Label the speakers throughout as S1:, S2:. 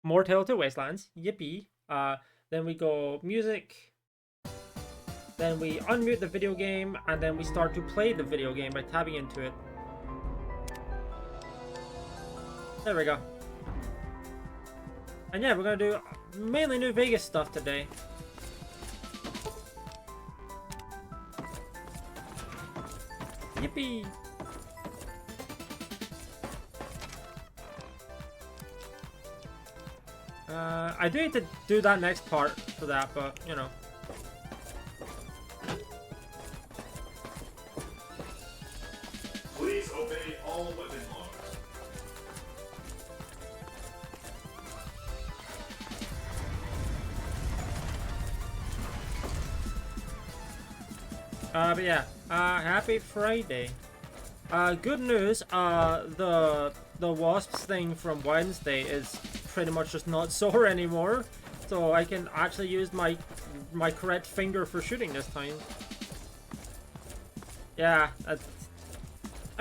S1: More Tale to Wastelands. Yippee. Then we go music. Then we unmute the video game, and then we start to play the video game by tabbing into it. There we go. And yeah, we're gonna do mainly New Vegas stuff today. Yippee! I do need to do that next part for that, but you know.
S2: Please obey all weapon laws.
S1: But yeah, happy Friday. Good news, the wasps thing from Wednesday is pretty much just not sore anymore, so I can actually use my correct finger for shooting this time. Yeah, I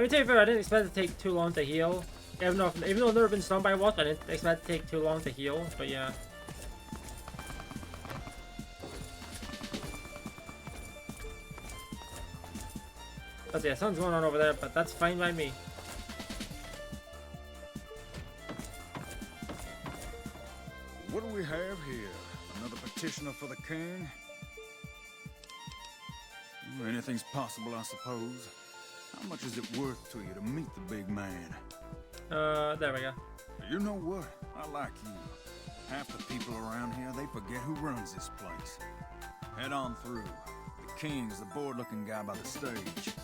S1: mean, to be fair, I didn't expect it to take too long to heal. Even though I've never been stung by a wasp, I didn't expect it to take too long to heal, but yeah. But yeah, something's going on over there, but that's fine by me.
S3: What do we have here? Another petitioner for the king? Anything's possible, I suppose. How much is it worth to you to meet the big man?
S1: There we go.
S3: You know what? I like you. Half the people around here, they forget who runs this place. Head on through. The king's the bored-looking guy by the stage.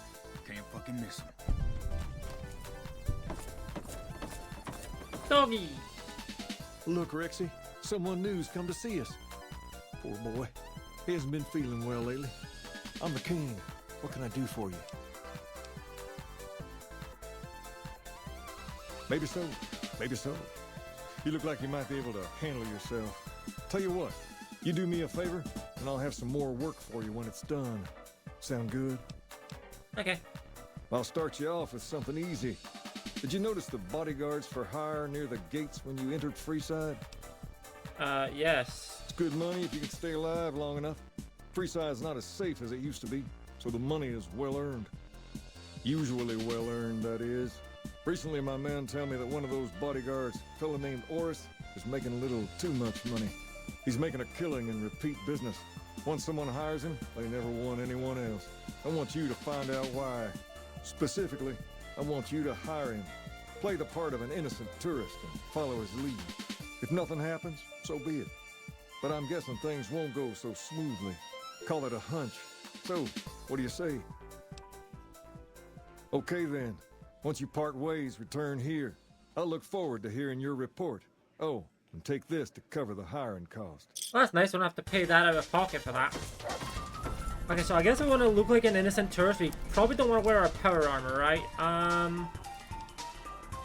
S3: Can't fucking miss him.
S1: Doggy!
S4: Look, Rexy, someone new's come to see us. Poor boy. He hasn't been feeling well lately. I'm the king. What can I do for you? Maybe so. Maybe so. You look like you might be able to handle yourself. Tell you what, you do me a favor, and I'll have some more work for you when it's done. Sound good?
S1: Okay.
S4: I'll start you off with something easy. Did you notice the bodyguards for hire near the gates when you entered Freeside?
S1: Yes.
S4: It's good money if you can stay alive long enough. Freeside's not as safe as it used to be, so the money is well earned. Usually well earned, that is. Recently, my man tell me that one of those bodyguards, a fella named Oris, is making a little too much money. He's making a killing in repeat business. Once someone hires him, they never want anyone else. I want you to find out why. Specifically, I want you to hire him. Play the part of an innocent tourist and follow his lead. If nothing happens, so be it. But I'm guessing things won't go so smoothly. Call it a hunch. So, what do you say? Okay then. Once you part ways, return here. I'll look forward to hearing your report. Oh, and take this to cover the hiring cost.
S1: Well, that's nice. We don't have to pay that out of pocket for that. Okay, so I guess we want to look like an innocent tourist. We probably don't want to wear our power armor, right?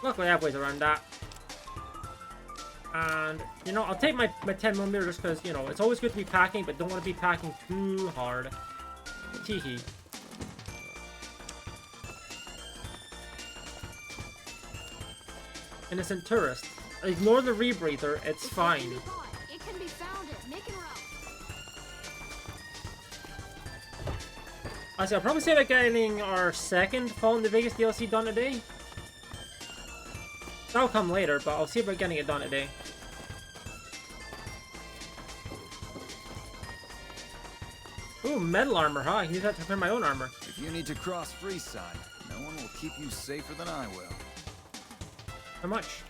S1: Luckily I have ways around that. And, you know, I'll take my 10mm just because, you know, it's always good to be packing, but don't want to be packing too hard. Teehee. Innocent tourist. Ignore the rebreather, it's fine.
S5: It can be found at Nick and Ralph.
S1: I'll probably say about getting our second Fallout New Vegas DLC done today. That'll come later, but I'll see about getting it done today. Ooh, metal armor, huh? I can use that to repair my own armor.
S3: If you need to cross Freeside, no one will keep you safer than I will.
S1: How much?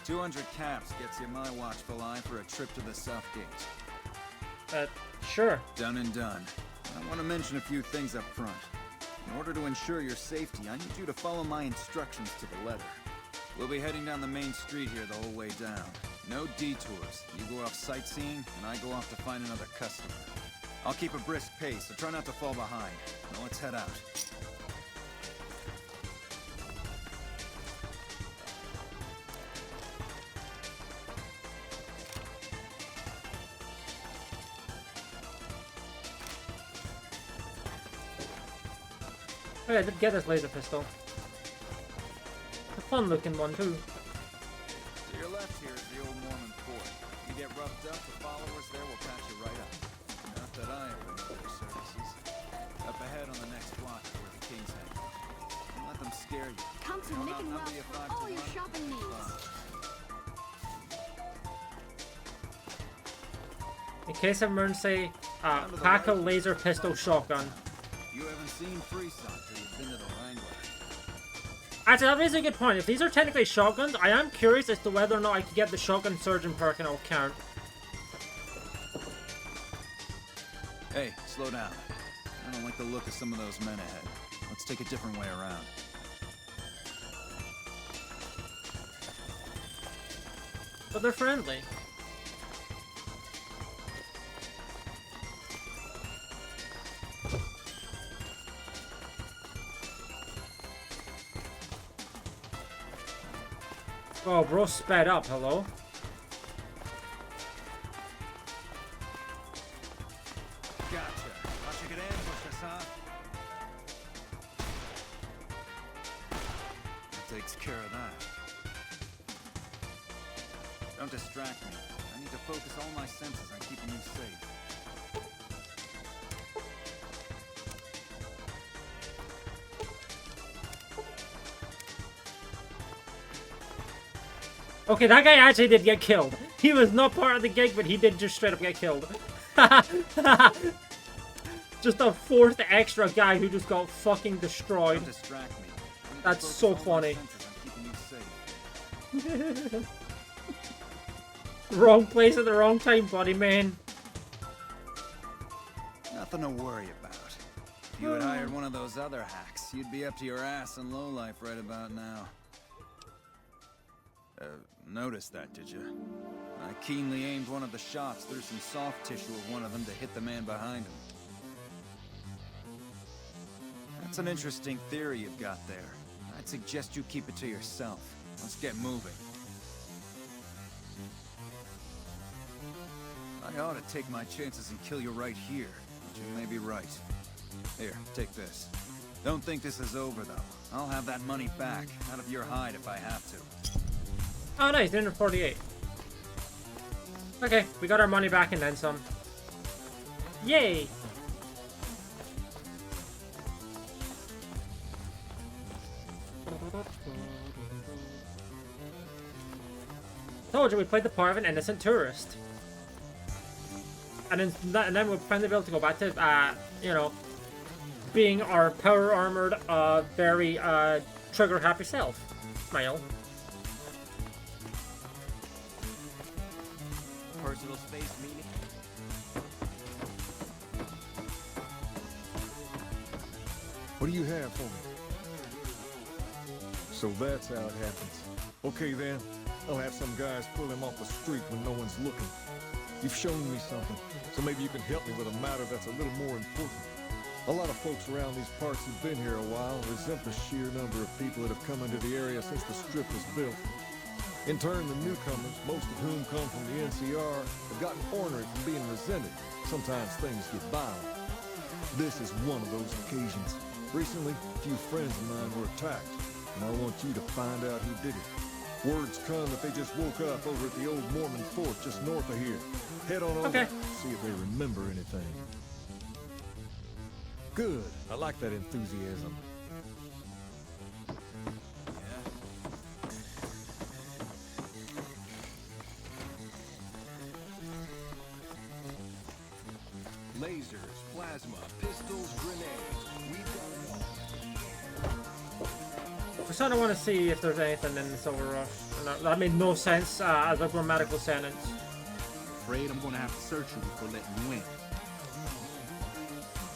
S3: 200 caps gets you my watchful eye for a trip to the South Gate.
S1: Sure.
S3: Done and done. I want to mention a few things up front. In order to ensure your safety, I need you to follow my instructions to the letter. We'll be heading down the main street here the whole way down. No detours. You go off sightseeing, and I go off to find another customer. I'll keep a brisk pace, so try not to fall behind. Now let's head out.
S1: Oh yeah, I did get this laser pistol. A fun looking one too.
S3: To your left here is the old Mormon fort. up, the followers there will patch you right up. Not that I ever need their services. Up ahead on the next block is where the king's hang. Don't let them scare you.
S5: Come to
S3: They'll
S5: Nick and
S3: outnumber
S5: Ralph
S3: you
S5: for
S3: 5 to
S5: all your
S3: 1.
S5: shopping needs.
S1: In case of emergency, pack a laser pistol shotgun.
S3: You haven't seen Freeside till you've been to the Wrangler.
S1: Actually, that raises a good point. If these are technically shotguns, I am curious as to whether or not I could get the shotgun surgeon perk and it'll count.
S3: Hey, slow down. I don't like the look of some of those men ahead. Let's take a different way around.
S1: But they're friendly. Oh, bro sped up, hello?
S3: Gotcha. Thought you could ambush us, huh? That takes care of that. Don't distract me. I need to focus all my senses on keeping you safe.
S1: Okay, that guy actually did get killed. He was not part of the gig, but he did just straight up get killed. Just a fourth extra guy who just got fucking destroyed.
S3: Don't distract me. I need to
S1: That's
S3: focus
S1: so
S3: all my
S1: funny.
S3: senses on keeping you safe.
S1: Wrong place at the wrong time, buddy, man.
S3: Nothing to worry about. If you had hired one of those other hacks, you'd be up to your ass in lowlife right about now. Noticed that, did you? I keenly aimed one of the shots through some soft tissue of one of them to hit the man behind him. That's an interesting theory you've got there. I'd suggest you keep it to yourself. Let's get moving. I ought to take my chances and kill you right here, but you may be right. Here, take this. Don't think this is over, though. I'll have that money back, out of your hide if I have to.
S1: Oh, nice, 348. Okay, we got our money back and then some. Yay! Told you we played the part of an innocent tourist. And then we'll finally be able to go back to, you know, being our power-armored, very, trigger-happy self. Smile.
S6: Personal space meeting.
S4: What do you have for me? So that's how it happens. Okay then, I'll have some guys pull him off the street when no one's looking. You've shown me something, so maybe you can help me with a matter that's a little more important. A lot of folks around these parts who've been here a while resent the sheer number of people that have come into the area since the strip was built. In turn, the newcomers, most of whom come from the NCR, have gotten ornery from being resented. Sometimes things get violent. This is one of those occasions. Recently, a few friends of mine were attacked, and I want you to find out who did it. Word's come that they just woke up over at the old Mormon fort just north of here. Head on over,
S1: Okay.
S4: see if they remember anything. Good. I like that enthusiasm.
S6: Lasers, plasma, pistols, grenades. We've got it all.
S1: I sort of want to see if there's anything in the Silver Rush. No, that made no sense as a grammatical sentence.
S6: Afraid I'm gonna have to search you before letting you in.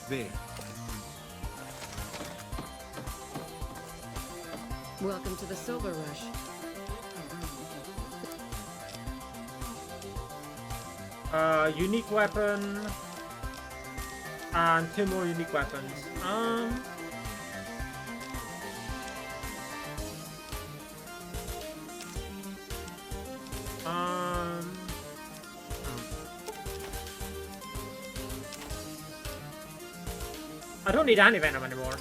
S6: There.
S7: Welcome to the Silver Rush.
S1: Unique weapon. And 2 more unique weapons. I don't need any venom anymore.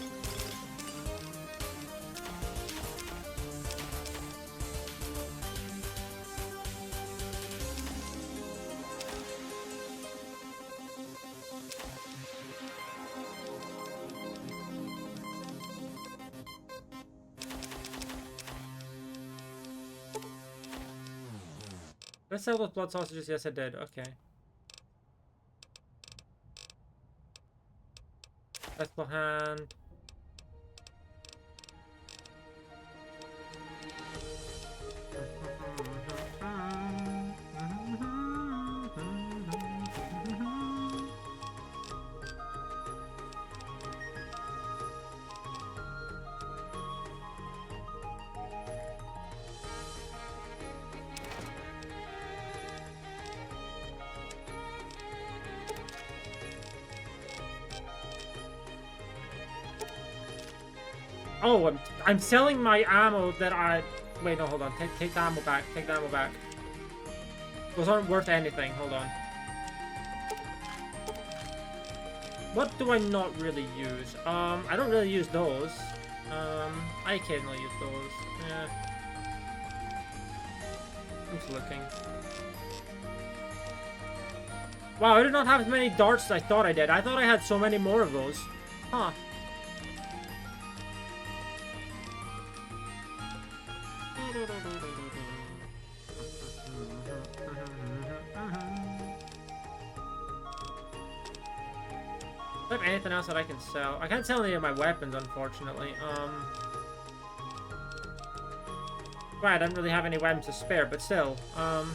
S1: Let's sell those blood sausages. Yes, I did. Okay. Festival hand. Oh, I'm selling my ammo that I... Wait, no, hold on. Take the ammo back. Take the ammo back. Those aren't worth anything. Hold on. What do I not really use? I don't really use those. I occasionally use those. Yeah. I'm just looking. Wow, I did not have as many darts as I thought I did. I thought I had so many more of those. Huh. Do I have anything else that I can sell? I can't sell any of my weapons, unfortunately. Right, I don't really have any weapons to spare, but still, ah,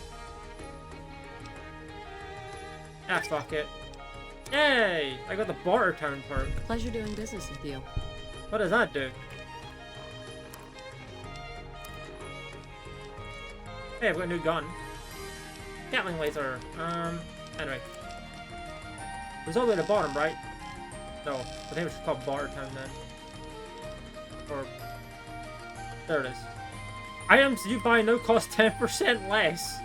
S1: fuck it. Yay! I got the barter town perk.
S7: Pleasure doing business with you.
S1: What does that do? Hey, I've got a new gun. Gatling laser. Anyway. It was all the way at the bottom, right? No, I think it was called barter town then. Or... There it is. Items you buy now cost 10% less.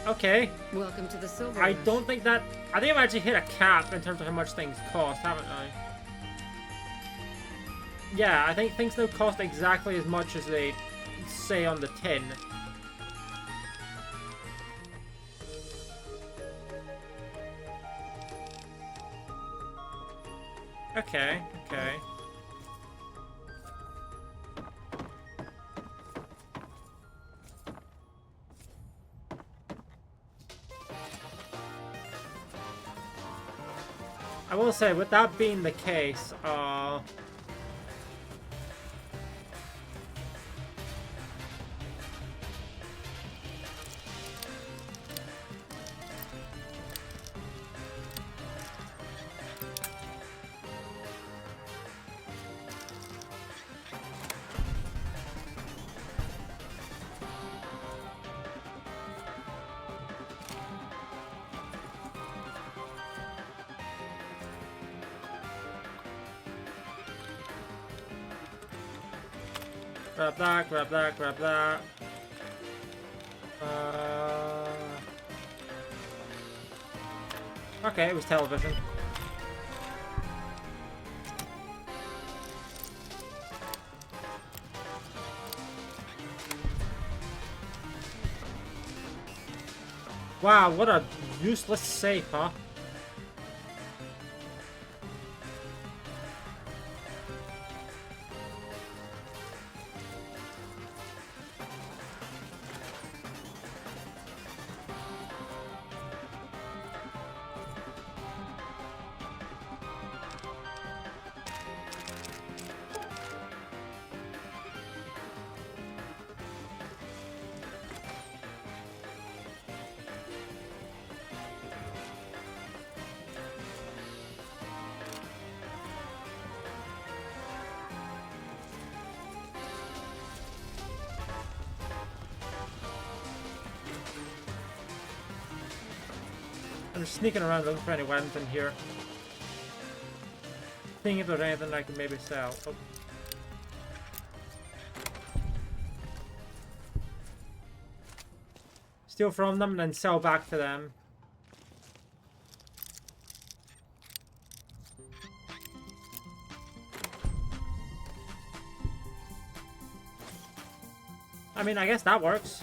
S1: Okay.
S7: Welcome to the Silver
S1: I
S7: Rush.
S1: don't think that... I think I've actually hit a cap in terms of how much things cost, haven't I? Yeah, I think things now cost exactly as much as they say on the tin. Okay, okay. I will say, with that being the case, grab that, grab that, grab that. Okay, it was television. Wow, what a useless safe, huh? I'm just sneaking around looking for any weapons in here. Seeing if there's anything I can maybe sell. Oh. Steal from them and then sell back to them. I mean, I guess that works.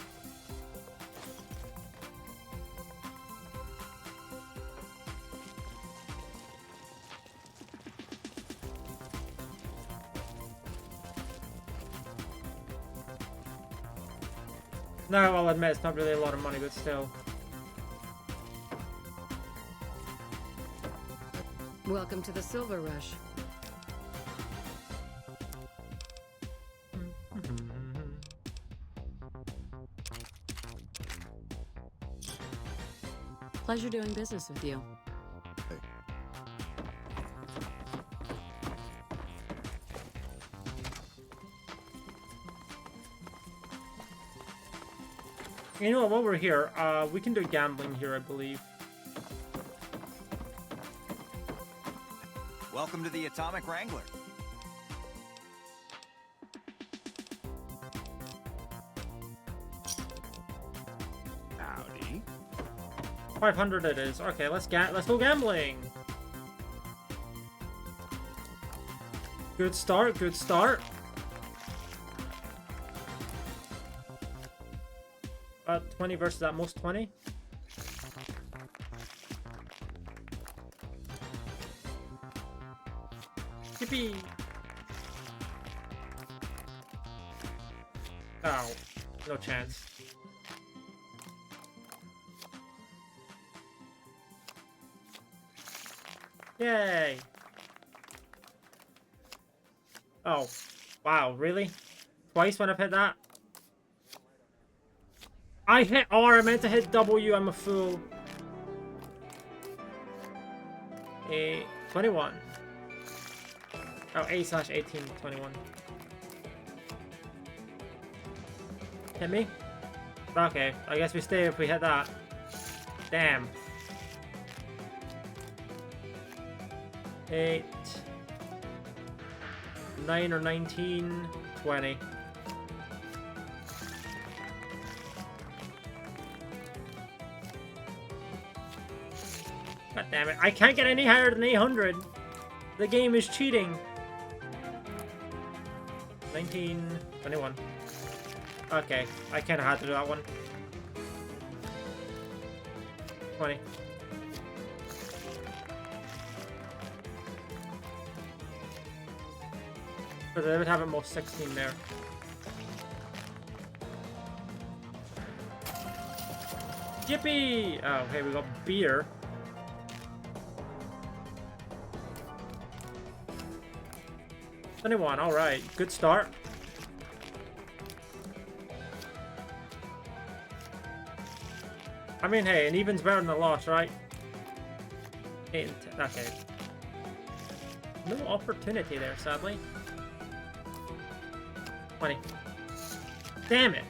S1: No, I'll admit it's not really a lot of money, but still.
S7: Welcome to the Silver Rush. Pleasure doing business with you.
S1: You know what, while we're here, we can do gambling here, I believe.
S3: Welcome to the Atomic Wrangler.
S6: Howdy.
S1: 500 it is. Okay, let's go gambling. Good start, good start. 20 versus at most 20. Yippee! Oh, no chance. Yay! Oh, wow, really? Twice when I've hit that? I hit R, I meant to hit W, I'm a fool. 21. Oh, A/18, 21. Hit me? Okay, I guess we stay if we hit that. Damn. 8, 9 or 19, 20. God damn it, I can't get any higher than 800. The game is cheating. 19, 21. Okay, I kinda had to do that one. 20. But they would have at most 16 there. Yippee! Oh, hey, we got beer. All right, good start. I mean, hey, an even's better than a loss, right? 8 and 10. Okay. No opportunity there, sadly. 20. Damn it!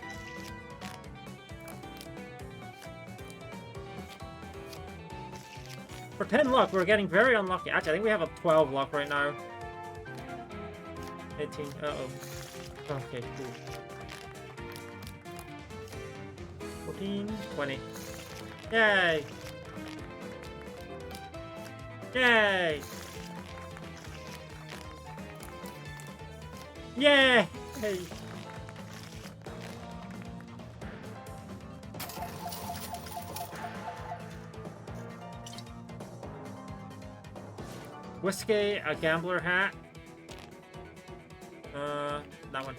S1: For 10 luck, we're getting very unlucky. Actually, I think we have a 12 luck right now. 18. Uh-oh. Okay, cool. 14. 20. Yay! Yay! Yay! Hey. Whiskey, a gambler hat. That one.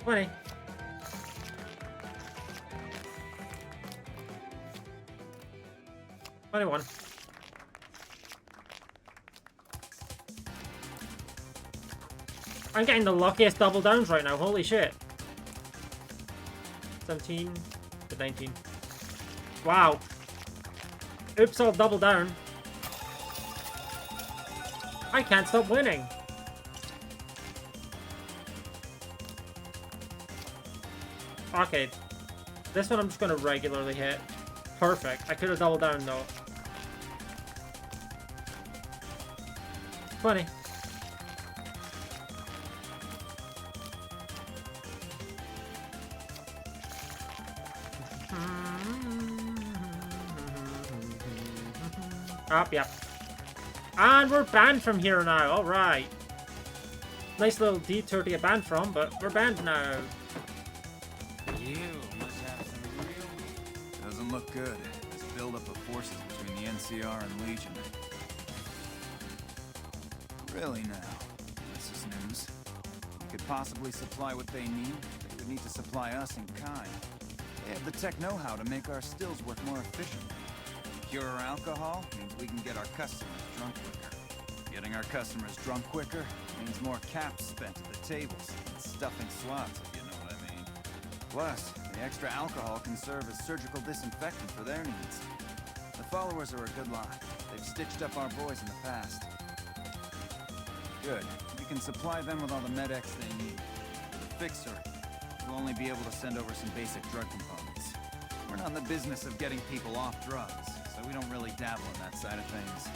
S1: 20. $21. I'm getting the luckiest double downs right now, holy shit. 17 to 19. Wow. Oops, I'll double down. I can't stop winning. Okay. This one I'm just gonna regularly hit. Perfect. I could have doubled down though. 20. Up, yep. And we're banned from here now. Alright. Nice little detour to get banned from, but we're banned now.
S3: You must have some real... Doesn't look good. This buildup of forces between the NCR and Legion. Really now? This is news. We could possibly supply what they need. They would need to supply us in kind. They have the tech know-how to make our stills work more efficiently. Purer alcohol means we can get our customers drunk quicker. Getting our customers drunk quicker means more caps spent at the tables and stuffing slots, if you know what I mean. Plus, the extra alcohol can serve as surgical disinfectant for their needs. The followers are a good lot. They've stitched up our boys in the past. Good. We can supply them with all the med-X they need. For the fixer, we'll only be able to send over some basic drug components. We're not in the business of getting people off drugs, so we don't really dabble in that side of things.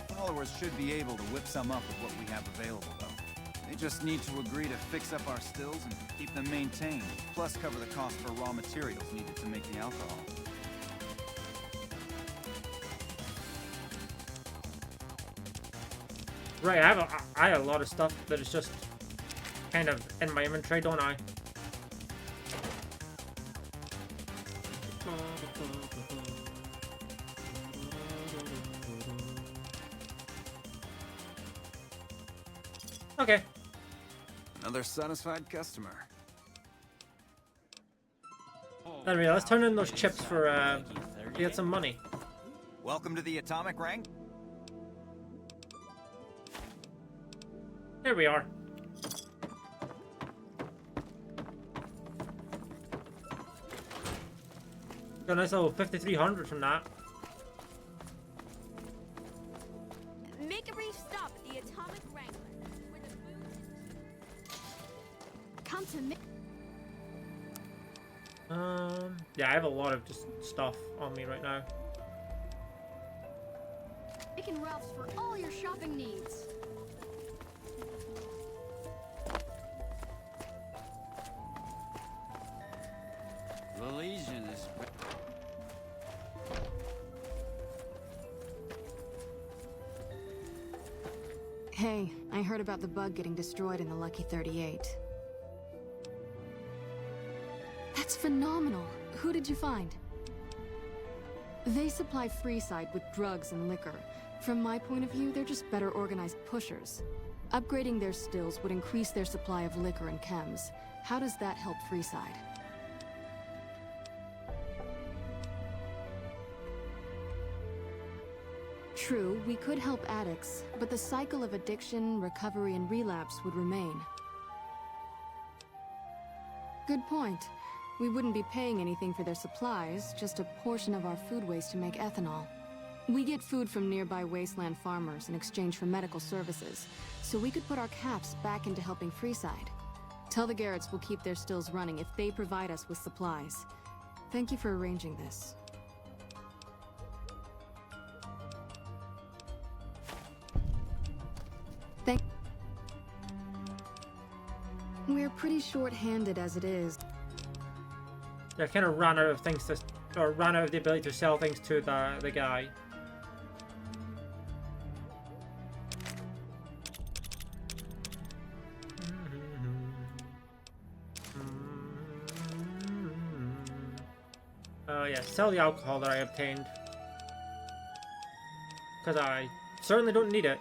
S3: The followers should be able to whip some up with what we have available, though. They just need to agree to fix up our stills and keep them maintained, plus cover the cost for raw materials needed to make the alcohol.
S1: Right, I have a lot of stuff that is just kind of in my inventory, don't I? Okay.
S3: Another satisfied customer.
S1: Anyway, let's turn in those chips for to get some money.
S3: Welcome to the Atomic Rank.
S1: Here we are. Got a nice little 5,300 from that.
S5: Make a brief stop at the Atomic Wrangler, where the food... Come to me.
S1: Yeah, I have a lot of just stuff on me right now.
S5: Making Ralph's for all your shopping needs.
S8: The Legion is...
S7: Hey, I heard about the bug getting destroyed in the Lucky 38. That's phenomenal. Who did you find? They supply Freeside with drugs and liquor. From my point of view, they're just better organized pushers. Upgrading their stills would increase their supply of liquor and chems. How does that help Freeside? True, we could help addicts, but the cycle of addiction, recovery, and relapse would remain. Good point. We wouldn't be paying anything for their supplies, just a portion of our food waste to make ethanol. We get food from nearby wasteland farmers in exchange for medical services, so we could put our caps back into helping Freeside. Tell the Garretts we'll keep their stills running if they provide us with supplies. Thank you for arranging this. We're pretty short-handed as it is.
S1: Yeah, I kind of ran out of things to, or ran out of the ability to sell things to the guy. Yeah, sell the alcohol that I obtained. Because I certainly don't need it.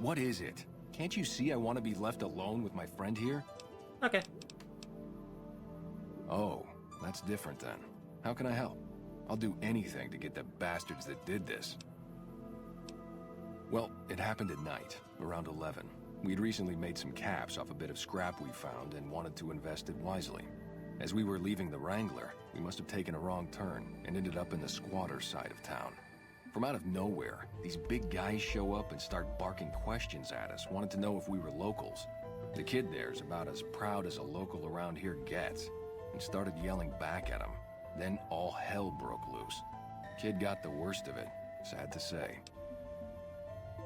S6: What is it? Can't you see I want to be left alone with my friend here?
S1: Okay.
S6: Oh, that's different then. How can I help? I'll do anything to get the bastards that did this. Well, it happened at night, around 11. We'd recently made some caps off a bit of scrap we found and wanted to invest it wisely. As we were leaving the Wrangler, we must have taken a wrong turn and ended up in the squatter side of town. From out of nowhere, these big guys show up and start barking questions at us, wanted to know if we were locals. The kid there's about as proud as a local around here gets, and started yelling back at him. Then all hell broke loose. Kid got the worst of it, sad to say.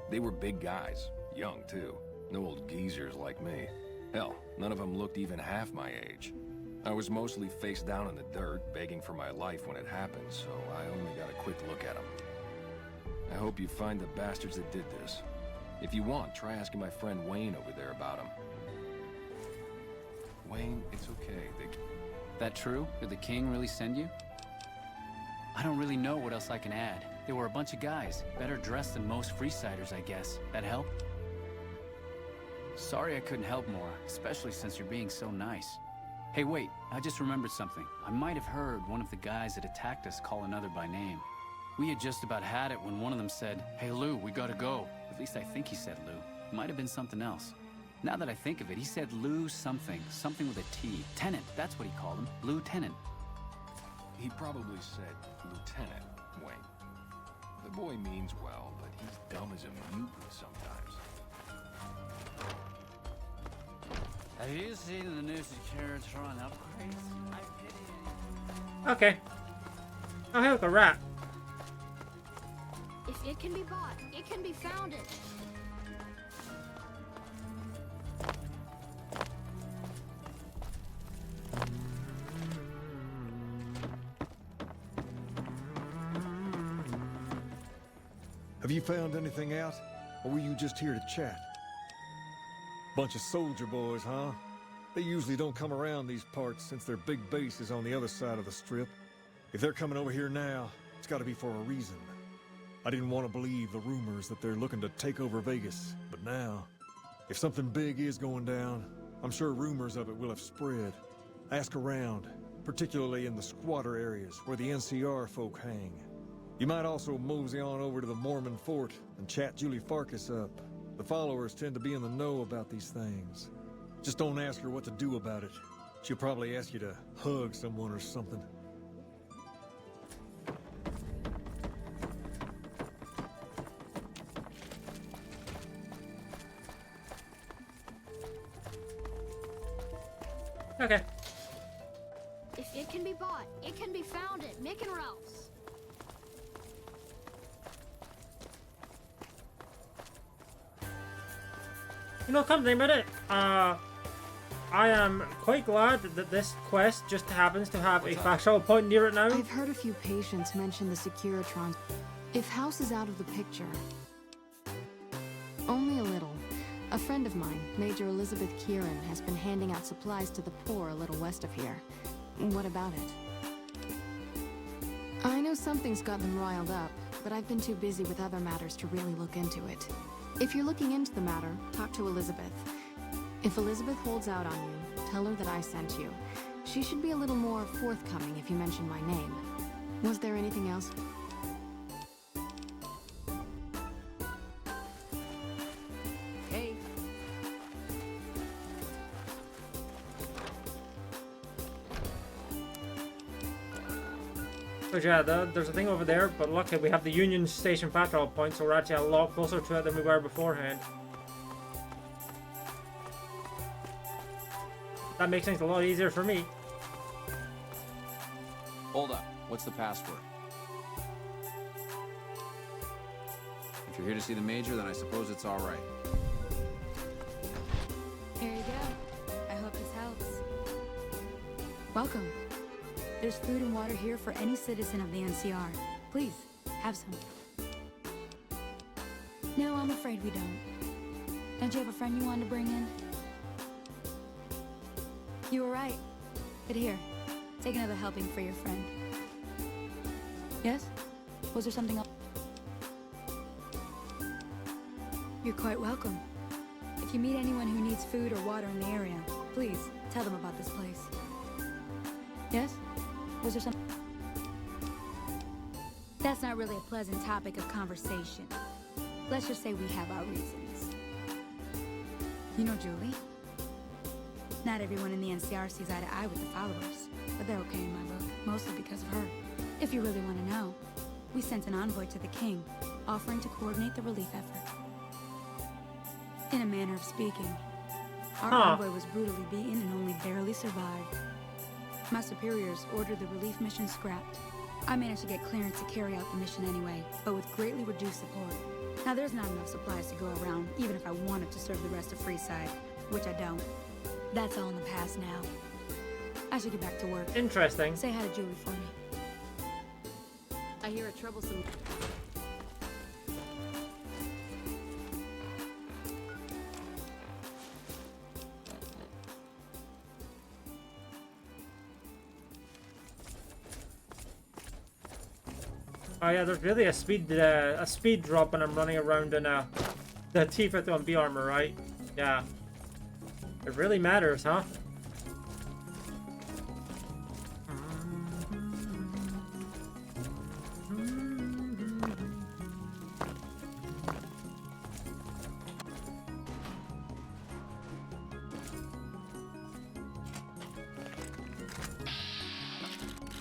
S6: They were big guys, young too, no old geezers like me. Hell, none of them looked even half my age. I was mostly face down in the dirt, begging for my life when it happened, so I only got a quick look at them. I hope you find the bastards that did this. If you want, try asking my friend Wayne over there about him. Wayne, it's okay.
S8: That true? Did the king really send you? I don't really know what else I can add. They were a bunch of guys, better dressed than most Freesiders, I guess. That help? Sorry I couldn't help more, especially since you're being so nice. Hey, wait, I just remembered something. I might have heard one of the guys that attacked us call another by name. We had just about had it when one of them said, "Hey Lou, we gotta go." At least I think he said Lou. It might have been something else. Now that I think of it, he said Lou something. Something with a T. Tenant, that's what he called him. Lieutenant.
S6: He probably said Lieutenant, Wayne. The boy means well, but he's dumb as a mutant sometimes.
S8: Have you seen the new Securitron upgrades? I pity you.
S1: Okay. Oh, hey, look, a rat.
S5: If it can be bought, it can be founded.
S4: Have you found anything out? Or were you just here to chat? Bunch of soldier boys, huh? They usually don't come around these parts since their big base is on the other side of the strip. If they're coming over here now, it's gotta be for a reason. I didn't want to believe the rumors that they're looking to take over Vegas, but now, if something big is going down, I'm sure rumors of it will have spread. Ask around, particularly in the squatter areas where the NCR folk hang. You might also mosey on over to the Mormon fort and chat Julie Farkas up. The followers tend to be in the know about these things. Just don't ask her what to do about it. She'll probably ask you to hug someone or something.
S1: Okay.
S5: If it can be bought, it can be founded. Mick and Ralph's.
S1: You know, come to think about it, I am quite glad that this quest just happens to have a factual point near it now.
S7: I've heard a few patients mention the Securitrons. If House is out of the picture, only a little. A friend of mine, Major Elizabeth Kieran, has been handing out supplies to the poor a little west of here. What about it? I know something's got them riled up, but I've been too busy with other matters to really look into it. If you're looking into the matter, talk to Elizabeth. If Elizabeth holds out on you, tell her that I sent you. She should be a little more forthcoming if you mention my name. Was there anything else?
S5: Hey.
S1: But yeah, there's a thing over there, but luckily we have the Union Station patrol point, so we're actually a lot closer to it than we were beforehand. That makes things a lot easier for me.
S9: Hold up. What's the password? If you're here to see the Major, then I suppose it's all right.
S10: Here you go. I hope this helps.
S7: Welcome.
S10: There's food and water here for any citizen of the NCR. Please, have some. No, I'm afraid we don't. Don't you have a friend you wanted to bring in? You were right. But here, take another helping for your friend. Yes? Was there something else? You're quite welcome. If you meet anyone who needs food or water in the area, please tell them about this place. Yes? Was there some... That's not really a pleasant topic of conversation. Let's just say we have our reasons. You know Julie? Not everyone in the NCR sees eye to eye with the followers, but they're okay in my book, mostly because of her. If you really want to know, we sent an envoy to the king, offering to coordinate the relief effort. In a manner of speaking, our envoy was brutally beaten and only barely survived. My superiors ordered the relief mission scrapped. I managed to get clearance to carry out the mission anyway, but with greatly reduced support. Now there's not enough supplies to go around, even if I wanted to serve the rest of Freeside, which I don't. That's all in the past now. I should get back to work.
S1: Interesting.
S10: Say hi to Julie for me.
S7: I hear a troublesome...
S1: Oh yeah, there's really a speed drop when I'm running around in the T-51B armor, right? Yeah. It really matters, huh?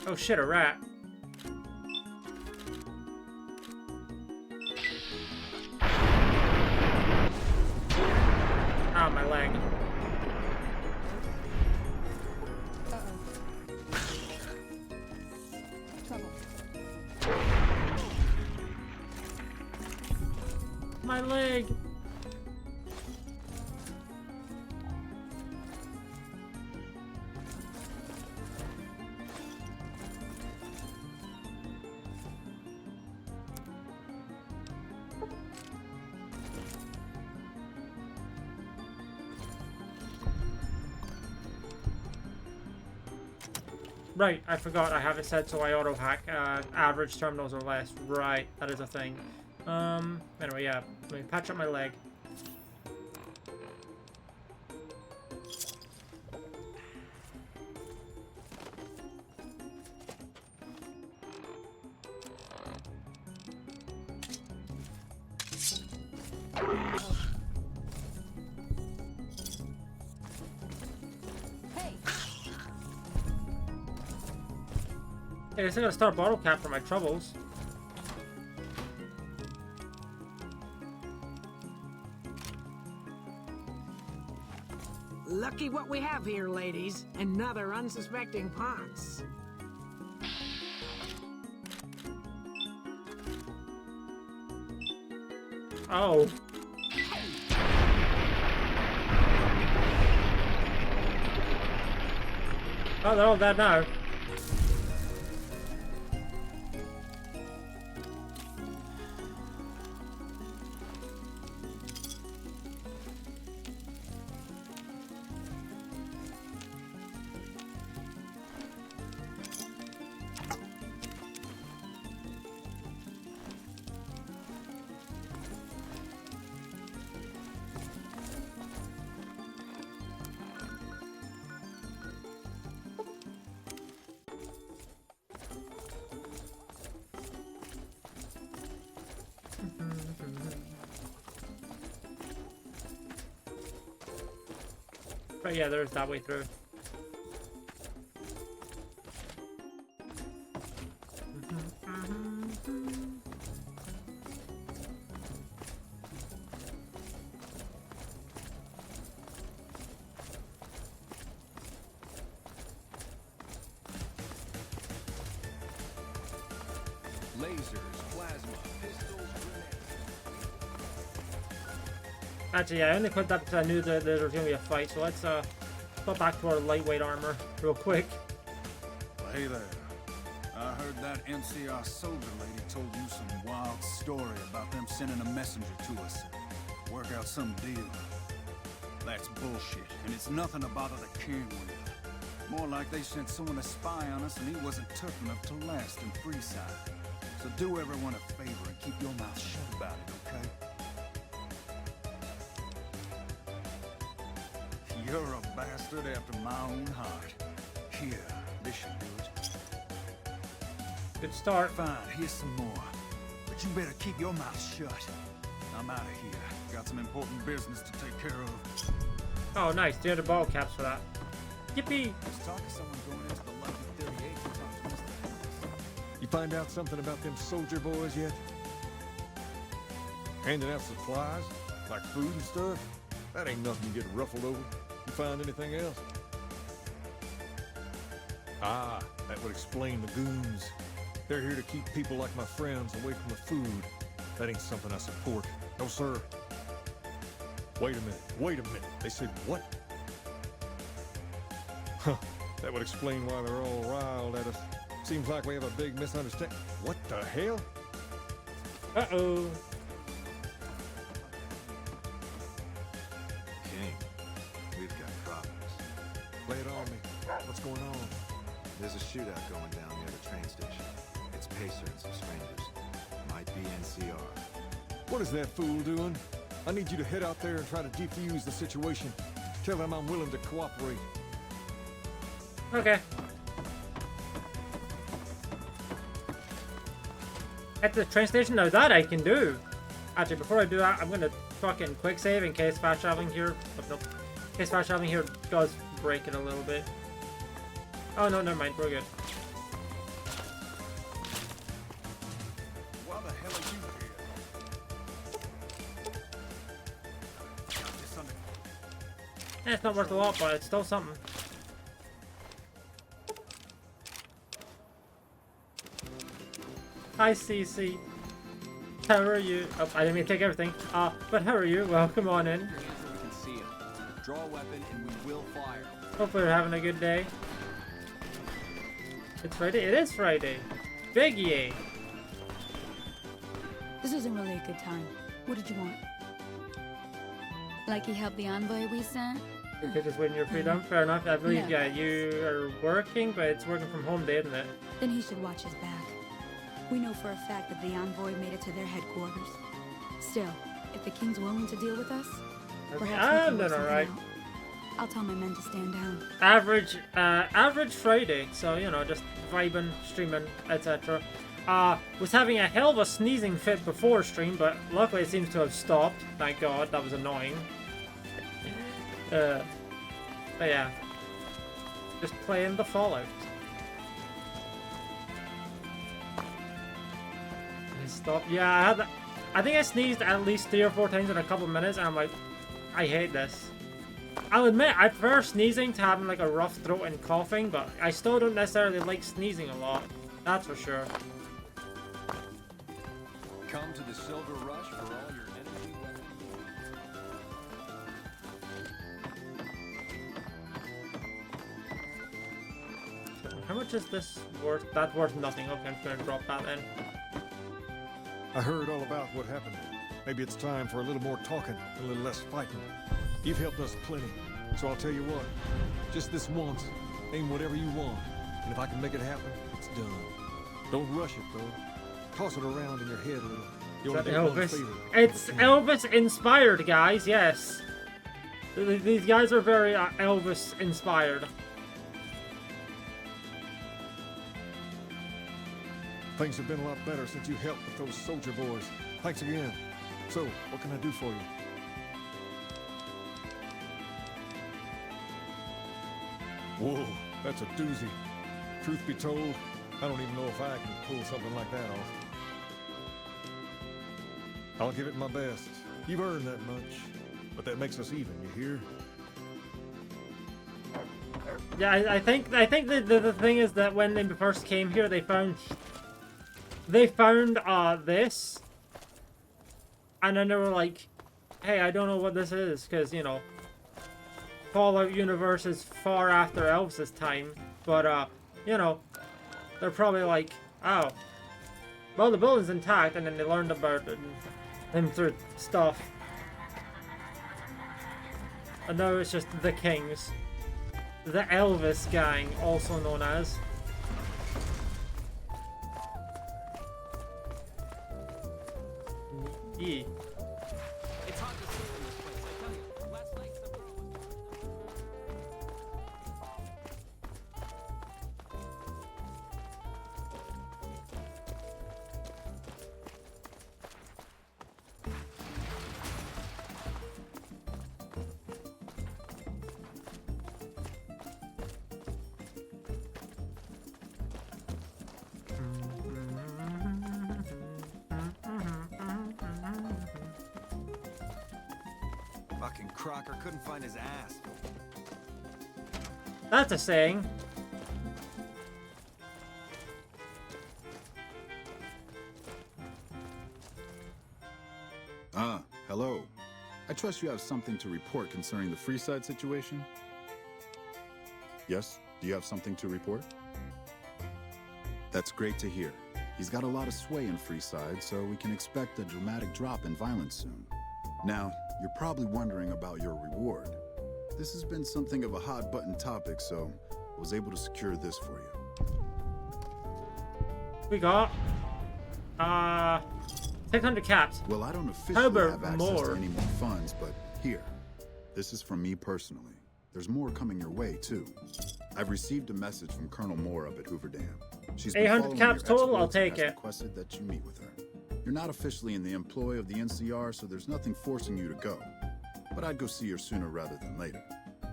S1: Oh shit, a rat. Ah, my leg. My leg. Right, I forgot I have it set so I auto hack average terminals or less. Right, that is a thing. Anyway, yeah, let me patch up my leg. I guess I gotta start a bottle cap for my troubles.
S11: Lucky what we have here, ladies. Another unsuspecting pox.
S1: Oh. Oh, they're all dead now. But yeah, there's that way through.
S3: Lasers, plasma, pistols, grenades.
S1: Actually, yeah, I only put that because I knew that there was going to be a fight, so let's go back to our lightweight armor real quick.
S3: Well, hey there. I heard that NCR soldier lady told you some wild story about them sending a messenger to us. Work out some deal. That's bullshit, and it's nothing about it I can with. More like they sent someone to spy on us and he wasn't tough enough to last in Freeside. So do everyone a favor and keep your mouth shut about it, okay? You're a bastard after my own heart. Here, this should do it.
S1: Good start.
S3: Fine, here's some more. But you better keep your mouth shut. I'm out of here. Got some important business to take care of.
S1: Oh, nice. The other bottle caps for that. Yippee!
S3: Let's talk to someone going into the Lucky 38 to talk to Mr.
S4: You find out something about them soldier boys yet? Handing out supplies? Like food and stuff? That ain't nothing you get ruffled over. You find anything else? Ah, that would explain the goons. They're here to keep people like my friends away from the food. That ain't something I support. No, sir. Wait a minute. They said what? Huh, that would explain why they're all riled at us. Seems like we have a big misunderstanding. What the hell?
S1: Uh-oh.
S12: King, we've got problems.
S4: Lay it on me. What's going on?
S12: There's a shootout going down near the train station. It's Pacer and some strangers. Might be NCR.
S4: What is that fool doing? I need you to head out there and try to defuse the situation. Tell them I'm willing to cooperate.
S1: Okay. At the train station? Now that I can do. Actually, before I do that, I'm gonna fucking quick save in case fast traveling here. Oh, no. In case fast traveling here does break it a little bit. Oh no, never mind. We're good.
S3: Why the hell are you here? Got this under.
S1: It's not worth a lot, but it's still something. Hi, Cece. How are you? Oh, I didn't mean to take everything. But how are you? Welcome on in.
S9: Your hands where we can see it. Draw a weapon and we will fire.
S1: Hopefully you're having a good day. It's Friday? It is Friday. Big yay.
S10: This isn't really a good time. What did you want? Like he helped the envoy we sent?
S1: You're just waiting your freedom? Fair enough. I believe,
S10: No.
S1: yeah, you are working, but it's working from home day, isn't it?
S10: Then he should watch his back. We know for a fact that the envoy made it to their headquarters. Still, if the king's willing to deal with us, perhaps we
S1: I'm
S10: can work
S1: doing
S10: something
S1: alright.
S10: out. I'll tell my men to stand down.
S1: Average Friday, so, you know, just vibing, streaming, etc. Was having a hell of a sneezing fit before stream, but luckily it seems to have stopped. Thank God, that was annoying. But yeah, just playing the Fallout. Stop. Yeah, I think I sneezed at least 3 or 4 times in a couple of minutes, and I'm like, I hate this. I'll admit, I prefer sneezing to having like a rough throat and coughing, but I still don't necessarily like sneezing a lot. That's for sure.
S6: Come to the Silver Rush for all your energy weapons.
S1: How much is this worth? That's worth nothing. Okay, I'm just gonna drop that then.
S4: I heard all about what happened. Maybe it's time for a little more talking, a little less fighting. You've helped us plenty, so I'll tell you what. Just this once, aim whatever you want, and if I can make it happen, it's done. Don't rush it, though. Toss it around in your head a little. You
S1: Is that
S4: only get one
S1: Elvis?
S4: favor.
S1: It's Elvis inspired, guys. Yes, these guys are very Elvis inspired.
S4: Things have been a lot better since you helped with those soldier boys. Thanks again. So, what can I do for you? Whoa, that's a doozy. Truth be told, I don't even know if I can pull something like that off. I'll give it my best. You've earned that much. But that makes us even, you hear?
S1: Yeah, I think the thing is that when they first came here, they found this, and then they were like, hey, I don't know what this is, because, you know, Fallout universe is far after Elvis' time, but, you know, they're probably like, oh, well, the building's intact, and then they learned about him through stuff. And now it's just the Kings. The Elvis gang, also known as. Yeah.
S8: It's hard to sleep in this place, I tell you. Last night's the girl was...
S3: Fucking Crocker couldn't find his ass.
S1: That's a saying.
S13: Ah, hello. I trust you have something to report concerning the Freeside situation? Yes? Do you have something to report? That's great to hear. He's got a lot of sway in Freeside, so we can expect a dramatic drop in violence soon. Now, you're probably wondering about your reward. This has been something of a hot-button topic, so I was able to secure this for you.
S1: We got 600 caps.
S13: Well, I don't officially
S1: How about
S13: have access
S1: more?
S13: to any more funds, but here. This is from me personally. There's more coming your way, too. I've received a message from Colonel Moore up at Hoover Dam. She's been
S1: 800
S13: following
S1: caps
S13: your
S1: total, I'll
S13: exploits and
S1: take
S13: has
S1: it.
S13: requested that you meet with her. You're not officially in the employ of the NCR, so there's nothing forcing you to go. But I'd go see her sooner rather than later.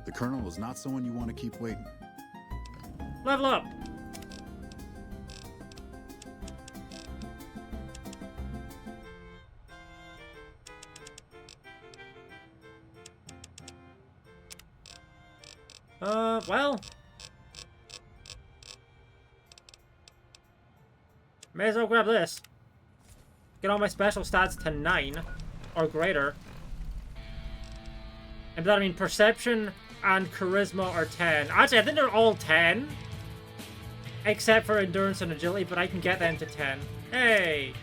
S13: The Colonel is not someone you want to keep waiting.
S1: Level up. Well. May as well grab this. Get all my special stats to 9 or greater. And by that I mean perception and charisma are 10. Actually, I think they're all 10. Except for endurance and agility, but I can get them to 10. Hey!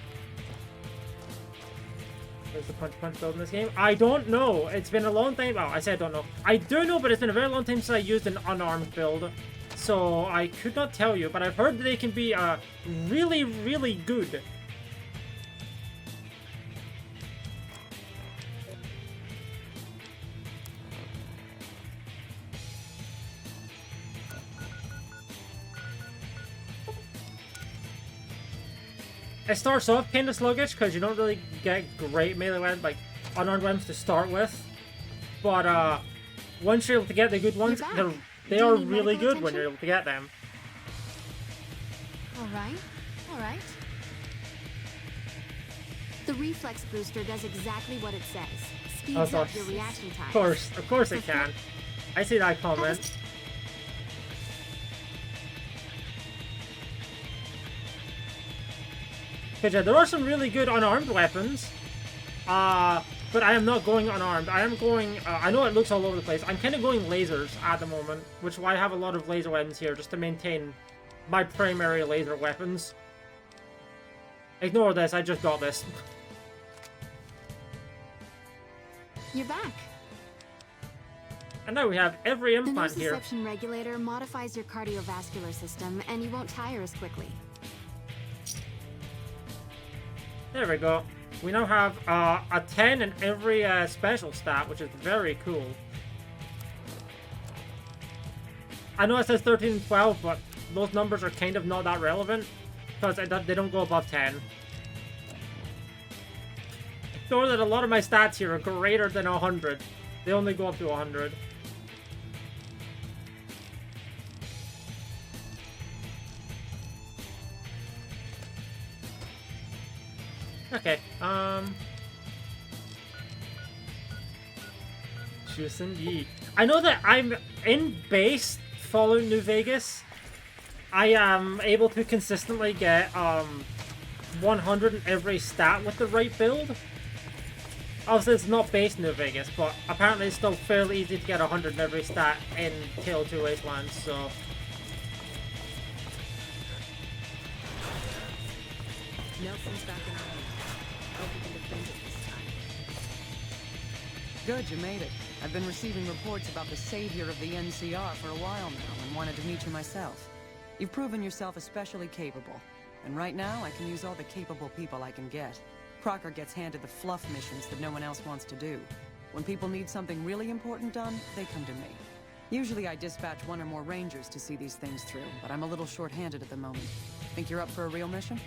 S1: There's the punch build in this game. I don't know. It's been a long time. Oh, I said I don't know. I do know, but it's been a very long time since I used an unarmed build. So I could not tell you, but I've heard that they can be really, really good. It starts off kind of sluggish because you don't really get great melee weapons, like unarmed weapons to start with. But once you're able to get the good ones, they are really good when you're able to get them.
S7: Alright, alright. The reflex booster does exactly what it says. Speeds up your reaction time.
S1: Of course it can. I see that comment. Yeah, there are some really good unarmed weapons, but I am not going unarmed. I am going, I know it looks all over the place. I'm kind of going lasers at the moment, which is why I have a lot of laser weapons here, just to maintain my primary laser weapons. Ignore this, I just got this.
S7: You're back.
S1: And now we have every implant
S7: the
S1: here.
S7: The nociception regulator modifies your cardiovascular system, and you won't tire as quickly.
S1: There we go. We now have a 10 in every special stat, which is very cool. I know it says 13 and 12, but those numbers are kind of not that relevant, because they don't go above 10. Ignore that a lot of my stats here are greater than 100. They only go up to 100. Okay, Choosing Yi. I know that I'm in base Fallout New Vegas. I am able to consistently get 100 in every stat with the right build. Obviously, it's not base New Vegas, but apparently it's still fairly easy to get 100 in every stat in KO2 Wastelands, so...
S14: Nelson's back in our hands. Hope we can defend it this time. Good, you made it. I've been receiving reports about the savior of the NCR for a while now and wanted to meet you myself. You've proven yourself especially capable. And right now, I can use all the capable people I can get. Crocker gets handed the fluff missions that no one else wants to do. When people need something really important done, they come to me. Usually I dispatch one or more rangers to see these things through, but I'm a little short-handed at the moment. Think you're up for a real mission?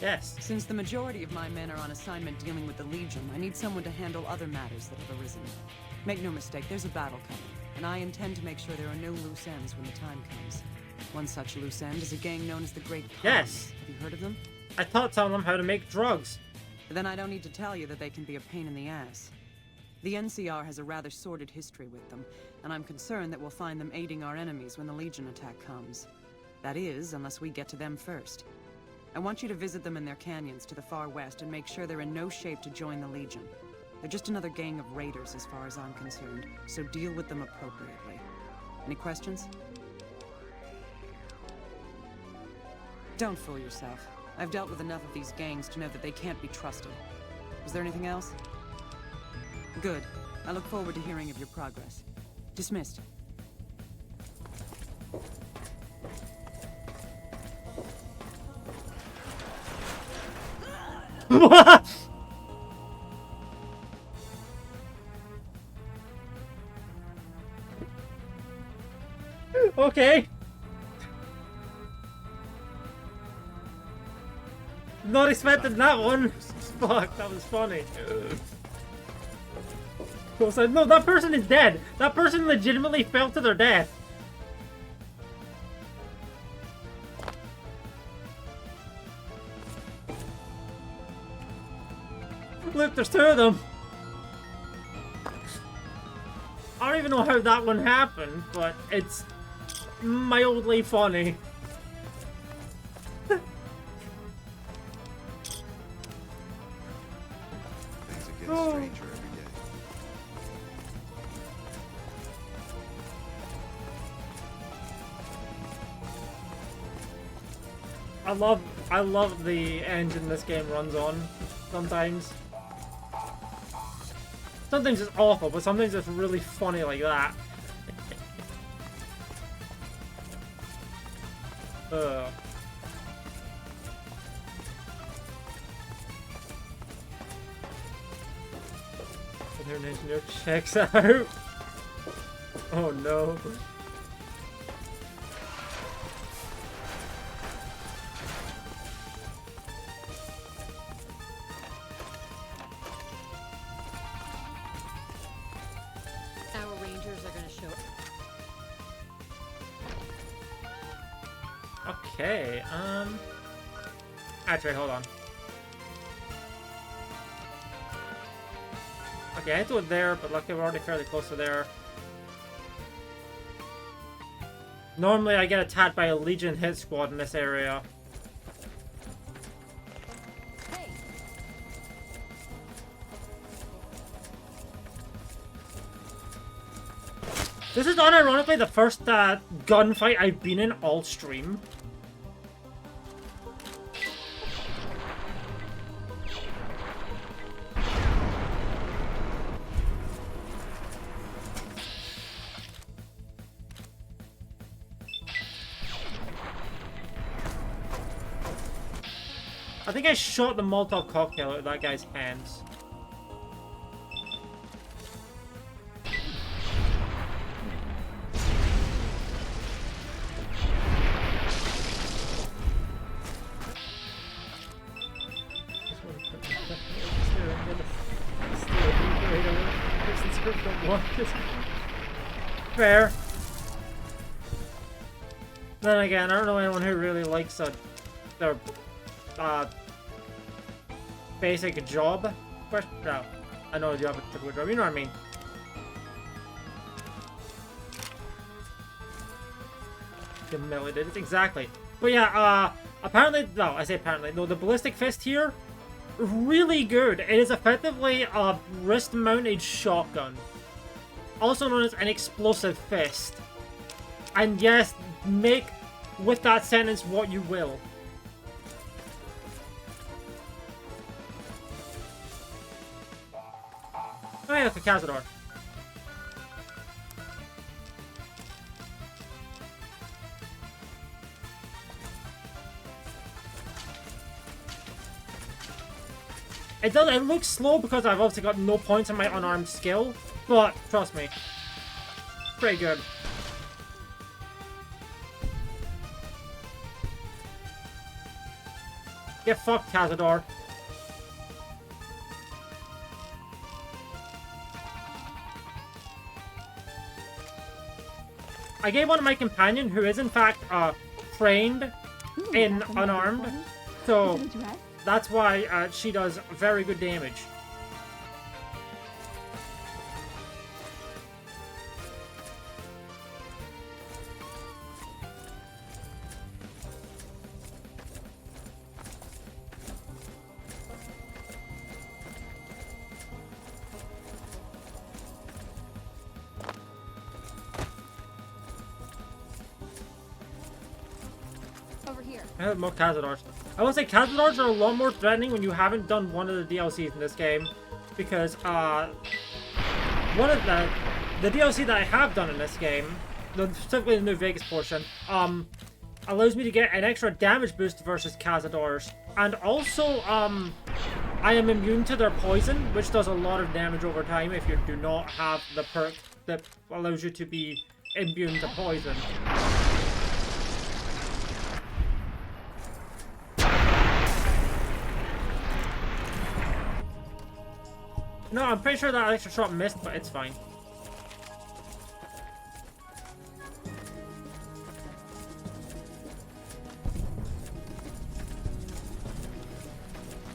S1: Yes.
S14: Since the majority of my men are on assignment dealing with the Legion, I need someone to handle other matters that have arisen. Make no mistake, there's a battle coming, and I intend to make sure there are no loose ends when the time comes. One such loose end is a gang known as the Great Pine.
S1: Yes.
S14: Have you heard of them?
S1: I taught some of them how to make drugs.
S14: Then I don't need to tell you that they can be a pain in the ass. The NCR has a rather sordid history with them, and I'm concerned that we'll find them aiding our enemies when the Legion attack comes. That is, unless we get to them first. I want you to visit them in their canyons to the far west and make sure they're in no shape to join the Legion. They're just another gang of raiders as far as I'm concerned, so deal with them appropriately. Any questions? Don't fool yourself. I've dealt with enough of these gangs to know that they can't be trusted. Was there anything else? Good. I look forward to hearing of your progress. Dismissed.
S1: What? Okay. Not expecting that one. Fuck, that was funny. Cool said, no, that person is dead. That person legitimately fell to their death. Look, there's two of them. I don't even know how that one happened, but it's mildly funny.
S12: Things are getting stranger every day.
S1: I love the engine this game runs on sometimes. Sometimes it's awful, but sometimes it's really funny like that. Their engineer checks out. Oh no.
S14: Our rangers are gonna show.
S1: Okay, actually, hold on. Okay, I had to go there, but luckily we're already fairly close to there. Normally I get attacked by a Legion hit squad in this area. This is unironically the first gunfight I've been in all stream. I think I shot the Molotov cocktail out of that guy's hands. Fair. Then again, I don't know anyone who really likes their basic job. No, I know you have a typical job. You know what I mean. Humiliated, exactly. But yeah, apparently, no, I say apparently, no, the ballistic fist here, really good. It is effectively a wrist-mounted shotgun, also known as an explosive fist. And yes, make with that sentence what you will. Oh yeah, look, a Cazador. It looks slow because I've obviously got no points in my unarmed skill, but trust me, pretty good. Get fucked, Cazador. I gave one of my companion, who is in fact trained in unarmed, so that's why she does very good damage.
S5: Over here.
S1: I have more Cazadors. I will say Cazadors are a lot more threatening when you haven't done one of the DLCs in this game, because one of the DLC that I have done in this game, specifically the New Vegas portion, allows me to get an extra damage boost versus Cazadors, and also I am immune to their poison, which does a lot of damage over time if you do not have the perk that allows you to be immune to poison. No, I'm pretty sure that extra shot missed, but it's fine.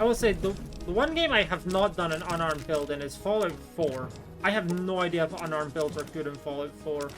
S1: I will say, the one game I have not done an unarmed build in is Fallout 4. I have no idea if unarmed builds are good in Fallout 4.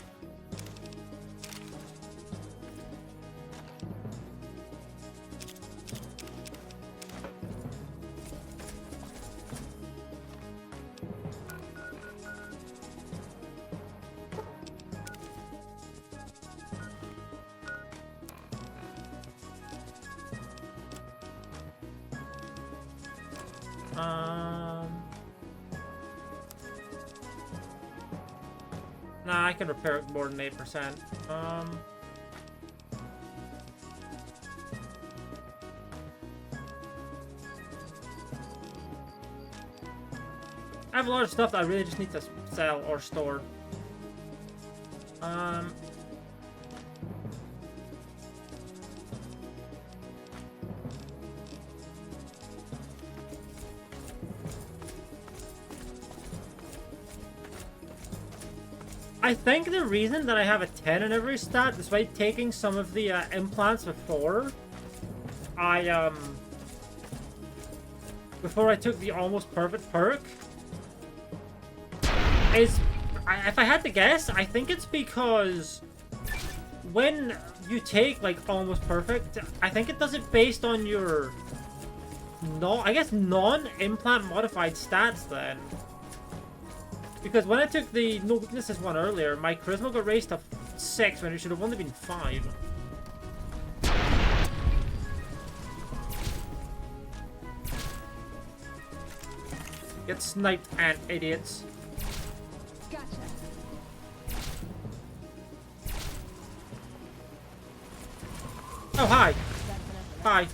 S1: Nah, I can repair it more than 8%. I have a lot of stuff that I really just need to sell or store. I think the reason that I have a 10 in every stat, despite taking some of the implants before I took the almost perfect perk, is, if I had to guess, I think it's because when you take like almost perfect, I think it does it based on your non-implant modified stats then. Because when I took the no weaknesses one earlier, my charisma got raised to 6 when it should have only been 5. Get sniped, ant idiots.
S5: Gotcha.
S1: Oh, hi. Hi.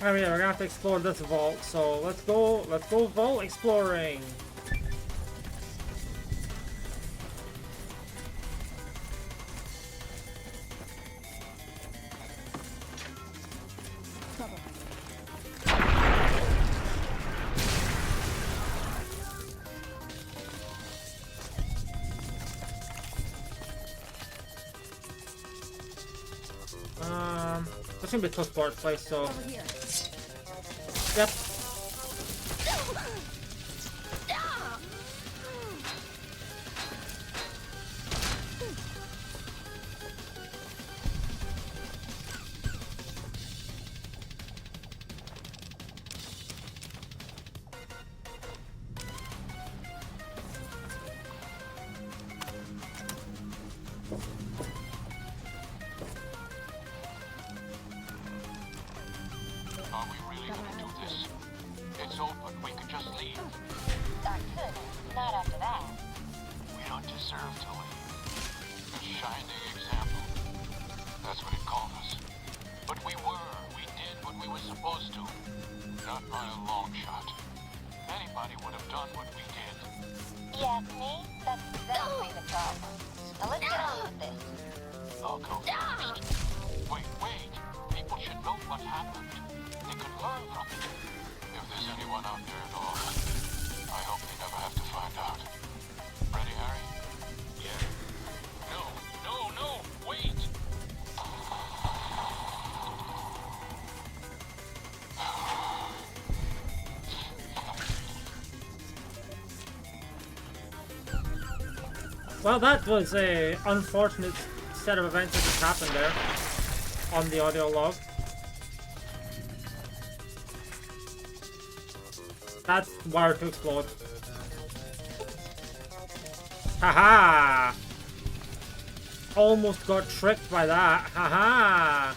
S1: Oh yeah, we're gonna have to explore this vault, so let's go vault exploring. It's gonna be a close board place, so. Yep.
S6: hope they never have to find out. Ready, Harry? Yeah. No, no, no! Wait!
S1: Well, that was a unfortunate set of events that just happened there on the audio log. That's wired to explode. Haha! Almost got tricked by that. Haha!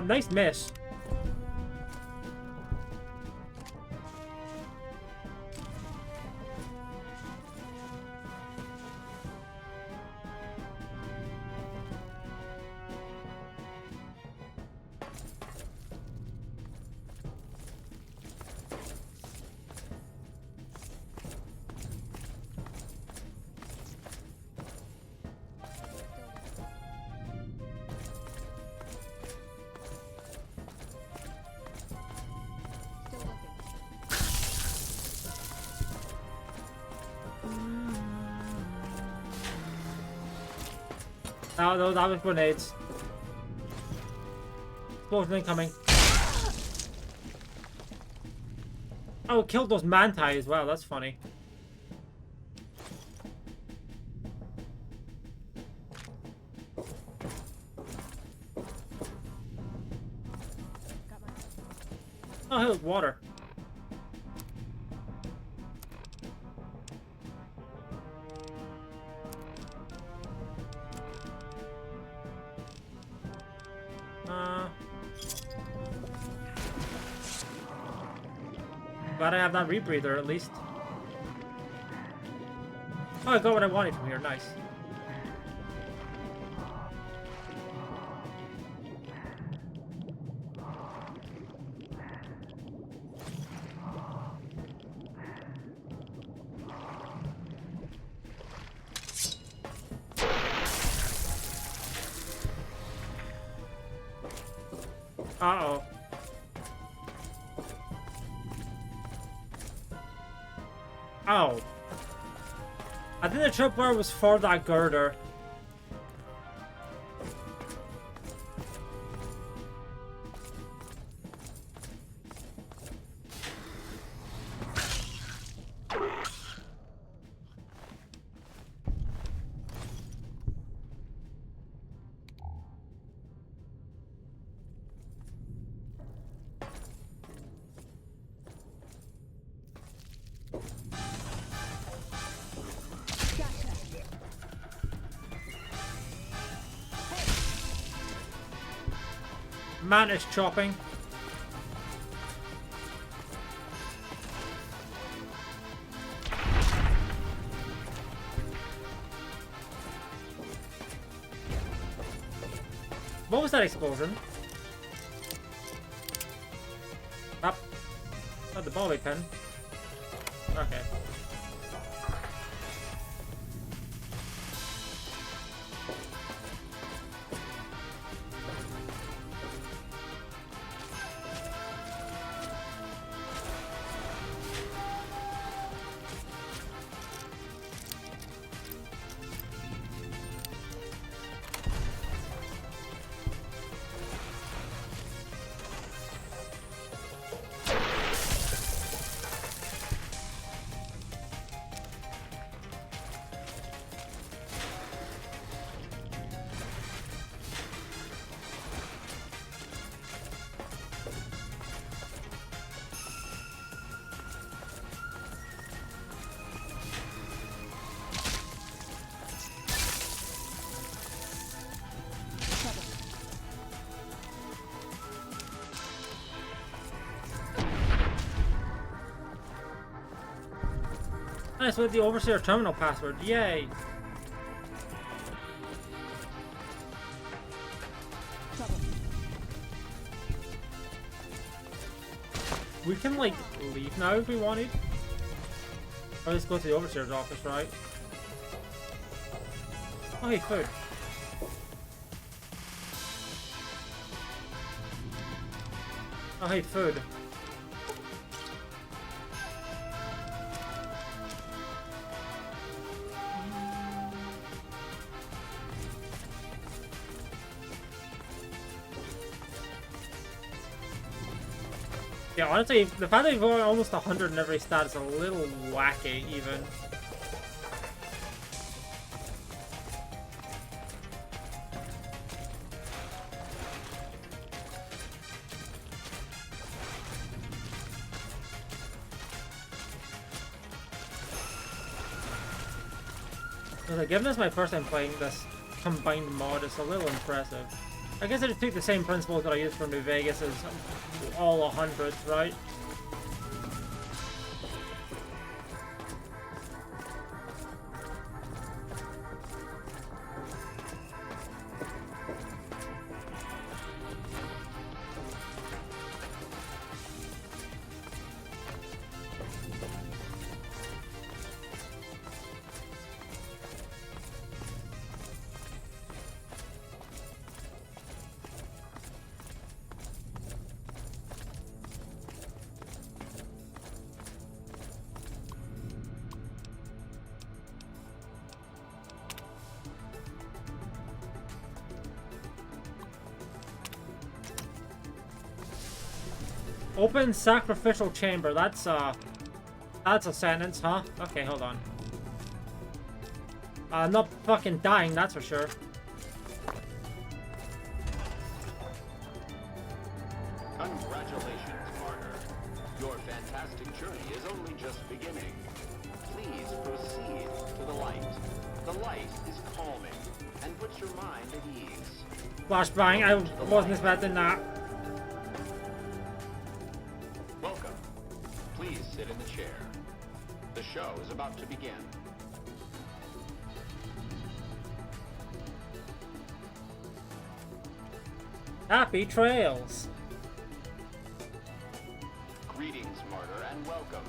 S1: Nice miss. Oh, no, that was grenades. Explosion incoming. Oh, killed those manti as well. That's funny. Oh, hey, look, water. Glad I have that rebreather at least. Oh, I got what I wanted from here. Nice. Uh-oh. Oh. I think the tripwire was for that girder. Mantis chopping. What was that explosion? Up. Not the bobby pin. Okay. Nice, with the Overseer terminal password. Yay! We can, like, leave now if we wanted. Or let's go to the Overseer's office, right? Oh, hey, food. Oh, hey, food. Yeah, honestly, the fact that you've got almost 100 in every stat is a little wacky, even. Like, given this my first time playing this combined mod, it's a little impressive. I guess I just took the same principles that I used for New Vegas as all 100s, right? Open sacrificial chamber. That's a sentence, huh? Okay, hold on. Not fucking dying, that's for sure.
S15: Congratulations, Martyr. Your fantastic journey is only just beginning. Please proceed to the light. The light is calming and puts your mind at ease.
S1: Flashbang, I wasn't expecting that.
S15: Welcome. Please sit in the chair. The show is about to begin.
S1: Happy trails.
S15: Greetings, Martyr, and welcome.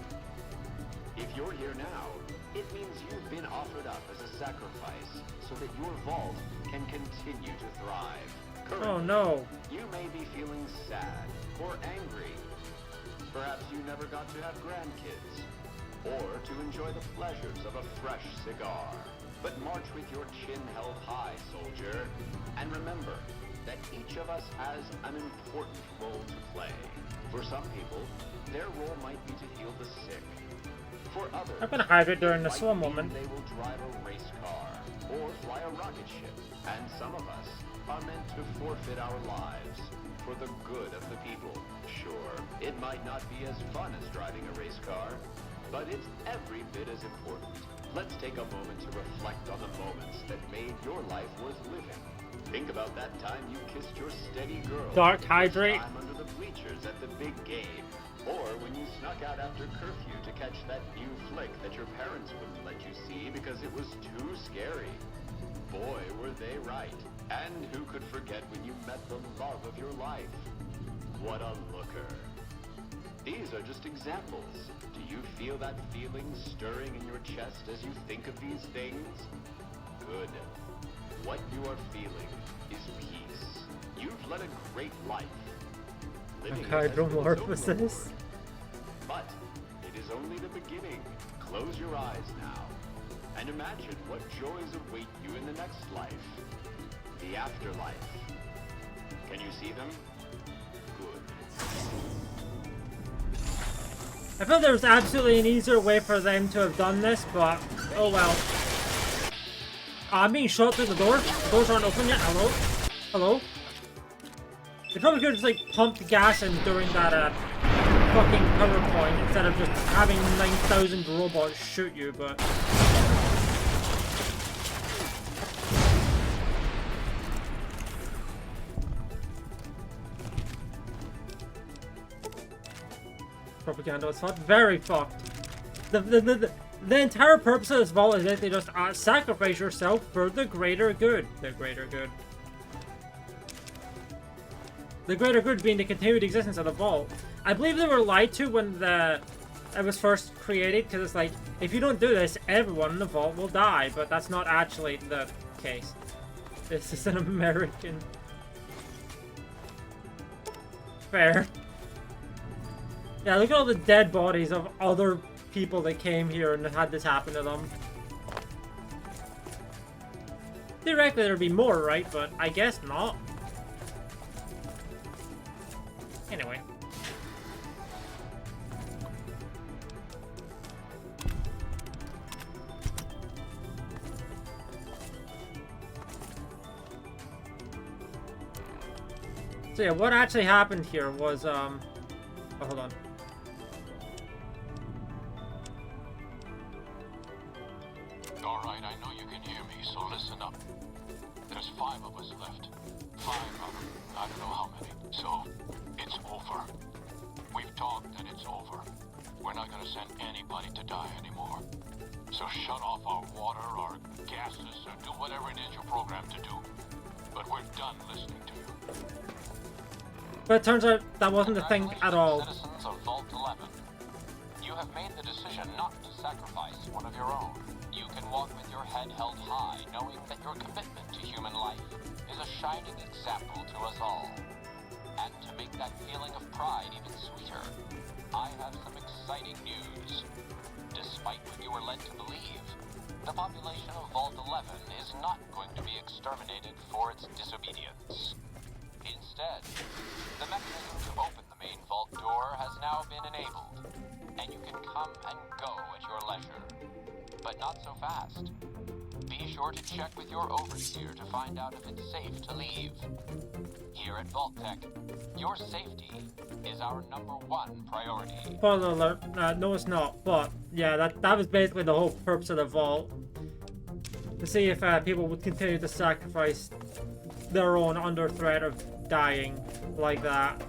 S15: If you're here now, it means you've been offered up as a sacrifice so that your vault can continue to thrive. Currently,
S1: oh no.
S15: You may be feeling sad or angry. Perhaps you never got to have grandkids, or to enjoy the pleasures of a fresh cigar. But march with your chin held high, soldier, and remember that each of us has an important role to play. For some people, their role might be to heal the sick. For others,
S1: I'm gonna hydrate during the slow moment.
S15: They will drive a race car or fly a rocket ship, and some of us are meant to forfeit our lives for the good of the people. Sure, it might not be as fun as driving a race car, but it's every bit as important. Let's take a moment to reflect on the moments that made your life worth living. Think about that time you kissed your steady girl.
S1: Dark hydrate.
S15: Time under the bleachers at the big game. Or when you snuck out after curfew to catch that new flick that your parents wouldn't let you see because it was too scary. Boy, were they right. And who could forget when you met the love of your life? What a looker. These are just examples. Do you feel that feeling stirring in your chest as you think of these things? Good. What you are feeling is peace. You've led a great life.
S1: Hydromorphosis.
S15: But it is only the beginning. Close your eyes now and imagine what joys await you in the next life. The afterlife. Can you see them? Good.
S1: I felt there was absolutely an easier way for them to have done this, but oh well. I'm being shot through the door. The doors aren't open yet. Hello? Hello? They probably could have just like pumped gas in during that fucking PowerPoint instead of just having 9,000 robots shoot you, but... Propaganda was fucked. Very fucked. The entire purpose of this vault is basically just sacrifice yourself for the greater good. The greater good. The greater good being the continued existence of the vault. I believe they were lied to when it was first created, because it's like, if you don't do this, everyone in the vault will die, but that's not actually the case. This is an American. Fair. Yeah, look at all the dead bodies of other people that came here and had this happen to them. Theoretically, there'd be more, right? But I guess not. Anyway. So yeah, what actually happened here was, oh, hold on.
S16: Alright, I know you can hear me, so listen up. There's 5 of us left. 5 out of I don't know how many. So, it's over. We've talked and it's over. We're not gonna send anybody to die anymore. So shut off our water, our gases, or do whatever it is you're programmed to do. But we're done listening to you.
S1: But it turns out that wasn't the thing at all.
S16: Citizens of Vault 11, you have made the decision not to sacrifice one of your own. You can walk with your head held high, knowing that your commitment to human life is a shining example to us all. And to make that feeling of pride even sweeter, I have some exciting news. Despite what you were led to believe, the population of Vault 11 is not going to be exterminated for its disobedience. Instead, the mechanism to open the main vault door has now been enabled, and you can come and go at your leisure. But not so fast. Be sure to check with your overseer to find out if it's safe to leave. Here at Vault Tech, your safety is our #1 priority.
S1: Spoiler alert, no it's not, but yeah, that was basically the whole purpose of the vault. To see if people would continue to sacrifice their own under threat of dying like that.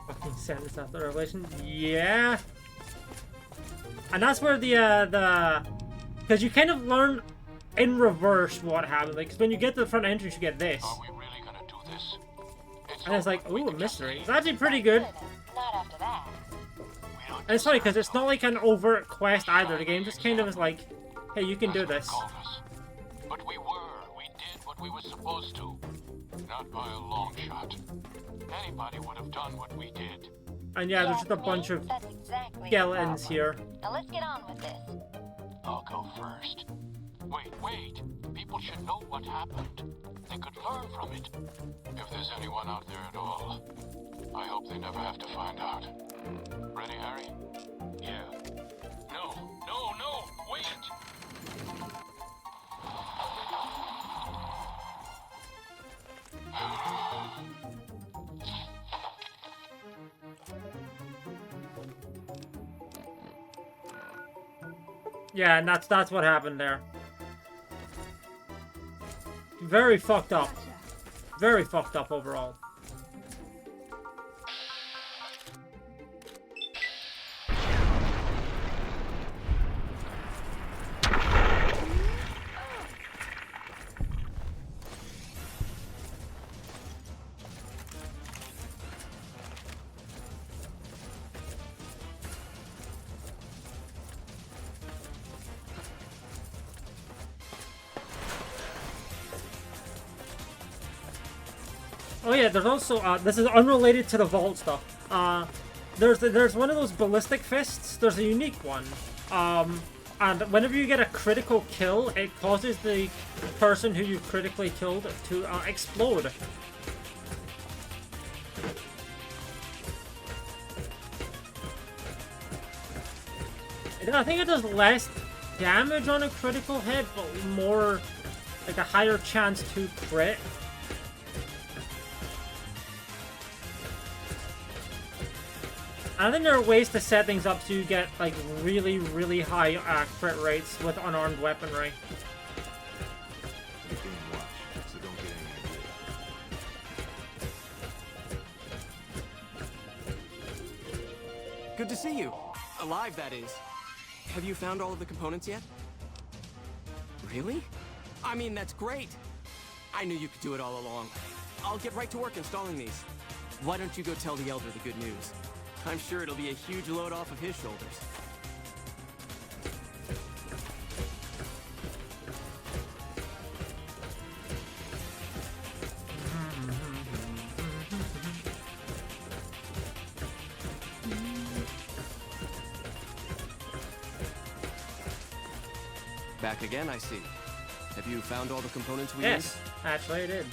S1: Fucking sentence after revelation. Yeah. And that's where the because you kind of learn in reverse what happened. Like, 'cause when you get to the front entrance, you get this.
S16: Are we really gonna do this?
S1: And it's like, ooh, a mystery. It's actually pretty good.
S5: Not after that.
S1: And it's funny because it's not like an overt quest either. The game just kind of is like, hey, you can do this.
S16: But we did what we were supposed to. Not by a long shot. Anybody would have done what we did.
S1: And yeah, there's just a bunch of skeletons here.
S5: Now let's get on with this.
S16: I'll go first. Wait. People should know what happened. They could learn from it. If there's anyone out there at all, I hope they never have to find out. Ready, Harry? Yeah. No, wait!
S1: Yeah, and that's what happened there. Very fucked up. Very fucked up overall. Oh yeah, there's also, this is unrelated to the vault stuff. There's one of those ballistic fists. There's a unique one. And whenever you get a critical kill, it causes the person who you critically killed to explode. And I think it does less damage on a critical hit, but more, like a higher chance to crit. I think there are ways to set things up so you get like really, really high crit rates with unarmed weaponry.
S12: You're being watched, so don't get any
S17: Good to see you. Alive, that is. Have you found all of the components yet? Really? I mean, that's great. I knew you could do it all along. I'll get right to work installing these. Why don't you go tell the Elder the good news? I'm sure it'll be a huge load off of his shoulders. Back again, I see. Have you found all the components we need?
S1: Yes, actually I did.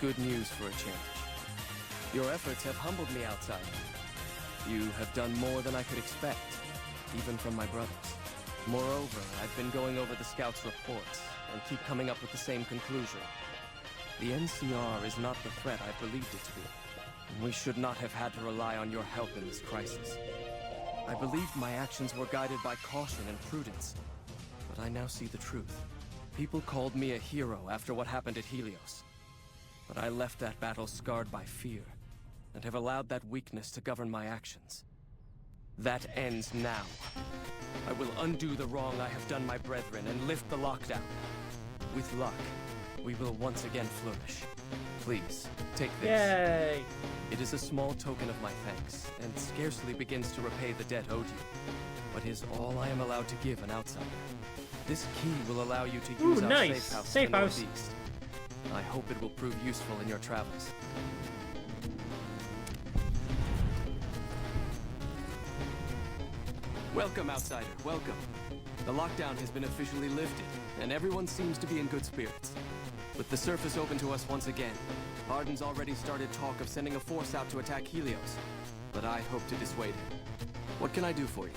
S17: Good news for a change. Your efforts have humbled me, outsider. You have done more than I could expect, even from my brothers. Moreover, I've been going over the scouts' reports, and keep coming up with the same conclusion. The NCR is not the threat I believed it to be, and we should not have had to rely on your help in this crisis. I believed my actions were guided by caution and prudence, but I now see the truth. People called me a hero after what happened at Helios. But I left that battle scarred by fear, and have allowed that weakness to govern my actions. That ends now. I will undo the wrong I have done my brethren and lift the lockdown. With luck, we will once again flourish. Please, take this.
S1: Yay!
S17: It is a small token of my thanks, and scarcely begins to repay the debt owed you, but is all I am allowed to give an outsider. This key will allow you to use our
S1: nice.
S17: safe house
S1: Safe
S17: in the
S1: house.
S17: northeast. I hope it will prove useful in your travels. Welcome, outsider, welcome. The lockdown has been officially lifted, and everyone seems to be in good spirits. With the surface open to us once again, Arden's already started talk of sending a force out to attack Helios, but I hope to dissuade him. What can I do for you?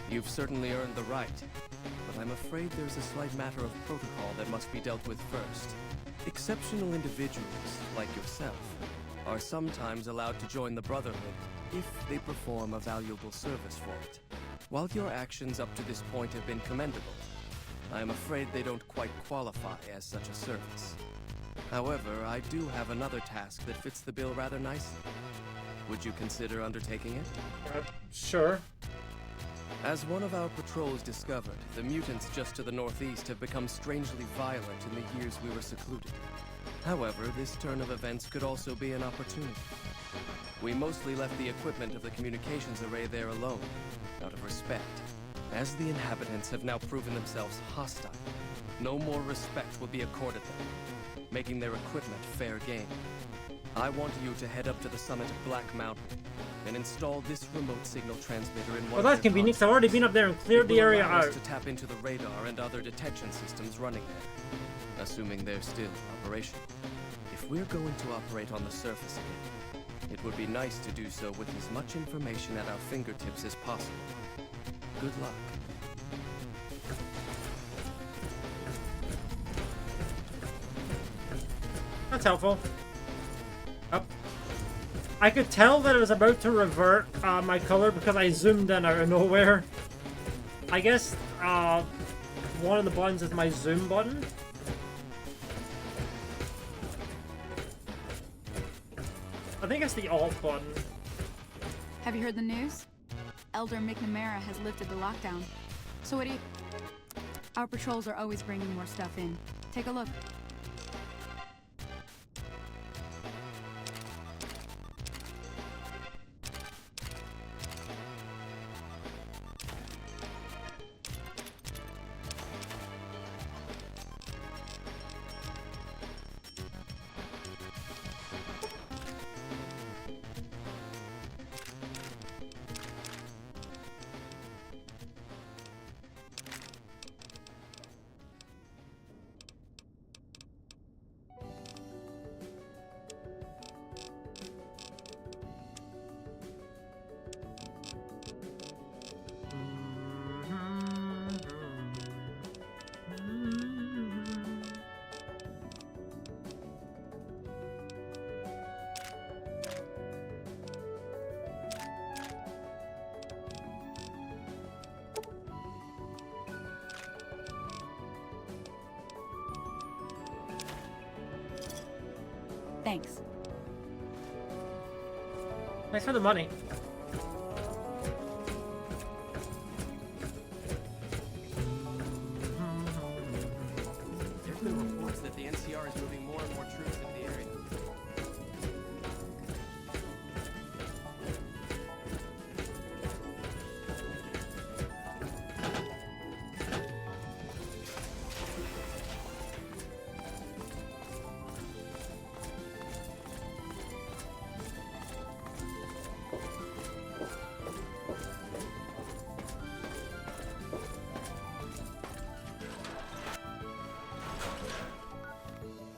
S17: You've certainly earned the right, but I'm afraid there's a slight matter of protocol that must be dealt with first. Exceptional individuals, like yourself, are sometimes allowed to join the Brotherhood if they perform a valuable service for it. While your actions up to this point have been commendable, I am afraid they don't quite qualify as such a service. However, I do have another task that fits the bill rather nicely. Would you consider undertaking it?
S1: Sure.
S17: As one of our patrols discovered, the mutants just to the northeast have become strangely violent in the years we were secluded. However, this turn of events could also be an opportunity. We mostly left the equipment of the communications array there alone, out of respect. As the inhabitants have now proven themselves hostile, no more respect will be accorded them, making their equipment fair game. I want you to head up to the summit of Black Mountain and install this remote signal transmitter in one
S1: Well, that's convenient. I've already been up there and cleared the area out.
S17: to tap into the radar and other detection systems running there, assuming they're still operational. If we're going to operate on the surface again, it would be nice to do so with as much information at our fingertips as possible. Good luck.
S1: That's helpful. Up. I could tell that it was about to revert my color because I zoomed in out of nowhere. I guess one of the buttons is my zoom button. I think it's the alt button.
S10: Have you heard the news? Elder McNamara has lifted the lockdown. So what do you... Our patrols are always bringing more stuff in. Take a look. Thanks.
S1: Thanks for the money.
S17: There's been reports that the NCR is moving more and more troops into the area.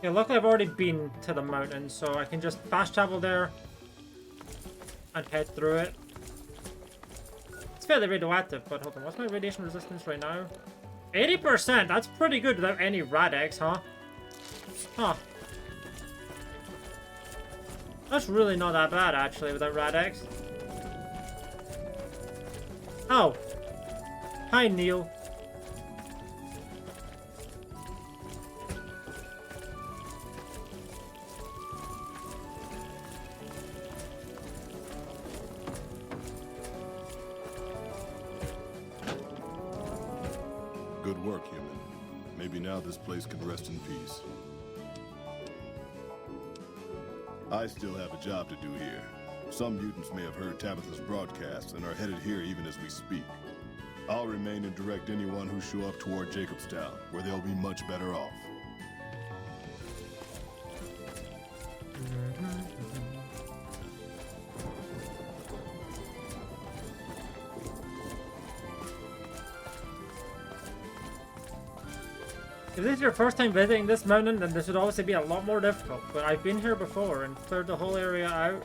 S1: Yeah, luckily I've already been to the mountain, so I can just fast travel there and head through it. It's fairly radioactive, but hold on, what's my radiation resistance right now? 80%! That's pretty good without any Rad-X, huh? Huh. That's really not that bad, actually, without Rad-X. Oh. Hi, Neil.
S18: Good work, human. Maybe now this place can rest in peace. I still have a job to do here. Some mutants may have heard Tabitha's broadcast and are headed here even as we speak. I'll remain and direct anyone who show up toward Jacobstown, where they'll be much better off.
S1: If this is your first time visiting this mountain, then this would obviously be a lot more difficult, but I've been here before and cleared the whole area out,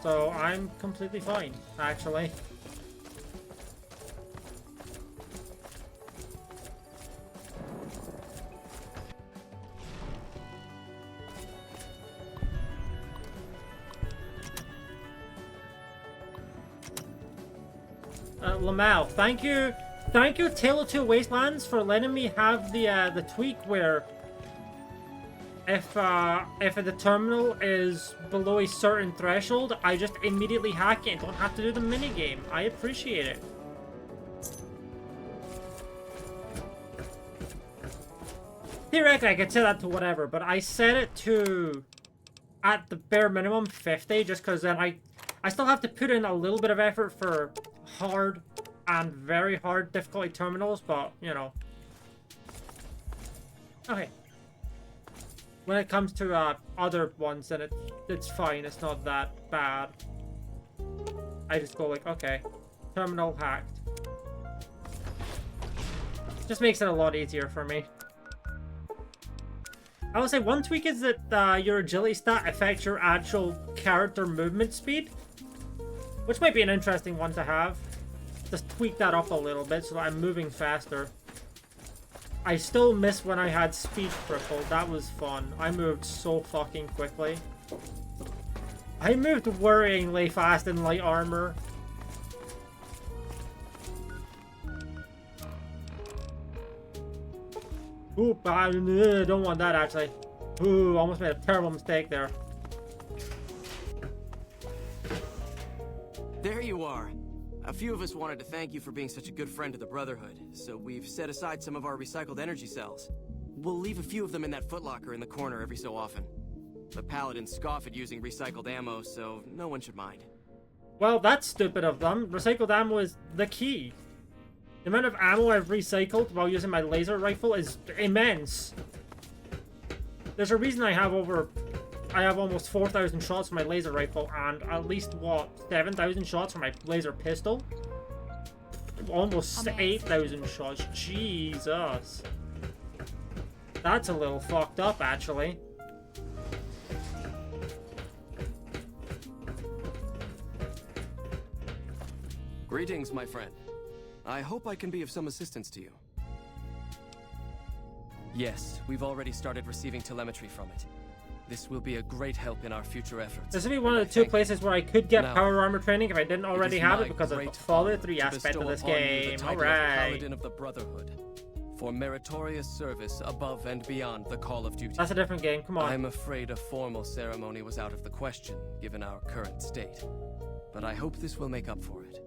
S1: so I'm completely fine, actually. Lamau, thank you. Thank you, Tale of Two Wastelands, for letting me have the tweak where if the terminal is below a certain threshold, I just immediately hack it and don't have to do the minigame. I appreciate it. Theoretically, I could set that to whatever, but I set it to, at the bare minimum, 50, just because then I still have to put in a little bit of effort for hard and very hard difficulty terminals, but, you know. Okay. When it comes to other ones, then it's fine. It's not that bad. I just go like, okay, terminal hacked. Just makes it a lot easier for me. I would say one tweak is that your agility stat affects your actual character movement speed, which might be an interesting one to have. Just tweak that up a little bit so that I'm moving faster. I still miss when I had speed crippled. That was fun. I moved so fucking quickly. I moved worryingly fast in light armor. Oop, I don't want that actually. Ooh, almost made a terrible mistake there.
S17: There you are. A few of us wanted to thank you for being such a good friend to the Brotherhood, so we've set aside some of our recycled energy cells. We'll leave a few of them in that footlocker in the corner every so often. The Paladins scoff at using recycled ammo, so no one should mind.
S1: Well, that's stupid of them. Recycled ammo is the key. The amount of ammo I've recycled while using my laser rifle is immense. There's a reason I have almost 4,000 shots for my laser rifle and at least, what, 7,000 shots for my laser pistol? Almost 8,000 shots. Jesus. That's a little fucked up, actually.
S17: Greetings, my friend. I hope I can be of some assistance to you. Yes, we've already started receiving telemetry from it. This will be a great help in our future efforts.
S1: This would be one of the two places where I could get power armor training if I didn't already have it because of the Fallout 3 aspect of this game. Alright.
S17: Paladin of the Brotherhood. For meritorious service above and beyond the call of duty.
S1: That's a different game, come on.
S17: I'm afraid a formal ceremony was out of the question, given our current state. But I hope this will make up for it.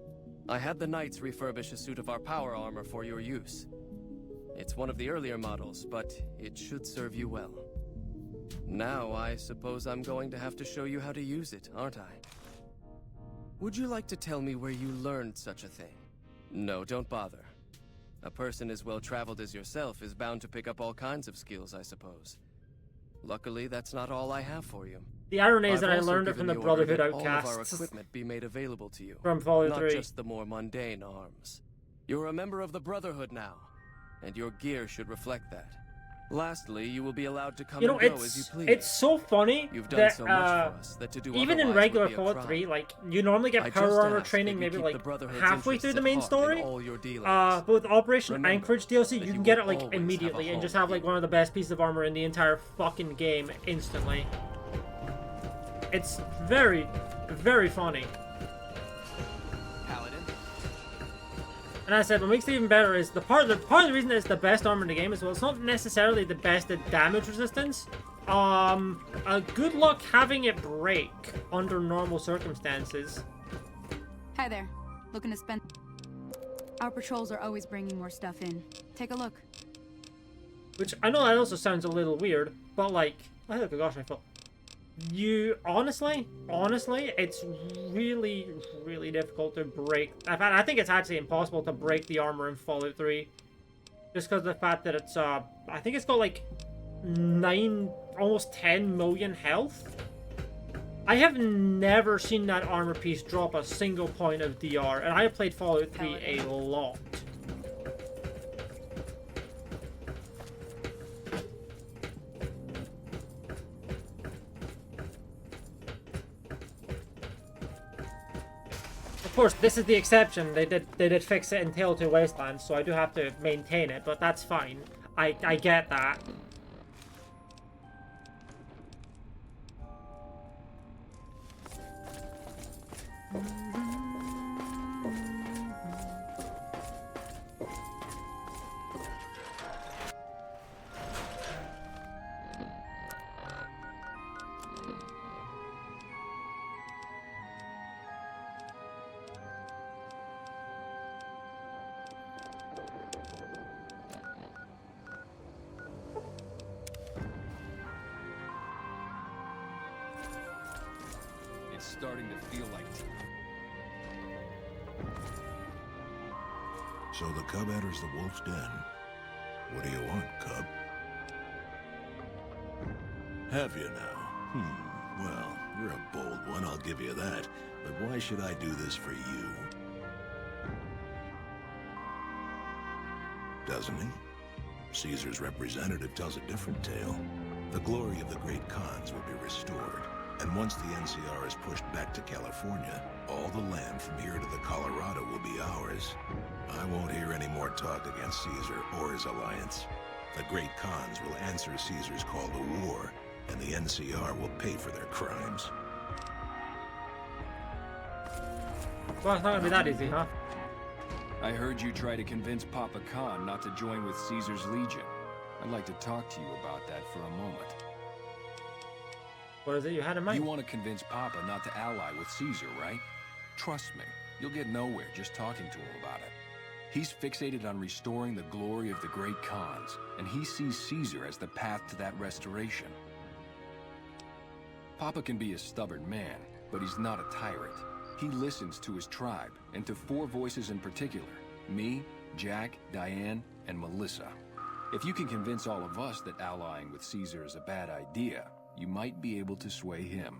S17: I had the Knights refurbish a suit of our power armor for your use. It's one of the earlier models, but it should serve you well. Now, I suppose I'm going to have to show you how to use it, aren't I? Would you like to tell me where you learned such a thing? No, don't bother. A person as well-traveled as yourself is bound to pick up all kinds of skills, I suppose. Luckily, that's not all I have for you.
S1: The irony is that I
S17: also
S1: learned it
S17: given
S1: from the
S17: the order
S1: Brotherhood
S17: that all of our
S1: Outcasts.
S17: equipment be made available to you.
S1: From Fallout
S17: Not
S1: 3.
S17: just the more mundane arms. You're a member of the Brotherhood now, and your gear should reflect that. Lastly, you will be allowed to come and go as you please.
S1: It's so funny
S17: You've done
S1: that,
S17: so much for us that to do
S1: even in
S17: otherwise
S1: regular
S17: would be a
S1: Fallout
S17: crime.
S1: 3, like, you normally get
S17: I
S1: power
S17: just
S1: armor
S17: ask
S1: training
S17: that you
S1: maybe
S17: keep
S1: like
S17: the Brotherhood's
S1: halfway through
S17: interests
S1: the
S17: at
S1: main
S17: heart in
S1: story.
S17: all your dealings.
S1: With Operation
S17: Remember
S1: Anchorage DLC,
S17: that
S1: you can
S17: you
S1: get
S17: will
S1: it like
S17: always have a
S1: immediately and
S17: home
S1: just have like one of the best pieces of armor in the entire fucking game instantly. It's very, very funny. And as I said, what makes it even better is part of the reason it's the best armor in the game as well. It's not necessarily the best at damage resistance. Good luck having it break under normal circumstances.
S10: Hi there. Looking to spend... Our patrols are always bringing more stuff in. Take a look.
S1: Which, I know that also sounds a little weird, but like... Oh gosh, I felt... honestly, it's really, really difficult to break... I think it's actually impossible to break the armor in Fallout 3. Just because of the fact that it's, I think it's got like 9, almost 10 million health. I have never seen that armor piece drop a single point of DR, and I have played Fallout 3 a lot. Of course, this is the exception. They did fix it in Tale 2 Wastelands, so I do have to maintain it, but that's fine. I get that.
S6: It's starting to feel like...
S12: So the cub enters the wolf's den. What do you want, cub? Have you now? Well, you're a bold one, I'll give you that. But why should I do this for you? Doesn't he? Caesar's representative tells a different tale. The glory of the great Khans will be restored. And once the NCR is pushed back to California, all the land from here to the Colorado will be ours. I won't hear any more talk against Caesar or his alliance. The great Khans will answer Caesar's call to war, and the NCR will pay for their crimes.
S1: Well, it's not gonna be that easy, huh?
S6: I heard you try to convince Papa Khan not to join with Caesar's Legion. I'd like to talk to you about that for a moment.
S1: What is it you had in mind?
S6: You want to convince Papa not to ally with Caesar, right? Trust me, you'll get nowhere just talking to him about it. He's fixated on restoring the glory of the great Khans, and he sees Caesar as the path to that restoration. Papa can be a stubborn man, but he's not a tyrant. He listens to his tribe, and to 4 voices in particular: me, Jack, Diane, and Melissa. If you can convince all of us that allying with Caesar is a bad idea, you might be able to sway him.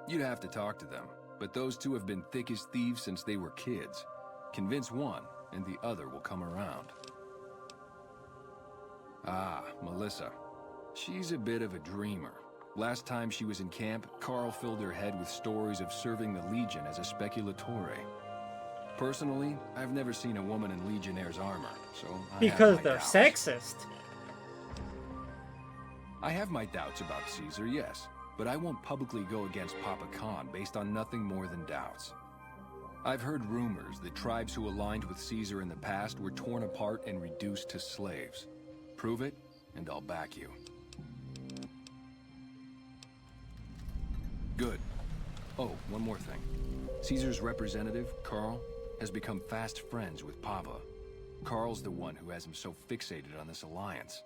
S6: You'd have to talk to them, but those 2 have been thick as thieves since they were kids. Convince one, and the other will come around. Ah, Melissa. She's a bit of a dreamer. Last time she was in camp, Carl filled her head with stories of serving the Legion as a speculatore. Personally, I've never seen a woman in Legionnaire's armor, so
S1: because they're sexist.
S6: I have my doubts about Caesar, yes, but I won't publicly go against Papa Khan based on nothing more than doubts. I've heard rumors that tribes who aligned with Caesar in the past were torn apart and reduced to slaves. Prove it, and I'll back you. Good. Oh, one more thing. Caesar's representative, Carl, has become fast friends with Papa. Carl's the one who has him so fixated on this alliance.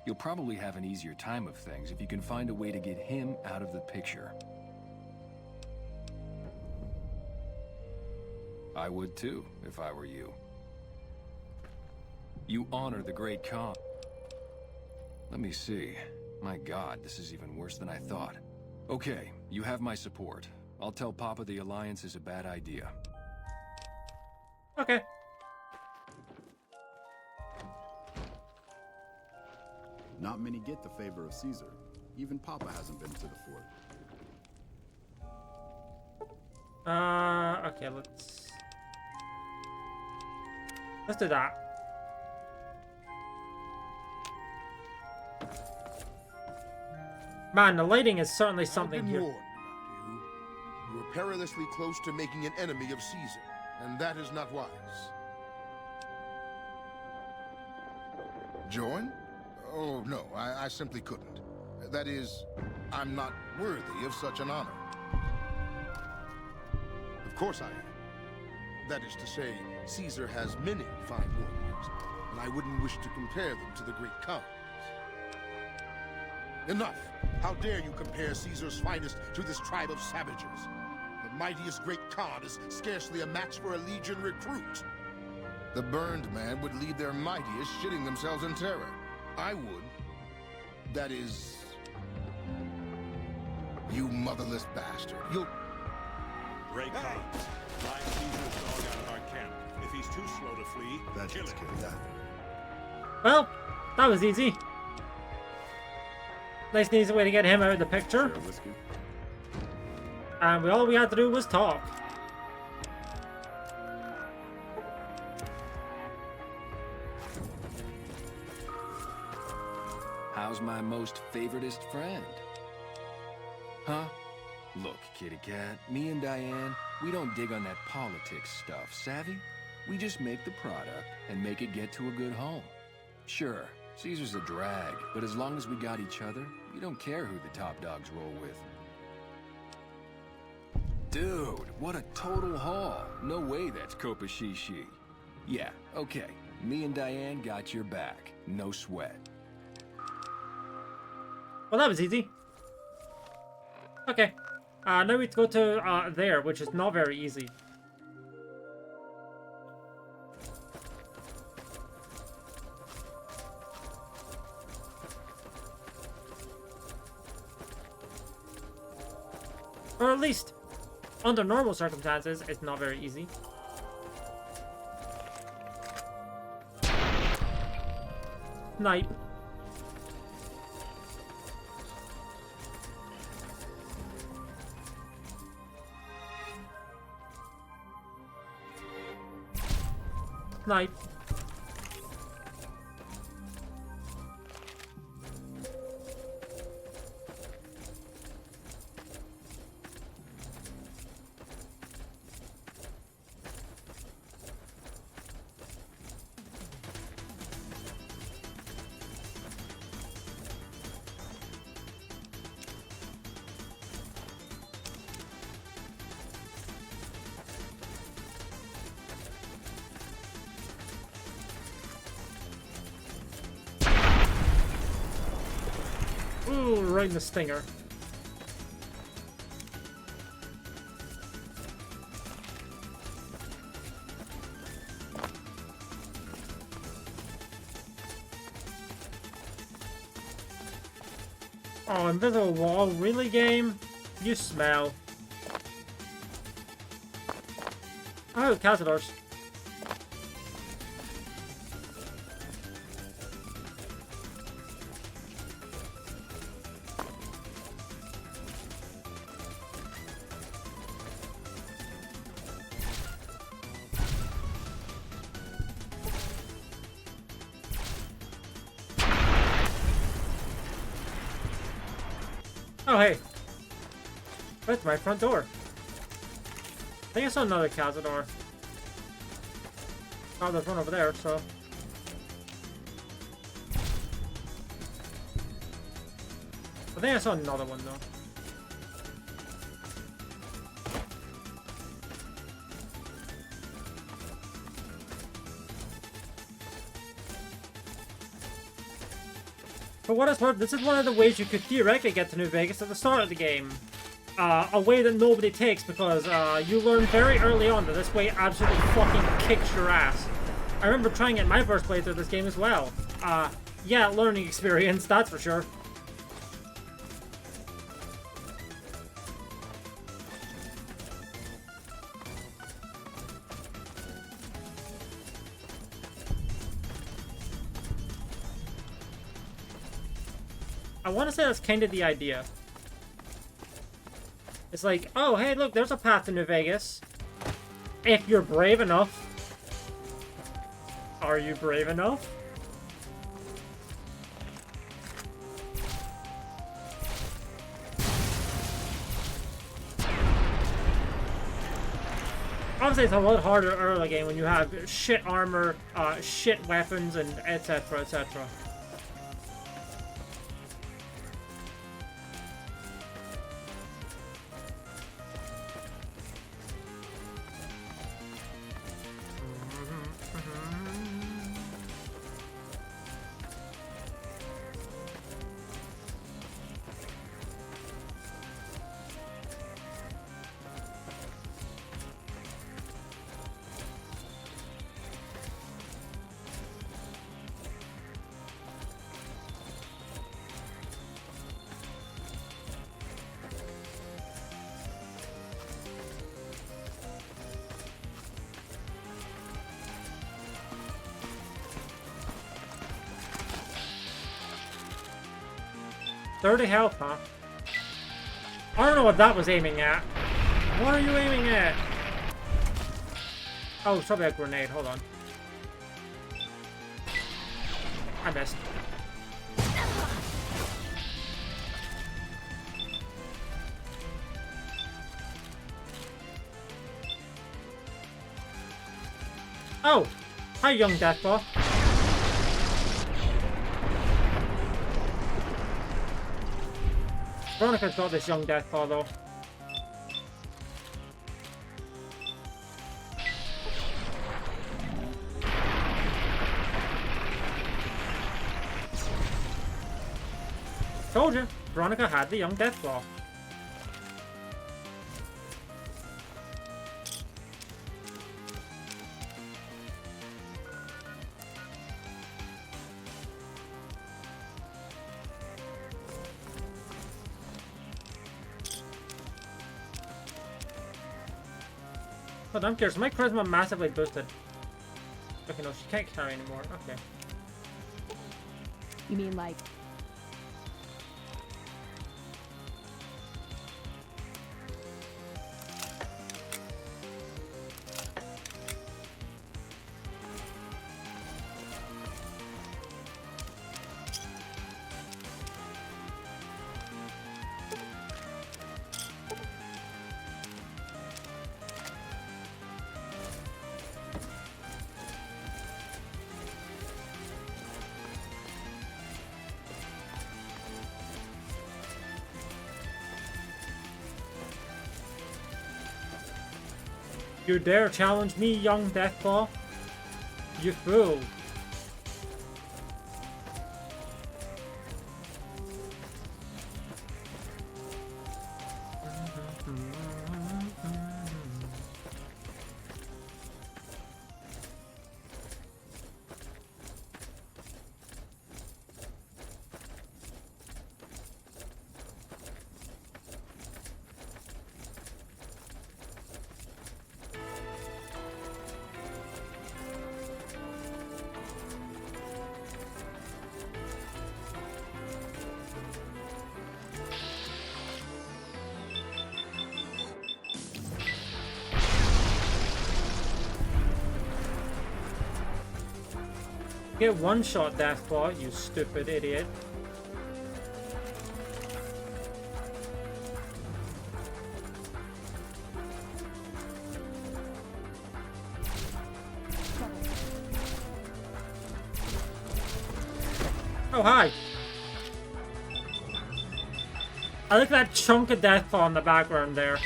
S6: You'll probably have an easier time of things if you can find a way to get him out of the picture. I would too, if I were you. You honor the great Khan. Let me see. My God, this is even worse than I thought. Okay, you have my support. I'll tell Papa the alliance is a bad idea.
S1: Okay.
S13: Not many get the favor of Caesar. Even Papa hasn't been to the fort.
S1: Okay, let's do that. Man, the lighting is certainly something
S19: I've been
S1: here.
S19: warned about you. You are perilously close to making an enemy of Caesar, and that is not wise. Join? Oh, no, I simply couldn't. That is, I'm not worthy of such an honor. Of course I am. That is to say, Caesar has many fine warriors, and I wouldn't wish to compare them to the great Khans. Enough! How dare you compare Caesar's finest to this tribe of savages? The mightiest great Khan is scarcely a match for a legion recruit. The burned man would lead their mightiest shitting themselves in terror. I would. That is... You motherless bastard. You'll...
S2: Great Khan, drive Caesar's dog out of our camp. If he's too slow to flee, kill him.
S1: Well, that was easy. Nice and easy way to get him out of the picture. And all we had to do was talk.
S6: How's my most favoritist friend? Huh? Look, kitty cat, me and Diane, we don't dig on that politics stuff, savvy? We just make the product and make it get to a good home. Sure, Caesar's a drag, but as long as we got each other, we don't care who the top dogs roll with. Dude, what a total haul. No way that's Kopashishi. Yeah, okay. Me and Diane got your back. No sweat.
S1: Well, that was easy. Okay. Now we have to go to there, which is not very easy. Or at least, under normal circumstances, it's not very easy. Snipe. Snipe. Ooh, right in the stinger. Oh, invisible wall, really, game? You smell. Oh, Cazadors. Oh, hey. That's my front door. think I saw another Cazador. Oh, there's one over there, so... I think I saw another one, though. For what it's worth, this is one of the ways you could theoretically get to New Vegas at the start of the game. A way that nobody takes because you learn very early on that this way absolutely fucking kicks your ass. I remember trying it in my first playthrough of this game as well. Yeah, learning experience, that's for sure. I want to say that's kind of the idea. It's like, oh, hey, look, there's a path to New Vegas. If you're brave enough. Are you brave enough? Obviously, it's a lot harder early game when you have shit armor, shit weapons, and etc., etc. .30 health, huh? I don't know what that was aiming at. What are you aiming at? Oh, it's probably a grenade. Hold on. I missed. Oh! Hi, young Deathball. Veronica's got this young Deathball, though. Told you, Veronica had the young Deathball. But I'm curious, my charisma massively boosted. Okay, no, she can't carry anymore. Okay.
S5: You mean like...
S1: You dare challenge me, young Deathball? You fool. Get one shot, Deathball, you stupid idiot. Oh, hi. I like that chunk of death on the background there.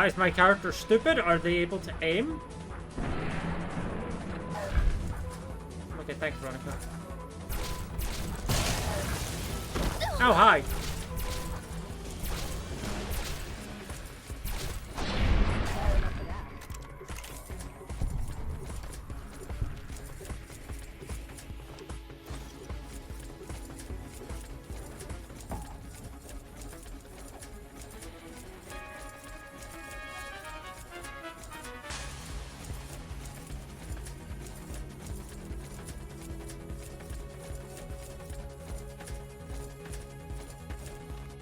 S1: Is my character stupid? Are they able to aim? Okay, thanks, Veronica. Oh, hi.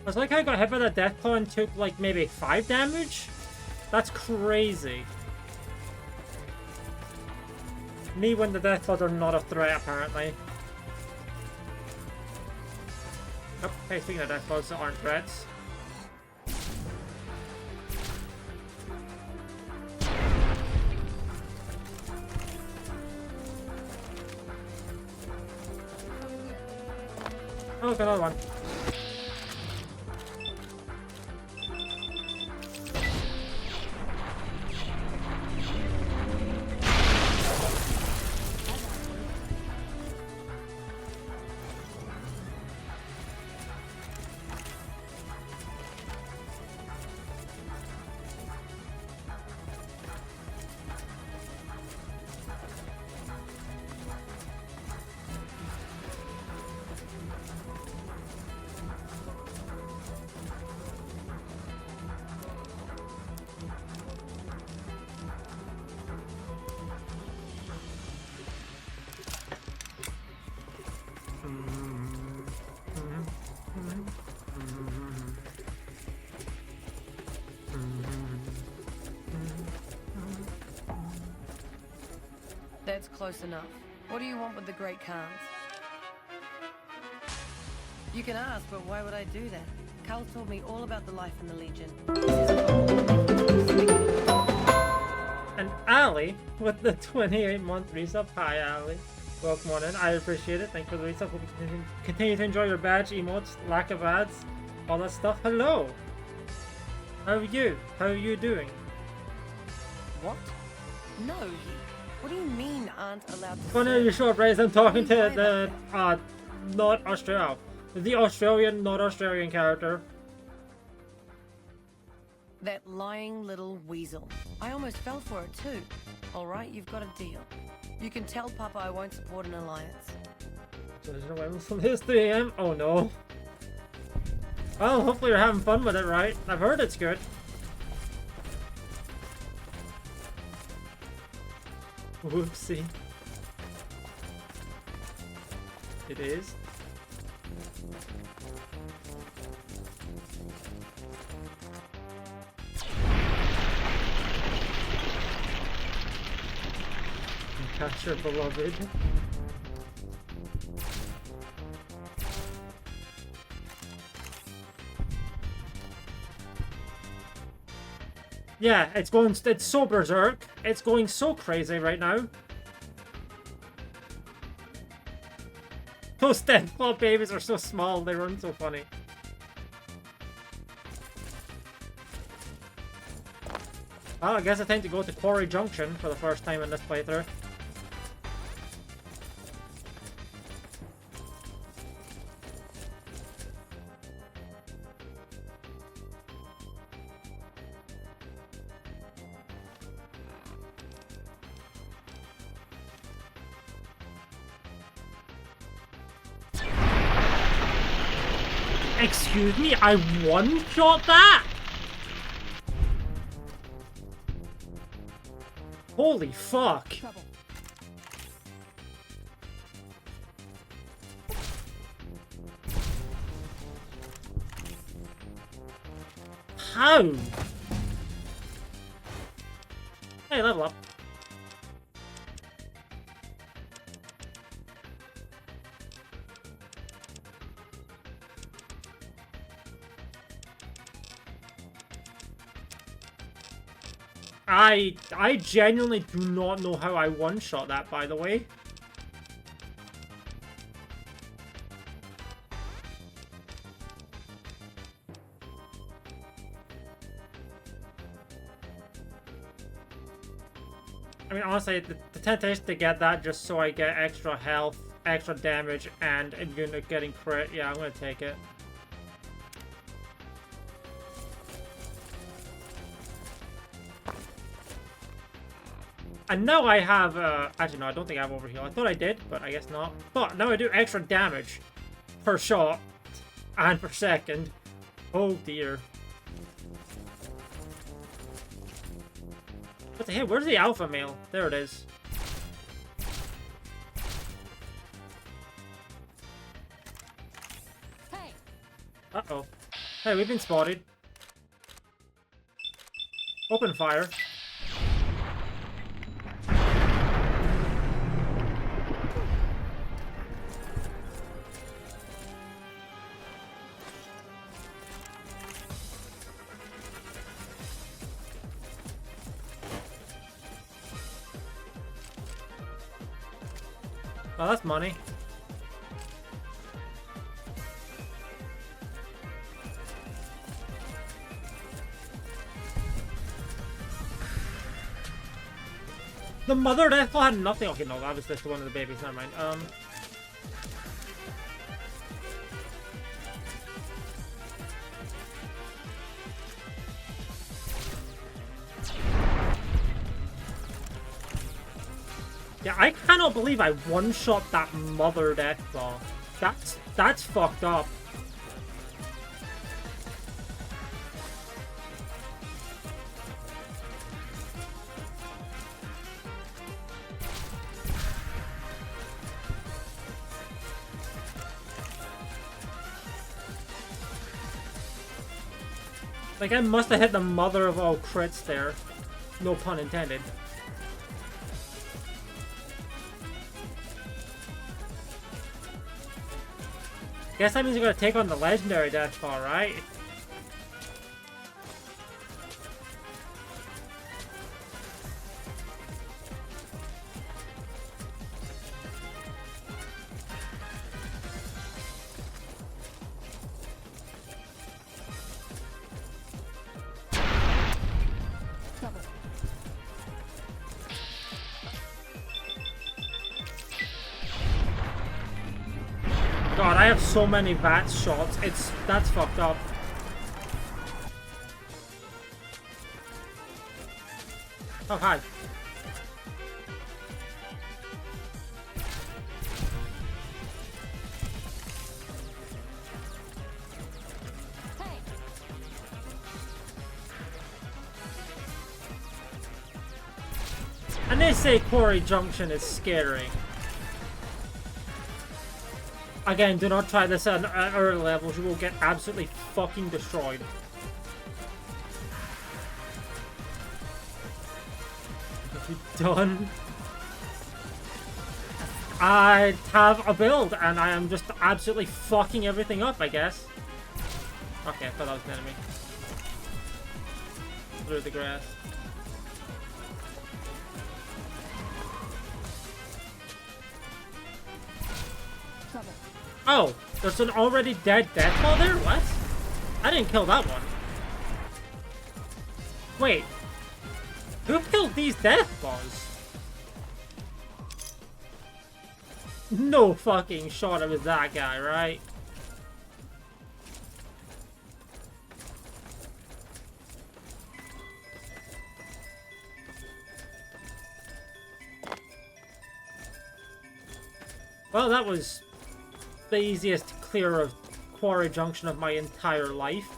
S1: It's like I got hit by the death claw and took like maybe 5 damage? That's crazy. Me when the death claws are not a threat apparently. Oh, hey, speaking of death claws that aren't threats. Oh, look, another one.
S14: That's close enough. What do you want with the Great Khans? You can ask, but why would I do that? Carl told me all about the life in the Legion.
S1: And Ali with the 28-month resub. Hi, Ali. Welcome on in. I appreciate it. Thank you for the resub. Hope you continue to enjoy your badge, emotes, lack of ads, all that stuff. Hello. How are you? How are you doing?
S14: What? No. What do you mean aren't allowed to
S1: Funny you show up, Raze. I'm talking to the not Australia. The Australian, not Australian character.
S14: That lying little weasel. I almost fell for it too. Alright, you've got a deal. You can tell Papa I won't support an alliance.
S1: So there's no weapons from his 3 AM? Oh no. Well, hopefully you're having fun with it, right? I've heard it's good. Whoopsie. It is. Catch your beloved. Yeah, it's so berserk. It's going so crazy right now. Those deathclaw babies are so small, they run so funny. Well, I guess it's time to go to Quarry Junction for the first time in this playthrough. Excuse me, I one-shot that? Holy fuck. How? Hey, level up. I genuinely do not know how I one-shot that, by the way. I mean, honestly, the temptation to get that just so I get extra health, extra damage, and immune to getting crit. Yeah, I'm gonna take it. And now I have, actually no, I don't think I have overheal. I thought I did, but I guess not. But now I do extra damage per shot and per second. Oh dear. What the hell? Where's the alpha male? There it is.
S5: Hey.
S1: Uh-oh. Hey, we've been spotted. Open fire. Oh, that's money. The mother death had nothing. Okay, no, that was just one of the babies. Never mind. Yeah, I cannot believe I one-shot that mother death claw. That's fucked up. Like, I must have hit the mother of all crits there. No pun intended. Guess that means you're gonna take on the legendary Deathfall, right? God, I have so many VAT shots. That's fucked up. Oh, hi. And they say Quarry Junction is scary. Again, do not try this at early levels. You will get absolutely fucking destroyed. Have you done? I have a build, and I am just absolutely fucking everything up, I guess. Okay, I thought that was an enemy. Through the grass. Oh, there's an already dead Deathball there? What? I didn't kill that one. Wait. Who killed these Deathballs? No fucking shot it was that guy, right? Well, that was the easiest clear of Quarry Junction of my entire life.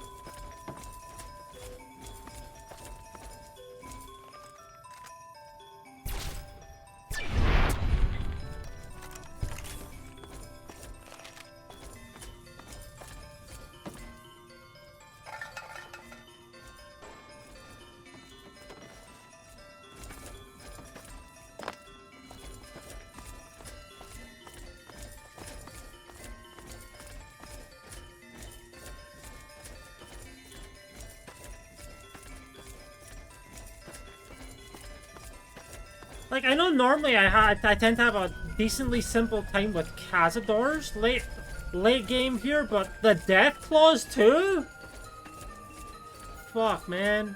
S1: Like, I know normally I tend to have a decently simple time with Cazadors late game here, but the Death Claws too? Fuck, man.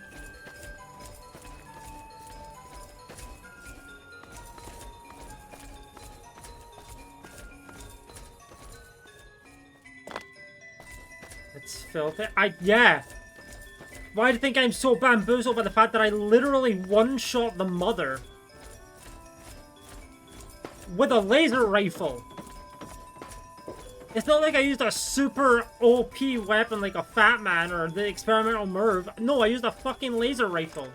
S1: It's filthy. Yeah. Why do you think I'm so bamboozled by the fact that I literally one-shot the mother with a laser rifle? It's not like I used a super OP weapon like a Fat Man or the Experimental Merv. No, I used a fucking laser rifle.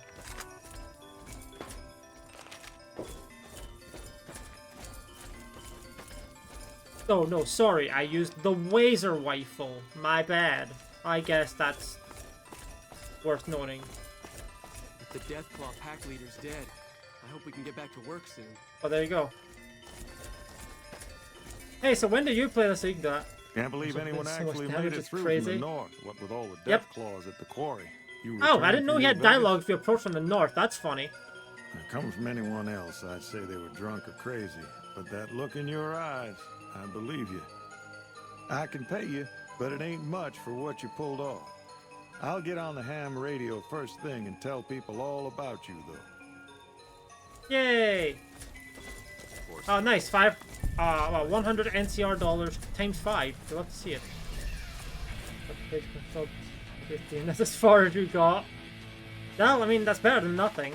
S1: Oh, no, sorry. I used the Wazer rifle. My bad. I guess that's worth noting.
S17: If the Deathclaw pack leader's dead, I hope we can get back to work soon.
S1: Oh, there you go. Hey, so when did you play this league, that?
S4: Can't believe anyone actually made it through
S1: crazy.
S4: from the north, what with all the
S1: Yep.
S4: death claws at the quarry.
S1: Oh, I didn't know he had dialogue if you approached from the north. That's funny.
S4: Coming from anyone else, I'd say they were drunk or crazy. But that look in your eyes, I believe you. I can pay you, but it ain't much for what you pulled off. I'll get on the ham radio first thing and tell people all about you, though.
S1: Yay! Oh, nice. 100 NCR dollars times 5. You'll have to see it. That's as far as you got. Well, I mean, that's better than nothing.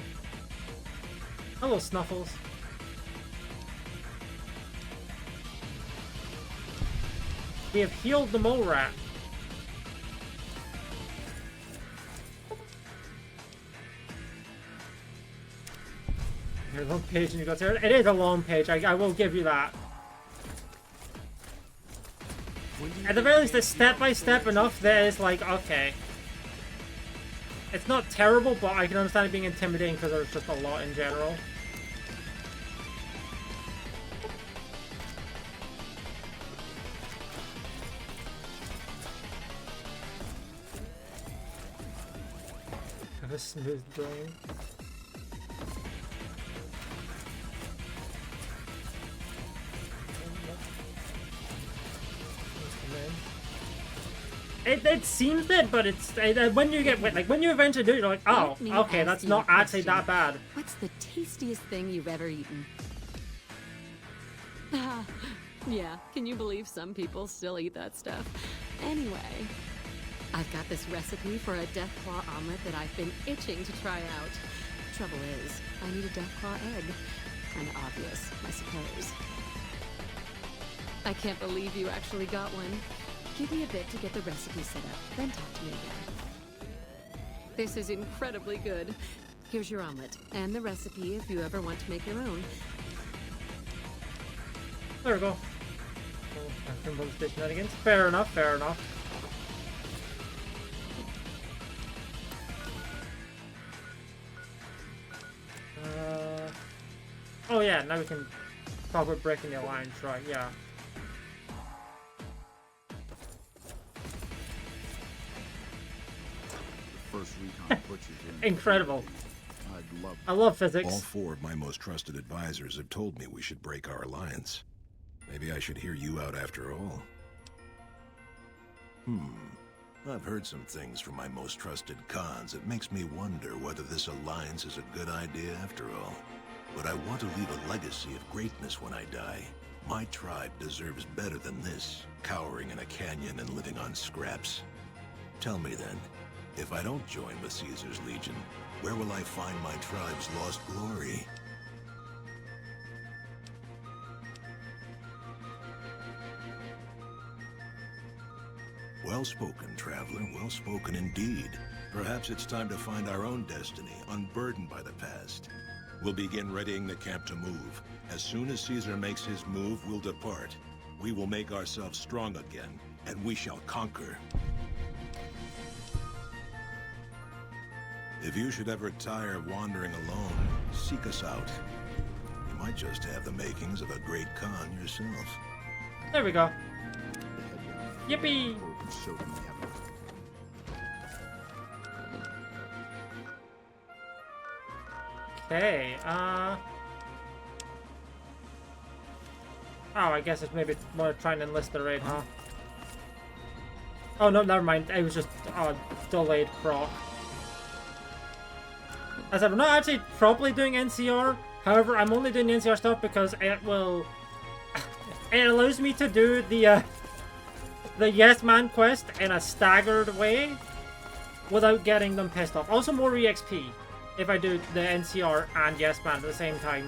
S1: Hello, Snuffles. We have healed the mole rat. Your long page and you got there. It is a long page, I will give you that. At the very least, it's step by step enough that it's like, okay. It's not terrible, but I can understand it being intimidating because there's just a lot in general. Have a smooth brain. It seems it, but it's when you get like when you eventually do it, you're like, oh, okay, that's not actually that bad.
S20: What's the tastiest thing you've ever eaten? Yeah, can you believe some people still eat that stuff? Anyway, I've got this recipe for a Deathclaw omelet that I've been itching to try out. Trouble is, I need a Deathclaw egg. Kinda obvious, I suppose. I can't believe you actually got one. Give me a bit to get the recipe set up, then talk to me again. This is incredibly good. Here's your omelet, and the recipe if you ever want to make your own.
S1: There we go. Shenanigans. Fair enough, fair enough. Oh yeah, now we can talk about breaking the alliance, right, yeah.
S13: First recon butchers in.
S1: Incredible.
S13: I
S1: love physics.
S12: All 4 of my most trusted advisors have told me we should break our alliance. Maybe I should hear you out after all. I've heard some things from my most trusted cons that makes me wonder whether this alliance is a good idea after all. But I want to leave a legacy of greatness when I die. My tribe deserves better than this, cowering in a canyon and living on scraps. Tell me then, if I don't join with Caesar's Legion, where will I find my tribe's lost glory? Well spoken, traveler, well spoken indeed. Perhaps it's time to find our own destiny, unburdened by the past. We'll begin readying the camp to move. As soon as Caesar makes his move, we'll depart. We will make ourselves strong again, and we shall conquer. If you should ever tire of wandering alone, seek us out. You might just have the makings of a great Khan yourself.
S1: There we go. Yippee! Okay, Oh, I guess it's maybe more trying to enlist the raid, huh? Oh, no, never mind. It was just delayed proc. As I said, we're not actually properly doing NCR. However, I'm only doing NCR stuff because it will... It allows me to do the Yes Man quest in a staggered way without getting them pissed off. Also, more EXP if I do the NCR and Yes Man at the same time.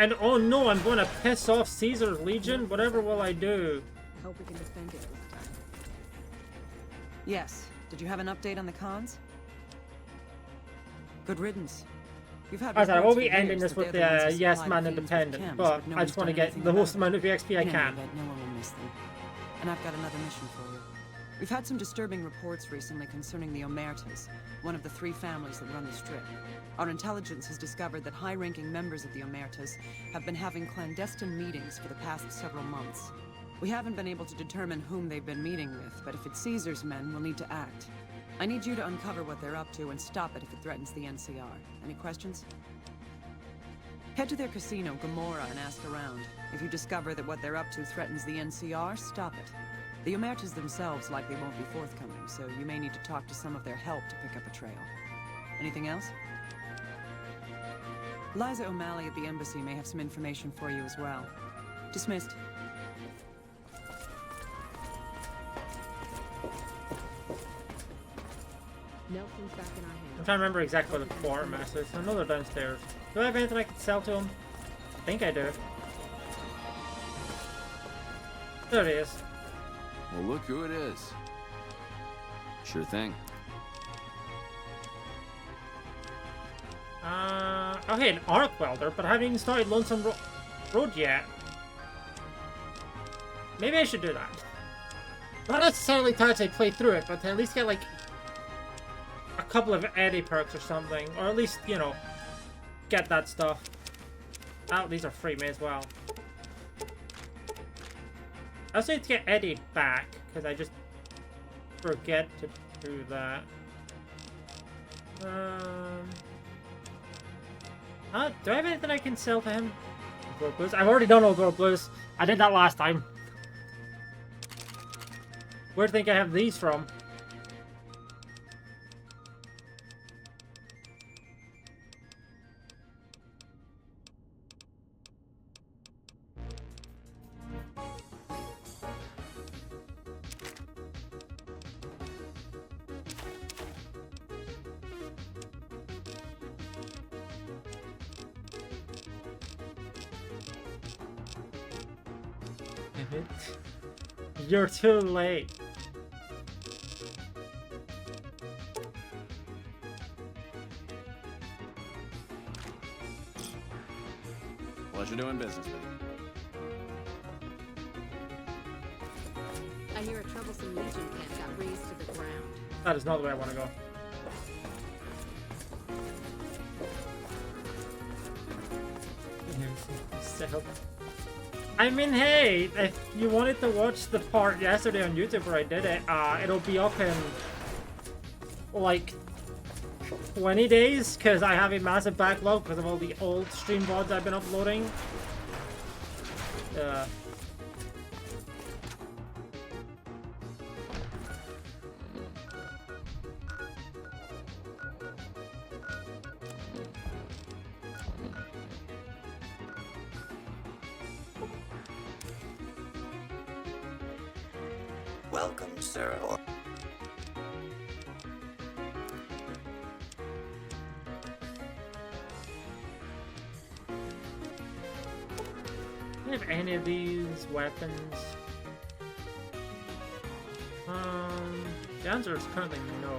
S1: And oh no, I'm going to piss off Caesar's Legion. Whatever will I do?
S14: Hope we can defend it this time. Yes. Did you have an update on the cons? Good riddance. You've had
S1: I will be
S14: reports for
S1: ending
S14: years
S1: this
S14: that
S1: with
S14: they're the ones
S1: the
S14: who
S1: Yes
S14: supply
S1: Man
S14: the fiends with
S1: Independent,
S14: chems,
S1: but
S14: no
S1: I
S14: one's
S1: just want to
S14: done
S1: get
S14: anything
S1: the
S14: about
S1: most
S14: it.
S1: amount of EXP I
S14: In any
S1: can.
S14: event, no one will miss them. And I've got another mission for you. We've had some disturbing reports recently concerning the Omertas, one of the 3 families that run the Strip. Our intelligence has discovered that high-ranking members of the Omertas have been having clandestine meetings for the past several months. We haven't been able to determine whom they've been meeting with, but if it's Caesar's men, we'll need to act. I need you to uncover what they're up to and stop it if it threatens the NCR. Any questions? Head to their casino, Gomorrah, and ask around. If you discover that what they're up to threatens the NCR, stop it. The Omertas themselves likely won't be forthcoming, so you may need to talk to some of their help to pick up a trail. Anything else? Liza O'Malley at the embassy may have some information for you as well. Dismissed.
S20: Nelson's back in our hands.
S1: I'm trying to remember exactly what the quartermaster is. I know they're downstairs. Do I have anything I can sell to him? I think I do. There it is.
S9: Well, look who it is. Sure thing.
S1: Okay, an arc welder, but I haven't even started Lonesome Road yet. Maybe I should do that. Not necessarily to actually play through it, but to at least get like a couple of Eddie perks or something, or at least, you know, get that stuff. Oh, these are free, may as well. I also need to get Eddie back, because I just forget to do that. Do I have anything I can sell to him? Gold Blues? I've already done all Gold Blues. I did that last time. Where do you think I have these from? You're too late.
S9: Pleasure doing business with you.
S20: I hear a troublesome Legion camp got razed to the ground.
S1: That is not the way I want to go. So, I mean, hey, if you wanted to watch the part yesterday on YouTube where I did it, it'll be up in like 20 days because I have a massive backlog because of all the old stream VODs I've been uploading.
S21: Welcome, sir.
S1: Do I have any of these weapons? The answer is currently no.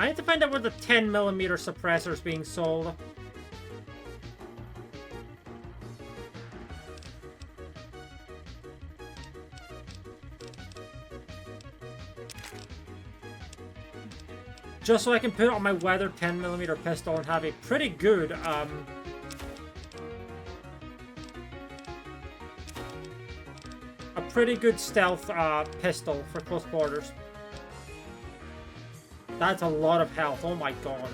S1: I need to find out where the 10mm suppressor is being sold. Just so I can put it on my weathered 10mm pistol and have a pretty good, pretty good stealth pistol for close quarters. That's a lot of health. Oh my god.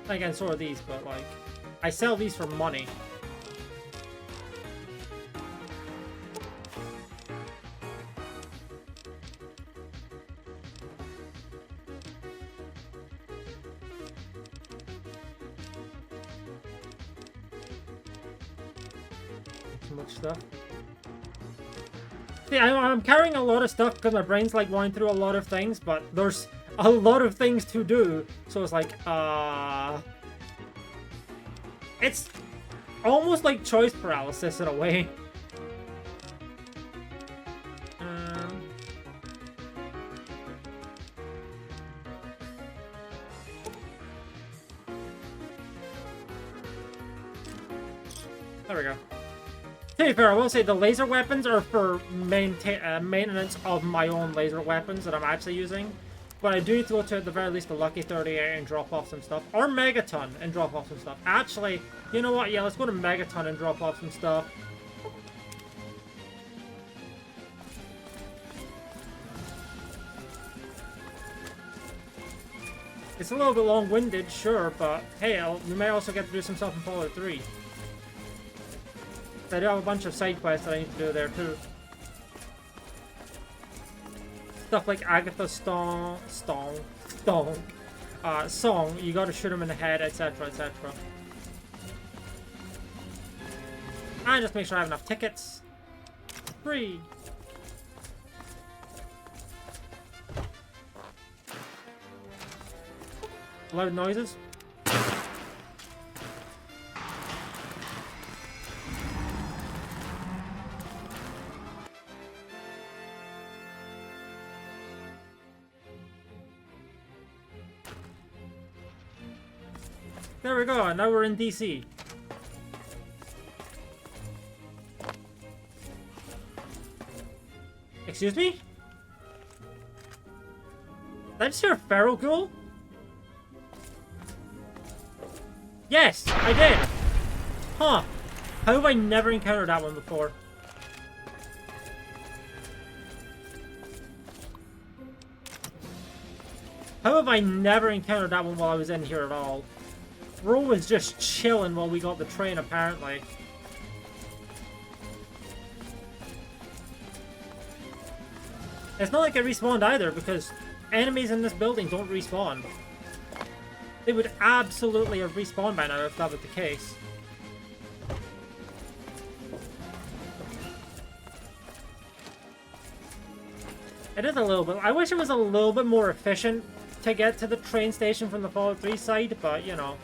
S1: Again, so are these, but like, I sell these for money. Too much stuff. See, I'm carrying a lot of stuff because my brain's like going through a lot of things, but there's a lot of things to do, so it's like, it's almost like choice paralysis in a way. There we go. To be fair, I will say the laser weapons are for maintenance of my own laser weapons that I'm actually using. But I do need to go to, at the very least, the Lucky 38 and drop off some stuff. Or Megaton and drop off some stuff. Actually, you know what? Yeah, let's go to Megaton and drop off some stuff. It's a little bit long-winded, sure, but hey, we may also get to do some stuff in Fallout 3. I do have a bunch of side quests that I need to do there, too. Stuff like Agatha's song, you gotta shoot him in the head, etc, etc. And just make sure I have enough tickets. Free! Loud noises. There we go, now we're in DC. Excuse me? Did I just hear a feral ghoul? Yes, I did! Huh. How have I never encountered that one before? How have I never encountered that one while I was in here at all? Ro was just chilling while we got the train, apparently. It's not like it respawned either, because enemies in this building don't respawn. They would absolutely have respawned by now if that was the case. It is a little bit... I wish it was a little bit more efficient to get to the train station from the Fallout 3 side, but, you know.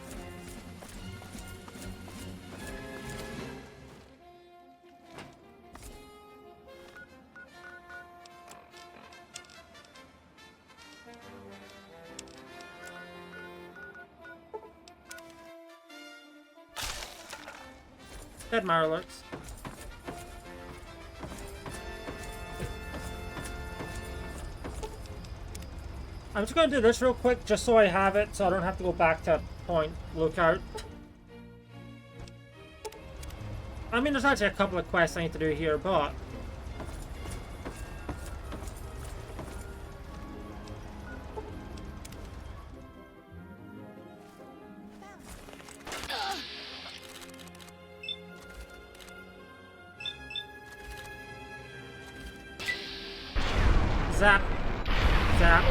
S1: Dead Mirelurks. I'm just going to do this real quick, just so I have it, so I don't have to go back to Point Lookout. I mean, there's actually a couple of quests I need to do here, but... Zap. Zap.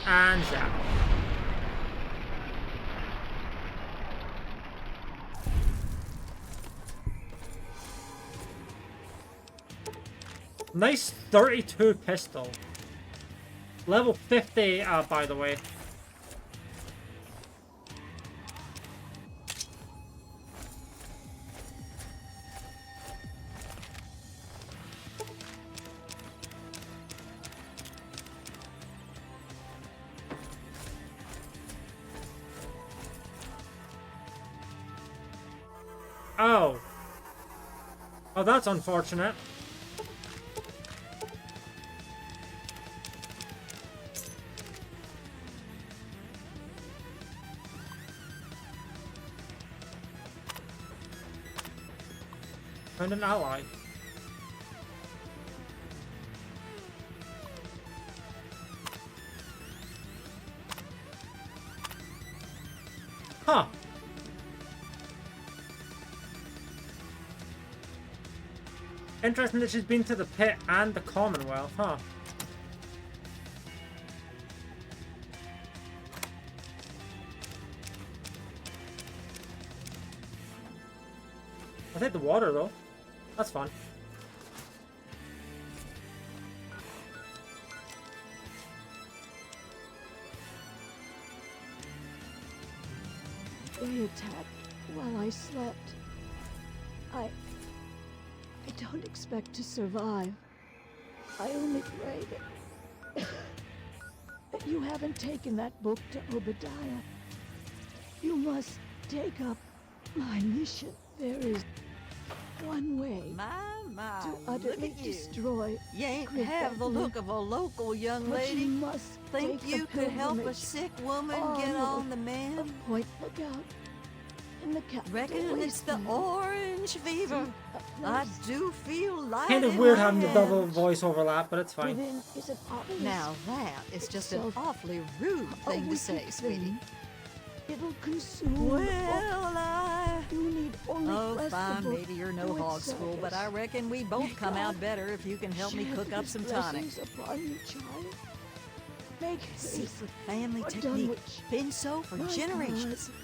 S1: And zap. Nice 32 pistol. Level 50, by the way. Oh. Oh, that's unfortunate. Found an ally. Huh. Interesting that she's been to the pit and the Commonwealth, huh? I'll take the water though. That's fun.
S21: They attacked while I slept. I don't expect to survive. I only pray that you haven't taken that book to Obadiah. You must take up my mission. There is one way to utterly destroy.
S22: You ain't
S21: Great
S22: have the
S21: Bethany.
S22: look of a local young
S21: But
S22: lady.
S21: you must
S22: Think
S21: take
S22: you
S21: the
S22: could help a
S21: pilgrimage
S22: sick woman
S21: all
S22: get
S21: the
S22: on
S21: way
S22: the mend?
S21: of Point Lookout in the capital
S22: Reckon it's the
S21: Wasteland.
S22: orange fever. I do feel light
S1: Kind of
S22: in
S1: weird
S22: my
S1: having the
S22: head.
S1: double voice overlap, but it's fine.
S21: Within is an obelisk.
S22: Now that is just an
S21: itself
S22: awfully rude
S21: a
S22: thing to say,
S21: wicked
S22: sweetie.
S21: thing. It'll consume.
S22: Well,
S21: you need only
S22: Oh,
S21: bless the
S22: fine,
S21: book
S22: maybe you're no
S21: to its
S22: hog school, but I
S21: service.
S22: reckon we both
S21: May
S22: come out
S21: God
S22: better if you can help me
S21: shed
S22: cook up
S21: his
S22: some tonic.
S21: blessings upon you, child. Make haste.
S22: Secret family
S21: or done
S22: technique.
S21: which
S22: Been so for
S21: my
S22: generations.
S21: God,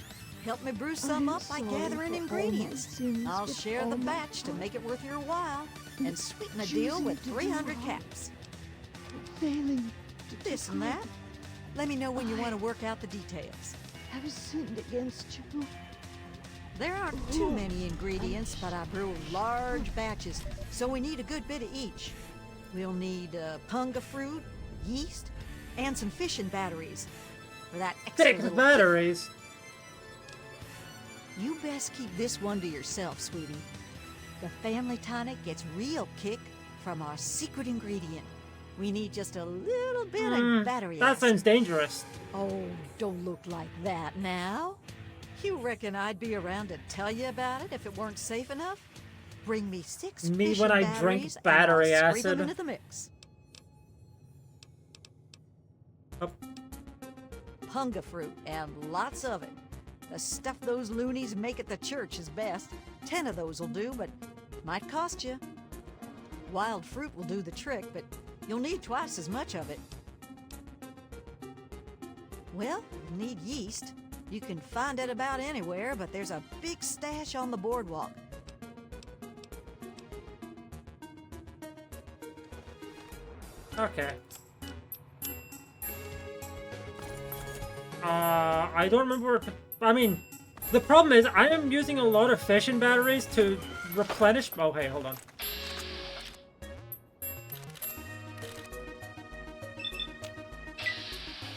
S22: Help me brew
S21: I
S22: some
S21: am
S22: up by
S21: sorry
S22: gathering
S21: for all my
S22: ingredients.
S21: sins
S22: I'll
S21: with
S22: share
S21: all
S22: the
S21: my
S22: batch to make it worth your while, and sweeten the
S21: choosing
S22: deal with
S21: to do
S22: 300
S21: wrong.
S22: caps.
S21: Failing to
S22: This
S21: do
S22: and that.
S21: good.
S22: Let me know when you
S21: I-
S22: want to work out the details.
S21: Have sinned against you.
S22: There aren't too many ingredients, but I brew large batches, so we need a good bit of each. We'll need punga fruit, yeast, and some fishing batteries for that extra
S1: Take the
S22: little
S1: batteries.
S22: You best keep this one to yourself, sweetie. The family tonic gets real kick from our secret ingredient. We need just a little bit of battery
S1: That
S22: acid.
S1: sounds dangerous.
S22: Oh, don't look like that now. You reckon I'd be around to tell you about it if it weren't safe enough? Bring me 6
S1: Me
S22: fishing
S1: when I
S22: batteries
S1: drink
S22: and
S1: battery
S22: I'll scrape 'em
S1: acid.
S22: into the mix.
S1: Oh.
S22: Punga fruit, and lots of it. The stuff those loonies make at the church is best. 10 of those will do, but might cost you. Wild fruit will do the trick, but you'll need twice as much of it. Well, you'll need yeast. You can find it about anywhere, but there's a big stash on the boardwalk.
S1: Okay. I don't remember where I mean, the problem is I am using a lot of fishing batteries to replenish. Oh, hey, hold on.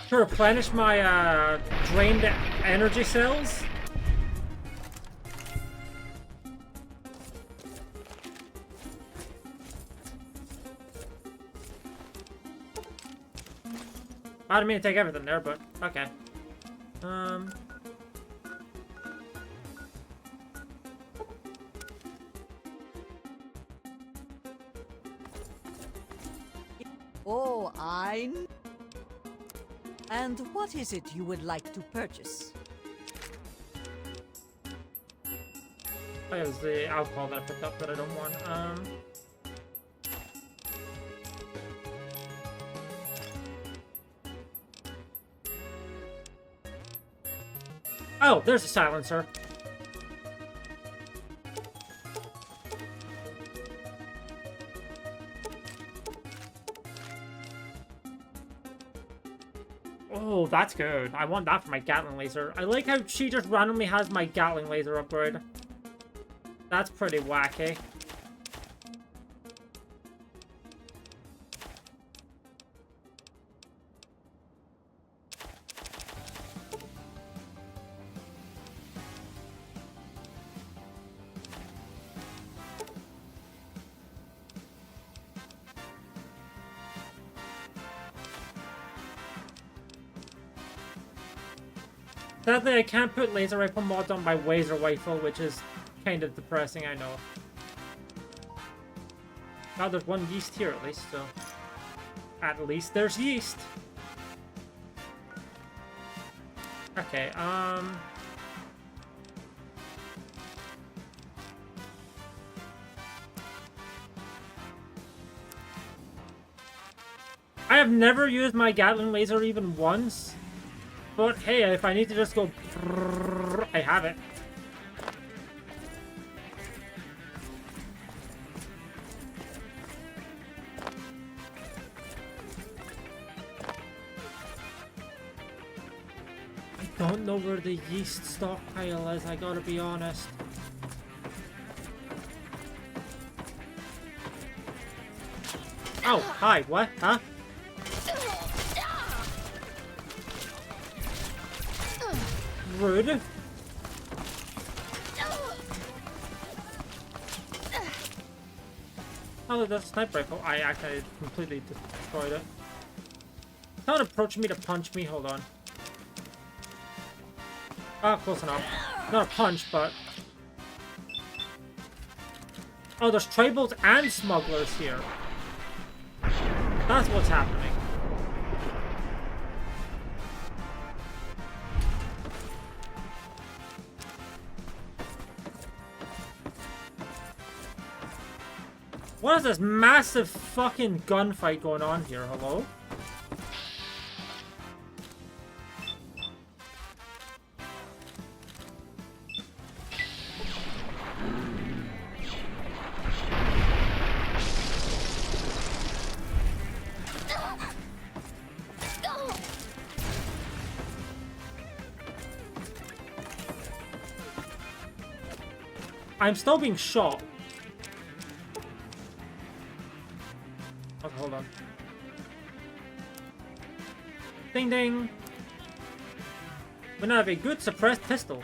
S1: To replenish my drained energy cells. I didn't mean to take everything there, but okay.
S22: Oh, And what is it you would like to purchase?
S1: Oh, it was the alcohol that I picked up that I don't want. Oh, there's a silencer. Oh, that's good. I want that for my Gatling laser. I like how she just randomly has my Gatling laser upgrade. That's pretty wacky. Sadly, I can't put laser rifle mod on my Wazer rifle, which is kind of depressing, I know. Oh, there's one yeast here at least, so... At least there's yeast! Okay, I have never used my Gatling laser even once. But hey, if I need to just go... I have it. I don't know where the yeast stockpile is, I gotta be honest. Oh, hi, what? Huh? Rude. Oh, that's a sniper rifle. I actually completely destroyed it. Don't approach me to punch me, hold on. Ah, close enough. Not a punch, but... Oh, there's tribals and smugglers here. That's what's happening. What is this massive fucking gunfight going on here? Hello? I'm still being shot. Okay, hold on. Ding ding. We now have a good suppressed pistol.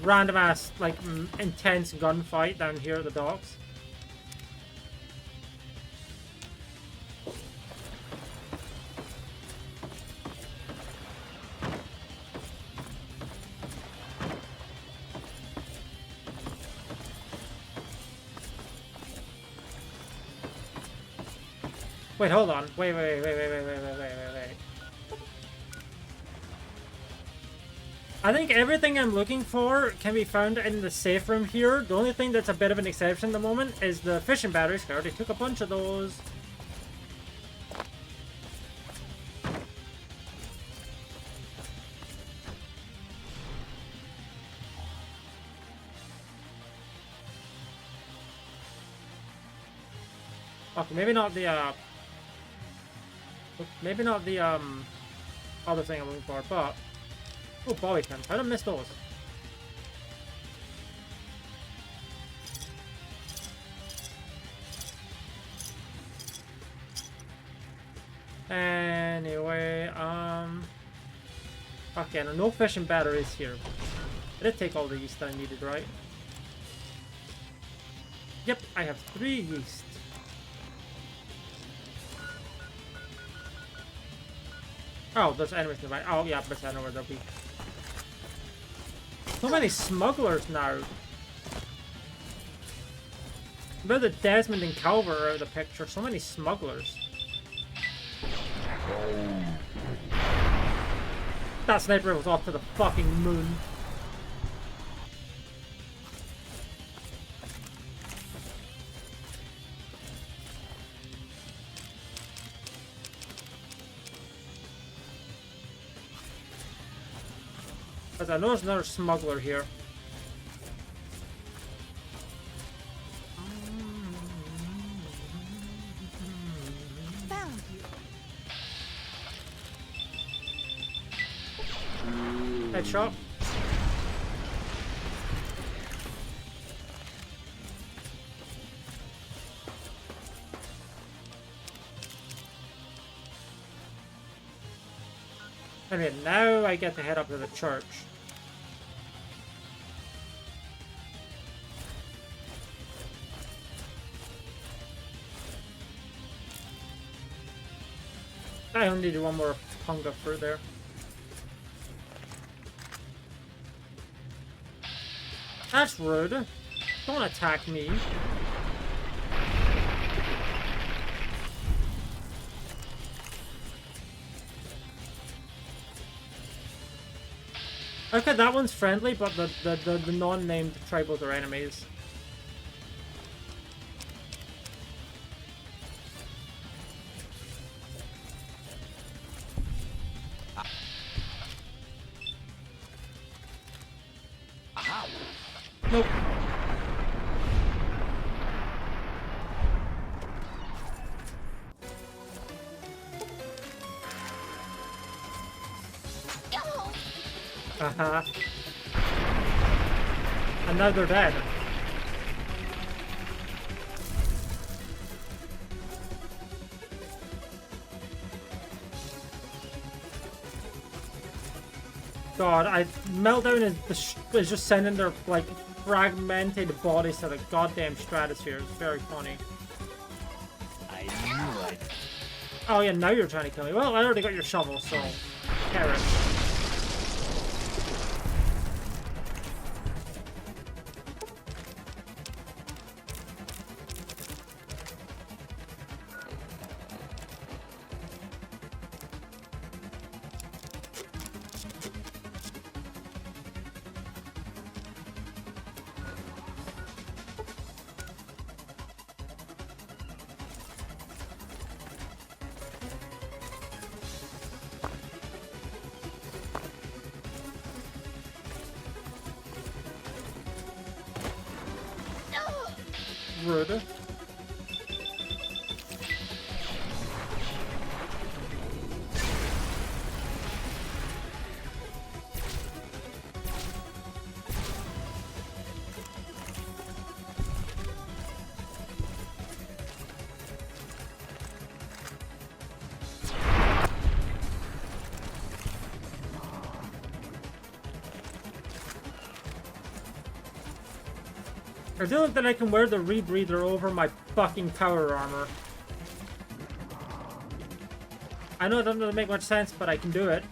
S1: Random ass, like, intense gunfight down here at the docks. Wait, hold on. Wait. I think everything I'm looking for can be found in the safe room here. The only thing that's a bit of an exception at the moment is the fishing batteries. I already took a bunch of those. Okay, maybe not the other thing I'm looking for, but oh, bobby pins. How did I miss those? Anyway, okay, no fishing batteries here. I did take all the yeast I needed, right? Yep, I have 3 yeast. Oh, there's enemies nearby. Oh, yeah, but I know where they'll be. So many smugglers now. Where the Desmond and Calver are out of the picture. So many smugglers. That sniper was off to the fucking moon. Because I know there's another smuggler here. Headshot. Okay, now I get to head up to the church. I only need one more hunger fruit there. That's rude. Don't attack me. Okay, that one's friendly, but the non-named tribals are enemies. Nope. Uh-huh. And now they're dead. God, Meltdown is just sending their, like, fragmented bodies to the goddamn stratosphere. It's very funny.
S8: I knew it.
S1: Oh yeah, now you're trying to kill me. Well, I already got your shovel, so... Carrot. Rude. I do think that I can wear the rebreather over my fucking power armor. I know it doesn't really make much sense, but I can do it.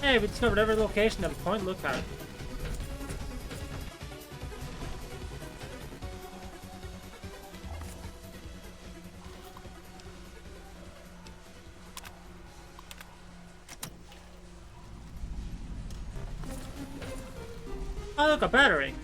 S1: Hey, we discovered every location at a point. Look at it. Oh, look, a battery.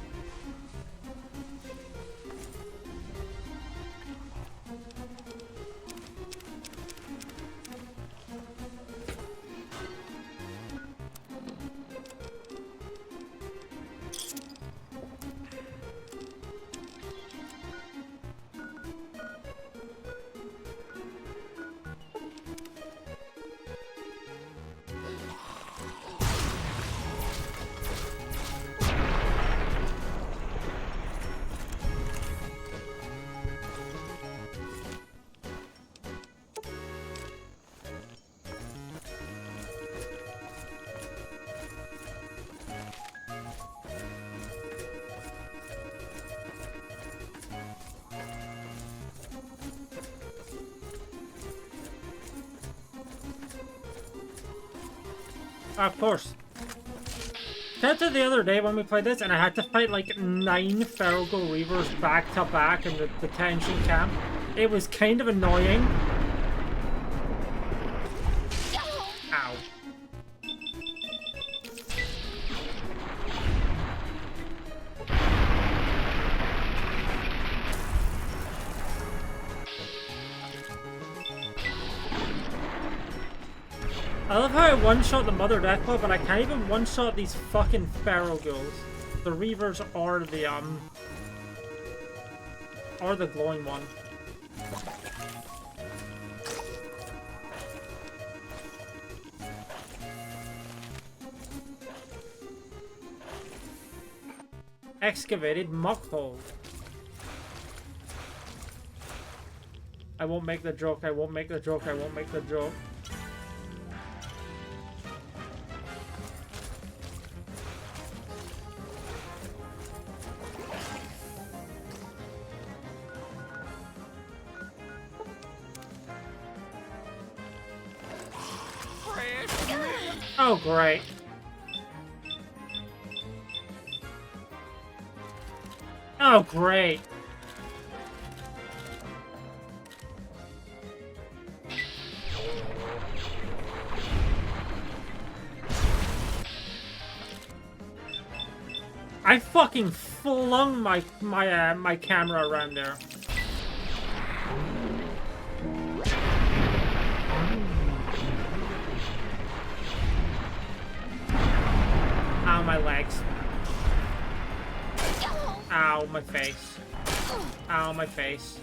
S1: Of course. Compared to the other day when we played this and I had to fight like 9 Feral Ghoul Reavers back to back in the detention camp, it was kind of annoying. Ow. I love how I one-shot the Mother Deathclaw, but I can't even one-shot these fucking Feral Ghouls. The Reavers or Or the glowing one. Excavated muck hole. I won't make the joke, I won't make the joke, I won't make the joke. Oh, great. Oh, great. I fucking flung my camera around there. Ow, my legs. Ow, my face. Ow, my face.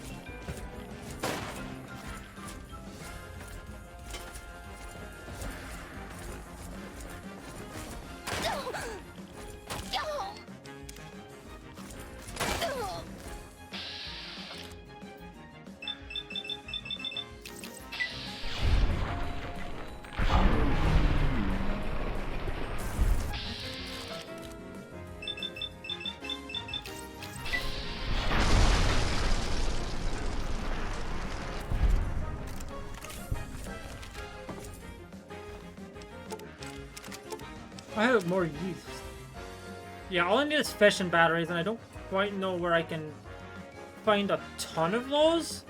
S1: I have more use. Yeah, all I need is fish and batteries, and I don't quite know where I can find a ton of those.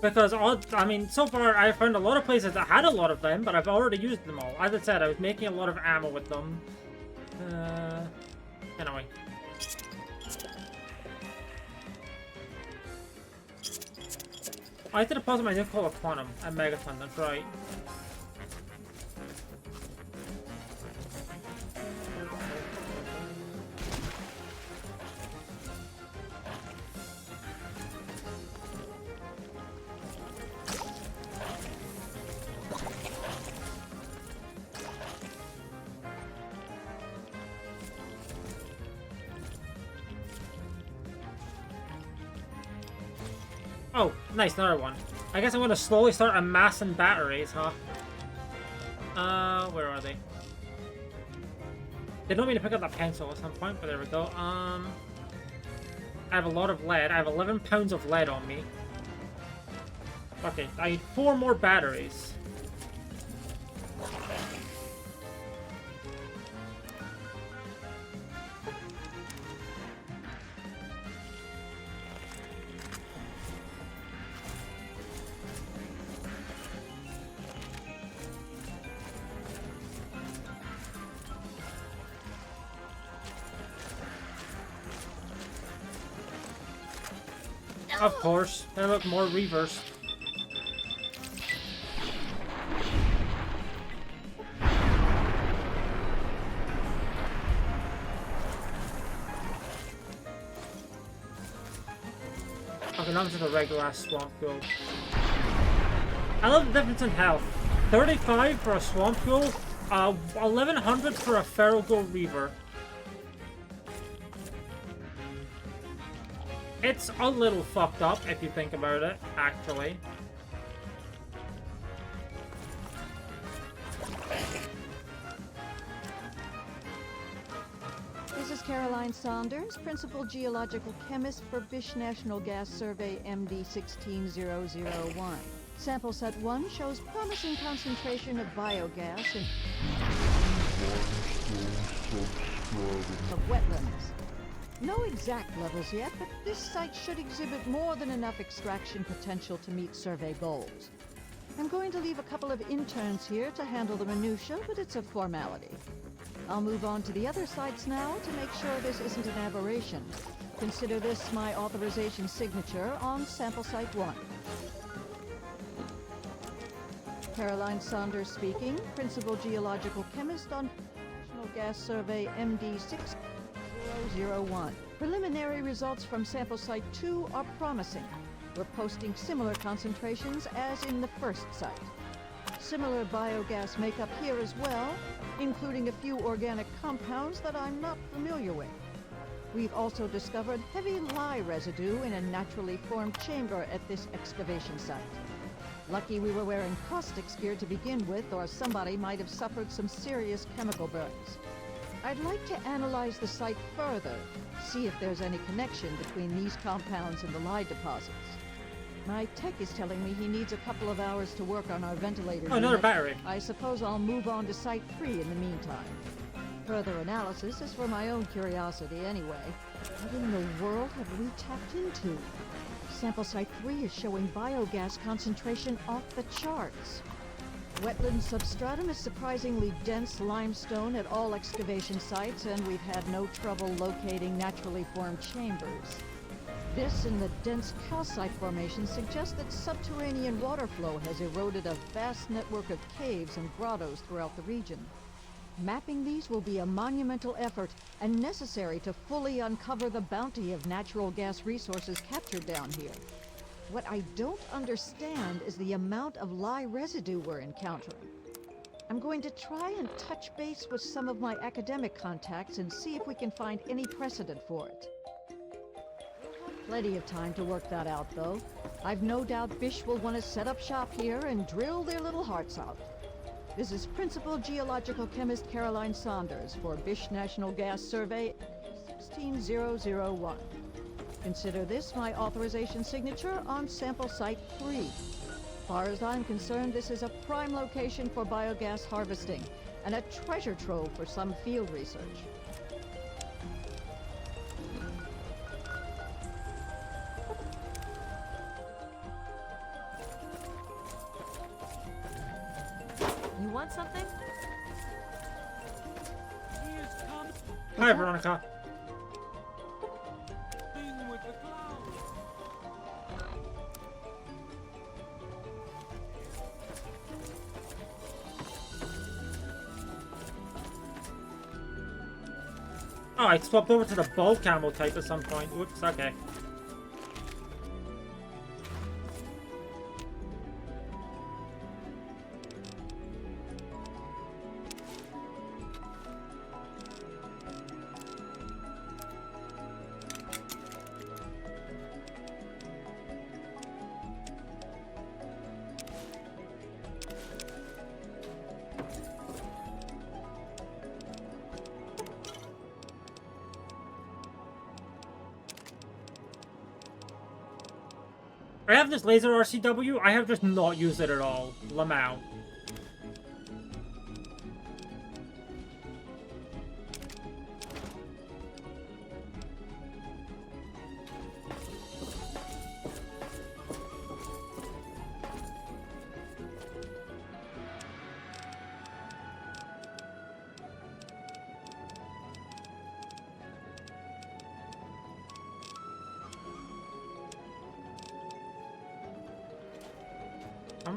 S1: Because, I mean, so far I found a lot of places that had a lot of them, but I've already used them all. As I said, I was making a lot of ammo with them. Anyway. I have to deposit my new Cola Quantum at Megaton, that's right. Oh, nice, another one. I guess I'm gonna slowly start amassing batteries, huh? Where are they? They don't mean to pick up that pencil at some point, but there we go. I have a lot of lead. I have 11 pounds of lead on me. Okay, I need 4 more batteries. Of course, they look more reversed. Okay, now I'm just a regular ass swamp fuel. I love the difference in health. 35 for a swamp fuel, 1100 for a feral gold reaver. It's a little fucked up if you think about it, actually.
S3: This is Caroline Saunders, Principal Geological Chemist for Bish National Gas Survey MD 16001. Sample set 1 shows promising concentration of biogas in of wetlands. No exact levels yet, but this site should exhibit more than enough extraction potential to meet survey goals. I'm going to leave a couple of interns here to handle the minutiae, but it's a formality. I'll move on to the other sites now to make sure this isn't an aberration. Consider this my authorization signature on sample site 1. Caroline Saunders speaking, Principal Geological Chemist on National Gas Survey MD 6001. Preliminary results from sample site 2 are promising. We're posting similar concentrations as in the first site. Similar biogas makeup here as well, including a few organic compounds that I'm not familiar with. We've also discovered heavy lye residue in a naturally formed chamber at this excavation site. Lucky we were wearing caustics gear to begin with, or somebody might have suffered some serious chemical burns. I'd like to analyze the site further, see if there's any connection between these compounds and the lye deposits. My tech is telling me he needs a couple of hours to work on our ventilator.
S1: Oh, another battery.
S3: I suppose I'll move on to Site 3 in the meantime. Further analysis is for my own curiosity anyway. What in the world have we tapped into? Sample Site 3 is showing biogas concentration off the charts. Wetland substratum is surprisingly dense limestone at all excavation sites, and we've had no trouble locating naturally formed chambers. This and the dense calcite formation suggest that subterranean water flow has eroded a vast network of caves and grottos throughout the region. Mapping these will be a monumental effort and necessary to fully uncover the bounty of natural gas resources captured down here. What I don't understand is the amount of lye residue we're encountering. I'm going to try and touch base with some of my academic contacts and see if we can find any precedent for it. Plenty of time to work that out, though. I've no doubt Bish will want to set up shop here and drill their little hearts out. This is Principal Geological Chemist Caroline Saunders for Bish National Gas Survey 16001. Consider this my authorization signature on sample site 3. As far as I'm concerned, this is a prime location for biogas harvesting and a treasure trove for some field research.
S14: You want something?
S1: Hi, Veronica. Oh, I swapped over to the bulk camo type at some point. Whoops, okay. I have this laser RCW, I have just not used it at all. Lamau.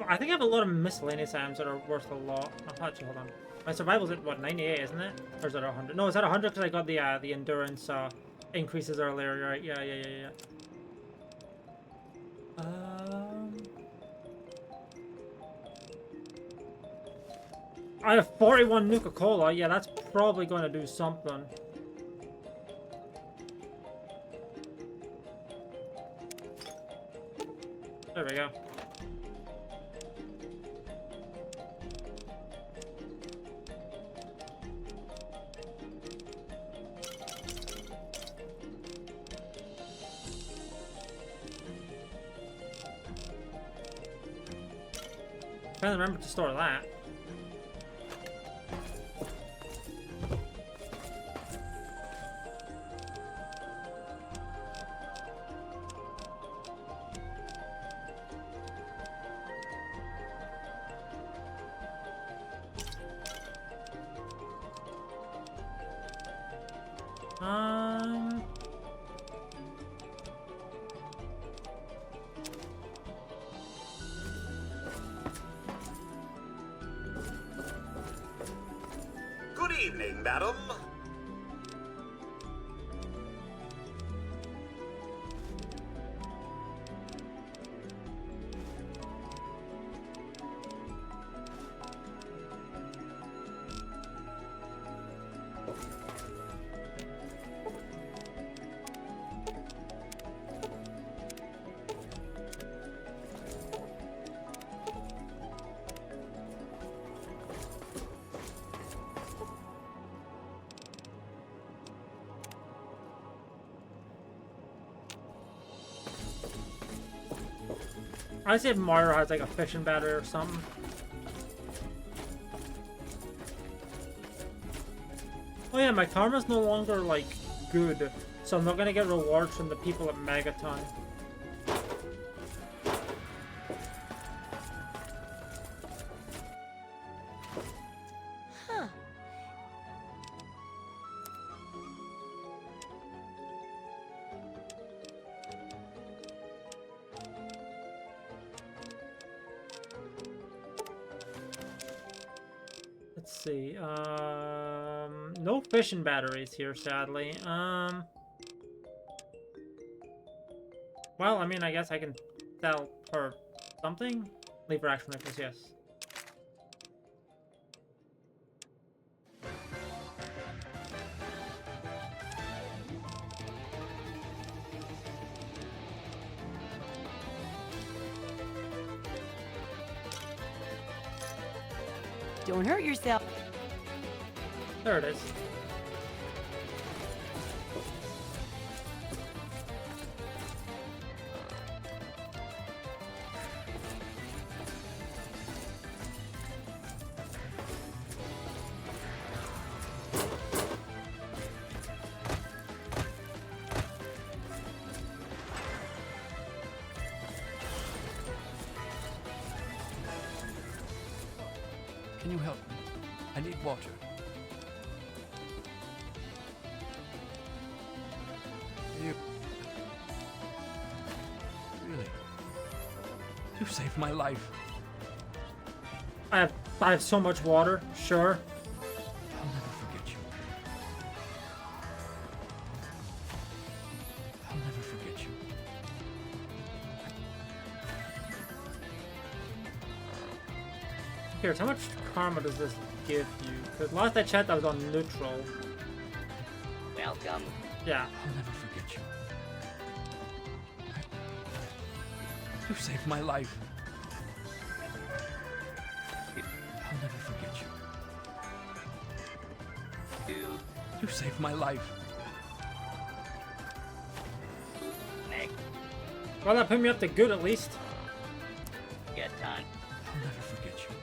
S1: I think I have a lot of miscellaneous items that are worth a lot. Oh, actually, hold on. My survival's at, what, 98, isn't it? Or is it 100? No, it's at 100 because I got the endurance increases earlier, right? Yeah. I have 41 Nuka-Cola. Yeah, that's probably going to do something. There we go. I remember to store that.
S7: evening, madam.
S1: I see if Mario has like a fishing battery or something. Oh yeah, my karma's no longer like good, so I'm not gonna get rewards from the people at Megaton.
S22: Huh.
S1: Let's see. No fishing batteries here, sadly. Well, I mean, I guess I can sell her something. Lever action rifles, yes.
S14: Don't hurt yourself.
S1: There it is.
S17: Can you help me? I need water. You... Really? You saved my life.
S1: I have so much water, sure.
S17: I'll never forget you. I'll never forget you.
S1: Here, how much karma does this give you? Because last I checked, I was on neutral.
S8: Welcome.
S1: Yeah.
S17: I'll never forget you. You saved my life. I'll never forget you. You saved my life.
S1: Well, that put me up to good at least.
S8: Get done.
S17: I'll never forget you.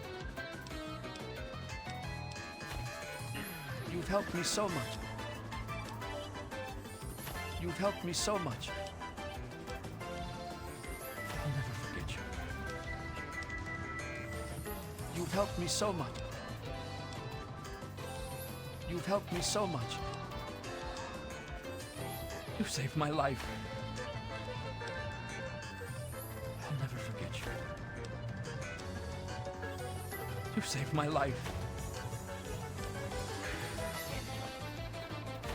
S17: You've helped me so much. You've helped me so much. I'll never forget you. You've helped me so much. You've helped me so much. You saved my life. I'll never forget you. You saved my life.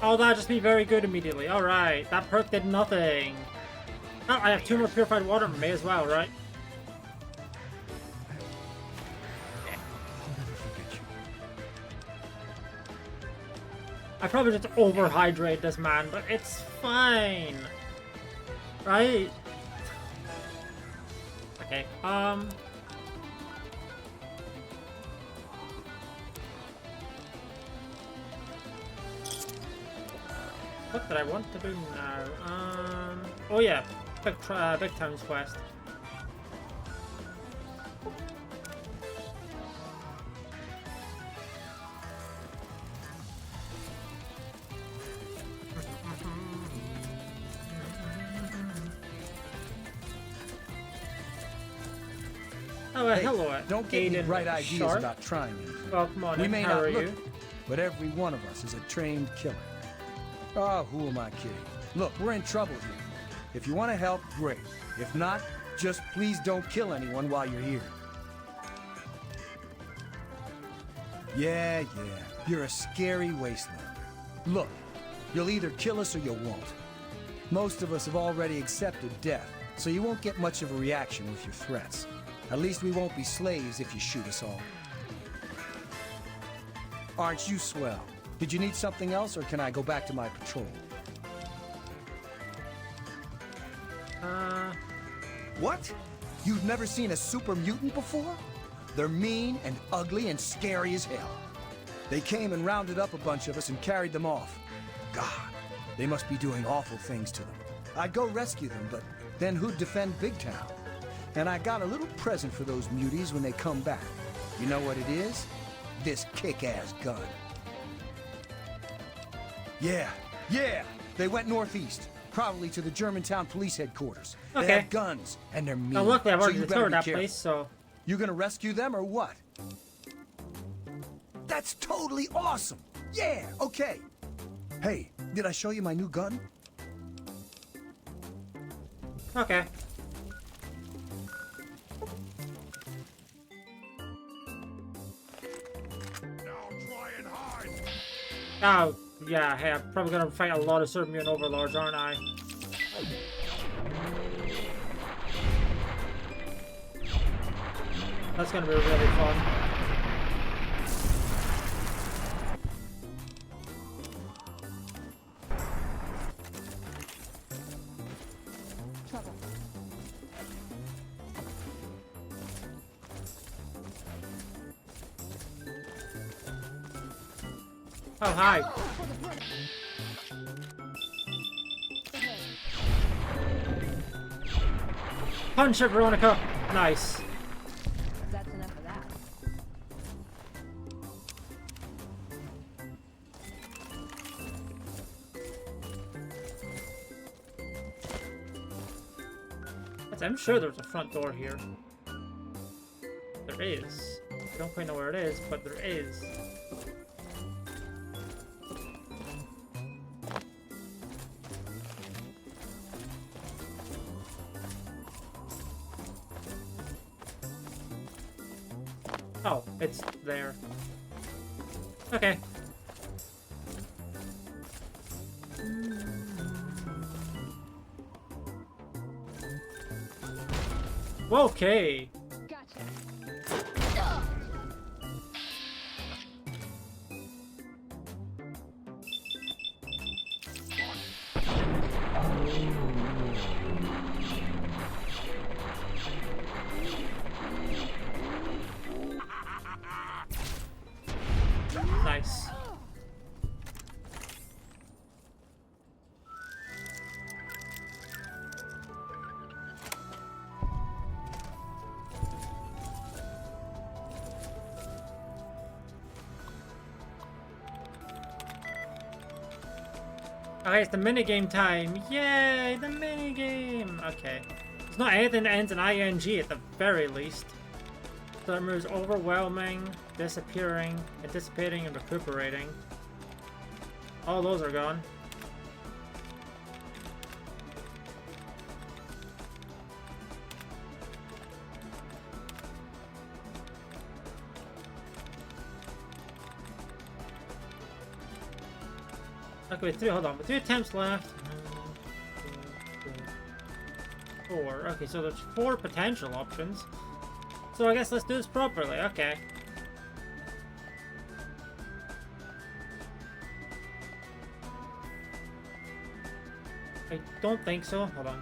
S1: Oh, that'll just be very good immediately. Alright, that perk did nothing. Oh, I have 2 more purified water. May as well, right?
S17: I'll never forget you.
S1: I probably just overhydrate this man, but it's fine. Right? Okay, what did I want to do now? Oh yeah, big town's quest. Oh,
S11: Hey,
S1: hello,
S11: don't get any
S1: Aiden
S11: bright ideas
S1: Sharp.
S11: about trying anything.
S1: Well, come on,
S11: We
S1: in.
S11: may
S1: How
S11: not
S1: are
S11: look
S1: you?
S11: it, but every one of us is a trained killer. Oh, who am I kidding? Look, we're in trouble here. If you want to help, great. If not, just please don't kill anyone while you're here. Yeah. You're a scary wastelander. Look, you'll either kill us or you won't. Most of us have already accepted death, so you won't get much of a reaction with your threats. At least we won't be slaves if you shoot us all. Aren't you swell? Did you need something else, or can I go back to my patrol? What? You've never seen a super mutant before? They're mean and ugly and scary as hell. They came and rounded up a bunch of us and carried them off. God, they must be doing awful things to them. I'd go rescue them, but then who'd defend Big Town? And I got a little present for those muties when they come back. You know what it is? This kick-ass gun. Yeah. They went northeast, probably to the Germantown police headquarters.
S1: Okay.
S11: They have guns, and they're mean.
S1: Now, luckily, I've already
S11: so you better
S1: discovered
S11: be
S1: that
S11: careful.
S1: place, so...
S11: You gonna rescue them or what? That's totally awesome! Yeah, okay. Hey, did I show you my new gun?
S1: Okay. Oh, yeah, hey, I'm probably gonna fight a lot of Super Mutant Overlords, aren't I? That's gonna be really fun. Oh, hi. Punch it, Veronica. Nice.
S3: That's enough of that.
S1: I'm sure there's a front door here. There is. I don't quite know where it is, but there is. Oh, it's there. Okay. Okay. Nice. Okay, it's the minigame time. Yay, the minigame. Okay. It's not anything that ends in ing at the very least. So that moves overwhelming, disappearing, anticipating, and recuperating. All those are gone. Okay, hold on, 3 attempts left. 4. Okay, so there's 4 potential options. So I guess let's do this properly. Okay. I don't think so. Hold on.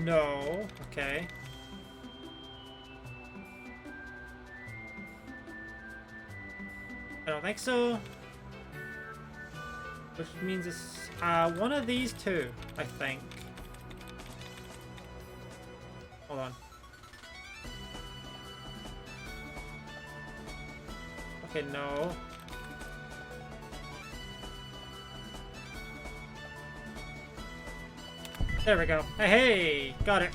S1: No. Okay. I don't think so. Which means it's one of these two, I think. Hold on. Okay, no. There we go. Hey, got it.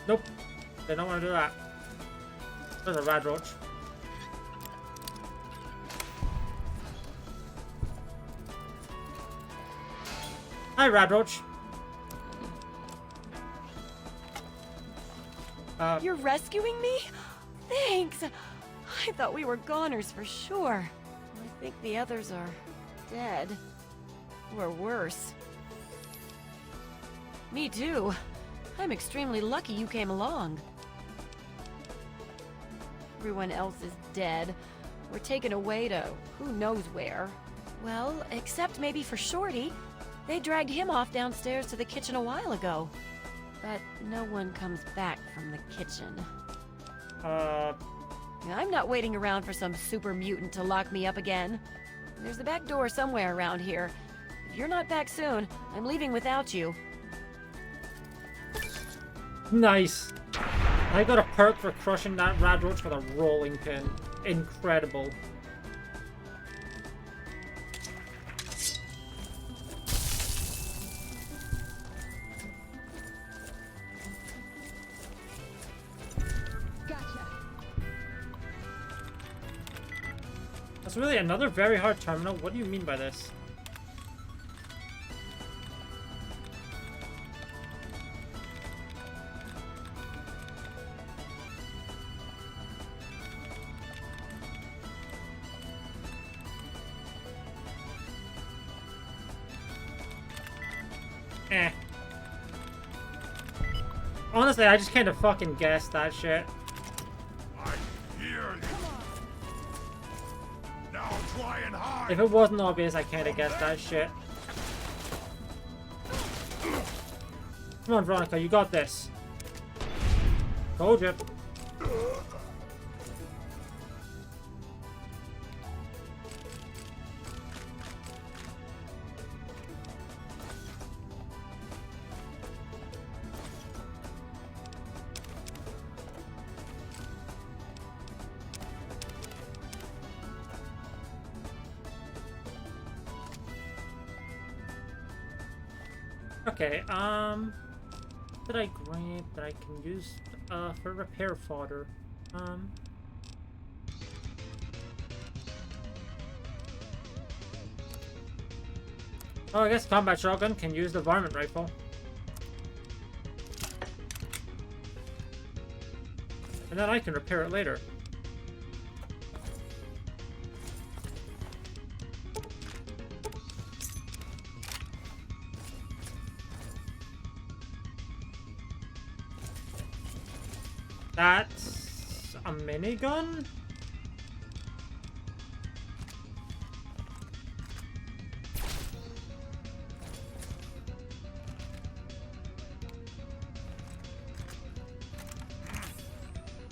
S1: Nope. They don't want to do that. There's a rad roach. Hi, Radroach.
S14: You're rescuing me? Thanks! I thought we were goners for sure. I think the others are dead. Or worse. Me too. I'm extremely lucky you came along. Everyone else is dead. We're taken away to who knows where. Well, except maybe for Shorty. They dragged him off downstairs to the kitchen a while ago. But no one comes back from the kitchen. I'm not waiting around for some super mutant to lock me up again. There's a back door somewhere around here. If you're not back soon, I'm leaving without you.
S1: Nice. I got a perk for crushing that rad roach with a rolling pin. Incredible.
S3: Gotcha.
S1: That's really another very hard terminal. What do you mean by this? Eh. Honestly, I just kind of fucking guessed that shit. If it wasn't obvious, I kind of guessed that shit. Come on, Veronica, you got this. Told you. Okay, did I grab that I can use, for repair fodder? Oh, I guess combat shotgun can use the varmint rifle. And then I can repair it later. That's a minigun?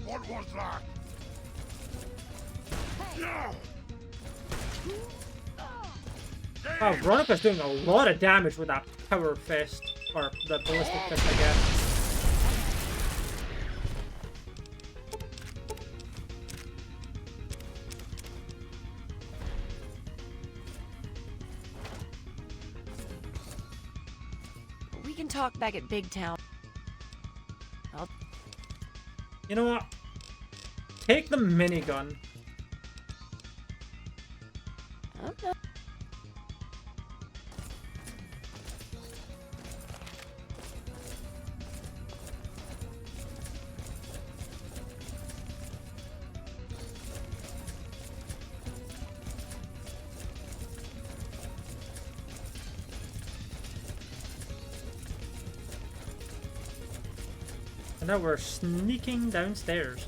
S19: What was that?
S1: Wow, Veronica's doing a lot of damage with that power fist. Or the ballistic fist, I guess.
S14: We can talk back at Big Town.
S1: You know what? Take the minigun.
S14: Okay.
S1: And now we're sneaking downstairs.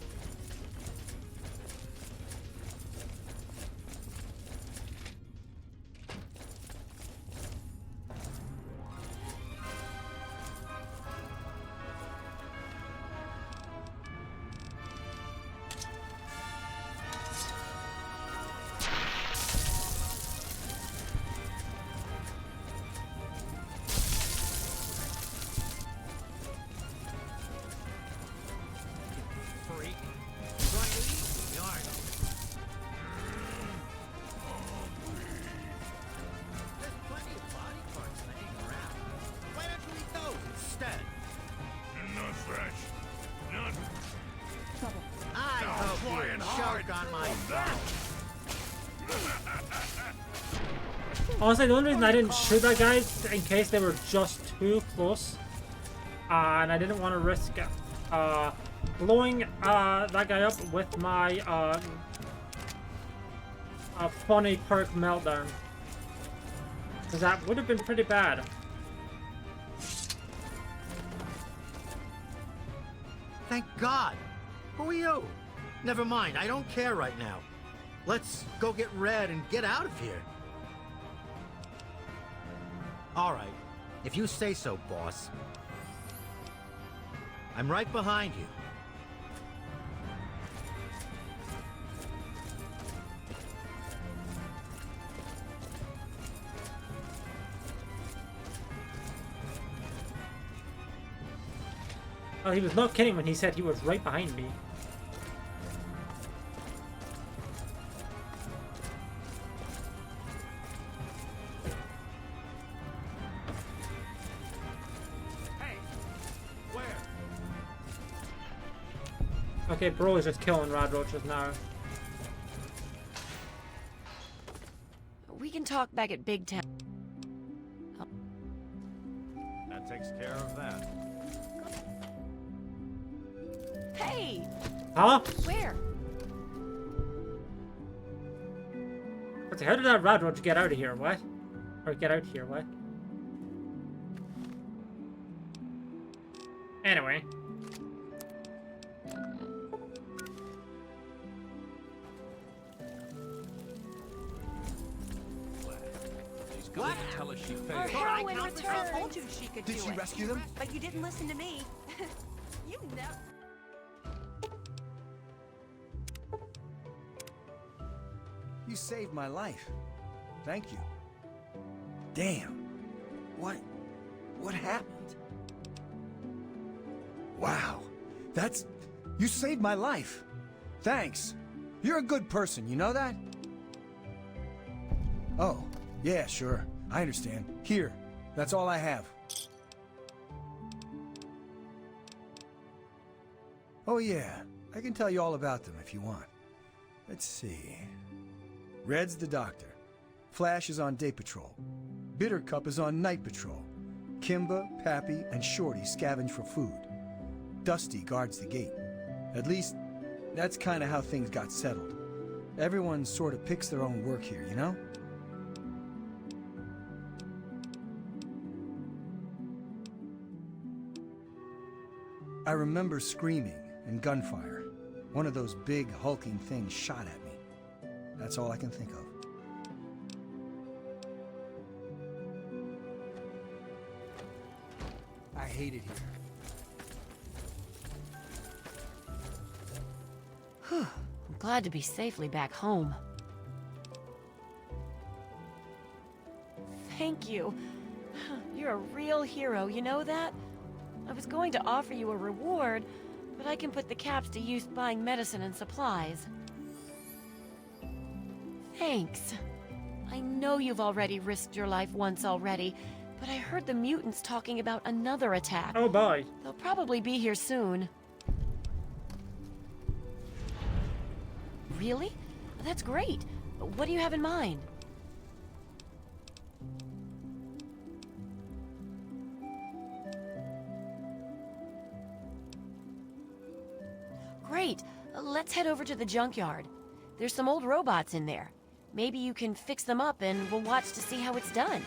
S1: Honestly, the only reason I didn't shoot that guy is in case they were just too close. And I didn't want to risk blowing that guy up with my funny perk meltdown. Because that would have been pretty bad.
S7: Thank God. Who are you? Never mind, I don't care right now. Let's go get Red and get out of here. All right, if you say so, boss. I'm right behind you.
S1: Oh, he was not kidding when he said he was right behind me.
S7: Hey, where?
S1: Okay, bro is just killing rad roaches now.
S14: We can talk back at Big Town.
S2: That takes care of that.
S14: Hey!
S1: Huh?
S14: Where?
S1: How did that rad roach get out of here? What? Or get out here? What? Anyway.
S15: She's going to tell us she failed.
S5: Our heroine
S11: I
S5: returned.
S11: told you she could do it. Did she rescue them?
S5: But you didn't listen to me. You never.
S11: You saved my life. Thank you. Damn. What happened? Wow. You saved my life. Thanks. You're a good person, you know that? Oh, yeah, sure. I understand. Here. That's all I have. Oh yeah, I can tell you all about them if you want. Let's see. Red's the doctor. Flash is on day patrol. Bittercup is on night patrol. Kimba, Pappy, and Shorty scavenge for food. Dusty guards the gate. At least, that's kind of how things got settled. Everyone sort of picks their own work here, you know? I remember screaming and gunfire. One of those big, hulking things shot at me. That's all I can think of. I hate it here.
S14: Whew. I'm glad to be safely back home. Thank you. You're a real hero, you know that? I was going to offer you a reward, but I can put the caps to use buying medicine and supplies. Thanks. I know you've already risked your life once already, but I heard the mutants talking about another attack.
S1: Oh boy.
S14: They'll probably be here soon. Really? That's great. What do you have in mind? Great. Let's head over to the junkyard. There's some old robots in there. Maybe you can fix them up and we'll watch to see how it's done.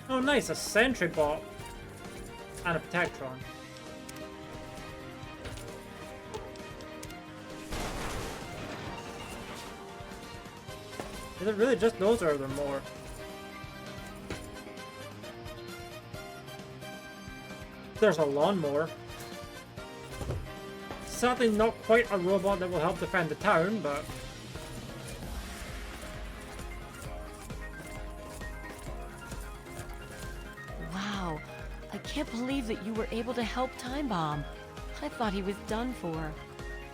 S1: Oh nice, a sentry bot. And a Protectron. Is it really just those or are there more? There's a lawnmower. Sadly not quite a robot that will help defend the town, but...
S14: Wow. I can't believe that you were able to help Time Bomb. I thought he was done for.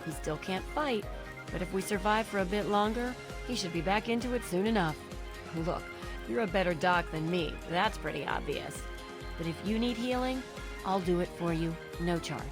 S14: He still can't fight, but if we survive for a bit longer, he should be back into it soon enough. Look, you're a better doc than me. That's pretty obvious. But if you need healing, I'll do it for you, no charge.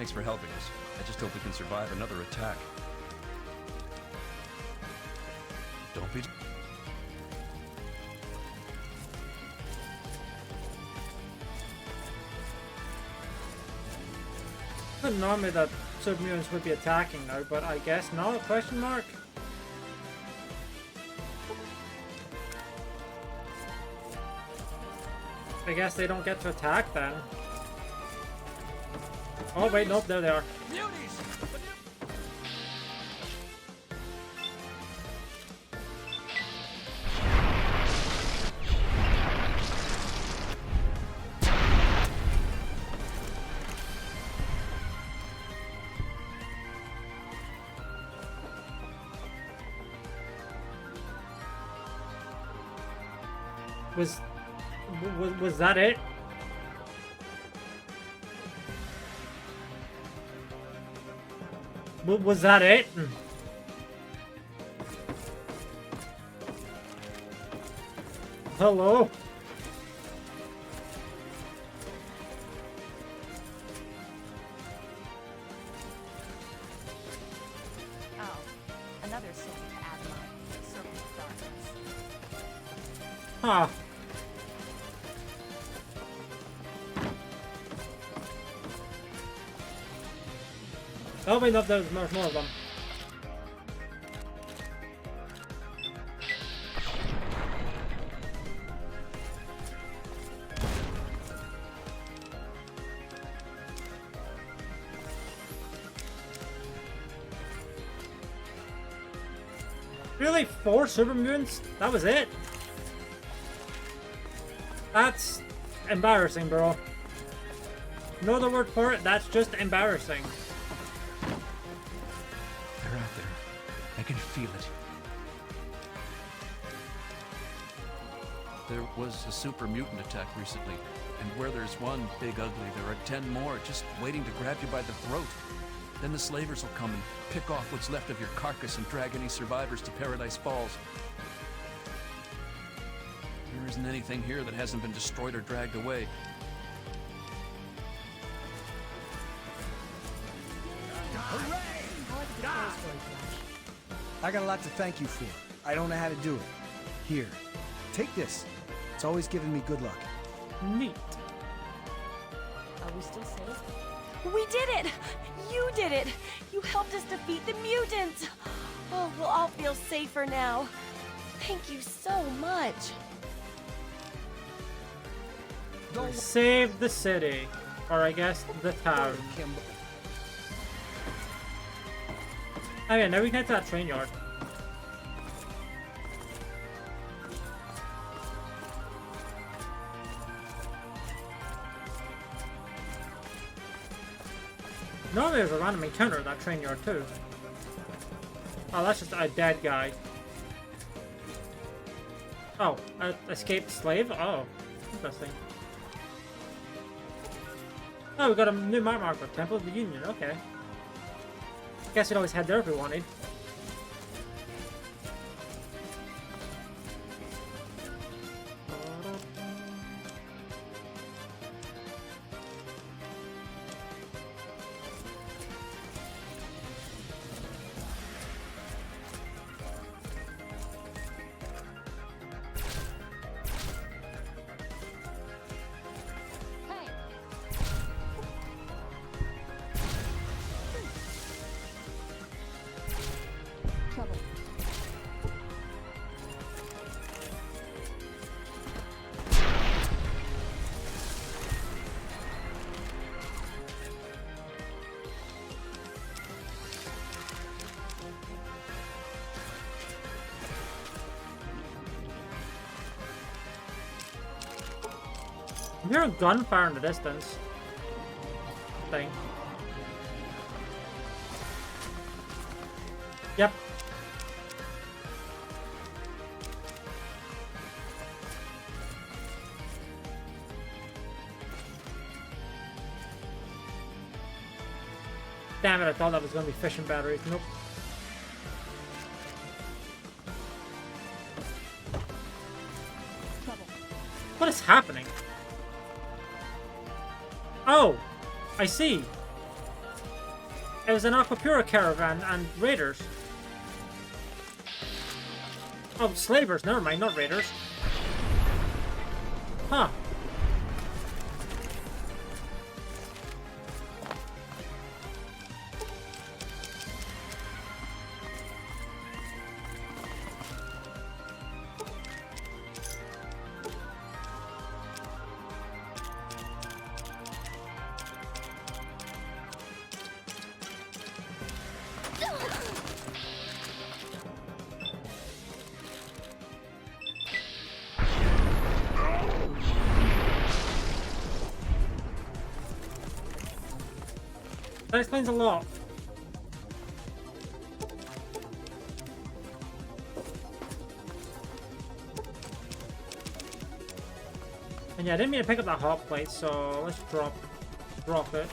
S15: Thanks for helping us. I just hope we can survive another attack. Don't be...
S1: Normally that submutants would be attacking now, but I guess not? Question mark? I guess they don't get to attack then. Oh wait, nope, there they are. Was that it? Was that it? Hello?
S22: Oh, another city to add my circle of darkness.
S1: Huh. Oh wait, no, there's much more of them. Really? 4 super mutants? That was it? That's embarrassing, bro. No other word for it, that's just embarrassing.
S15: They're out there. I can feel it. There was a super mutant attack recently, and where there's one big ugly, there are 10 more just waiting to grab you by the throat. Then the slavers will come and pick off what's left of your carcass and drag any survivors to Paradise Falls. There isn't anything here that hasn't been destroyed or dragged away.
S11: I got a lot to thank you for. I don't know how to do it. Here, take this. It's always given me good luck.
S1: Neat.
S22: Are we still safe?
S16: We did it! You did it! You helped us defeat the mutants! Oh, we'll all feel safer now. Thank you so much.
S1: Save the city. Or I guess the town. Oh yeah, now we can head to that train yard. Normally there's a random encounter in that train yard too. Oh, that's just a dead guy. Oh, an escaped slave? Oh, interesting. Oh, we got a new map marker. Temple of the Union, okay. Guess we'd always head there if we wanted. I'm hearing gunfire in the distance. Thing. Yep. Damn it, I thought that was going to be fishing batteries. Nope. What is happening? Oh, I see. It was an Aquapura caravan and raiders. Oh, slavers, never mind, not raiders. Huh. That explains a lot. And yeah, I didn't mean to pick up that hot plate, so let's drop it.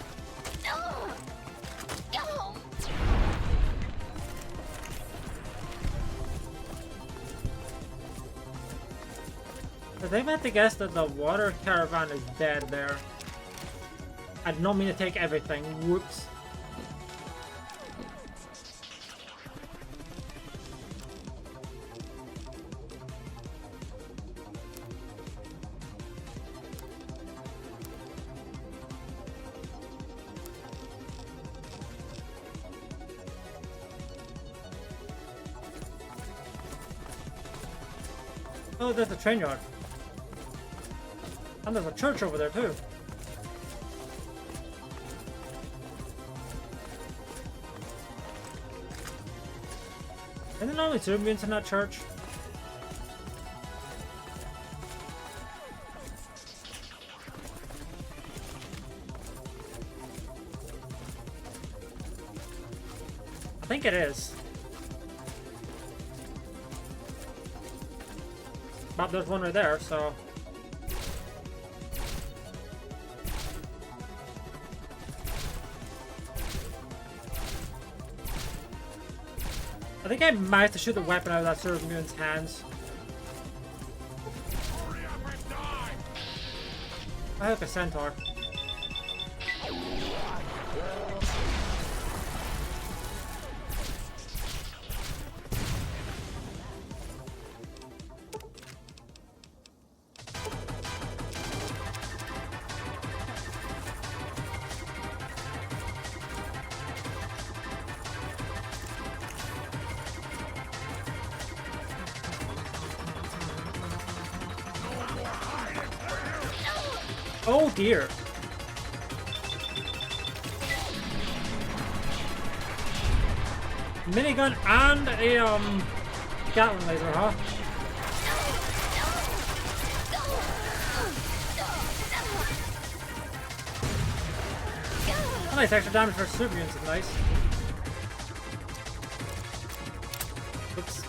S1: But they've had to guess that the water caravan is dead there. I did not mean to take everything. Whoops. Oh, there's the train yard. And there's a church over there too. Isn't there only 2 mutants in that church? I think it is. But there's one right there, so... I think I might have to shoot the weapon out of that Surge Mutant's hands. I have a centaur. Oh dear. Minigun and a Gatling laser, huh? Nice extra damage for super units is nice. Oops,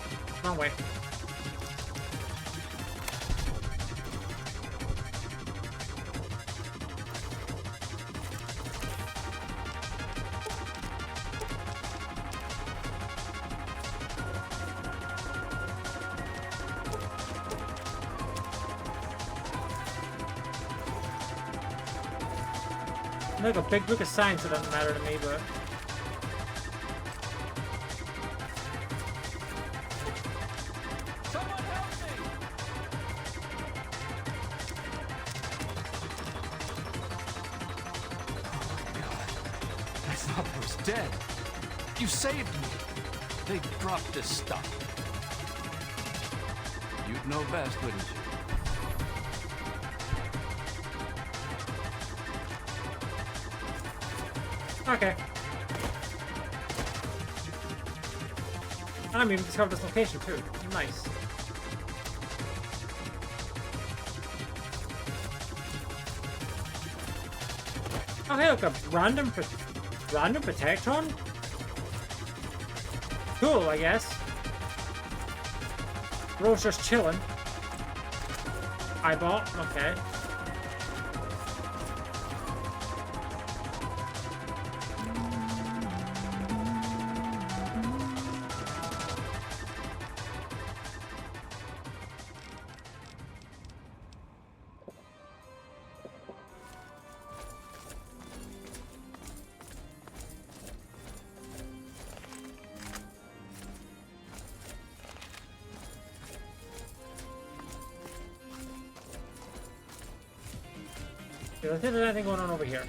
S1: wrong way. Like a big book of science, it doesn't matter to me, but...
S15: Someone help me! I thought I was dead. You saved me. They dropped this stuff. You'd know best, wouldn't you?
S1: Okay. And I even discovered this location too. Nice. Oh hey, look, a random Protectron? Cool, I guess. Bro's just chilling. I bought, okay. Okay, let's see if there's anything going on over here.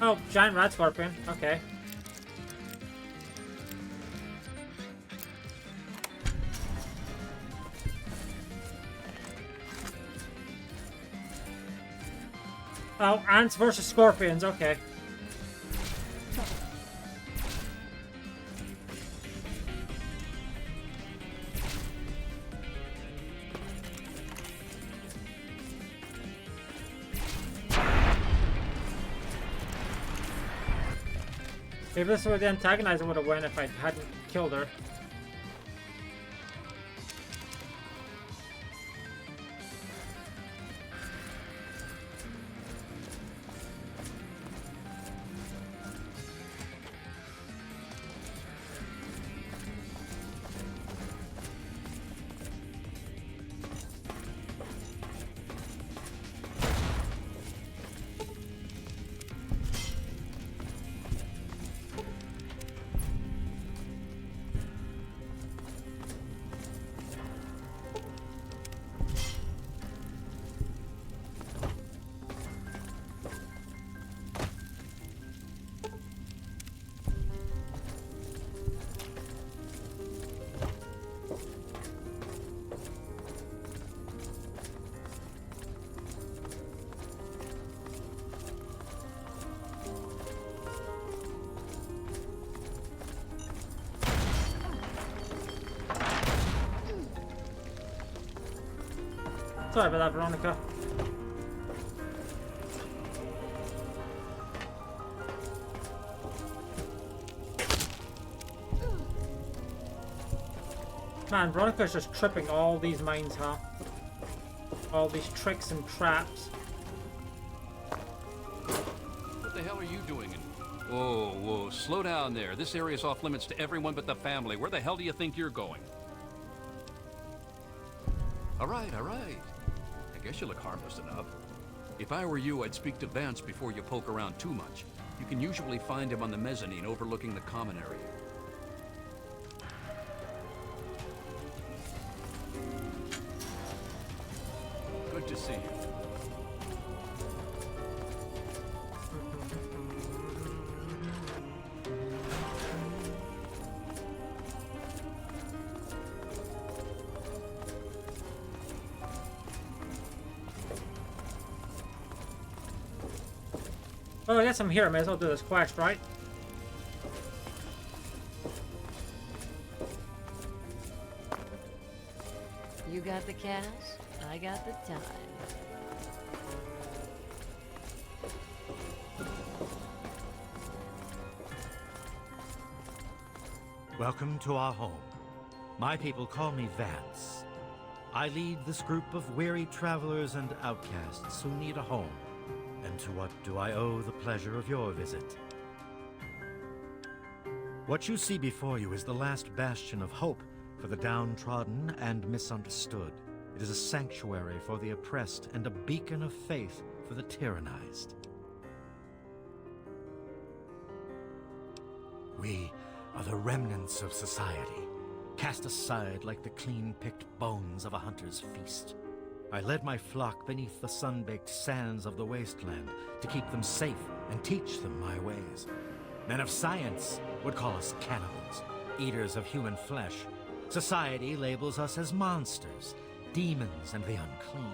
S1: Oh, giant rat scorpion. Okay. Oh, ants versus scorpions. Okay. Maybe this is where the antagonizer would have went if I hadn't killed her. Sorry about that, Veronica. Man, Veronica's just tripping all these mines, huh? All these tricks and traps.
S15: What the hell are you doing? Whoa, whoa, slow down there. This area's off limits to everyone but the family. Where the hell do you think you're going? All right, all right. I guess you look harmless enough. If I were you, I'd speak to Vance before you poke around too much. You can usually find him on the mezzanine overlooking the common area. Good to see you.
S1: Well, I guess I'm here. I may as well do this quest, right?
S22: You got the cash, I got the time.
S10: Welcome to our home. My people call me Vance. I lead this group of weary travelers and outcasts who need a home. And to what do I owe the pleasure of your visit? What you see before you is the last bastion of hope for the downtrodden and misunderstood. It is a sanctuary for the oppressed and a beacon of faith for the tyrannized. We are the remnants of society, cast aside like the clean-picked bones of a hunter's feast. I led my flock beneath the sun-baked sands of the wasteland to keep them safe and teach them my ways. Men of science would call us cannibals, eaters of human flesh. Society labels us as monsters, demons and the unclean.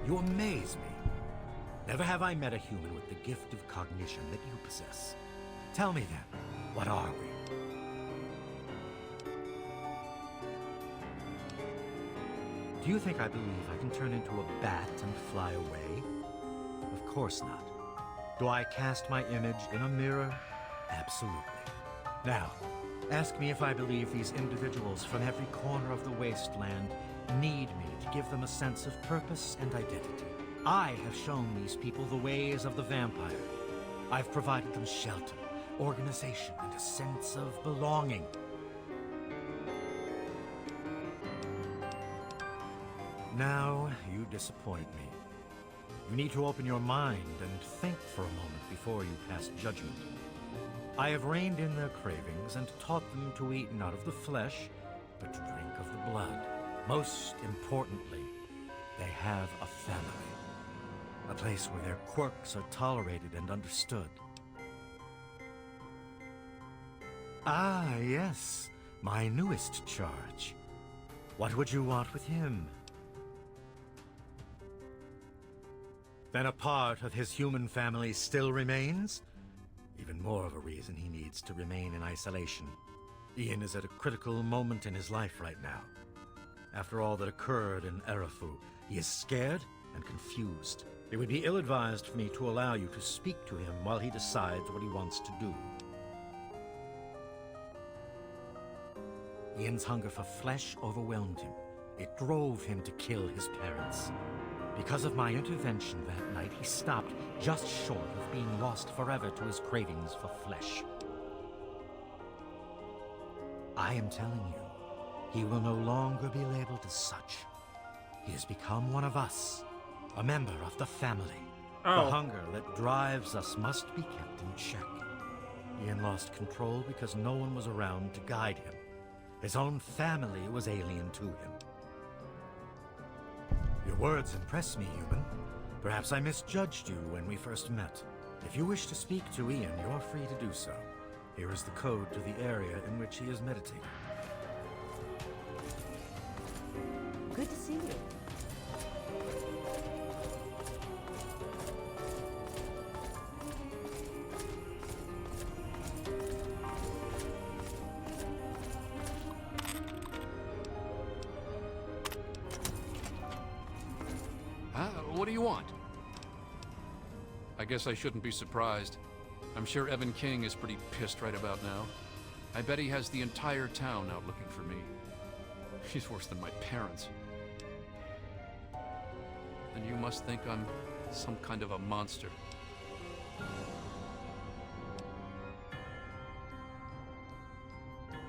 S10: You amaze me. Never have I met a human with the gift of cognition that you possess. Tell me then, what are we? Do you think I believe I can turn into a bat and fly away? Of course not. Do I cast my image in a mirror? Absolutely. Now, ask me if I believe these individuals from every corner of the wasteland need me to give them a sense of purpose and identity. I have shown these people the ways of the vampire. I've provided them shelter, organization, and a sense of belonging. Now, you disappoint me. You need to open your mind and think for a moment before you pass judgment. I have reined in their cravings and taught them to eat not of the flesh, but to drink of the blood. Most importantly, they have a family. A place where their quirks are tolerated and understood. Ah, yes, my newest charge. What would you want with him? Then a part of his human family still remains? Even more of a reason he needs to remain in isolation. Ian is at a critical moment in his life right now. After all that occurred in Arafu, he is scared and confused. It would be ill-advised for me to allow you to speak to him while he decides what he wants to do. Ian's hunger for flesh overwhelmed him. It drove him to kill his parents. Because of my intervention that night, he stopped just short of being lost forever to his cravings for flesh. I am telling you, he will no longer be labeled as such. He has become one of us, a member of the family.
S1: Oh.
S10: The hunger that drives us must be kept in check. Ian lost control because no one was around to guide him. His own family was alien to him. Your words impress me, human. Perhaps I misjudged you when we first met. If you wish to speak to Ian, you're free to do so. Here is the code to the area in which he is meditating.
S22: Good to see you.
S15: What do you want? I guess I shouldn't be surprised. I'm sure Evan King is pretty pissed right about now. I bet he has the entire town out looking for me. He's worse than my parents. And you must think I'm some kind of a monster.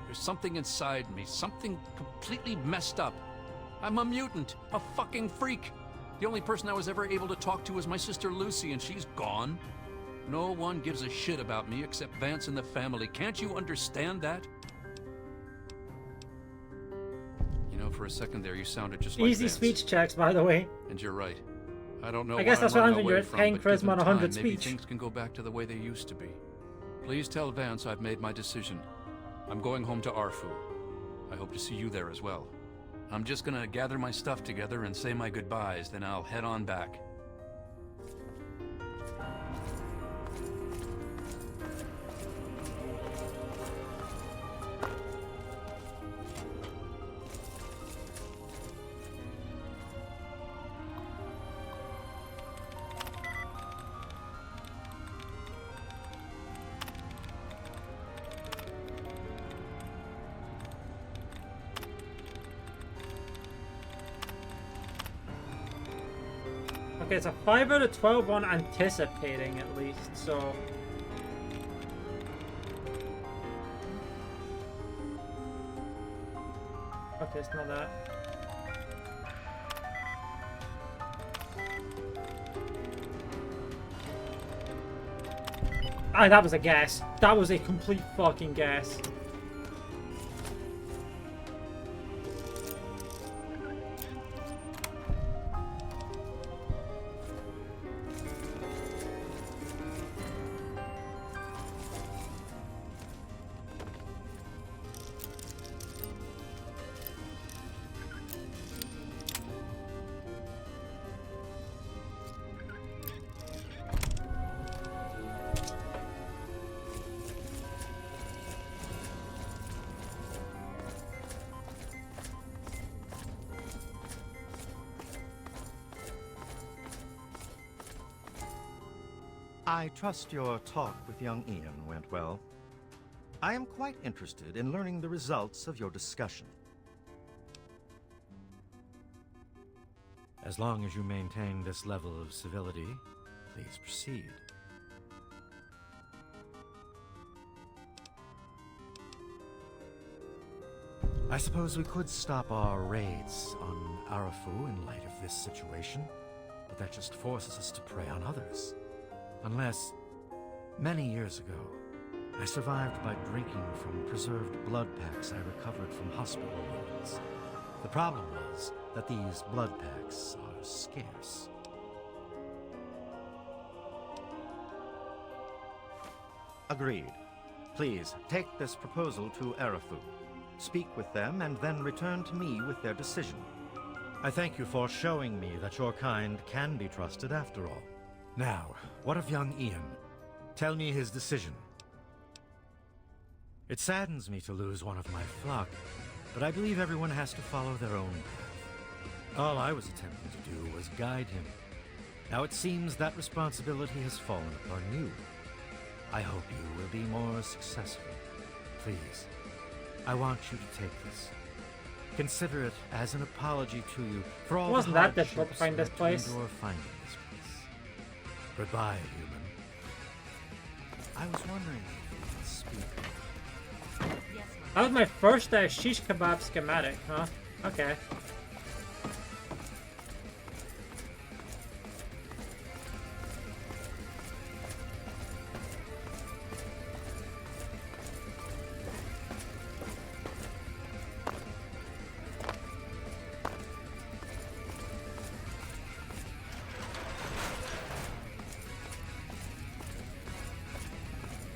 S15: There's something inside me, something completely messed up. I'm a mutant, a fucking freak. The only person I was ever able to talk to was my sister Lucy, and she's gone. No one gives a shit about me except Vance and the family. Can't you understand that? You know, for a second there, you sounded just like
S1: Easy
S15: Vance.
S1: speech checks, by the way.
S15: And you're right. I don't know
S1: I guess
S15: why
S1: that's
S15: I'm
S1: what I'm
S15: running
S1: thinking. You're
S15: away from,
S1: paying
S15: but
S1: charisma
S15: given
S1: on 100
S15: time, maybe
S1: speech.
S15: things can go back to the way they used to be. Please tell Vance I've made my decision. I'm going home to Arfu. I hope to see you there as well. I'm just gonna gather my stuff together and say my goodbyes, then I'll head on back.
S1: Okay, it's a 5 out of 12 on anticipating, at least, so... Okay, it's not that. Ah, that was a guess. That was a complete fucking guess.
S10: I trust your talk with young Ian went well. I am quite interested in learning the results of your discussion. As long as you maintain this level of civility, please proceed. I suppose we could stop our raids on Arafu in light of this situation. but that just forces us to prey on others. Unless, many years ago, I survived by drinking from preserved blood packs I recovered from hospital wounds. The problem was that these blood packs are scarce. Agreed. Please, take this proposal to Arafu. Speak with them and then return to me with their decision. I thank you for showing me that your kind can be trusted after all. Now, what of young Ian? Tell me his decision. It saddens me to lose one of my flock, but I believe everyone has to follow their own path. All I was attempting to do was guide him. Now it seems that responsibility has fallen upon you. I hope you will be more successful. Please, I want you to take this. Consider it as an apology to you for all
S1: Wasn't
S10: the
S1: that difficult to find this place?
S10: Or finding this place. Goodbye, human. I was wondering if you could speak.
S1: That was my first shish kebab schematic, huh? Okay.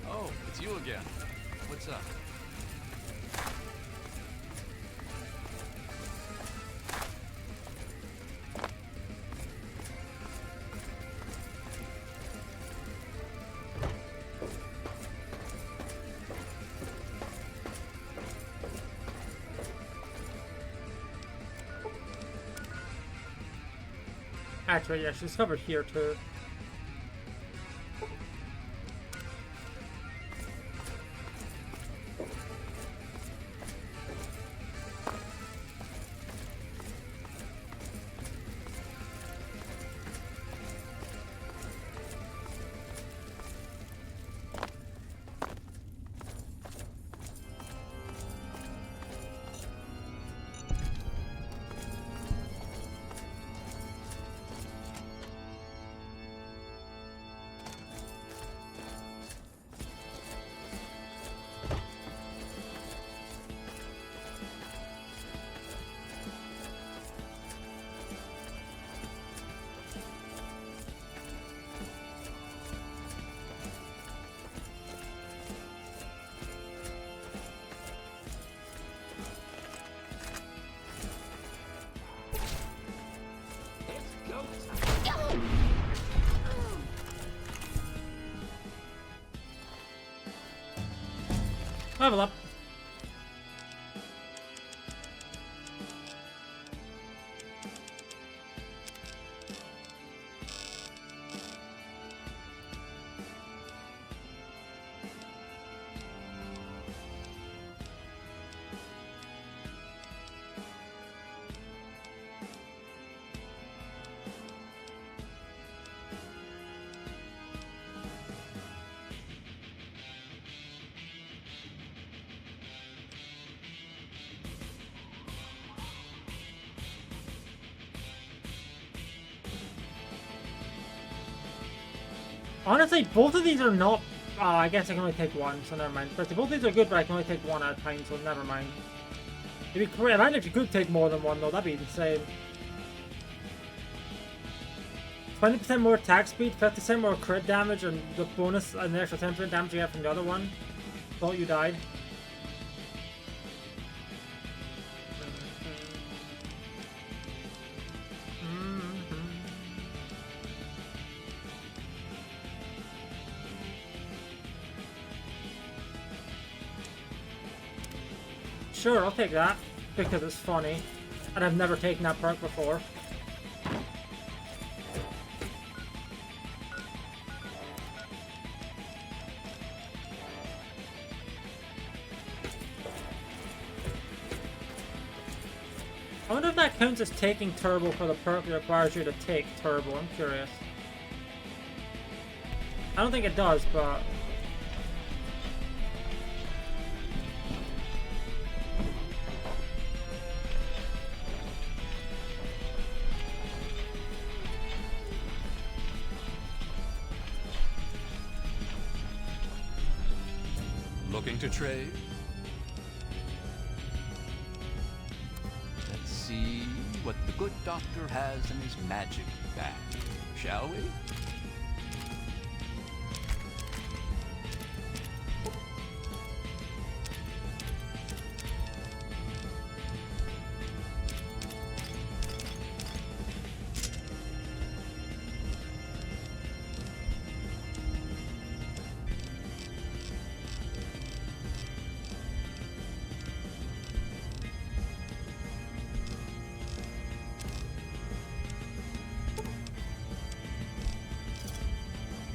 S15: Oh, it's you again. What's up?
S1: Actually, yeah, she's covered here too. Level up. Honestly, both of these are not... I guess I can only take one, so never mind. But both of these are good, but I can only take one at a time, so never mind. It'd be great. Imagine if you could take more than one, though. That'd be insane. 20% more attack speed, 50% more crit damage, and the bonus, and the extra 10% damage you get from the other one. Thought you died. Sure, I'll take that, because it's funny, and I've never taken that perk before. I wonder if that counts as taking turbo for the perk that requires you to take turbo. I'm curious. I don't think it does, but...
S15: Looking to trade? Let's see what the good doctor has in his magic bag, shall we?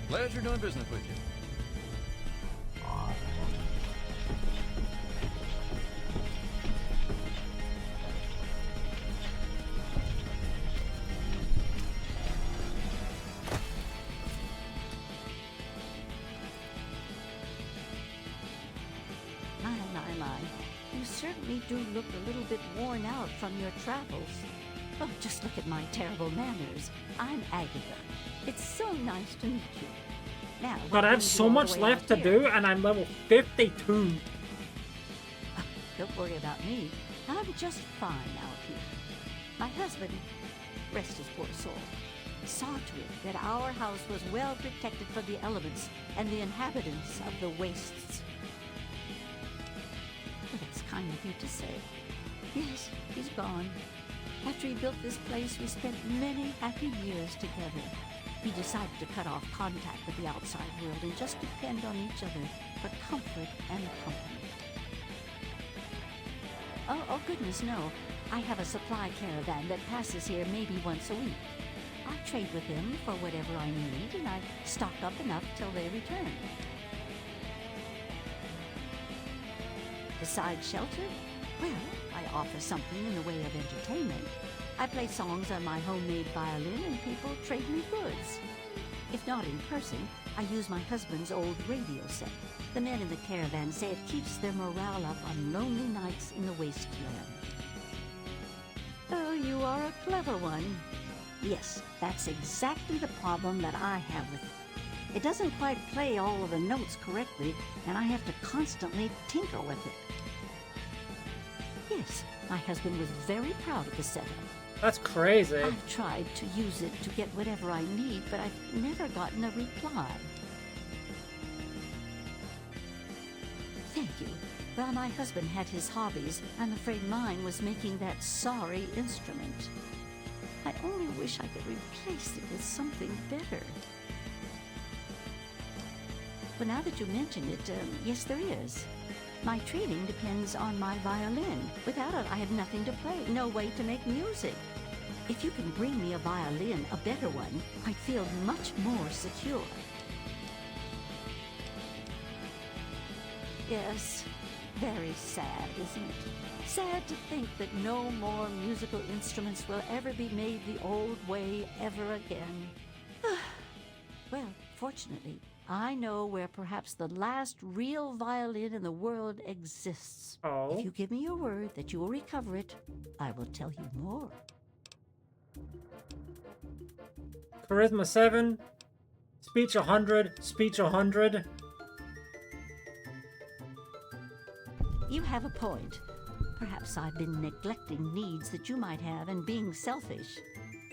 S15: Pleasure doing business with you.
S22: My. You certainly do look a little bit worn out from your travels. Oh, just look at my terrible manners. I'm Agatha. It's so nice to meet you. Now,
S1: God, I have so much left to do, and I'm level 52.
S22: Don't worry about me. I'm just fine out here. My husband, rest his poor soul, saw to it that our house was well protected from the elements and the inhabitants of the wastes. Well, that's kind of you to say. Yes, he's gone. After he built this place, we spent many happy years together. We decided to cut off contact with the outside world and just depend on each other for comfort and company. Oh goodness, no. I have a supply caravan that passes here maybe once a week. I trade with him for whatever I need, and I stock up enough till they return. Besides shelter, well, I offer something in the way of entertainment. I play songs on my homemade violin and people trade me goods. If not in person, I use my husband's old radio set. The men in the caravan say it keeps their morale up on lonely nights in the wasteland. Oh, you are a clever one. Yes, that's exactly the problem that I have with it. It doesn't quite play all of the notes correctly, and I have to constantly tinker with it. Yes, my husband was very proud of the setup.
S1: That's crazy.
S22: I've tried to use it to get whatever I need, but I've never gotten a reply. Thank you. Well, my husband had his hobbies. I'm afraid mine was making that sorry instrument. I only wish I could replace it with something better. But now that you mention it, yes, there is. My trading depends on my violin. Without it, I have nothing to play, no way to make music. If you can bring me a violin, a better one, I'd feel much more secure. Yes, very sad, isn't it? Sad to think that no more musical instruments will ever be made the old way ever again. Well, fortunately, I know where perhaps the last real violin in the world exists.
S1: Oh.
S22: If you give me your word that you will recover it, I will tell you more.
S1: Charisma 7. Speech 100. Speech 100.
S22: You have a point. Perhaps I've been neglecting needs that you might have and being selfish.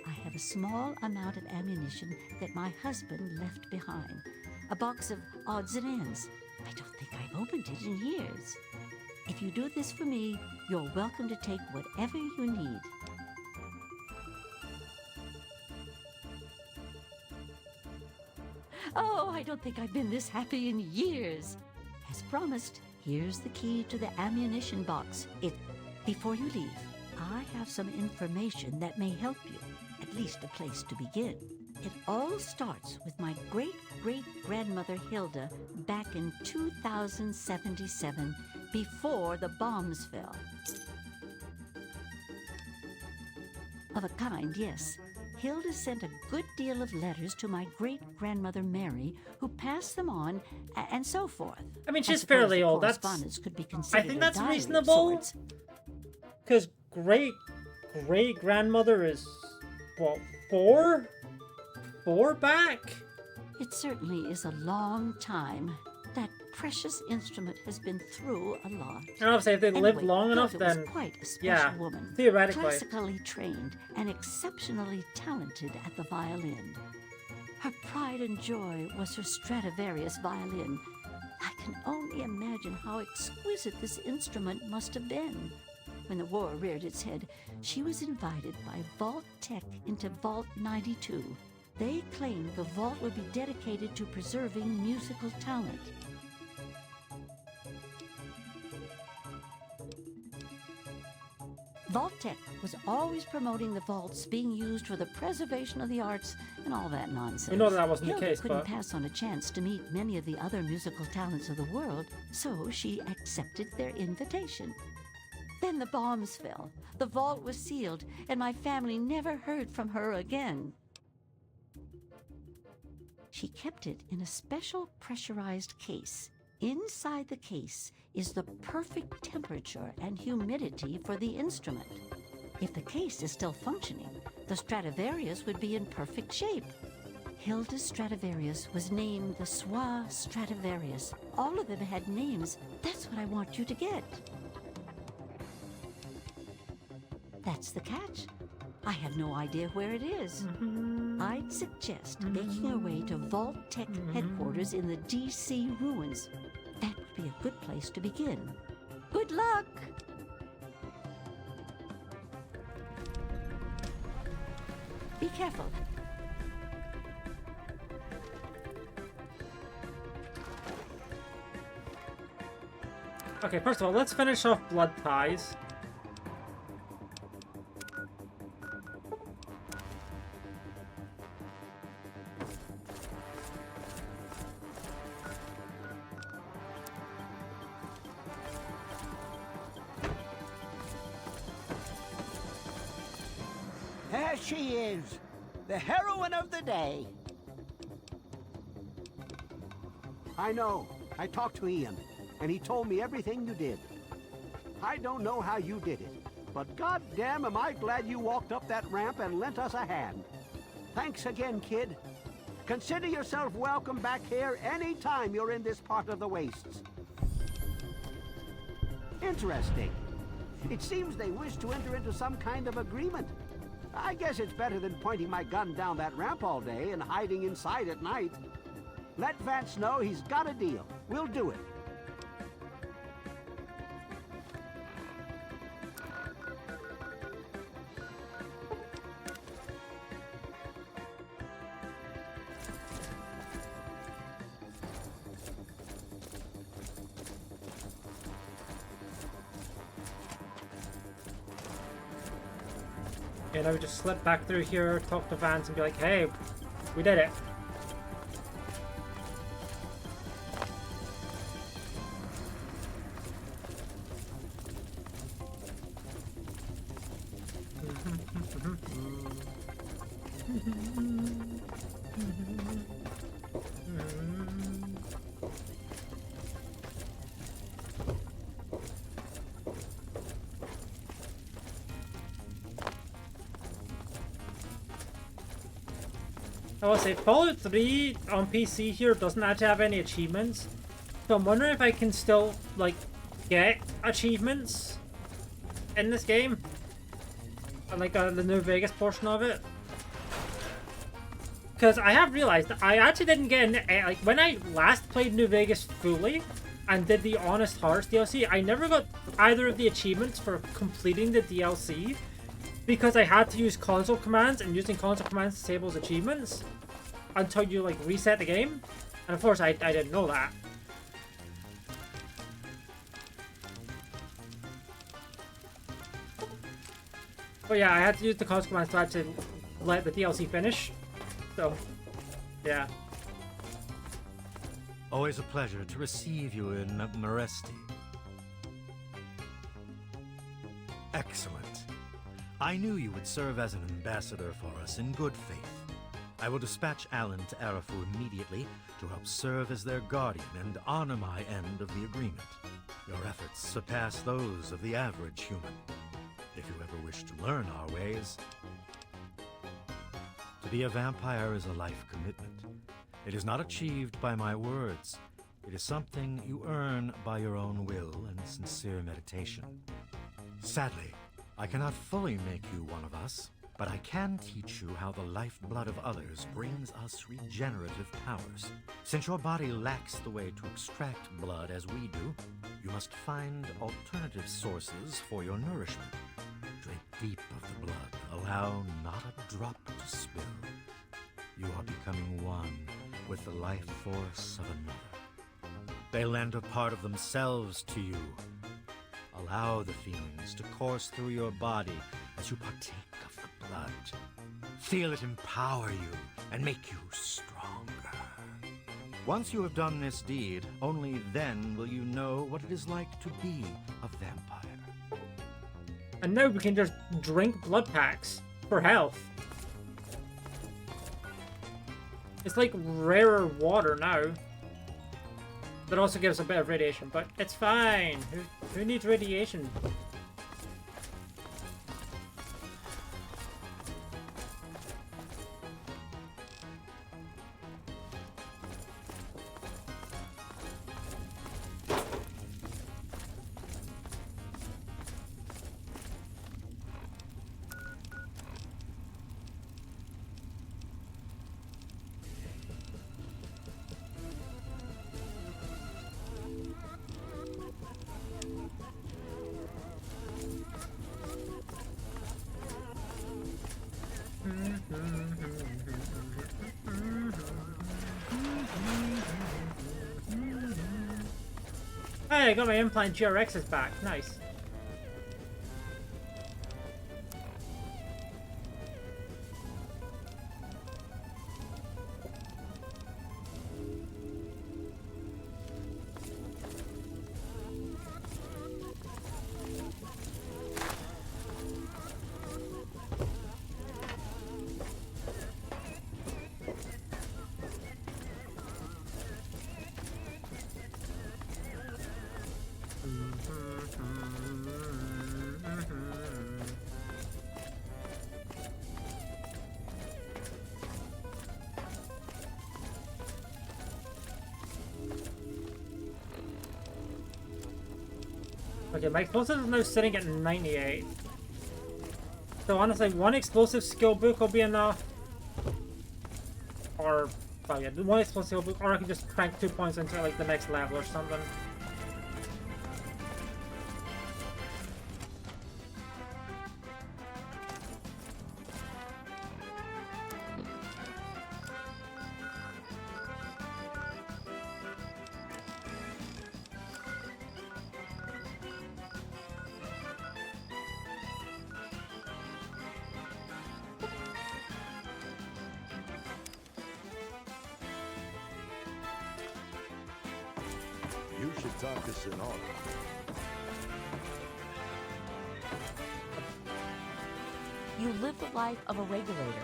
S22: I have a small amount of ammunition that my husband left behind. A box of odds and ends. I don't think I've opened it in years. If you do this for me, you're welcome to take whatever you need. Oh, I don't think I've been this happy in years. As promised, here's the key to the ammunition box. Before you leave, I have some information that may help you, at least a place to begin. It all starts with my great-great-grandmother Hilda back in 2077, before the bombs fell. Of a kind, yes. Hilda sent a good deal of letters to my great-grandmother Mary, who passed them on, and so forth.
S1: I mean, she's fairly old.
S22: Correspondence could be considered
S1: I think that's
S22: a diary of
S1: reasonable.
S22: sorts.
S1: Because great-grandmother is, what, 4? 4 back?
S22: It certainly is a long time. That
S6: precious instrument has been through a lot.
S1: And obviously, if they lived
S6: Anyway,
S1: long enough,
S6: Hilda was
S1: then
S6: quite a special
S1: yeah,
S6: woman,
S1: theoretically.
S6: classically trained and exceptionally talented at the violin. Her pride and joy was her Stradivarius violin. I can only imagine how exquisite this instrument must have been. When the war reared its head, she was invited by Vault Tech into Vault 92. They claimed the vault would be dedicated to preserving musical talent. Vault Tech was always promoting the vaults being used for the preservation of the arts and all that nonsense.
S1: We know that wasn't the
S6: Hilda
S1: case,
S6: couldn't
S1: but
S6: pass on a chance to meet many of the other musical talents of the world, so she accepted their invitation. Then the bombs fell, the vault was sealed, and my family never heard from her again. She kept it in a special pressurized case. Inside the case is the perfect temperature and humidity for the instrument. If the case is still functioning, the Stradivarius would be in perfect shape. Hilda's Stradivarius was named the Swa Stradivarius. All of them had names. That's what I want you to get. That's the catch. I have no idea where it is. I'd suggest making your way to Vault Tech headquarters in the D.C. ruins. That would be a good place to begin. Good luck! Be careful.
S1: okay, first of all, let's finish off Blood Ties.
S18: There she is, the heroine of the day. I know. I talked to Ian, and he told me everything you did. I don't know how you did it, but goddamn am I glad you walked up that ramp and lent us a hand. Thanks again, kid. Consider yourself welcome back here any time you're in this part of the wastes. Interesting. It seems they wish to enter into some kind of agreement. I guess it's better than pointing my gun down that ramp all day and hiding inside at night. Let Vance know he's got a deal. We'll do it.
S1: And I would just slip back through here, talk to Vance, and be like, hey, we did it. I will say Fallout 3 on PC here doesn't actually have any achievements, so I'm wondering if I can still like get achievements in this game, like the New Vegas portion of it. Because I have realized that I actually didn't get like when I last played New Vegas fully and did the Honest Hearts DLC, I never got either of the achievements for completing the DLC. Because I had to use console commands, and using console commands disables achievements until you like reset the game. And of course I didn't know that. But yeah, I had to use the console commands to actually let the DLC finish. So, yeah.
S10: Always a pleasure to receive you in Meresti. Excellent. I knew you would serve as an ambassador for us in good faith. I will dispatch Alan to Arafu immediately to help serve as their guardian and honor my end of the agreement. Your efforts surpass those of the average human. If you ever wish to learn our ways. To be a vampire is a life commitment. It is not achieved by my words. It is something you earn by your own will and sincere meditation. Sadly, I cannot fully make you one of us, but I can teach you how the lifeblood of others brings us regenerative powers. Since your body lacks the way to extract blood as we do, you must find alternative sources for your nourishment. Drink deep of the blood, allow not a drop to spill. You are becoming one with the life force of another. They lend a part of themselves to you. Allow the feelings to course through your body as you partake of the blood. Feel it empower you and make you stronger. Once you have done this deed, only then will you know what it is like to be a vampire.
S1: And now we can just drink blood packs for health. It's like rarer water now. That also gives a bit of radiation, but it's fine. Who needs radiation? Hey, I got my implant GRXs back. Nice. Okay, my explosive is now sitting at 98. So honestly, one explosive skill book will be enough. Or, oh yeah, one explosive skill book, or I can just crank 2 points into like the next level or something.
S19: You should talk to Sonora.
S6: You live the life of a regulator.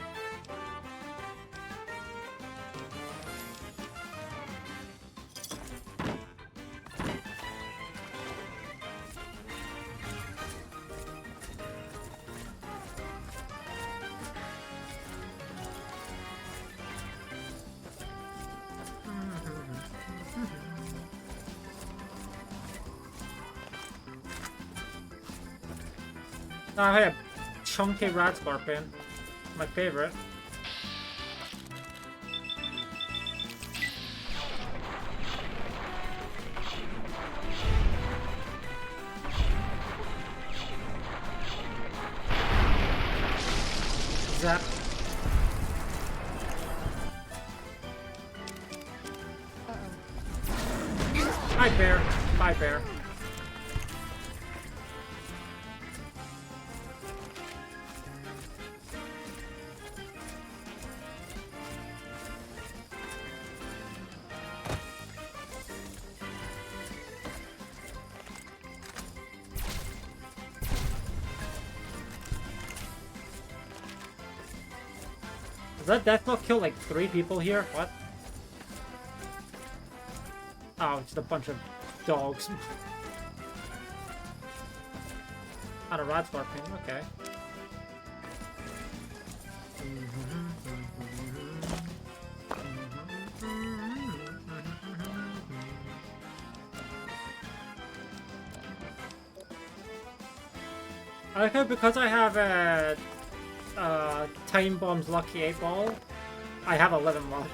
S1: I had a chunky rat scorpion. My favorite. Zap. Hi, bear. Bye, bear. Does that death block kill like 3 people here? What? Oh, just a bunch of dogs. Not a rat scorpion, okay. I like how because I have a Time Bomb's Lucky 8 Ball, I have 11 luck.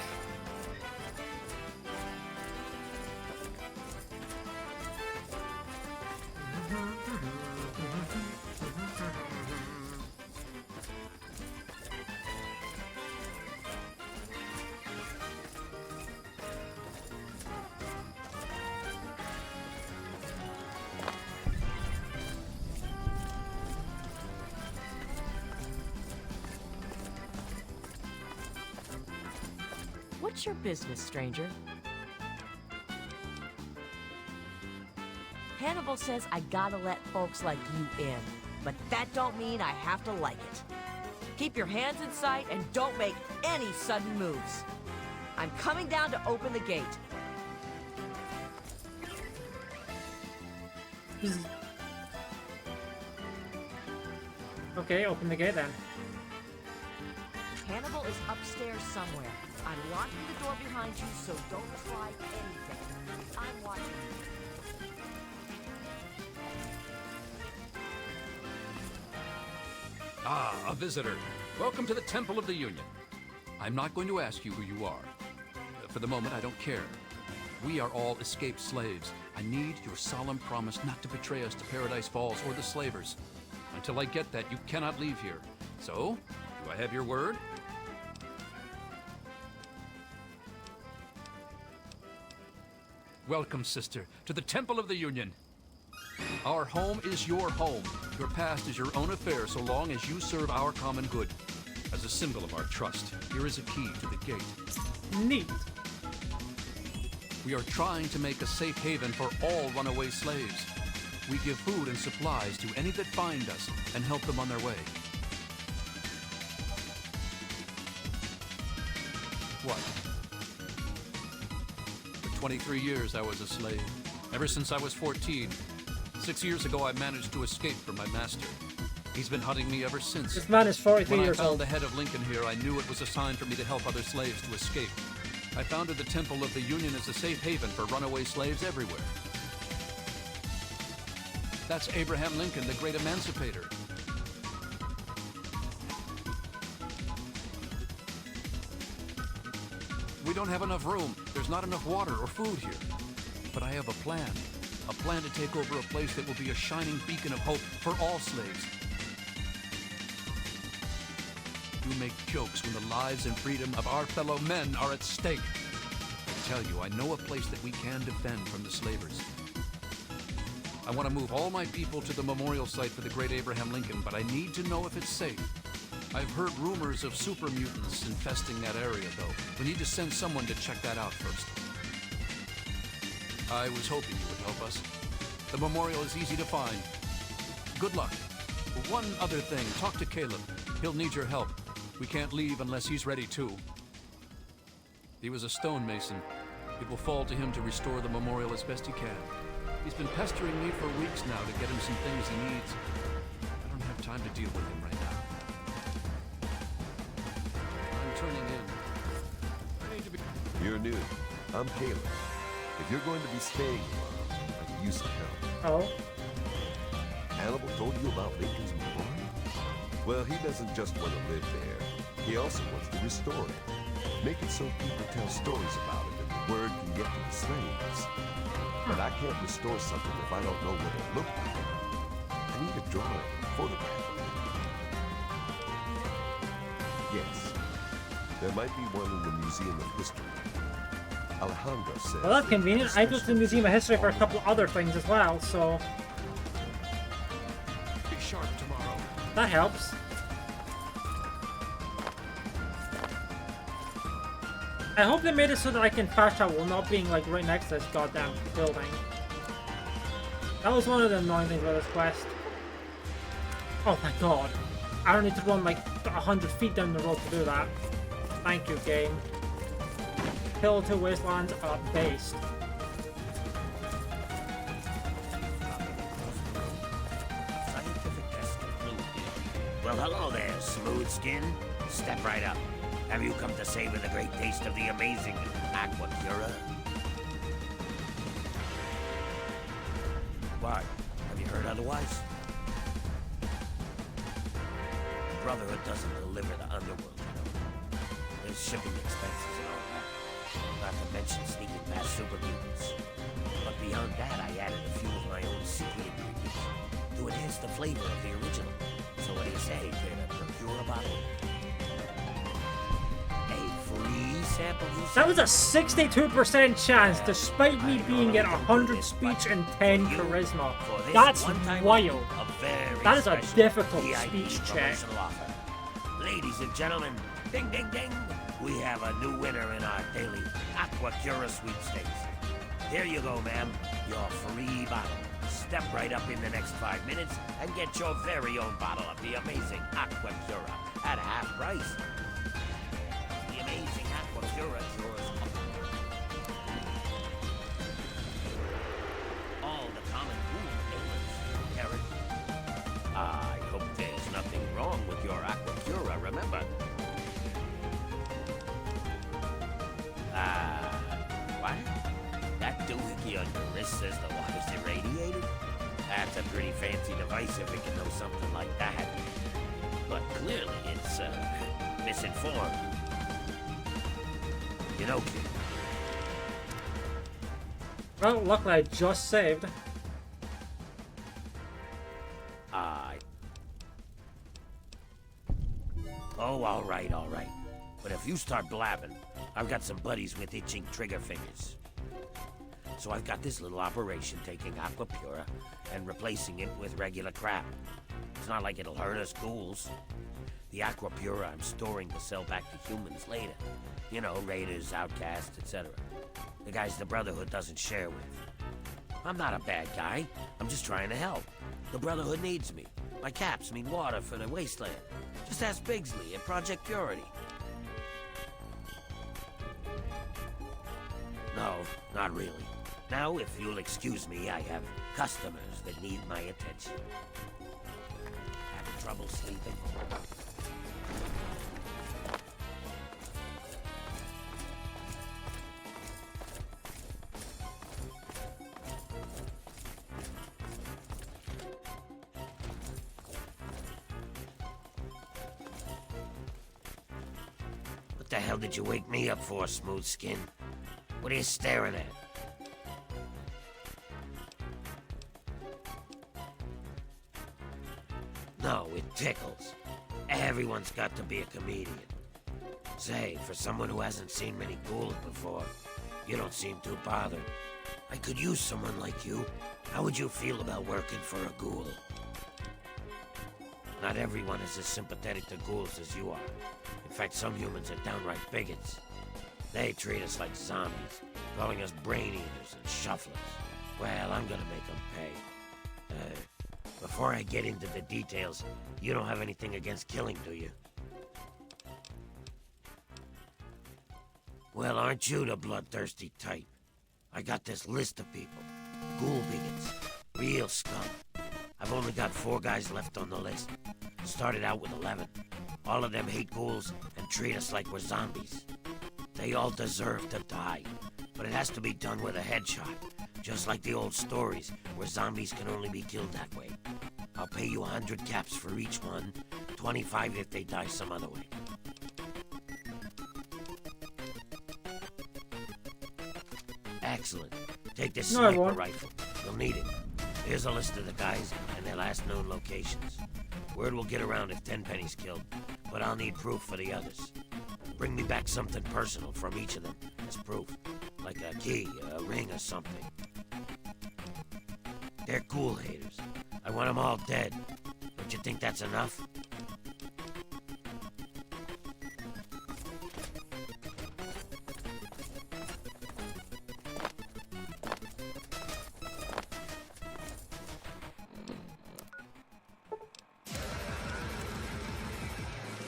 S4: What's your business, stranger? Hannibal says I gotta let folks like you in, but that don't mean I have to like it. Keep your hands in sight and don't make any sudden moves. I'm coming down to open the gate.
S1: Okay, open the gate then.
S4: Hannibal is upstairs somewhere. I'm locking the door behind you, so don't try anything. I'm watching you.
S15: Ah, a visitor. Welcome to the Temple of the Union. I'm not going to ask you who you are. For the moment, I don't care. We are all escaped slaves. I need your solemn promise not to betray us to Paradise Falls or the slavers. Until I get that, you cannot leave here. So, do I have your word? Welcome, sister, to the Temple of the Union. Our home is your home. Your past is your own affair so long as you serve our common good. As a symbol of our trust, here is a key to the gate.
S1: Neat.
S15: We are trying to make a safe haven for all runaway slaves. We give food and supplies to any that find us and help them on their way. What? For 23 years I was a slave. Ever since I was 14. 6 years ago I managed to escape from my master. He's been hunting me ever since.
S1: This man is 43
S15: When I
S1: years
S15: found
S1: old.
S15: the head of Lincoln here, I knew it was a sign for me to help other slaves to escape. I founded the Temple of the Union as a safe haven for runaway slaves everywhere. That's Abraham Lincoln, the great emancipator. We don't have enough room. There's not enough water or food here. But I have a plan. A plan to take over a place that will be a shining beacon of hope for all slaves. You make jokes when the lives and freedom of our fellow men are at stake. I tell you, I know a place that we can defend from the slavers. I want to move all my people to the memorial site for the great Abraham Lincoln, but I need to know if it's safe. I've heard rumors of super mutants infesting that area, though. We need to send someone to check that out first. I was hoping you would help us. The memorial is easy to find. Good luck. One other thing, talk to Caleb. He'll need your help. We can't leave unless he's ready too. He was a stonemason. It will fall to him to restore the memorial as best he can. He's been pestering me for weeks now to get him some things he needs. I don't have time to deal with him right now. I'm turning in. I need to be...
S13: You're new. I'm Caleb. If you're going to be staying here, I could use some help.
S1: Oh?
S13: Hannibal told you about Lincoln's memorial? Well, he doesn't just want to live there. He also wants to restore it. Make it so people tell stories about it and the word can get to the slaves. But I can't restore something if I don't know what it looked like. I need a drawing, photograph of it. Yes. There might be one in the Museum of History. Alejandro says...
S1: Well, that's convenient. I go to the Museum of History for a couple other things as well, so...
S15: Be sharp tomorrow.
S1: That helps. I hope they made it so that I can fast travel, not being like right next to this goddamn building. That was one of the annoying things about this quest. Oh my god. I don't need to run like 100 feet down the road to do that. Thank you, game. Hill to Wastelands based.
S23: Well, hello there, smooth skin. Step right up. Have you come to savor the great taste of the amazing Aqua Pura? What? Have you heard otherwise? Brotherhood doesn't deliver the underworld, you know. There's shipping expenses and all that. Not to mention sneaking past super mutants. But beyond that, I added a few of my own secret ingredients to enhance the flavor of the original. So what do you say? Care to procure a bottle? A free sample?
S1: That was a 62% chance, despite me being at 100 speech and 10 charisma. That's wild. That is a difficult speech check.
S23: Ladies and gentlemen, ding ding ding, we have a new winner in our daily Aqua Cura sweepstakes. Here you go, ma'am, your free bottle. Step right up in the next 5 minutes and get your very own bottle of the amazing Aqua Cura at half price. The amazing Aqua Cura cures all the common food ailments. Carrot. I hope there's nothing wrong with your Aqua Cura, remember? What? That doohickey on your wrist says the water's irradiated? That's a pretty fancy device if it can know something like that. But clearly it's, misinformed. You know, kid.
S1: Well, luckily I just saved.
S23: Oh, all right. But if you start blabbing, I've got some buddies with itching trigger fingers. So I've got this little operation taking Aqua Pura and replacing it with regular crap. It's not like it'll hurt us ghouls. The Aqua Pura I'm storing to sell back to humans later. You know, raiders, outcasts, etc. The guys the Brotherhood doesn't share with. I'm not a bad guy. I'm just trying to help. The Brotherhood needs me. My caps mean water for the Wasteland. Just ask Bigsley at Project Purity. No, not really. Now, if you'll excuse me, I have customers that need my attention. Having trouble sleeping? What the hell did you wake me up for, Smooth Skin? What are you staring at? No, it tickles. Everyone's got to be a comedian. Say, for someone who hasn't seen many ghouls before, you don't seem too bothered. I could use someone like you. How would you feel about working for a ghoul? Not everyone is as sympathetic to ghouls as you are. In fact, some humans are downright bigots. They treat us like zombies, calling us brain eaters and shufflers. Well, I'm gonna make them pay. Before I get into the details, you don't have anything against killing, do you? Well, aren't you the bloodthirsty type? I got this list of people. Ghoul bigots. Real scum. I've only got 4 guys left on the list. Started out with 11. All of them hate ghouls and treat us like we're zombies. They all deserve to die, but it has to be done with a headshot. Just like the old stories, where zombies can only be killed that way. I'll pay you 100 caps for each one, 25 if they die some other way. Excellent. Take this sniper rifle. You'll need it. Here's a list of the guys and their last known locations. Word will get around if Tenpenny's killed, but I'll need proof for the others. Bring me back something personal from each of them as proof, like a key, a ring, or something. They're ghoul haters. I want them all dead. Don't you think that's enough?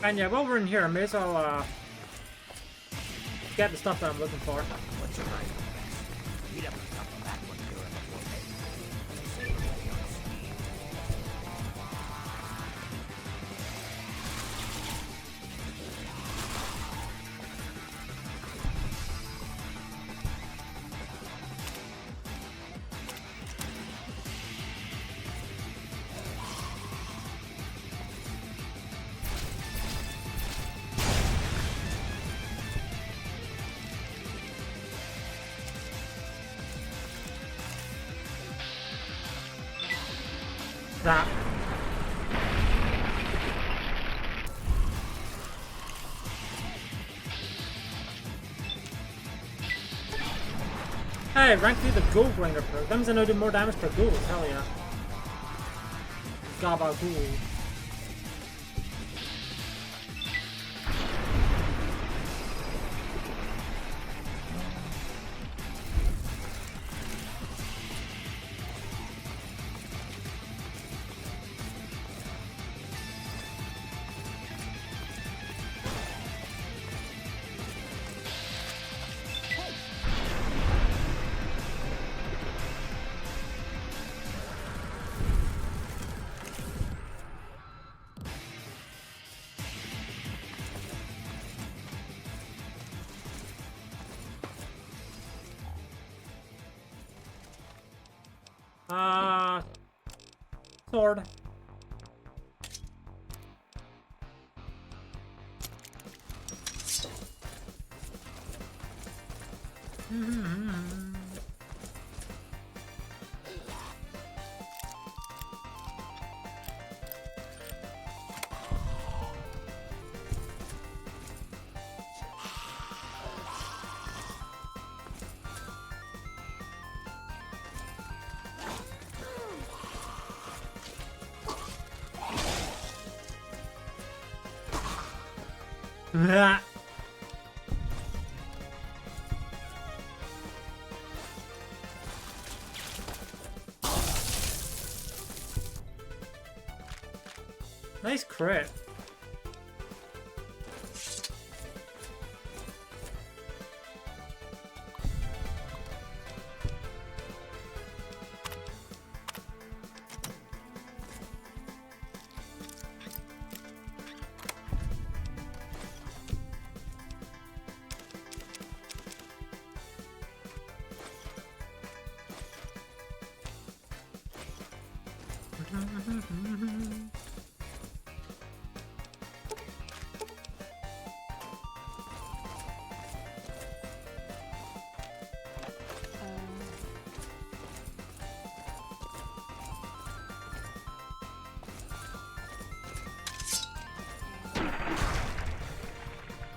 S1: And yeah, while we're in here, I may as well get the stuff that I'm looking for.
S23: What's your mind? Heat up a cup of Aqua Pura before
S1: That. Hey, rank 3 the gold grinder perk. That means I know do more damage per ghoul. Hell yeah. Gabagool. Sword. Nice crit.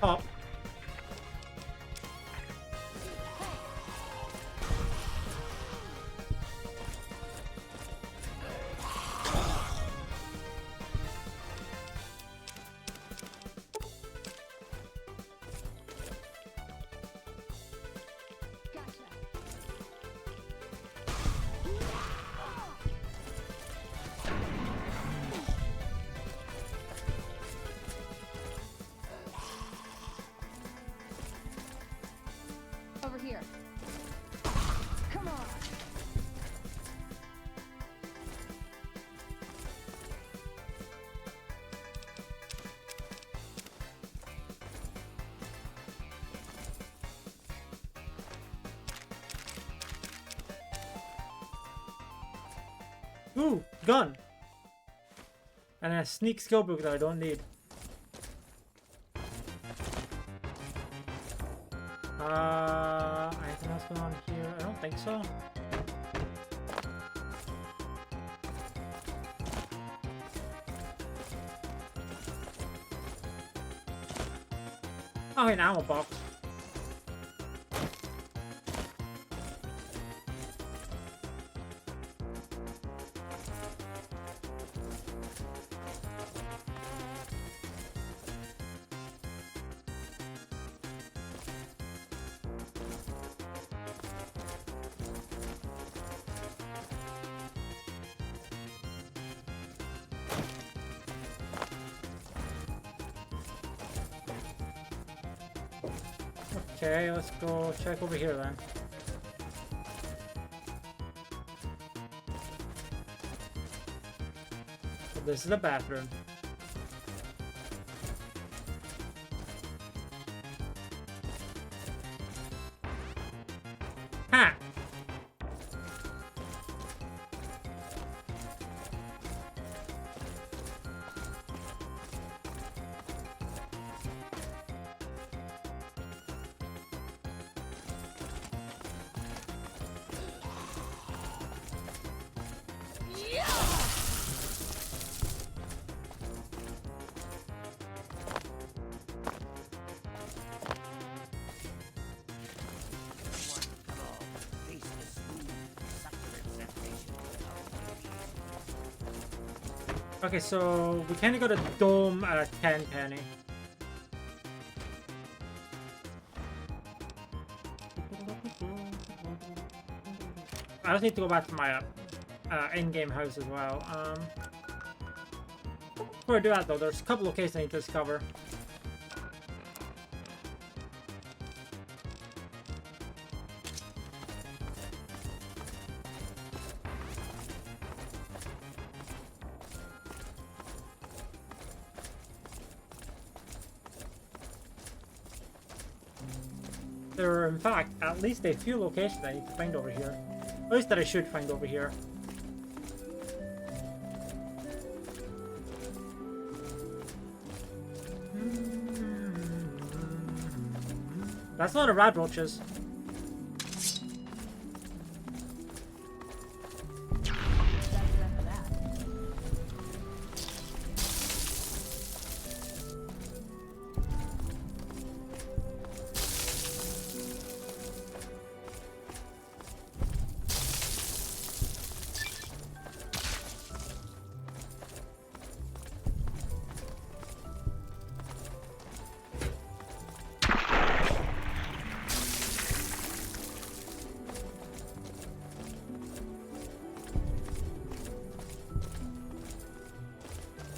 S1: Oh.
S5: Over here. Come on.
S1: Ooh, gun. And a sneak skill book that I don't need. Anything else going on here? I don't think so. Oh, an ammo box. Okay, let's go check over here then. So this is the bathroom. Ha! Okay, so we kind of got a dome at 10 penny. I just need to go back to my in-game house as well. Before I do that though, there's a couple locations I need to discover. There are, in fact, at least a few locations I need to find over here. At least that I should find over here. That's a lot of rad roaches.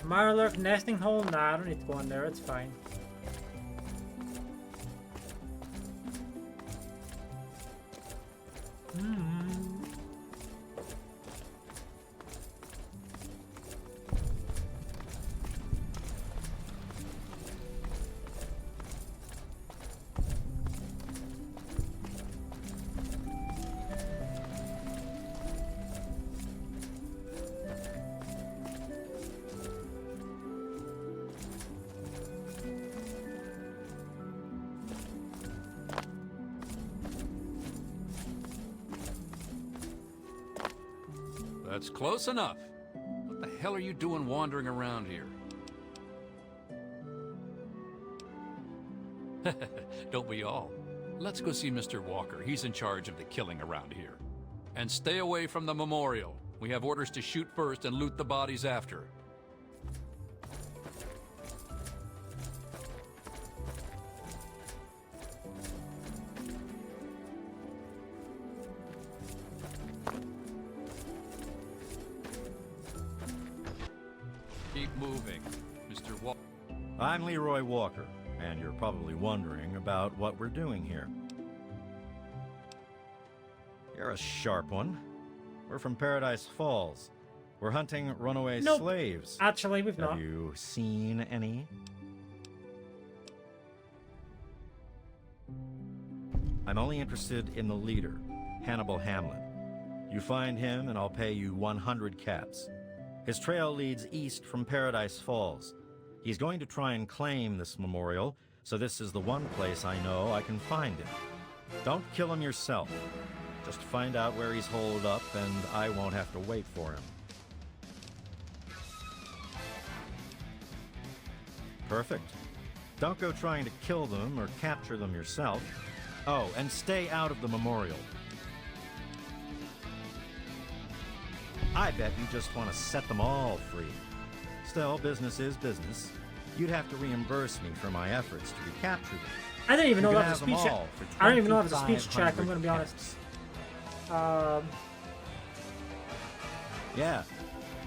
S1: Mirelurk nesting hole? Nah, I don't need to go in there, it's fine.
S15: That's close enough. What the hell are you doing wandering around here? Don't we all? Let's go see Mr. Walker. He's in charge of the killing around here. And stay away from the memorial. We have orders to shoot first and loot the bodies after. Keep moving, Mr. Walker.
S10: I'm Leroy Walker, and you're probably wondering about what we're doing here. You're a sharp one. We're from Paradise Falls. We're hunting runaway slaves.
S1: Actually, we've not.
S10: Have you seen any? I'm only interested in the leader, Hannibal Hamlin. You find him, and I'll pay you 100 cats. His trail leads east from Paradise Falls. He's going to try and claim this memorial, so this is the one place I know I can find him. Don't kill him yourself. Just find out where he's holed up, and I won't have to wait for him. Perfect. Don't go trying to kill them or capture them yourself. Oh, and stay out of the memorial. I bet you just want to set them all free. Still, business is business. You'd have to reimburse me for my efforts to recapture them.
S1: I didn't even know
S10: You
S1: that
S10: can
S1: was a
S10: have them
S1: speech check.
S10: all for
S1: I don't even know if it's a speech check, I'm
S10: 2,500
S1: gonna be honest.
S10: cats. Yeah.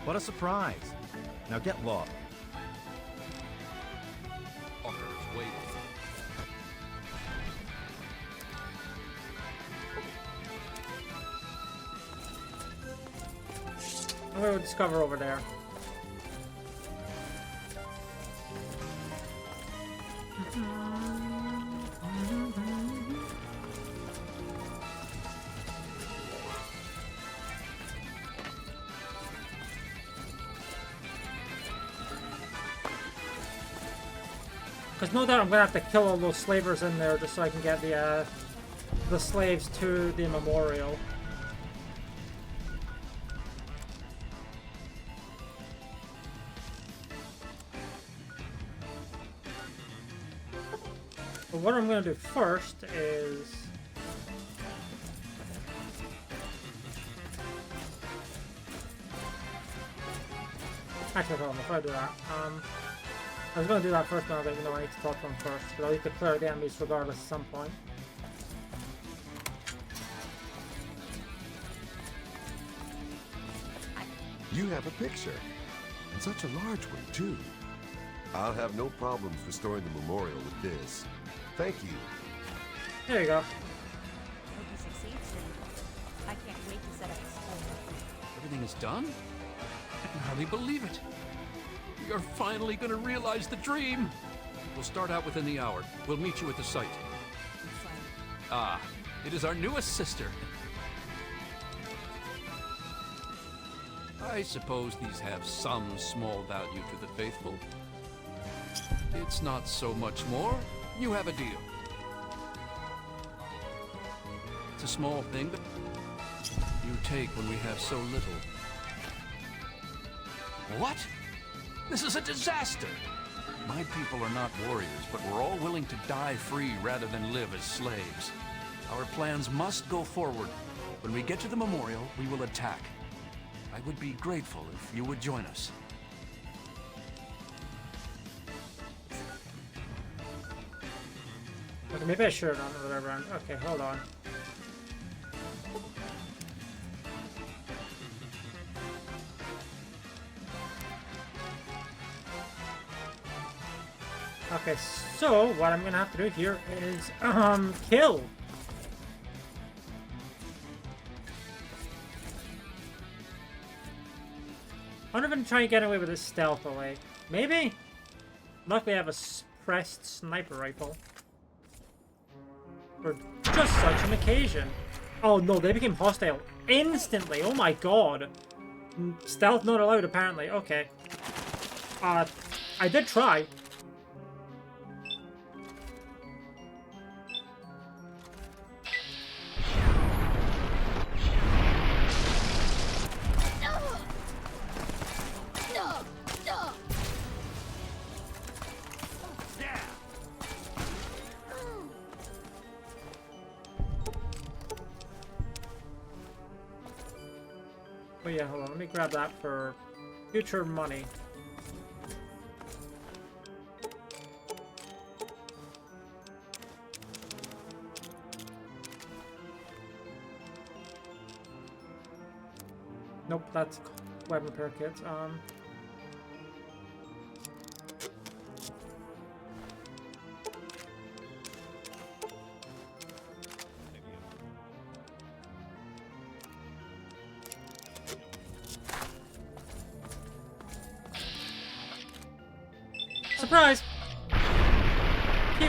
S10: What a surprise. Now get lost.
S15: Walker's waiting.
S1: I'm gonna discover over there. Because no doubt I'm gonna have to kill all those slavers in there just so I can get the slaves to the memorial. But what I'm gonna do first is Actually, hold on, before I do that, I was going to do that first, but I don't know, I need to talk to him first, because I'll need to clear the enemies regardless at some point.
S13: You have a picture. And such a large one, too. I'll have no problems restoring the memorial with this. Thank you.
S1: There you go.
S5: Hope you succeed soon. I can't wait to set up a school.
S15: Everything is done? I can hardly believe it. We are finally going to realize the dream. We'll start out within the hour. We'll meet you at the site. Ah, it is our newest sister. I suppose these have some small value to the faithful. It's not so much more. You have a deal. It's a small thing, but you take when we have so little. What? This is a disaster! My people are not warriors, but we're all willing to die free rather than live as slaves. Our plans must go forward. When we get to the memorial, we will attack. I would be grateful if you would join us.
S1: Okay, maybe I should on whatever. Okay, hold on. Okay, so what I'm gonna have to do here is kill. I'm not even trying to get away with this stealth away. Maybe? Luckily I have a suppressed sniper rifle. For just such an occasion. Oh no, they became hostile instantly. Oh my god. Stealth not allowed apparently. Okay. I did try. Oh yeah, hold on, let me grab that for future money. Nope, that's weapon repair kits. Surprise! Pew.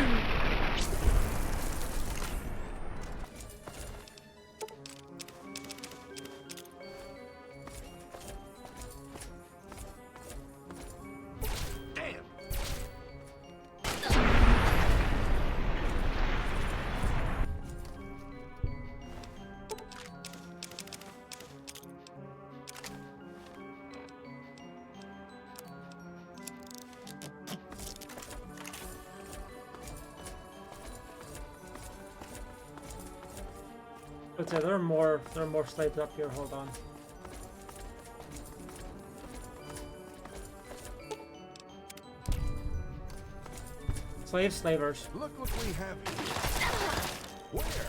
S13: Damn!
S1: But yeah, there are more slaves up here, hold on. Slavers.
S2: Look what we have here. Where?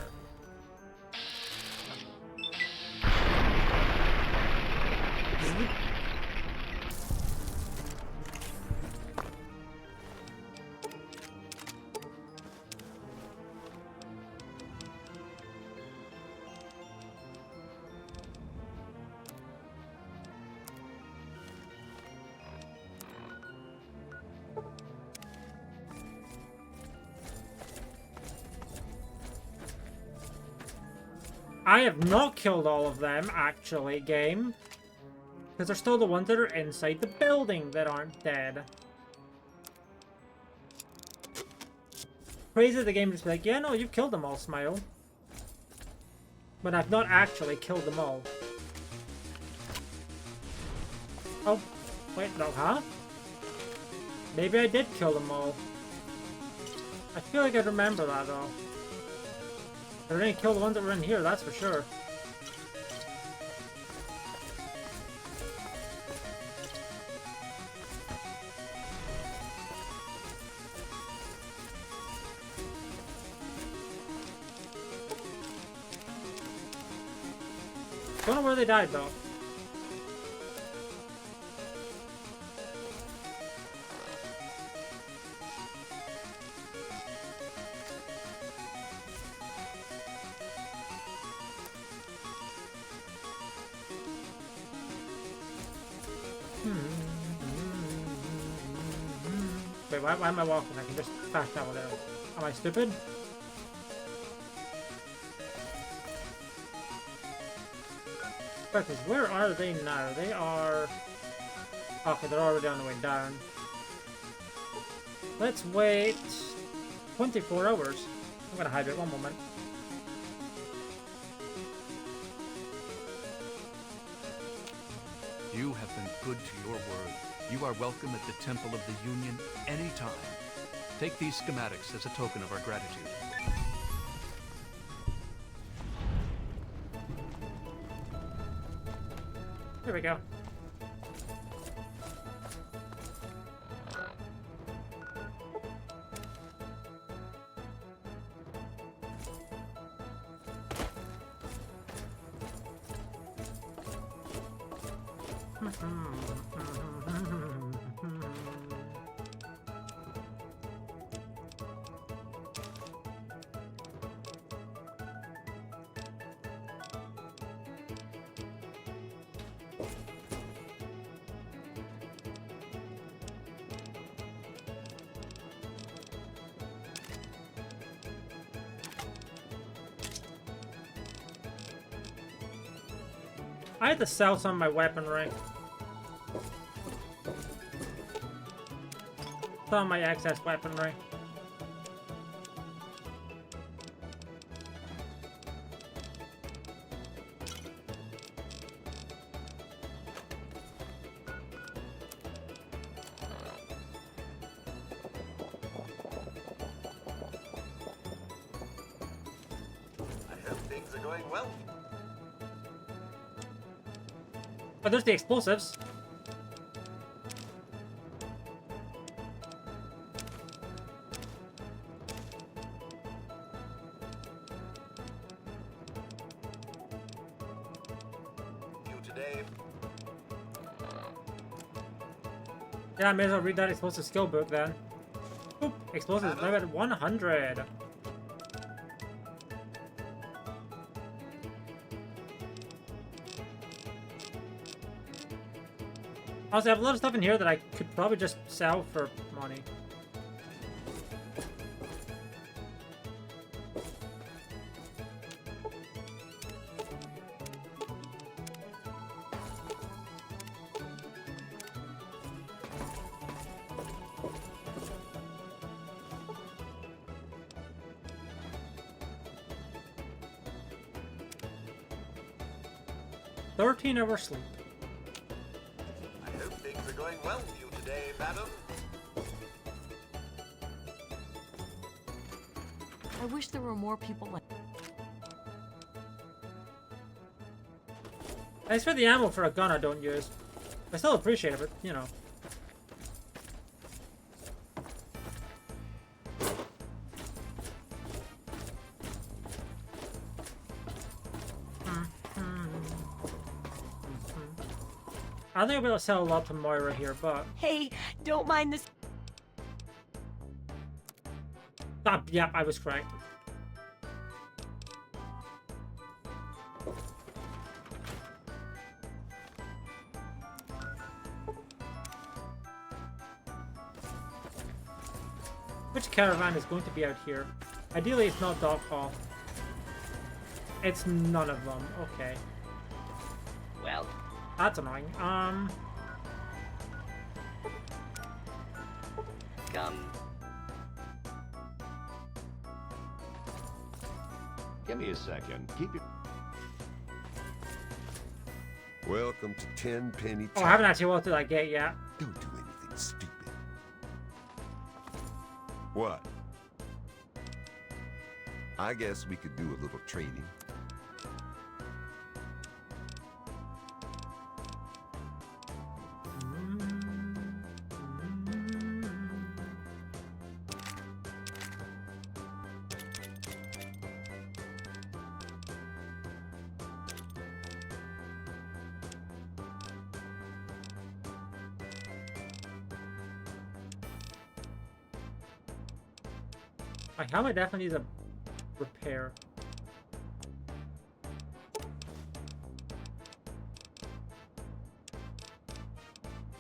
S1: I have not killed all of them, actually, game. Because they're still the ones that are inside the building that aren't dead. Crazy the game just be like, yeah, no, you've killed them all, Smile. But I've not actually killed them all. Oh, wait, no, huh? Maybe I did kill them all. I feel like I remember that, though. I didn't kill the ones that were in here, that's for sure. Don't know where they died though. Wait, why am I walking? I can just fast travel there. Am I stupid? Because where are they now? They are... Okay, they're already on the way down. Let's wait 24 hours. I'm gonna hide it one moment.
S15: You have been good to your word. You are welcome at the Temple of the Union anytime. Take these schematics as a token of our gratitude.
S1: There we go. I had to sell some of my weaponry. Some of my excess weaponry.
S9: I hope things are going well.
S1: Oh, there's the explosives.
S9: You today.
S1: Yeah, I may as well read that explosive skill book then. Oop, explosives live at 100. Also, I have a lot of stuff in here that I could probably just sell for money. "13-hour sleep."
S9: I hope things are going well for you today, madam.
S4: I wish there were more people like...
S1: Thanks for the ammo for a gun I don't use. I still appreciate it, but, you know. I think I'll be able to sell a lot to Moira here, but...
S16: Hey, don't mind this.
S1: Ah, yeah, I was correct. Which caravan is going to be out here? Ideally, it's not Doc Hall. It's none of them. Okay.
S8: Well,
S1: that's annoying.
S8: Come.
S13: Give me a second. Keep it. Welcome to 10 Penny
S1: Oh, I haven't actually walked through that gate yet.
S13: Don't do anything stupid. What? I guess we could do a little trading.
S1: My helmet definitely needs a repair.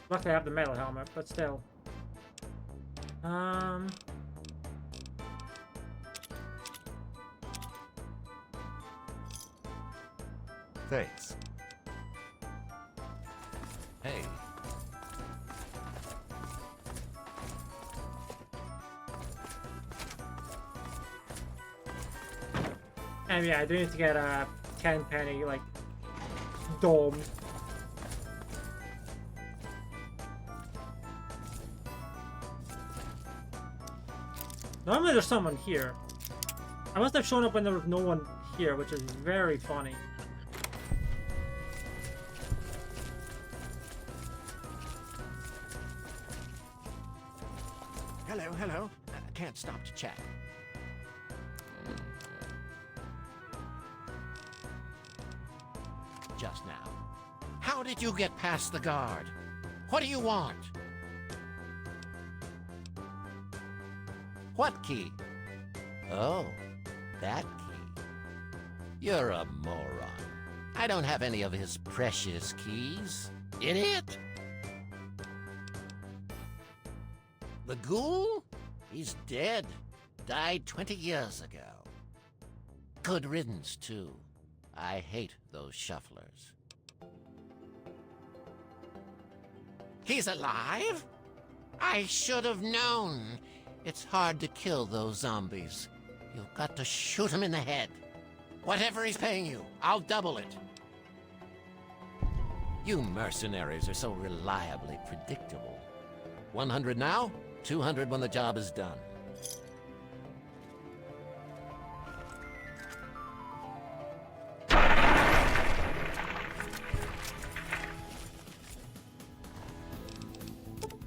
S1: Luckily I have the metal helmet, but still.
S13: Thanks.
S15: Hey.
S1: And yeah, I do need to get a 10 penny, like, dome. Normally there's someone here. I must have shown up when there was no one here, which is very funny.
S18: Hello, hello. I can't stop to chat. Just now. How did you get past the guard? What do you want? What key? Oh, that key. You're a moron. I don't have any of his precious keys. Idiot! The ghoul? He's dead. Died 20 years ago. Good riddance, too. I hate those shufflers. He's alive? I should have known. It's hard to kill those zombies. You've got to shoot him in the head. Whatever he's paying you, I'll double it. You mercenaries are so reliably predictable. 100 now, 200 when the job is done.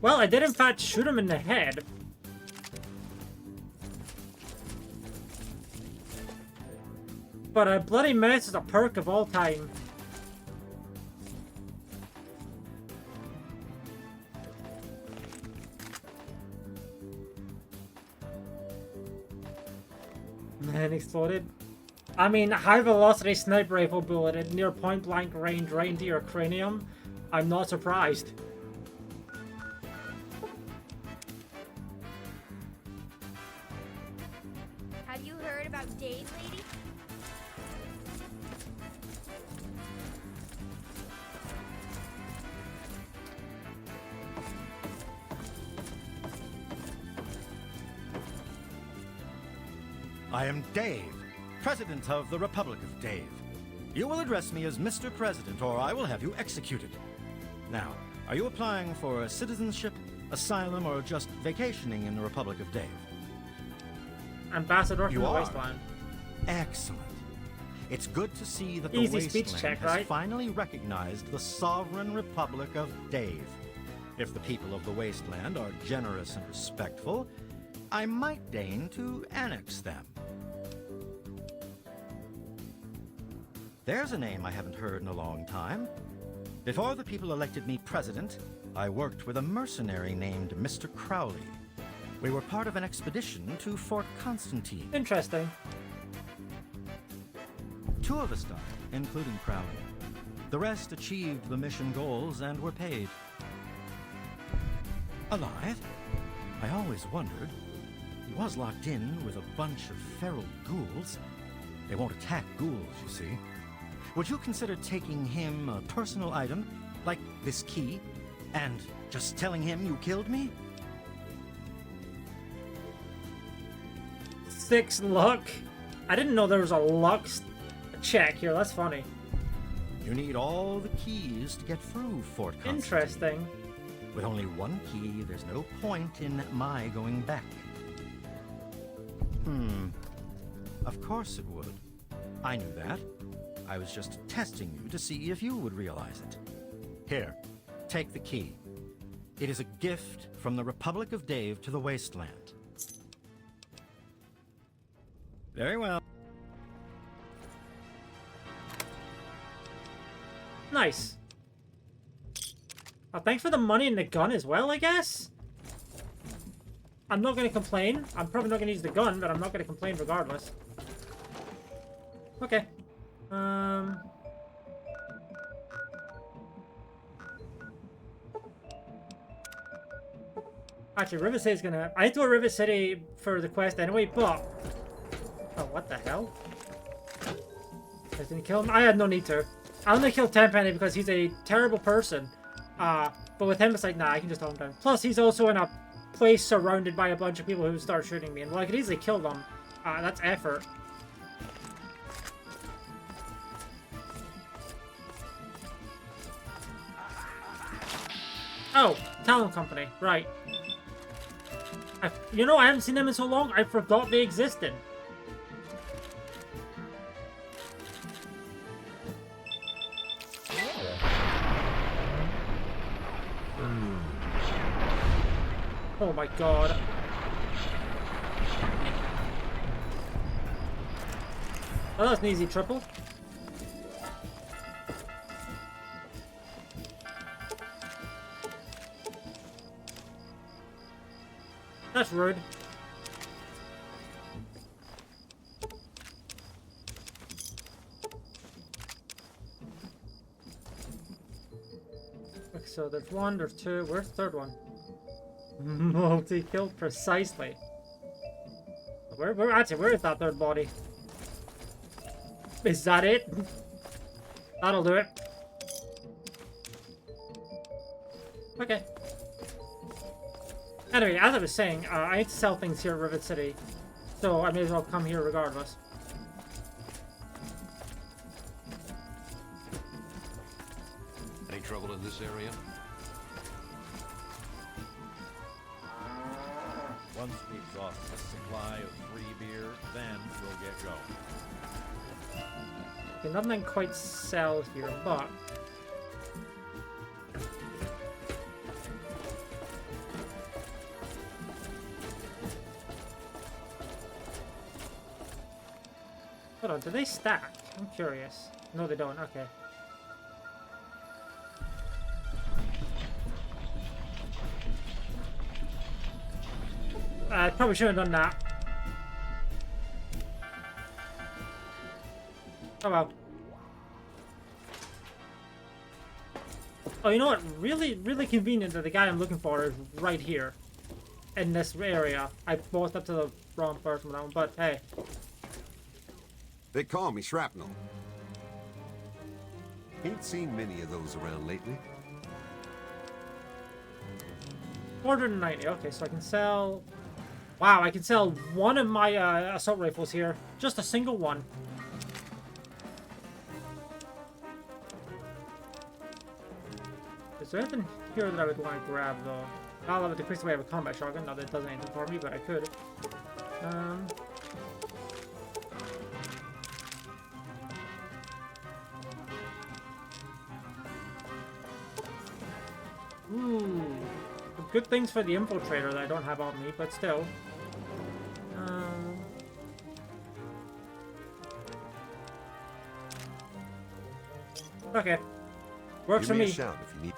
S1: Well, I did in fact shoot him in the head. But a bloody mess is a perk of all time. Man exploded. I mean, high velocity sniper rifle bullet at near point blank range right into your cranium. I'm not surprised.
S5: Have you heard about Dave, lady?
S10: I am Dave, President of the Republic of Dave. You will address me as Mr. President, or I will have you executed. Now, are you applying for citizenship, asylum, or just vacationing in the Republic of Dave?
S1: Ambassador
S10: You
S1: from the
S10: are.
S1: Wasteland.
S10: Excellent. It's good to see that the
S1: Easy speech
S10: Wasteland
S1: check,
S10: has
S1: right?
S10: finally recognized the sovereign Republic of Dave. If the people of the Wasteland are generous and respectful, I might deign to annex them. There's a name I haven't heard in a long time. Before the people elected me president, I worked with a mercenary named Mr. Crowley. We were part of an expedition to Fort Constantine.
S1: Interesting.
S10: 2 of us died, including Crowley. The rest achieved the mission goals and were paid. Alive? I always wondered. He was locked in with a bunch of feral ghouls. They won't attack ghouls, you see. Would you consider taking him a personal item, like this key, and just telling him you killed me?
S1: 6 luck? I didn't know there was a luck check here. That's funny.
S10: You need all the keys to get through Fort Constantine.
S1: Interesting.
S10: With only 1 key, there's no point in my going back. Of course it would. I knew that. I was just testing you to see if you would realize it. Here, take the key. It is a gift from the Republic of Dave to the Wasteland. Very well.
S1: Nice. Well, thanks for the money and the gun as well, I guess? I'm not going to complain. I'm probably not going to use the gun, but I'm not going to complain regardless. Okay. Actually, Rivet City's gonna... I do a Rivet City for the quest anyway, but... Oh, what the hell? I didn't kill him? I had no need to. I only killed Tenpenny because he's a terrible person. But with him, it's like, nah, I can just hold him down. Plus, he's also in a place surrounded by a bunch of people who start shooting me. And well, I could easily kill them. That's effort. Oh, Talon Company. Right. You know, I haven't seen them in so long, I forgot they existed. Oh my god. Oh, that's an easy triple. That's rude. Okay, so there's one, there's two. Where's the third one? Multi-kill precisely. Where is that third body? Is that it? That'll do it. Okay. Anyway, as I was saying, I need to sell things here at Rivet City, so I may as well come here regardless.
S12: Any trouble in this area?
S20: Once we exhaust the supply of free beer, then we'll get going.
S1: Okay, nothing quite sells here, but... Hold on, do they stack? I'm curious. No, they don't. Okay. I probably should have done that. Oh well. Oh, you know what? Really convenient that the guy I'm looking for is right here. In this area. I walked up to the wrong person with that one, but hey.
S13: They call me Shrapnel. Ain't seen many of those around lately.
S1: 490. Okay, so I can sell... Wow, I can sell one of my assault rifles here. Just a single one. Is there anything here that I would want to grab, though? I'll have a decrease the way I have a combat shotgun. Not that it does anything for me, but I could. Ooh. Good things for the infiltrator that I don't have on me, but still. Okay. Works for me.
S13: Give me a shout if you need.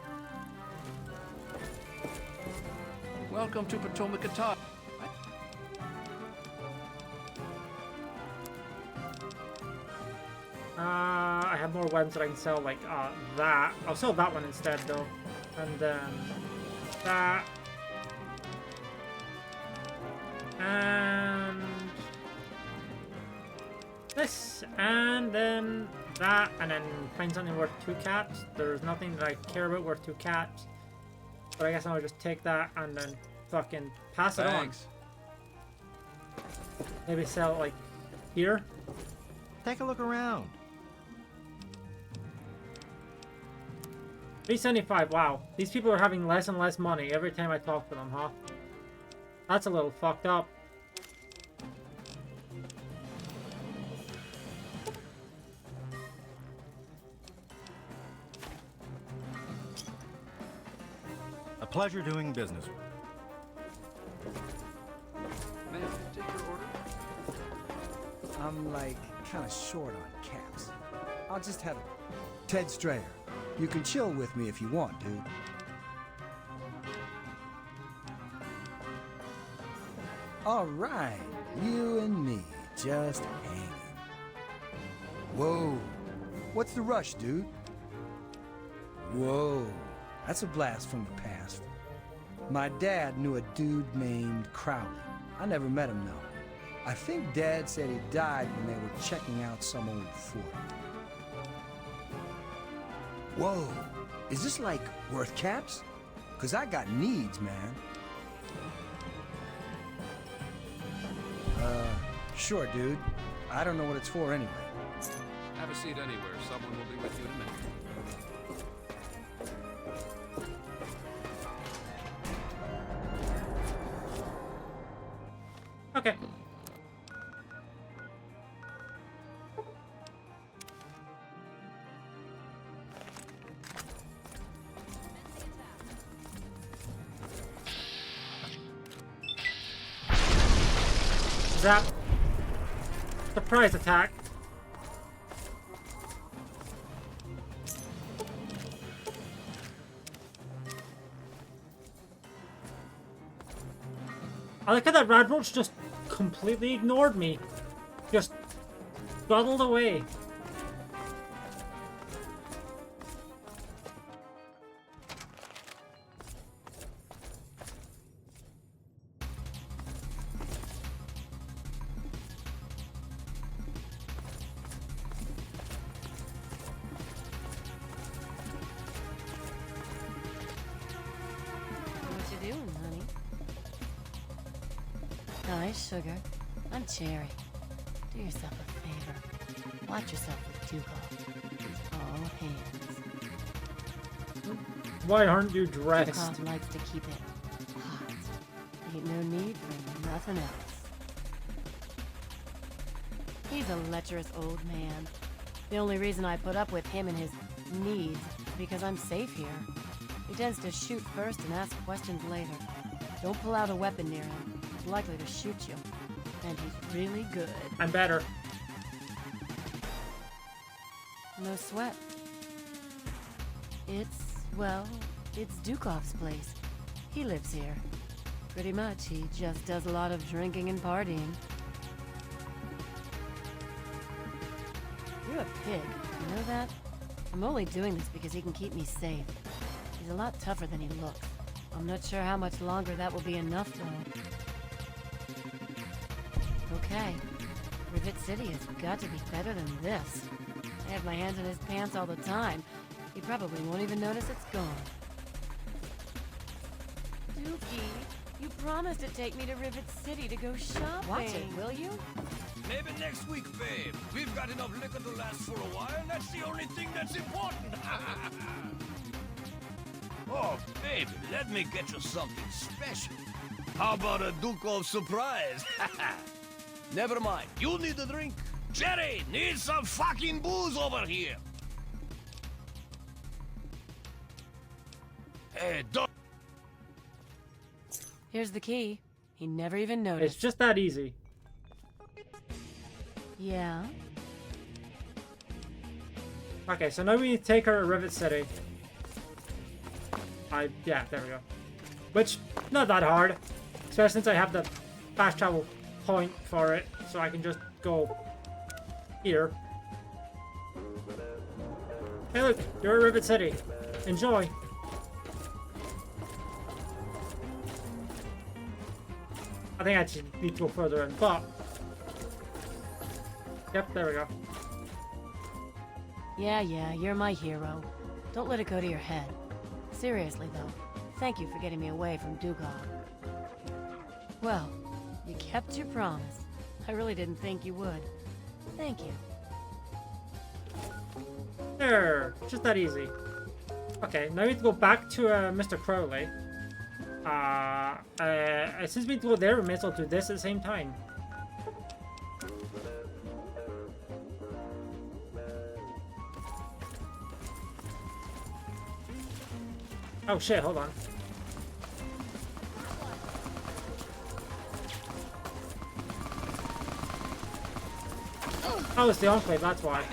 S15: Welcome to Potomac Attack.
S1: I have more weapons that I can sell, like that. I'll sell that one instead, though. And then that. And this. And then that. And then find something worth 2 caps. There's nothing that I care about worth 2 caps. But I guess I'll just take that and then fucking pass it on. Maybe sell it, like, here.
S20: Take a look around.
S1: 375, wow. These people are having less and less money every time I talk to them, huh? That's a little fucked up.
S20: A pleasure doing business.
S15: May I take your order?
S11: I'm like kind of short on caps. I'll just have it. Ted Strayer. You can chill with me if you want, dude. All right, you and me, just hanging. Whoa, what's the rush, dude? Whoa, that's a blast from the past. My dad knew a dude named Crowley. I never met him, though. I think Dad said he died when they were checking out some old fort. Whoa, is this like worth caps? 'Cause I got needs, man. Sure, dude. I don't know what it's for anyway.
S12: Have a seat anywhere. Someone will be with you in a minute.
S1: Okay. Zap. Surprise attack. I like how that rad roach just completely ignored me. Just scuttled away.
S16: What you doing, honey? Hi, sugar. I'm Cherry. Do yourself a favor. Watch yourself with Tuco. All hands.
S1: Why aren't you dressed?
S16: Tuco likes to keep it hot. Ain't no need for nothing else. He's a lecherous old man. The only reason I put up with him and his needs is because I'm safe here. He tends to shoot first and ask questions later. Don't pull out a weapon near him. He's likely to shoot you. And he's really good.
S1: I'm better.
S16: No sweat. Well, it's Dukov's place. He lives here. Pretty much, he just does a lot of drinking and partying. You're a pig, you know that? I'm only doing this because he can keep me safe. He's a lot tougher than he looks. I'm not sure how much longer that will be enough, though. Okay. Rivet City has got to be better than this. I have my hands in his pants all the time. He probably won't even notice it's gone. Dookie, you promised to take me to Rivet City to go shopping. Watch it, will you?
S3: Maybe next week, babe. We've got enough liquor to last for a while, and that's the only thing that's important. Oh, baby, let me get you something special. How about a Dukov surprise? Never mind. You need a drink. Jerry, need some fucking booze over here. Hey, don't...
S16: Here's the key. He never even noticed.
S1: It's just that easy.
S16: Yeah?
S1: Okay, so now we need to take her to Rivet City. Yeah, there we go. Which, not that hard. Especially since I have the fast travel point for it. So I can just go here. Hey look, you're at Rivet City. Enjoy. I think I actually need to go further in, but... Yep, there we go.
S16: Yeah, you're my hero. Don't let it go to your head. Seriously, though, thank you for getting me away from Dukov. Well, you kept your promise. I really didn't think you would. Thank you.
S1: There, just that easy. Okay, now we need to go back to Mr. Crowley. Since we need to go there, we may as well do this at the same time. Oh shit, hold on. Oh, it's the Enclave, that's why.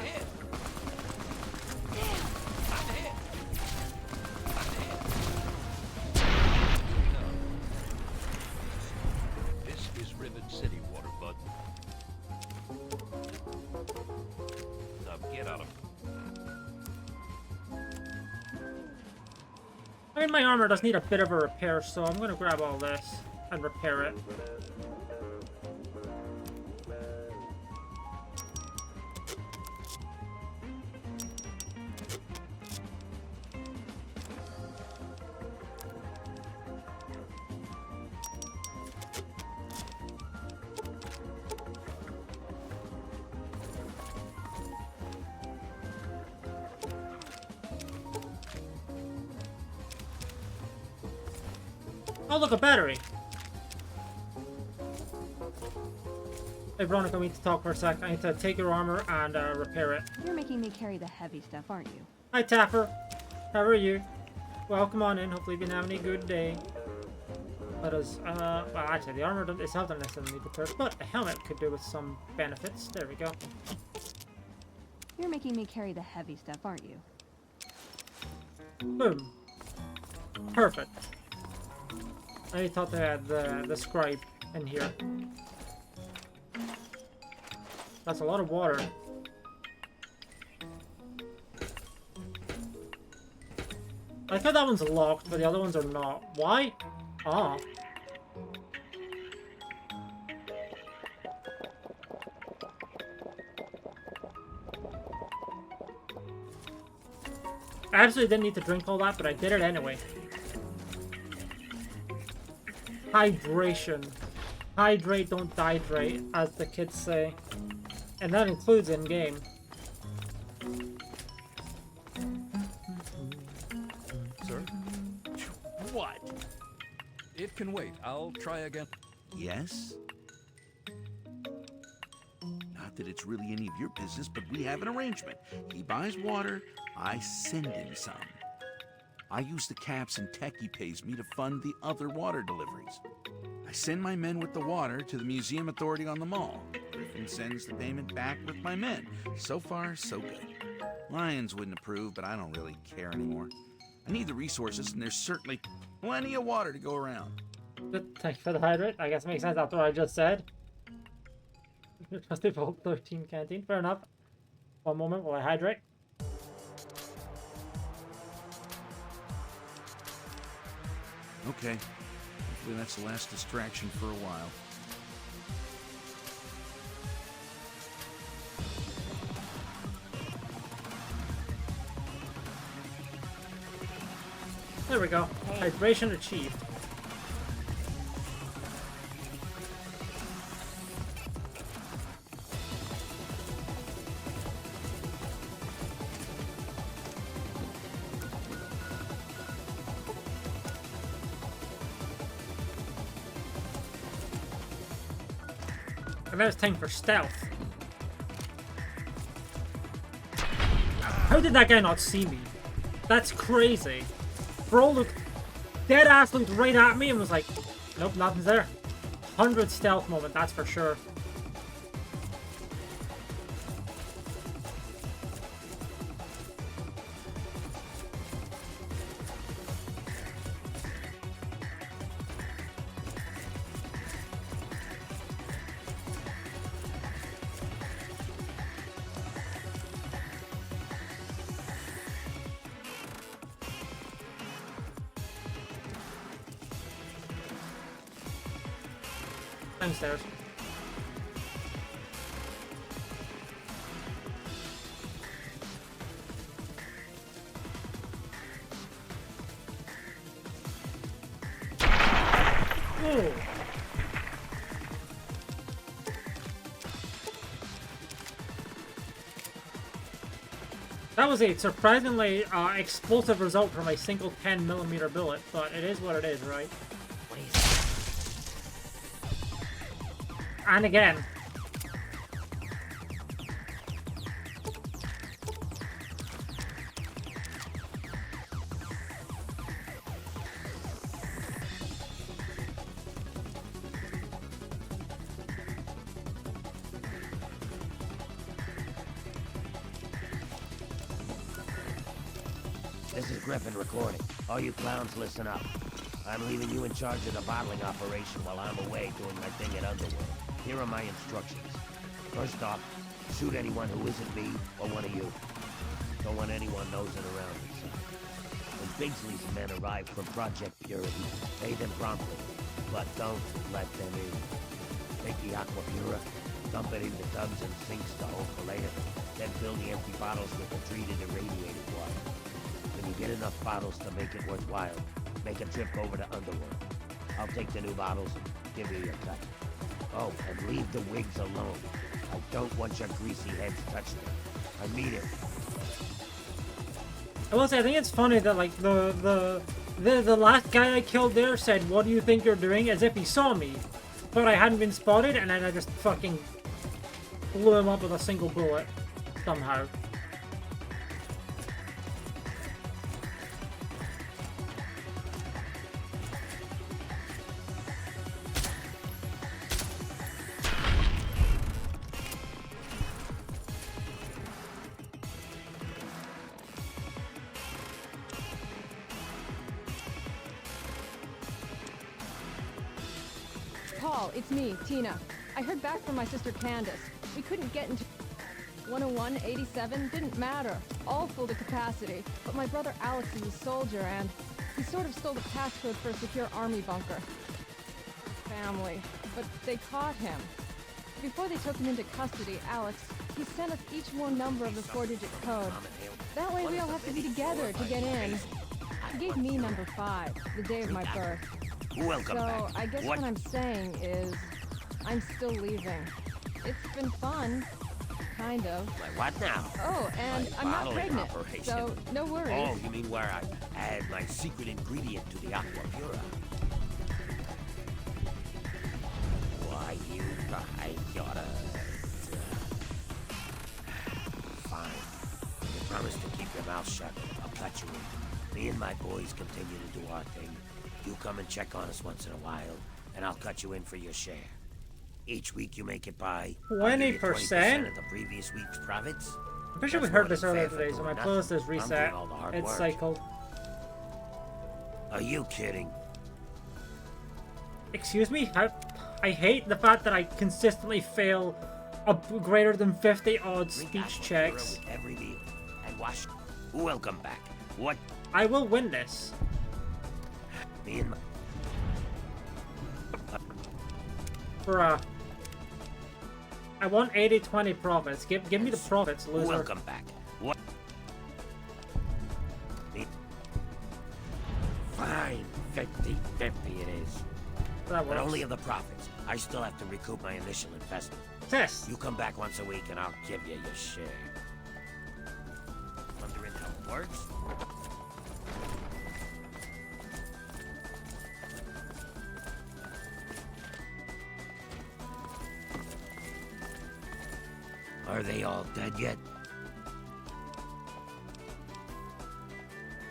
S12: This is Rivet
S1: mean, my armor does need a bit of a repair, so I'm gonna grab all this and repair it. Oh, look, a battery. Hey, Veronica, we need to talk for a sec. I need to take your armor and repair it.
S5: You're making me carry the heavy stuff, aren't you?
S1: Hi, Tapper. How are you? Welcome on in. Hopefully you've been having a good day. Let us, well, actually, the armor itself doesn't necessarily need repairs, but a helmet could do with some benefits. There we go.
S5: You're making me carry the heavy stuff, aren't you?
S1: Boom. Perfect. I thought they had the scribe in here. That's a lot of water. I thought that one's locked, but the other ones are not. Why? Ah. I absolutely didn't need to drink all that, but I did it anyway. Hydration. Hydrate, don't dihydrate, as the kids say. And that includes in-game.
S15: Sir? What? It can wait. I'll try again.
S3: Yes? Not that it's really any of your business, but we have an arrangement. He buys water, I send him some. I use the caps and tech he pays me to fund the other water deliveries. I send my men with the water to the museum authority on the mall. Griffin sends the payment back with my men. So far, so good. Lions wouldn't approve, but I don't really care anymore. I need the resources, and there's certainly plenty of water to go around.
S1: Thank you for the hydrate. I guess it makes sense after what I just said. Trusty Vault 13 canteen. Fair enough. One moment while I hydrate.
S3: Okay. Hopefully that's the last distraction for a while.
S1: There we go. Hydration achieved. And now it's time for stealth. How did that guy not see me? That's crazy. Bro looked dead ass, looked right at me and was like, nope, nothing's there. 100 stealth moment, that's for sure. Downstairs. Ooh. That was a surprisingly explosive result from a single 10mm bullet, but it is what it is, right? And again.
S23: This is Griffin recording. All you clowns, listen up. I'm leaving you in charge of the bottling operation while I'm away doing my thing at Underworld. Here are my instructions. First off, shoot anyone who isn't me or one of you. Don't want anyone nosing around inside. And Bigsley's men arrive from Project Purity. Pay them promptly, but don't let them in. Take the Aqua Pura, dump it into tubs and sinks to hold for later, then fill the empty bottles with the treated irradiated water. When you get enough bottles to make it worthwhile, make a trip over to Underworld. I'll take the new bottles, give you your cut. Oh, and leave the wigs alone. I don't want your greasy heads touching them. I mean it.
S1: I will say, I think it's funny that like the last guy I killed there said, "What do you think you're doing?" as if he saw me, but I hadn't been spotted, and then I just fucking blew him up with a single bullet somehow.
S7: Paul, it's me, Tina. I heard back from my sister Candace. We couldn't get into 101, 87, didn't matter. All full to capacity. But my brother Alex is a soldier and he sort of stole the passcode for a secure army bunker. Family. But they caught him. Before they took him into custody, Alex, he sent us each one number of the 4-digit code. That way we all have to be together to get in. He gave me number 5, the day of my birth.
S23: Welcome
S7: so,
S23: back.
S7: I guess what I'm saying is, I'm still leaving. It's been fun. Kind of.
S23: Like what now?
S7: Oh, and
S23: My
S7: I'm not
S23: bottling
S7: pregnant,
S23: operation.
S7: so no worries.
S23: Oh, you mean where I add my secret ingredient to the Aqua Pura? Why, you guys oughta... Fine. You promise to keep your mouth shut. I'll cut you in. Me and my boys continue to do our thing. You come and check on us once in a while, and I'll cut you in for your share. Each week you make it by
S1: 20%
S23: of the previous week's profits.
S1: I'm pretty sure we heard this earlier today, so my playlist is reset. It's cycled.
S23: Are you kidding?
S1: Excuse me? I hate the fact that I consistently fail a greater than 50 odd speech checks.
S23: Every meal and wash. Welcome back. What?
S1: I will win this.
S23: Me and my...
S1: Bruh. I want 80-20 profits. Give me the profits, loser.
S23: Welcome back. What? Fine. 50-50 it is.
S1: That
S23: But
S1: works.
S23: only of the profits. I still have to recoup my initial investment.
S1: Yes.
S23: You come back once a week and I'll give you your share. Wondering how it works? Are they all dead yet?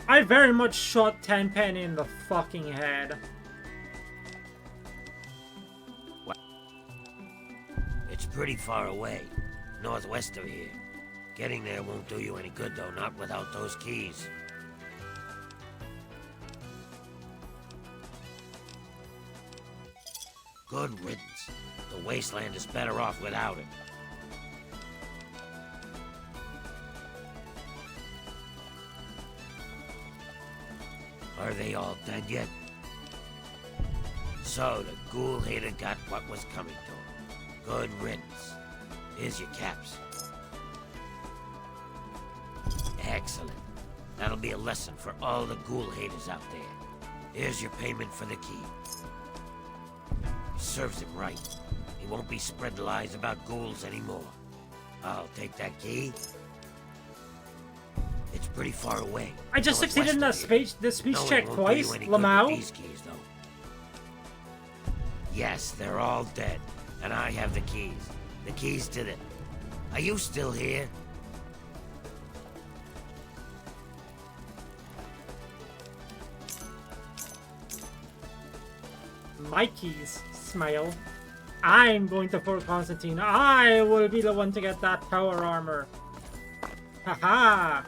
S1: I very much shot Tenpenny in the fucking head.
S23: What? It's pretty far away, northwest of here. Getting there won't do you any good, though, not without those keys. Good riddance. The Wasteland is better off without it. Are they all dead yet? So the ghoul hater got what was coming to him. Good riddance. Here's your caps. Excellent. That'll be a lesson for all the ghoul haters out there. Here's your payment for the key. Serves him right. He won't be spreading lies about ghouls anymore. I'll take that key. It's pretty far away.
S1: I just succeeded in that speech check twice, Lamau.
S23: These keys, though. Yes, they're all dead, and I have the keys. The keys to the... Are you still here?
S1: My keys, Smile. I'm going to Fort Constantine. I will be the one to get that power armor. Haha.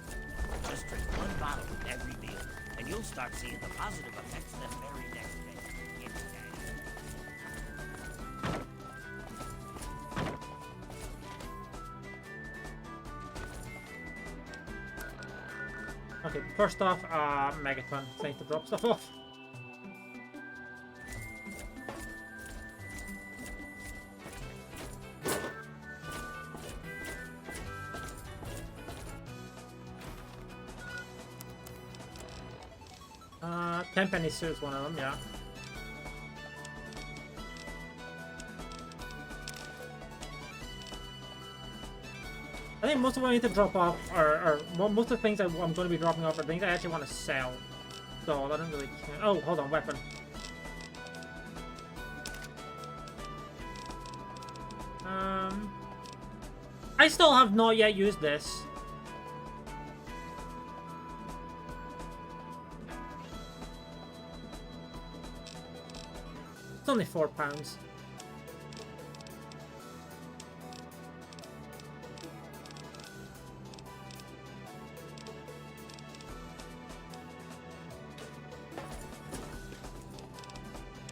S23: Just drink one bottle with every meal, and you'll start seeing the positive effects the very next day.
S1: Okay, first off, Megaton. So I need to drop stuff off. Tenpenny suit is one of them, yeah. I think most of what I need to drop off are most of the things I'm going to be dropping off are things I actually want to sell. So I don't really care. Oh, hold on, weapon. I still have not yet used this. It's only £4.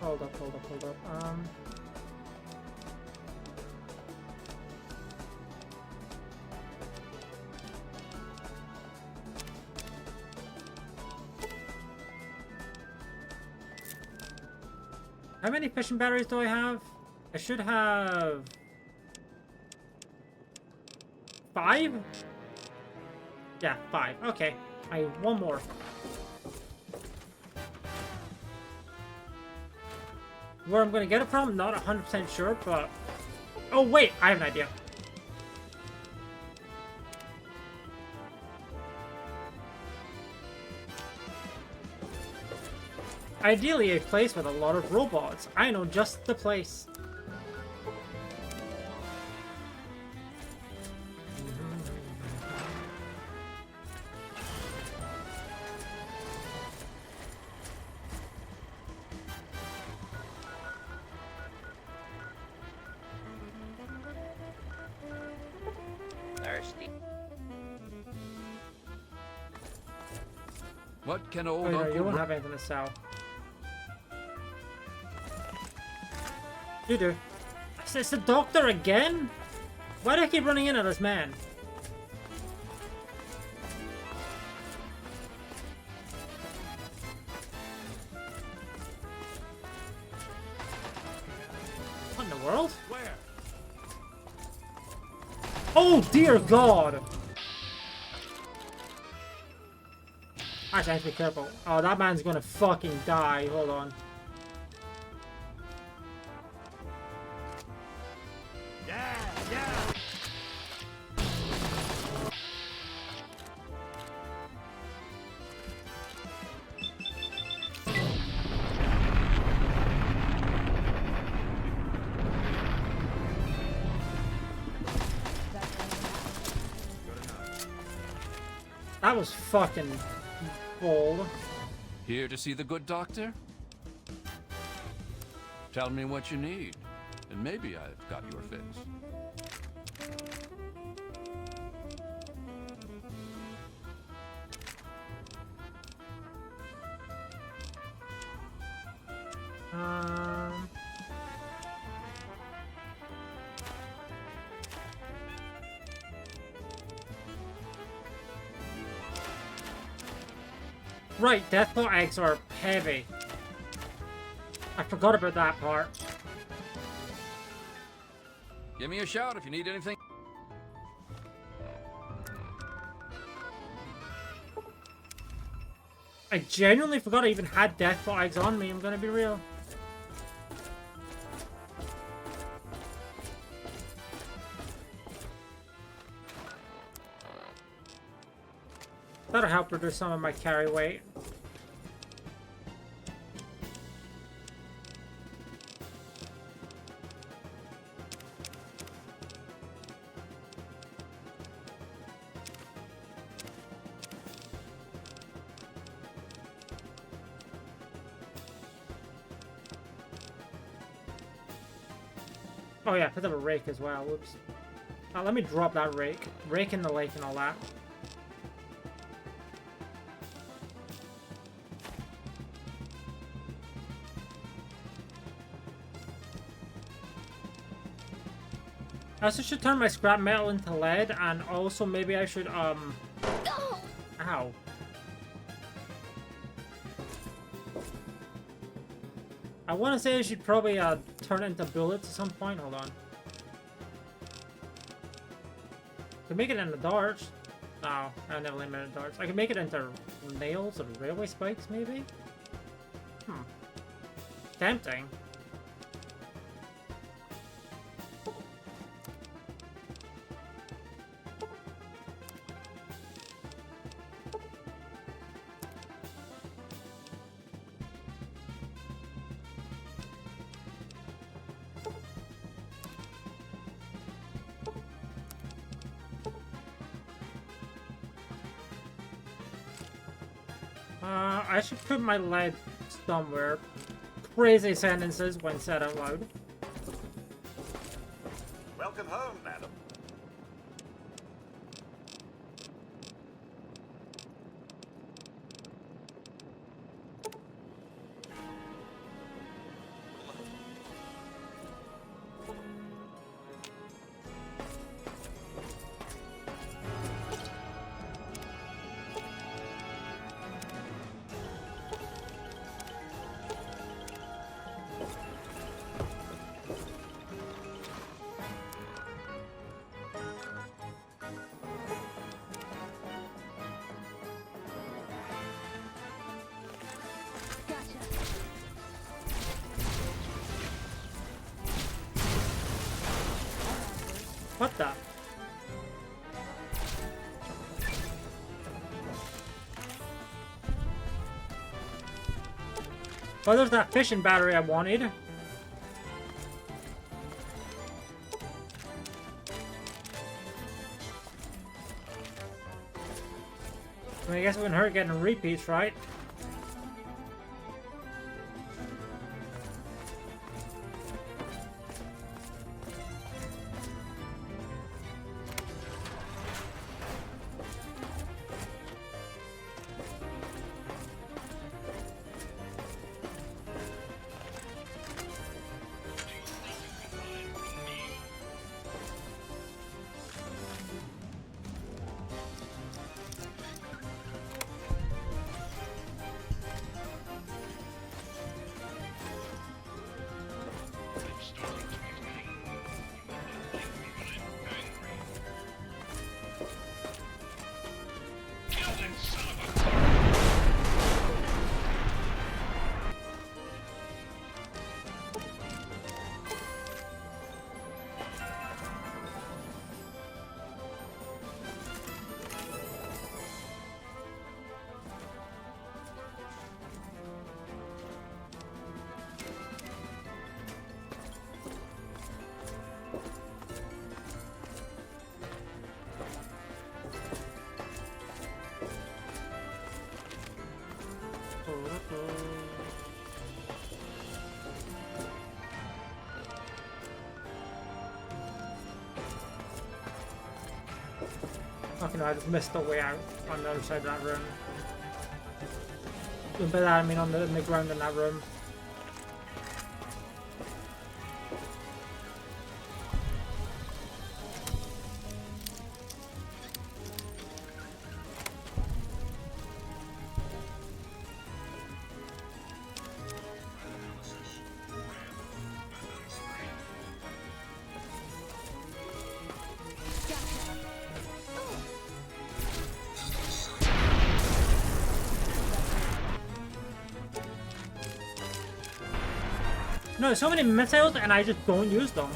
S1: Hold up. How many fishing batteries do I have? I should have 5? Yeah, 5. Okay. I have one more. Where I'm gonna get it from, not 100% sure, but... Oh, wait! I have an idea. Ideally, a place with a lot of robots. I know just the place.
S8: Thirsty.
S15: What can old
S1: Oh, no,
S15: Uncle
S1: you won't
S15: Ro-
S1: have anything to sell. You do. It's the doctor again? Why do I keep running into this man? What in the world?
S3: Where?
S1: Oh dear God! Actually, I have to be careful. Oh, that man's gonna fucking die. Hold on. That was fucking bold.
S15: Here to see the good doctor? Tell me what you need, and maybe I've got your fix.
S1: Right, Deathclaw eggs are heavy. I forgot about that part.
S15: Give me a shout if you need anything.
S1: I genuinely forgot I even had Deathclaw eggs on me, I'm gonna be real. That'll help reduce some of my carry weight. Oh yeah, put up a rake as well, whoops. Let me drop that rake. Rake in the lake and all that. I also should turn my scrap metal into lead, and also maybe I should, Ow. I want to say I should probably turn it into bullets at some point. Hold on. Can make it into darts. No, I never made it into darts. I can make it into nails or railway spikes, maybe? Tempting. I should put my lead somewhere. Crazy sentences when said out loud.
S9: Welcome home, madam.
S1: What the? Oh, there's that fishing battery I wanted. I mean, I guess it wouldn't hurt getting repeats, right? Fucking hell, I just missed the way out on the other side of that room. By that I mean on the ground in that room. No, there's so many missiles and I just don't use them.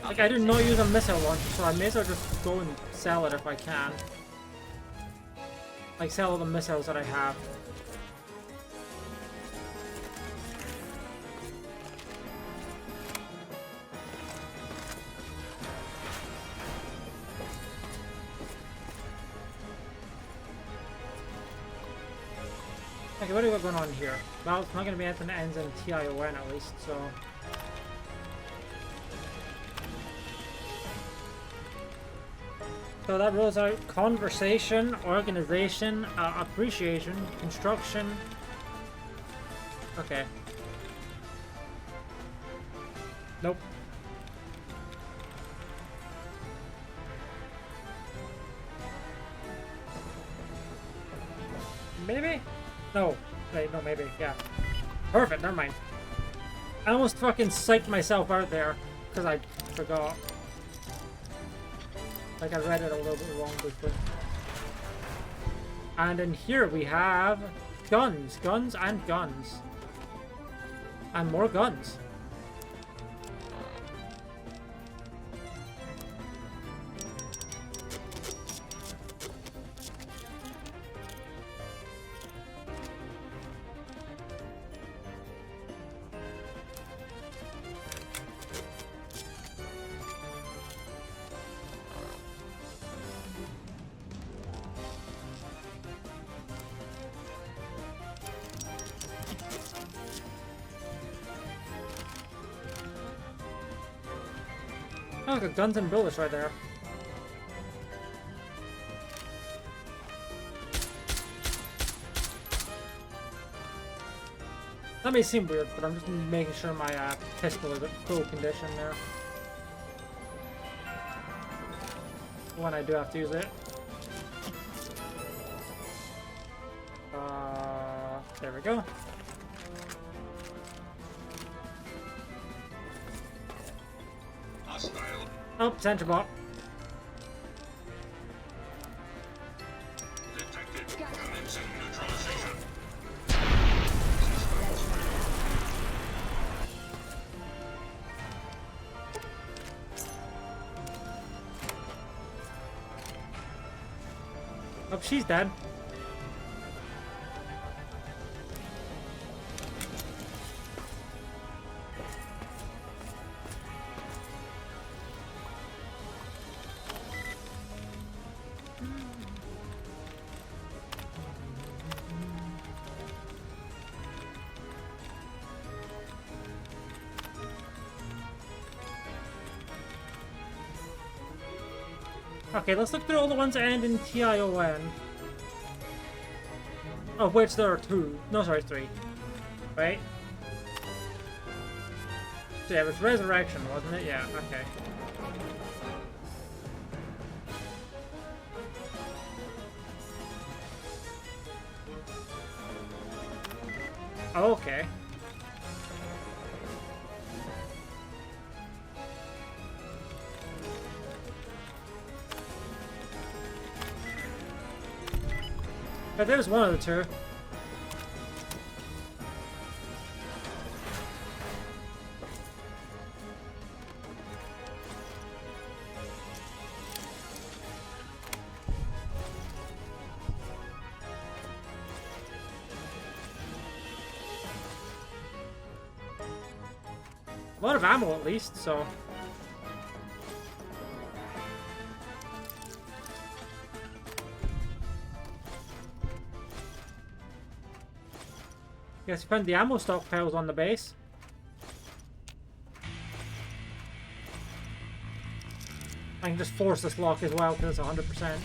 S1: Like, I do not use a missile launcher, so I may as well just go and sell it if I can. Like, sell all the missiles that I have. Okay, what do we got going on here? Well, it's not going to be anything that ends in TION at least, so... So that rules out conversation, organization, appreciation, construction. Okay. Nope. maybe? No. Wait, no, maybe. Yeah. Perfect, never mind. I almost fucking psyched myself out there because I forgot. Like I read it a little bit wrong before. And in here we have guns. Guns and guns. And more guns. Oh, look, guns and bullets right there. That may seem weird, but I'm just making sure my pistol is in full condition there. When I do have to use it. There we go. Oh, center bot. Oh, she's dead. Okay, let's look through all the ones that end in T-I-O-N. Of which there are 2. No, sorry, 3. Right? So yeah, it was Resurrection, wasn't it? Yeah, okay. Oh, okay. But there's one of the 2. A lot of ammo at least, so... Guess you found the ammo stockpiles on the base. I can just force this lock as well because it's 100%.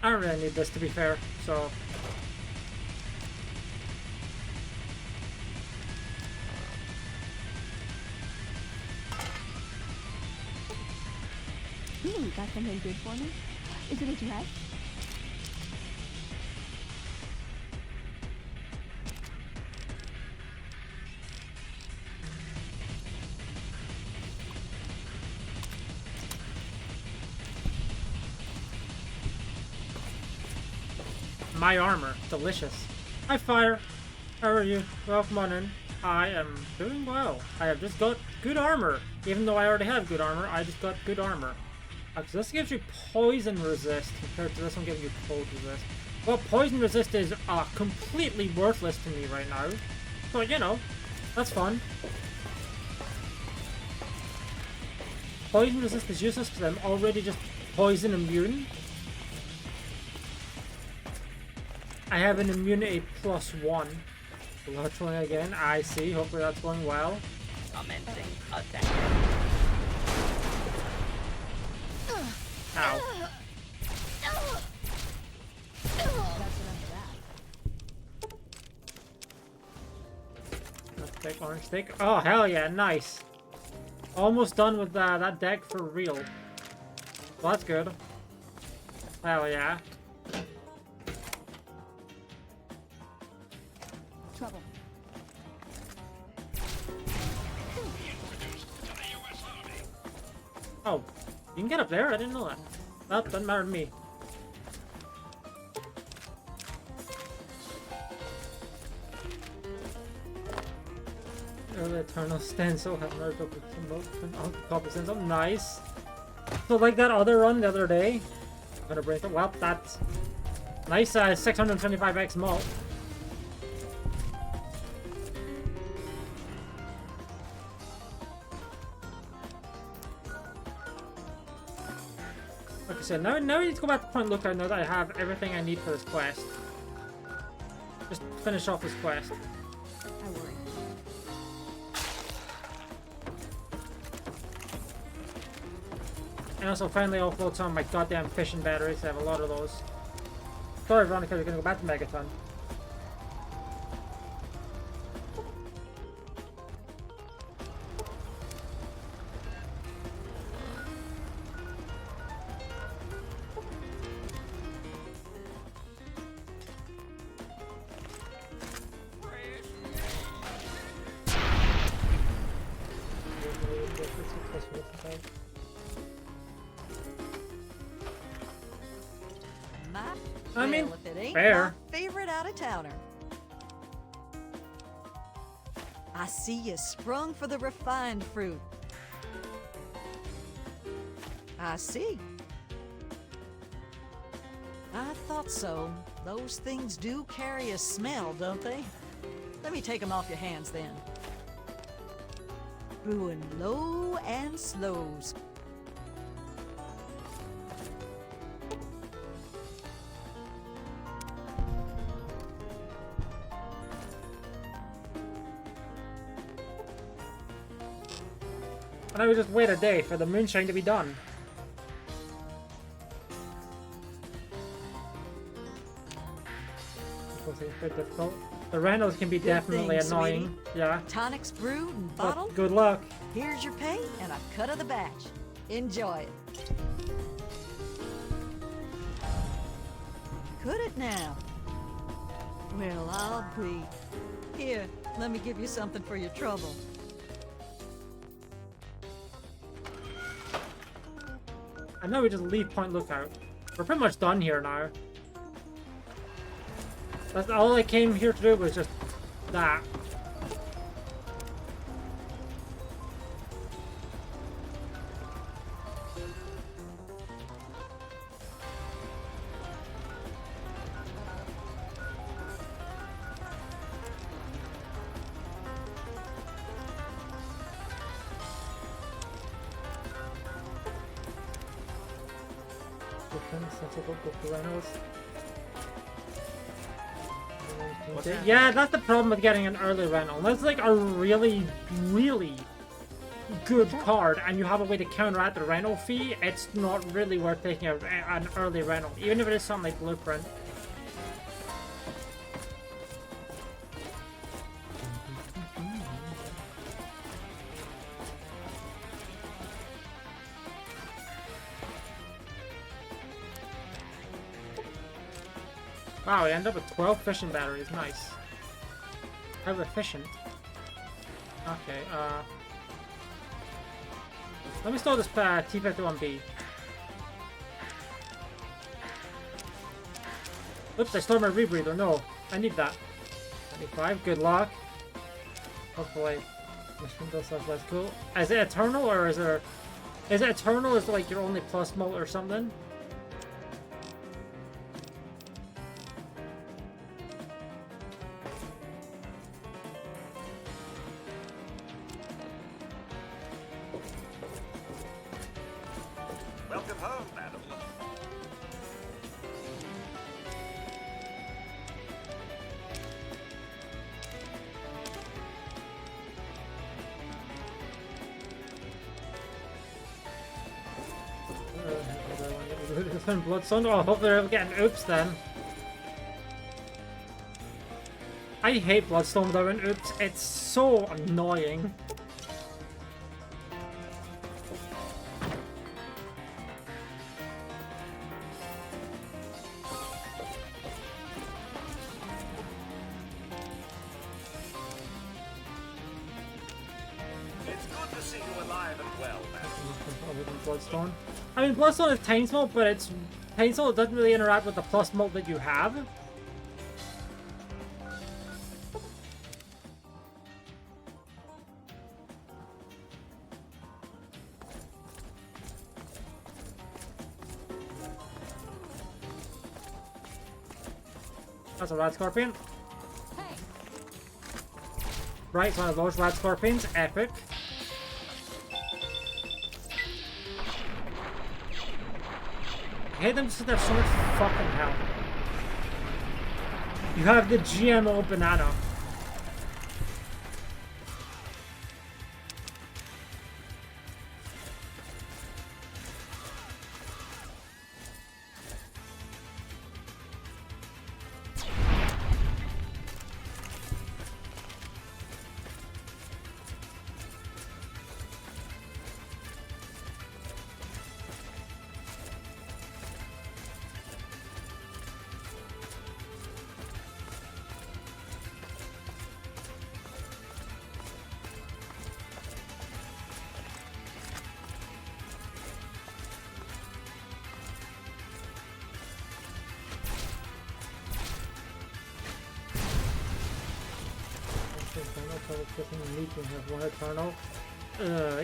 S1: I don't really need this, to be fair, so...
S6: Got something good for me? Is it a dress?
S1: My armor. Delicious. Hi, Fire. How are you? Welcome on in. I am doing well. I have just got good armor. Even though I already have good armor, I just got good armor. So this gives you poison resist compared to this one giving you cold resist. Well, poison resist is completely worthless to me right now. But, you know, that's fun. Poison resist is useless because I'm already just poison immune. I have an immunity +1. Launching again, I see. Hopefully that's going well.
S8: Commencing attack.
S1: Ow. Take orange stick. Oh, hell yeah, nice. Almost done with that deck for real. Well, that's good. Hell yeah.
S7: Trouble.
S1: Oh, you can get up there? I didn't know that. Well, doesn't matter to me. Early Eternal Stencil have another copy stencil. Nice. So like that other run the other day. I'm gonna break it. Well, that's nice 625x mult. Like I said, now I need to go back to Point Lookout now that I have everything I need for this quest. Just finish off this quest.
S7: I worry.
S1: And also finally offload some of my goddamn fishing batteries. I have a lot of those. Sorry, Veronica, you're gonna go back to Megaton. I mean,
S22: Well, if it ain't
S1: fair.
S22: my favorite out-of-towner. I see you sprung for the refined fruit. I see. I thought so. Those things do carry a smell, don't they? Let me take them off your hands then. Brewing low and slows.
S1: And I would just wait a day for the moonshine to be done. Bit difficult. The Reynolds can be
S22: Good
S1: definitely
S22: thing,
S1: annoying.
S22: sweetie.
S1: Yeah.
S22: Tonics brewed and
S1: But
S22: bottled.
S1: good luck.
S22: Here's your pay and a cut of the batch. Enjoy it. Could it now? Well, I'll be. Here, let me give you something for your trouble.
S1: I know we just leave Point Lookout. We're pretty much done here now. That's all I came here to do was just that. Yeah, that's the problem with getting an early rental. Unless it's like a really, really good card and you have a way to counteract the rental fee, it's not really worth taking an early rental, even if it is something like Blueprint. Wow, we end up with 12 fishing batteries. Nice. How efficient. Okay, let me store this T-51B. Oops, I stole my rebreather. No, I need that. 25, good luck. Hopefully, mission does stuff less cool. Is it eternal or is there... Is it eternal is like your only plus mult or something?
S9: Welcome home, madam.
S1: Bloodstone. Oh, hopefully they're getting oops then. I hate Bloodstone without an oops. It's so annoying.
S9: It's good to see you alive and well, man.
S1: Bloodstone. I mean, Bloodstone is Time Smoke, but it's Time Smoke doesn't really interact with the plus smoke that you have. That's a Rat Scorpion. Right, it's one of those Rat Scorpions. Epic. I hate them because they're so much fucking hell. You have the GMO banana.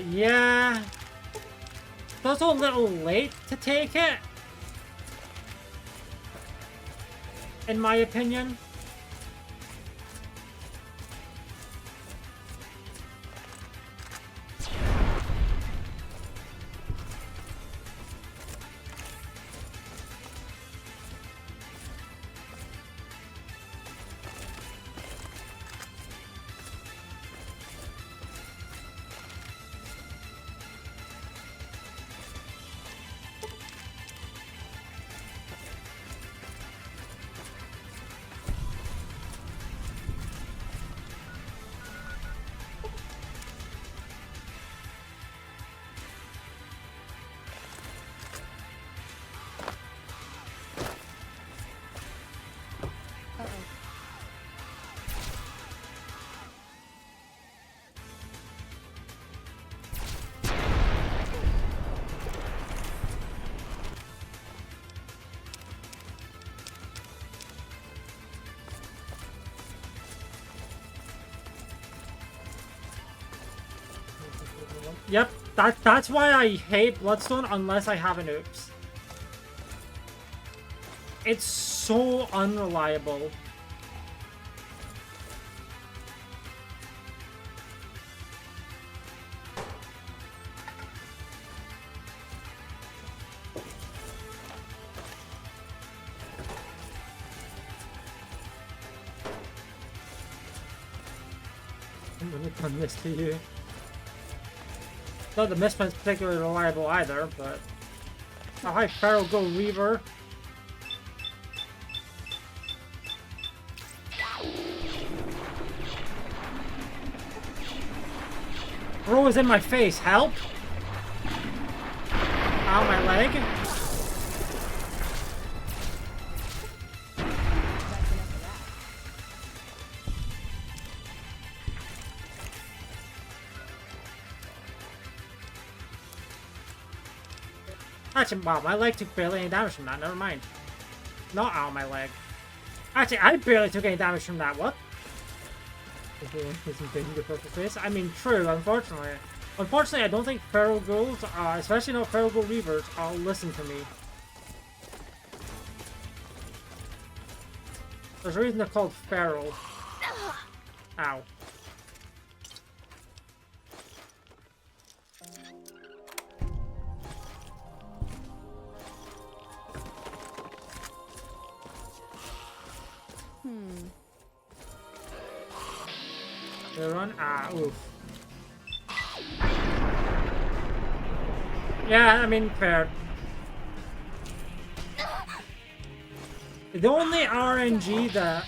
S1: Yeah. That's a little late to take it. In my opinion. Yep, that's why I hate Bloodstone unless I have an oops. It's so unreliable. I'm gonna done this to you. Not the Mistman's particularly reliable either, but... Oh, hi, Feral Go Reaver. Bro is in my face, help! Ow, my leg. Actually, wow, my leg took barely any damage from that, never mind. Not ow, my leg. Actually, I barely took any damage from that, what? Everyone isn't taking the purple face. I mean, true, unfortunately. Unfortunately, I don't think Feral Ghouls, especially not Feral Ghoul Reavers, listen to me. There's a reason they're called feral. Ow. They run? Ah, oof. Yeah, I mean, fair. The only RNG that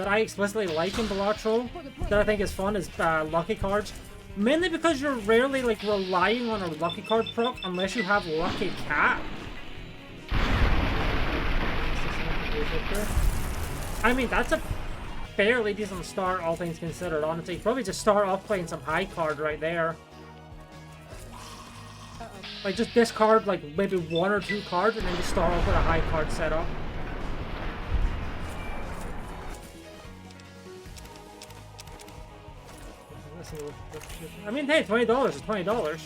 S1: I explicitly like in Balatro that I think is fun is lucky cards. Mainly because you're rarely like relying on a lucky card proc unless you have Lucky Cat. I mean, that's a fairly decent start, all things considered, honestly. Probably just start off playing some high card right there. Like, just discard, like, maybe 1 or 2 cards, and then just start off with a high card setup. I mean, hey, $20 is $20.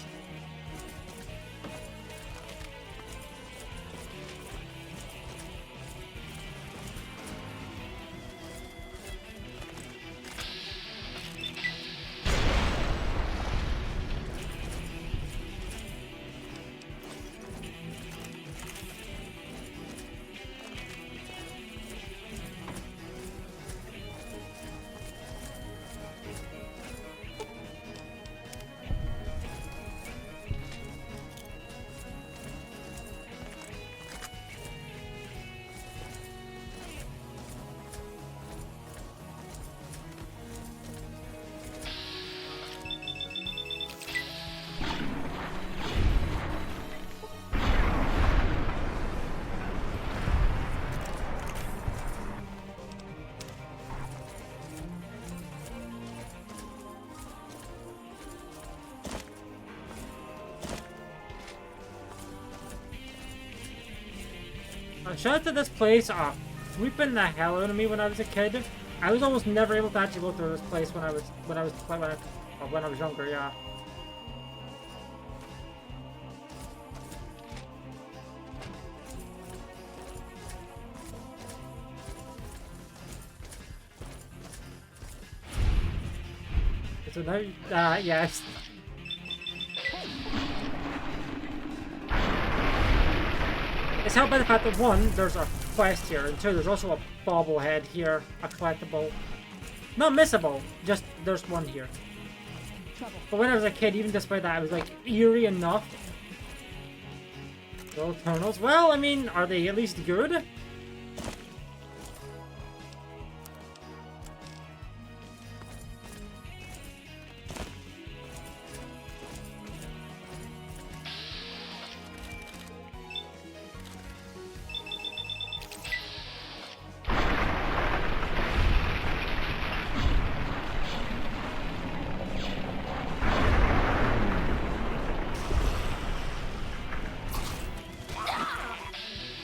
S1: Shout out to this place, creeping the hell out of me when I was a kid. I was almost never able to actually go through this place when I was younger, yeah. So now, yes. It's helped by the fact that 1, there's a quest here, and 2, there's also a bobblehead here, a collectible. Not missable, just there's 1 here. But when I was a kid, even despite that, it was like eerie enough. Those tunnels. Well, I mean, are they at least good?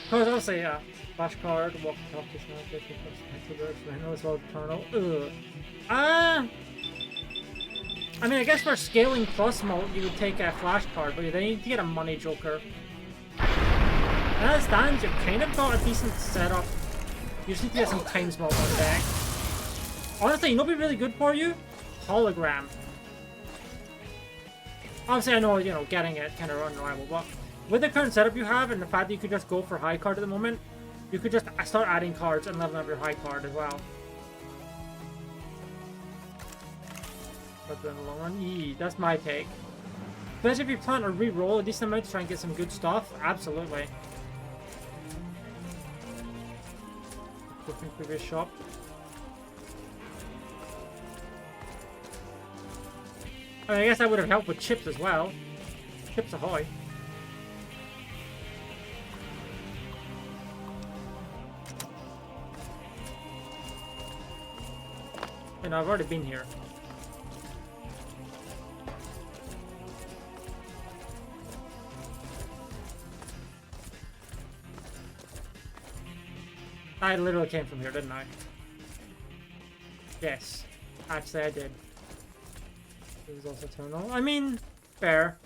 S1: Because obviously, yeah, flash card, walk top to snap, extra direction, I know as well as turtle. I mean, I guess for scaling plus mode, you would take a flash card, but then you need to get a money joker. As it stands, you've kind of got a decent setup. You just need to get some time small on deck. Honestly, you know what'd be really good for you? Hologram. Obviously, I know, you know, getting it kind of unreliable, but with the current setup you have and the fact that you could just go for high card at the moment, you could just start adding cards and leveling up your high card as well. But in the long run, that's my take. Especially if you plan to re-roll a decent amount to try and get some good stuff, absolutely. Looking previous shop. I mean, I guess that would have helped with chips as well. Chips ahoy. And I've already been here. I literally came from here, didn't I? Yes. Actually, I did. This is also terminal. I mean, fair.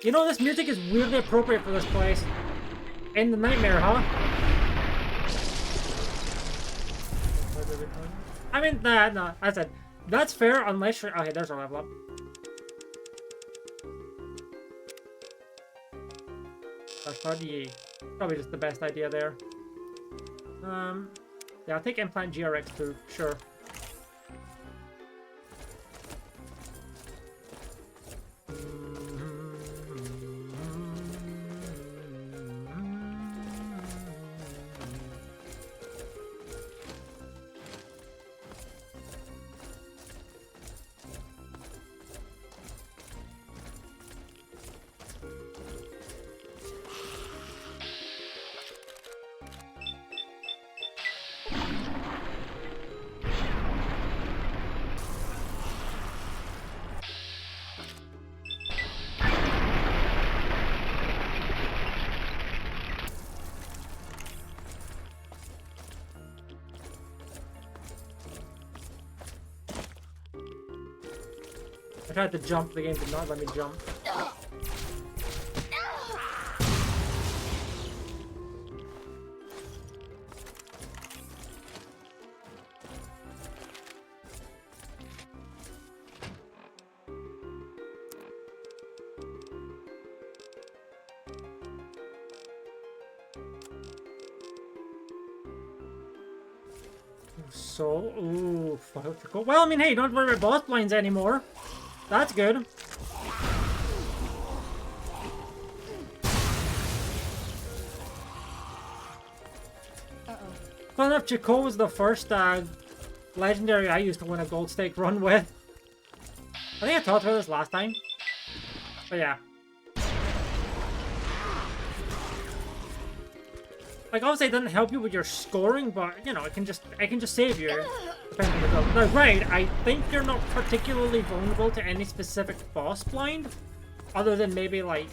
S1: You know, this music is weirdly appropriate for this place. In the nightmare, huh? I mean, no, I said, that's fair unless you're... Okay, there's our level up. That's probably just the best idea there. Yeah, I'll take Implant GRX too, sure. I tried to jump, the game did not let me jump. So, ooh, fuck. Well, I mean, hey, don't worry about boss blinds anymore. That's good. Fun enough, Chico was the first legendary I used to win a gold stake run with. I think I talked about this last time. But yeah. Like, obviously it doesn't help you with your scoring, but, you know, it can just save you. Depending on the build. Now, right, I think you're not particularly vulnerable to any specific boss blind, other than maybe, like,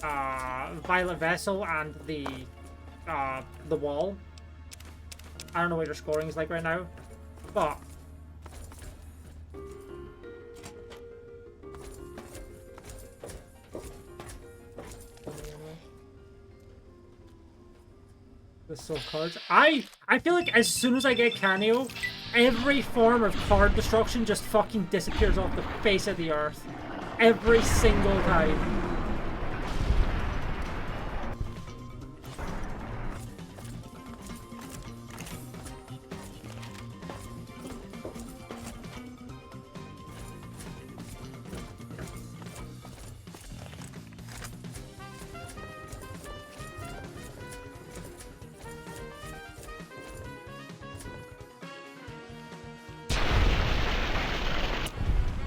S1: Violet Vessel and the wall. I don't know what your scoring is like right now, but... The soul cards. I feel like as soon as I get Canio, every form of card destruction just fucking disappears off the face of the earth. Every single time.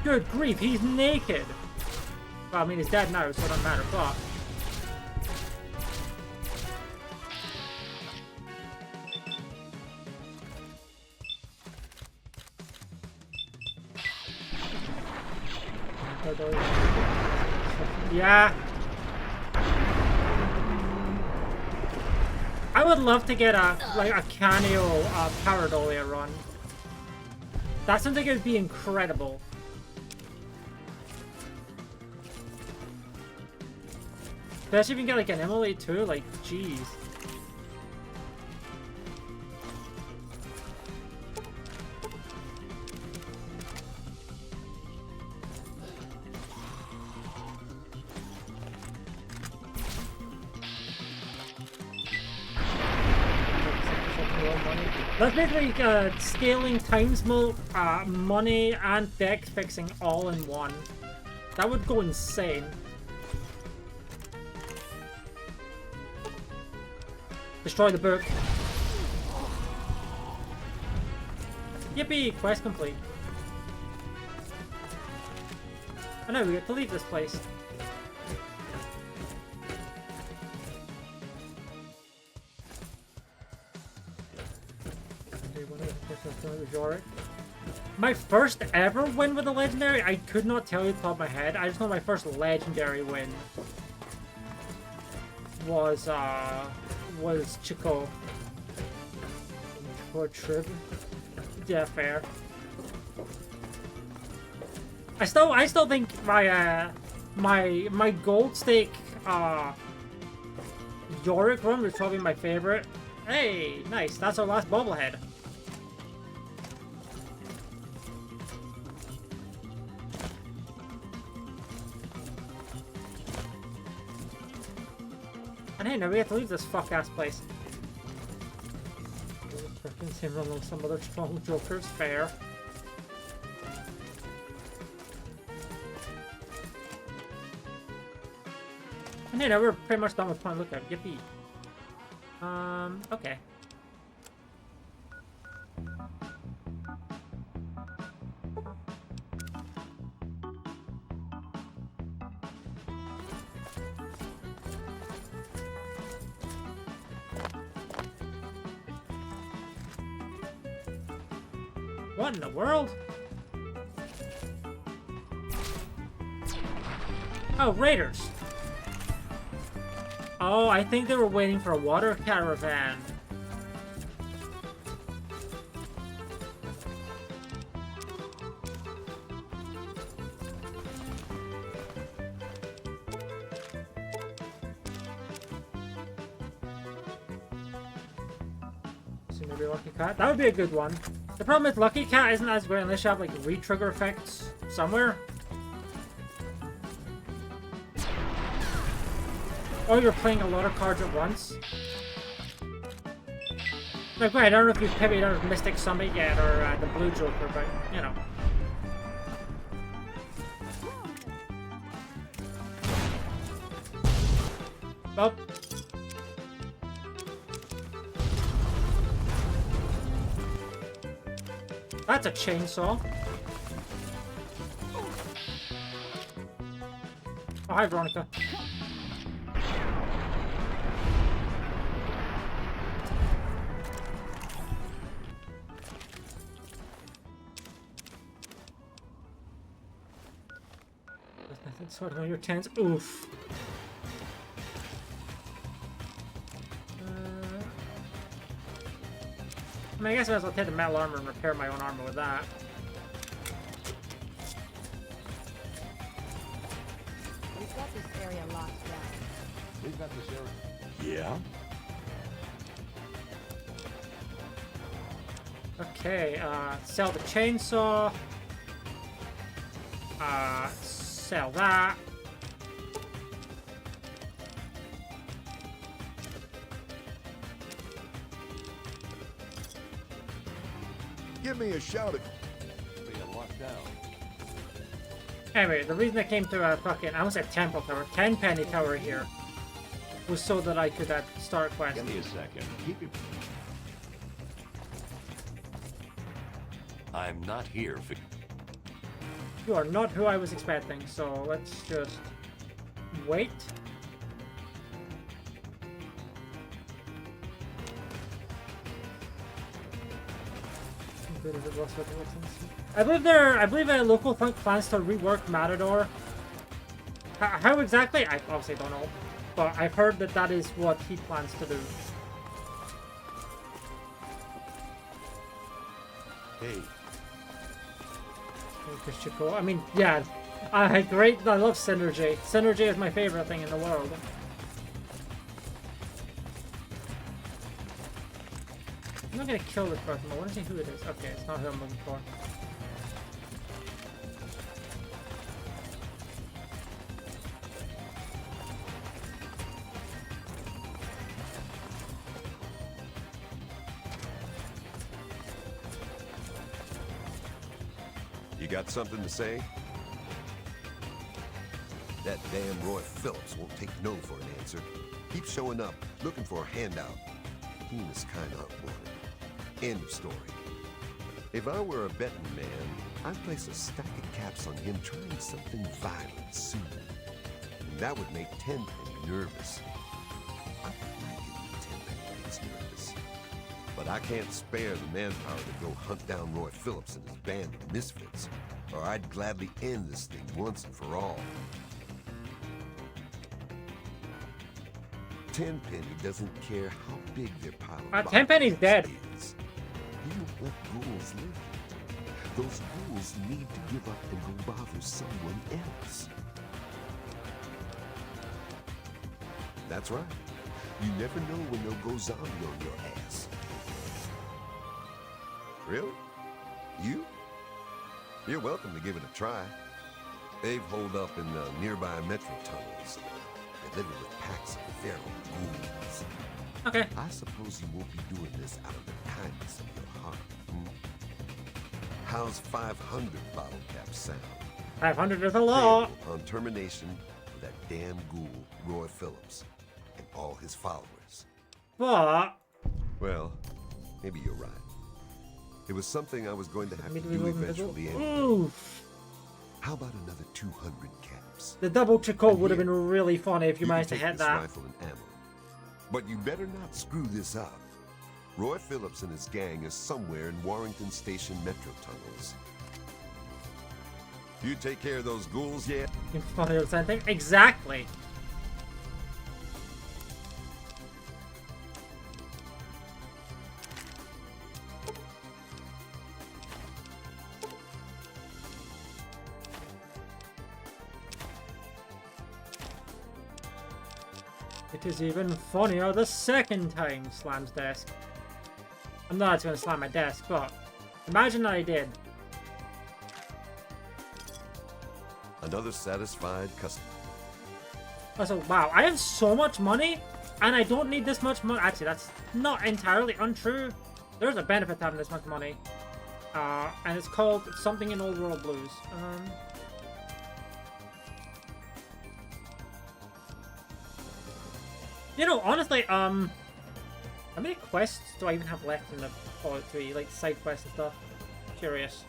S1: Good grief, he's naked! Well, I mean, he's dead now, so it doesn't matter, but... Yeah. I would love to get a Canio Paradolia run. That sounds like it would be incredible. Especially if you can get like an Emily too, like, jeez. That's basically scaling times money and deck fixing all in one. That would go insane. Destroy the book. Yippee! Quest complete. I know, we get to leave this place. My first ever win with a legendary, I could not tell you off the top of my head. I just know my first legendary win was Chico. Poor Trib. Yeah, fair. I still think my my gold stake Yorick run was probably my favorite. Hey, nice. That's our last bobblehead. And hey, now we have to leave this fuck-ass place. Freaking same run with some other strong jokers, fair. And hey, now we're pretty much done with Point Lookout. Yippee. Okay. What in the world? Oh, raiders. Oh, I think they were waiting for a water caravan. So maybe Lucky Cat. That would be a good one. The problem with Lucky Cat isn't as great unless you have like re-trigger effects somewhere. Or you're playing a lot of cards at once. Like, I don't know if you've pivoted out of Mystic Summit yet or the Blue Joker, but you know. Well. That's a chainsaw. Oh, hi, Veronica. There's nothing sort of on your tens. Oof. I mean, I guess I might as well take the metal armor and repair my own armor with that.
S16: We've got this area locked down.
S12: We've got this area.
S13: Yeah?
S1: Okay, sell the chainsaw. Sell that.
S13: Give me a shout if
S12: Being locked down.
S1: Anyway, the reason I came to a fucking, I almost said temple tower, 10 penny tower here, was so that I could start a quest.
S12: Give me a second. Keep your...
S3: I'm not here for...
S1: You are not who I was expecting, so let's just wait. I believe a local funk plans to rework Matador. How exactly? I obviously don't know, but I've heard that that is what he plans to do.
S13: Hey.
S1: I mean, yeah, I love Synergy. Synergy is my favorite thing in the world. I'm not gonna kill this person, but I want to see who it is. Okay, it's not who I'm looking for.
S13: You got something to say? That damn Roy Phillips won't take no for an answer. Keeps showing up, looking for a handout. He was kinda unwanted. End of story. If I were a betting man, I'd place a stack of caps on him trying something violent soon. And that would make Tenpenny nervous. I like it when Tenpenny gets nervous. But I can't spare the manpower to go hunt down Roy Phillips and his band of misfits, or I'd gladly end this thing once and for all. Tenpenny doesn't care how big their pile of
S1: Tenpenny's dead.
S13: is. He don't let ghouls live. Those ghouls need to give up and go bother someone else. That's right. You never know when they'll go zombie on your ass. Really? You? You're welcome to give it a try. They've holed up in the nearby metro tunnels. They're living with packs of feral ghouls.
S1: Okay.
S13: I suppose you won't be doing this out of the kindness of your heart. How's 500 bottle caps sound?
S1: 500 is a lot.
S13: Payable on termination for that damn ghoul, Roy Phillips, and all his followers.
S1: But...
S13: Well, maybe you're right. It was something I was going to have to do
S1: Immediately
S13: eventually anyway.
S1: Oof.
S13: How about another 200 caps?
S1: The double Chakot would have been really funny if you managed to
S13: can take
S1: hit
S13: this
S1: that.
S13: rifle and ammo. But you better not screw this up. Roy Phillips and his gang is somewhere in Warrington Station metro tunnels. You take care of those ghouls yet?
S1: You funny or something? Exactly. It is even funnier the second time, Slam's desk. I'm not going to slam my desk, but imagine that I did.
S13: Another satisfied customer.
S1: Also, wow, I have so much money, and I don't need this much money. Actually, that's not entirely untrue. There's a benefit to having this much money. And it's called something in Old World Blues. You know, honestly, how many quests do I even have left in the Fallout 3? Like, side quests and stuff? Curious.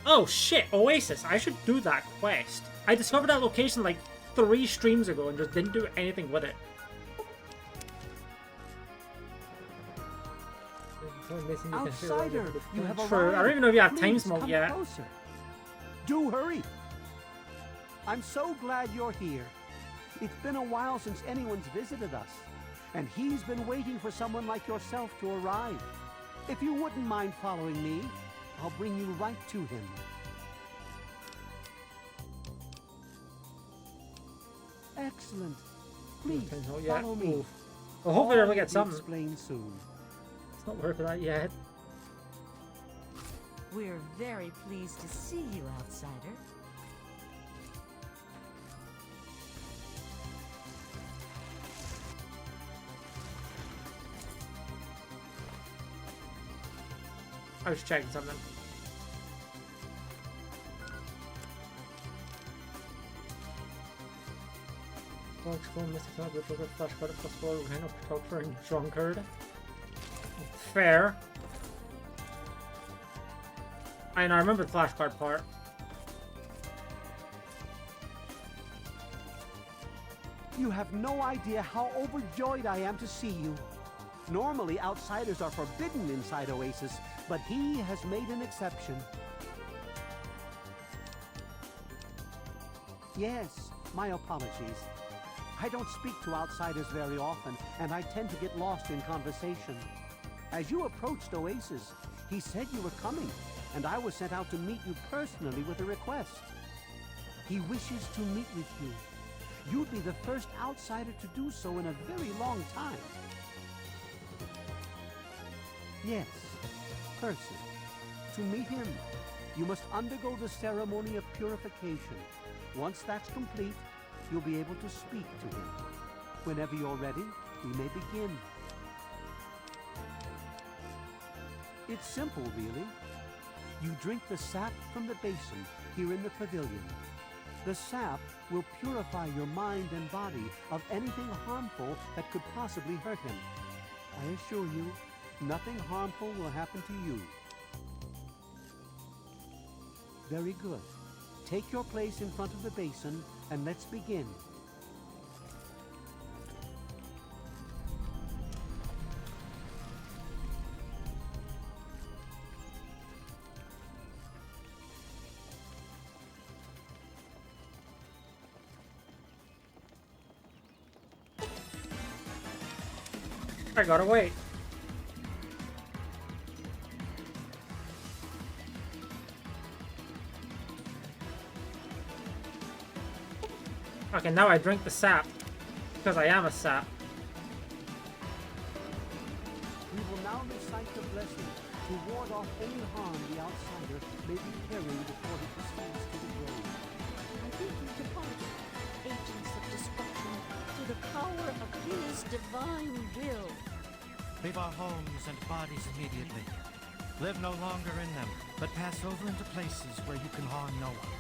S1: Oh shit, Oasis! I should do that quest. I discovered that location like 3 streams ago and just didn't do anything with it.
S18: Outsider, you have
S1: True.
S18: arrived.
S1: I don't even know if you have time
S18: Please
S1: smoke
S18: come
S1: yet.
S18: closer. Do hurry. I'm so glad you're here. It's been a while since anyone's visited us, and he's been waiting for someone like yourself to arrive. If you wouldn't mind following me, I'll bring you right to him. Excellent. Please follow me.
S1: Oof. Well, hopefully
S18: All
S1: we'll get
S18: will be
S1: something.
S18: explained soon.
S1: It's not worth that yet.
S4: We're very pleased to see you, outsider.
S1: I was checking something. Fair. And I remember the flashcard part.
S18: You have no idea how overjoyed I am to see you. Normally, outsiders are forbidden inside Oasis, but he has made an exception. Yes, my apologies. I don't speak to outsiders very often, and I tend to get lost in conversation. As you approached Oasis, he said you were coming, and I was sent out to meet you personally with a request. He wishes to meet with you. You'd be the first outsider to do so in a very long time. Yes, person. To meet him, you must undergo the ceremony of purification. Once that's complete, you'll be able to speak to him. Whenever you're ready, we may begin. It's simple, really. You drink the sap from the basin here in the pavilion. The sap will purify your mind and body of anything harmful that could possibly hurt him. I assure you, nothing harmful will happen to you. Very good. Take your place in front of the basin, and let's begin.
S1: I gotta wait. Okay, now I drink the sap. Because I am a sap.
S18: We will now recite the blessing to ward off any harm the outsider may be carrying before he proceeds to the grave.
S6: I bid you depart, agents of destruction, through the power of his divine will.
S10: Leave our homes and bodies immediately. Live no longer in them, but pass over into places where you can harm no one.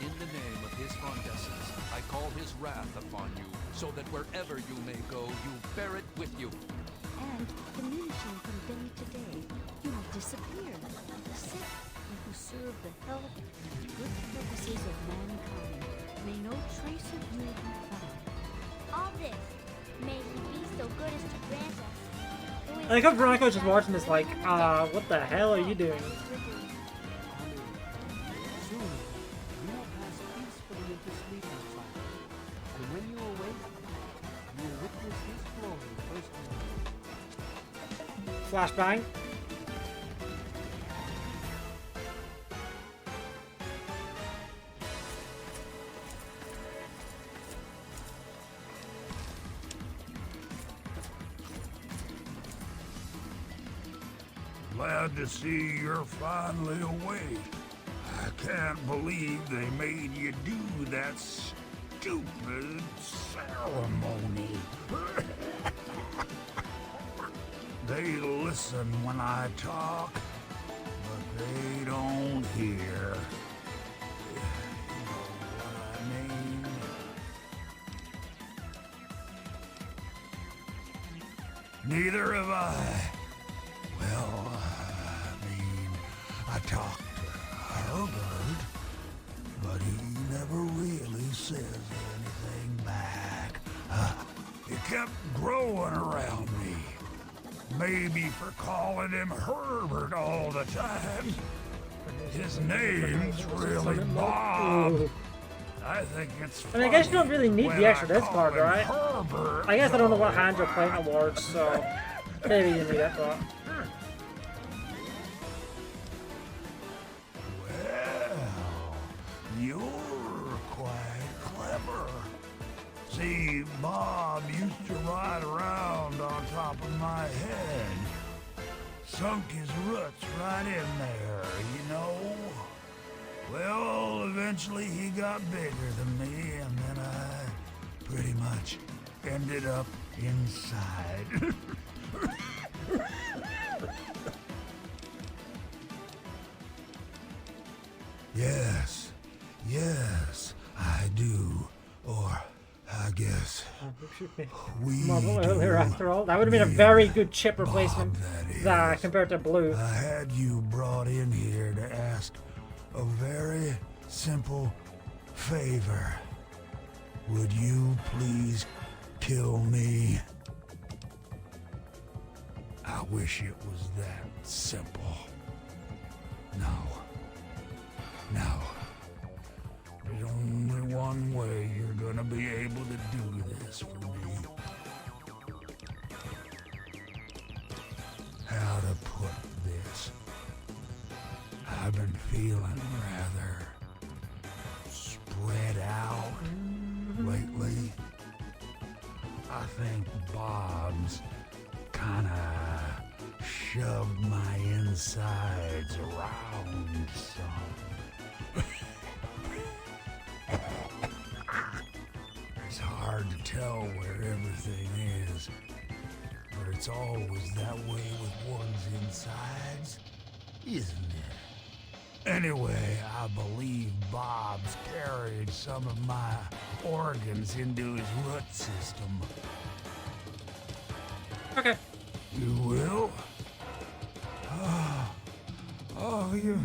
S15: In the name of his Fondescence, I call his wrath upon you, so that wherever you may go, you bear it with you.
S6: And diminishing from day to day, you will disappear, except you who serve the health and good purposes of mankind. May no trace of you be found.
S5: All this, may he be so good as to grant us.
S1: I think Veronica's just watching this like, what the hell are you doing?
S18: Soon, you will pass peacefully into sleep outside. And when you awake, you will witness his glory firsthand.
S1: Flashbang.
S14: Glad to see you're finally awake. I can't believe they made you do that stupid ceremony. They listen when I talk, but they don't hear. You know what I mean? Neither have I. Well, I mean, I talked to Herbert, but he never really says anything back. He kept growing around me. Maybe for calling him Herbert all the time. His name's really Bob. I think it's funny.
S1: I mean, I guess you don't really need the extra disc card, right?
S14: Herbert,
S1: I guess I don't know what hand you're playing towards, so maybe you need it, but...
S14: Well, you're quite clever. See, Bob used to ride around on top of my head. Sunk his roots right in there, you know? Well, eventually he got bigger than me, and then I pretty much ended up inside. Yes, I do. Or, I guess, we
S1: Marvel earlier after all. That would have been a very good chip replacement compared to Blue.
S14: I had you brought in here to ask a very simple favor. Would you please kill me? I wish it was that simple. No. There's only one way you're gonna be able to do this for me. How to put this? I've been feeling rather spread out lately. I think Bob's kinda shoved my insides around some. It's hard to tell where everything is, but it's always that way with one's insides, isn't it? Anyway, I believe Bob's carried some of my organs into his root system.
S1: Okay.
S14: You will? Oh, you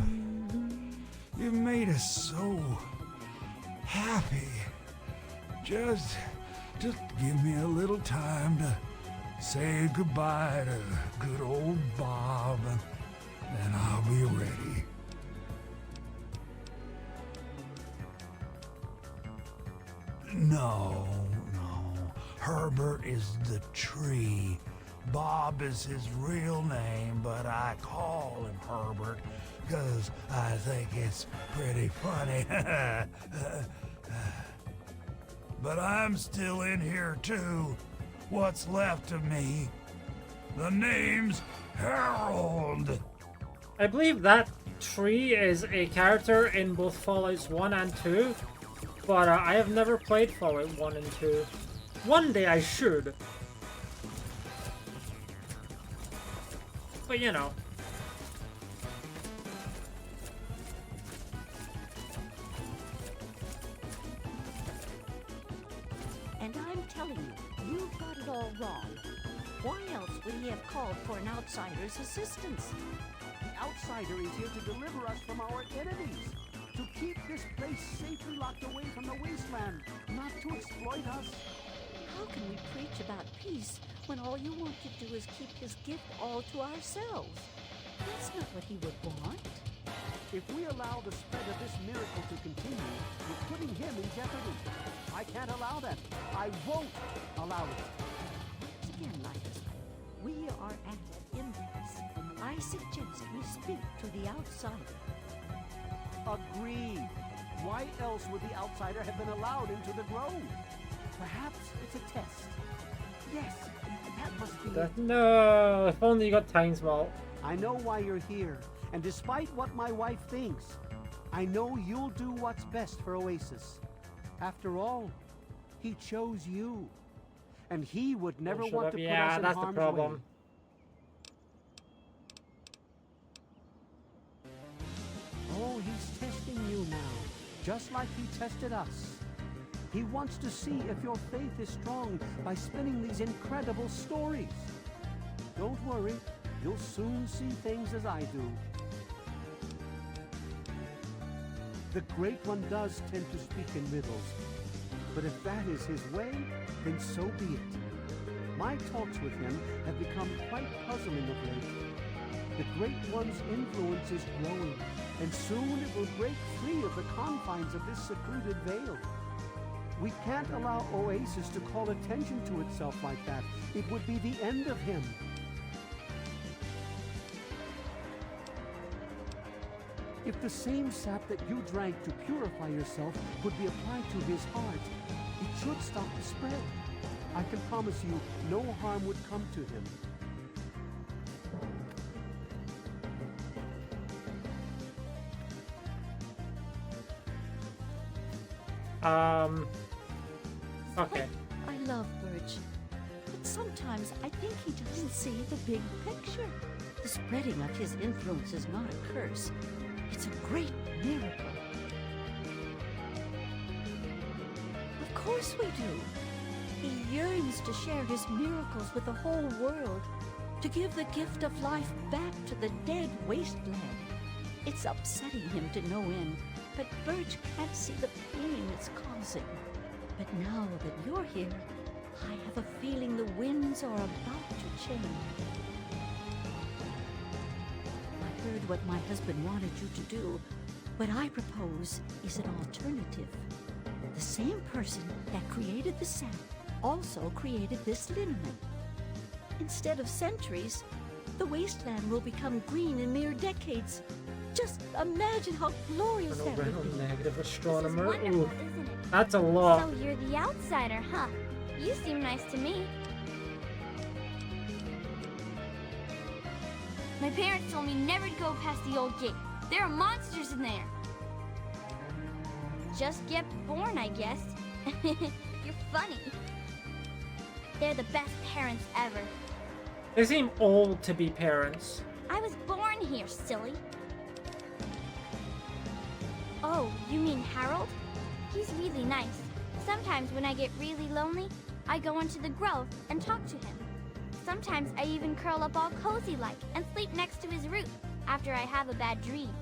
S14: made us so happy. Just give me a little time to say goodbye to good old Bob, and then I'll be ready. No. Herbert is the tree. Bob is his real name, but I call him Herbert because I think it's pretty funny. But I'm still in here too. What's left of me? The name's Harold.
S1: I believe that tree is a character in both Fallouts 1 and 2, but I have never played Fallout 1 and 2. One day I should. But you know.
S6: And I'm telling you, you've got it all wrong. Why else would he have called for an outsider's assistance?
S18: The outsider is here to deliver us from our enemies, to keep this place safely locked away from the wasteland, not to exploit us.
S6: How can we preach about peace when all you want to do is keep his gift all to ourselves? That's not what he would want.
S18: If we allow the spread of this miracle to continue, we're putting him in jeopardy. I can't allow that. I won't allow it.
S6: Once again, Linus, we are at an impasse. I suggest we speak to the outsider.
S18: Agreed. Why else would the outsider have been allowed into the grove? Perhaps it's a test. Yes, that must be it.
S1: No, if only you got Time Small.
S18: I know why you're here, and despite what my wife thinks, I know you'll do what's best for Oasis. After all, he chose you, and he would never want to put us in
S1: that's the
S18: harm's
S1: problem.
S18: way. Oh, he's testing you now, just like he tested us. He wants to see if your faith is strong by spinning these incredible stories. Don't worry, you'll soon see things as I do. The Great One does tend to speak in riddles, but if that is his way, then so be it. My talks with him have become quite puzzling of late. The Great One's influence is growing, and soon it will break free of the confines of this secluded veil. We can't allow Oasis to call attention to itself like that. It would be the end of him. If the same sap that you drank to purify yourself could be applied to his heart, it should stop the spread. I can promise you no harm would come to him.
S1: Okay.
S6: I love Birch, but sometimes I think he doesn't see the big picture. The spreading of his influence is not a curse. It's a great miracle. Of course we do. He yearns to share his miracles with the whole world, to give the gift of life back to the dead Wasteland. It's upsetting him to no end, but Birch can't see the pain it's causing. But now that you're here, I have a feeling the winds are about to change. I heard what my husband wanted you to do. What I propose is an alternative. The same person that created the sap also created this liniment. Instead of centuries, the wasteland will become green in mere decades. Just imagine how glorious that would be.
S1: Negative astronomer.
S5: Wonderful,
S1: Ooh,
S5: isn't it?
S1: that's a lot.
S5: So you're the outsider, huh? You seem nice to me. My parents told me never to go past the old gate. There are monsters in there. Just get born, I guess. You're funny. They're the best parents ever.
S1: They seem old to be parents.
S5: I was born here, silly. Oh, you mean Harold? He's really nice. Sometimes when I get really lonely, I go into the grove and talk to him. Sometimes I even curl up all cozy-like and sleep next to his roof after I have a bad dream.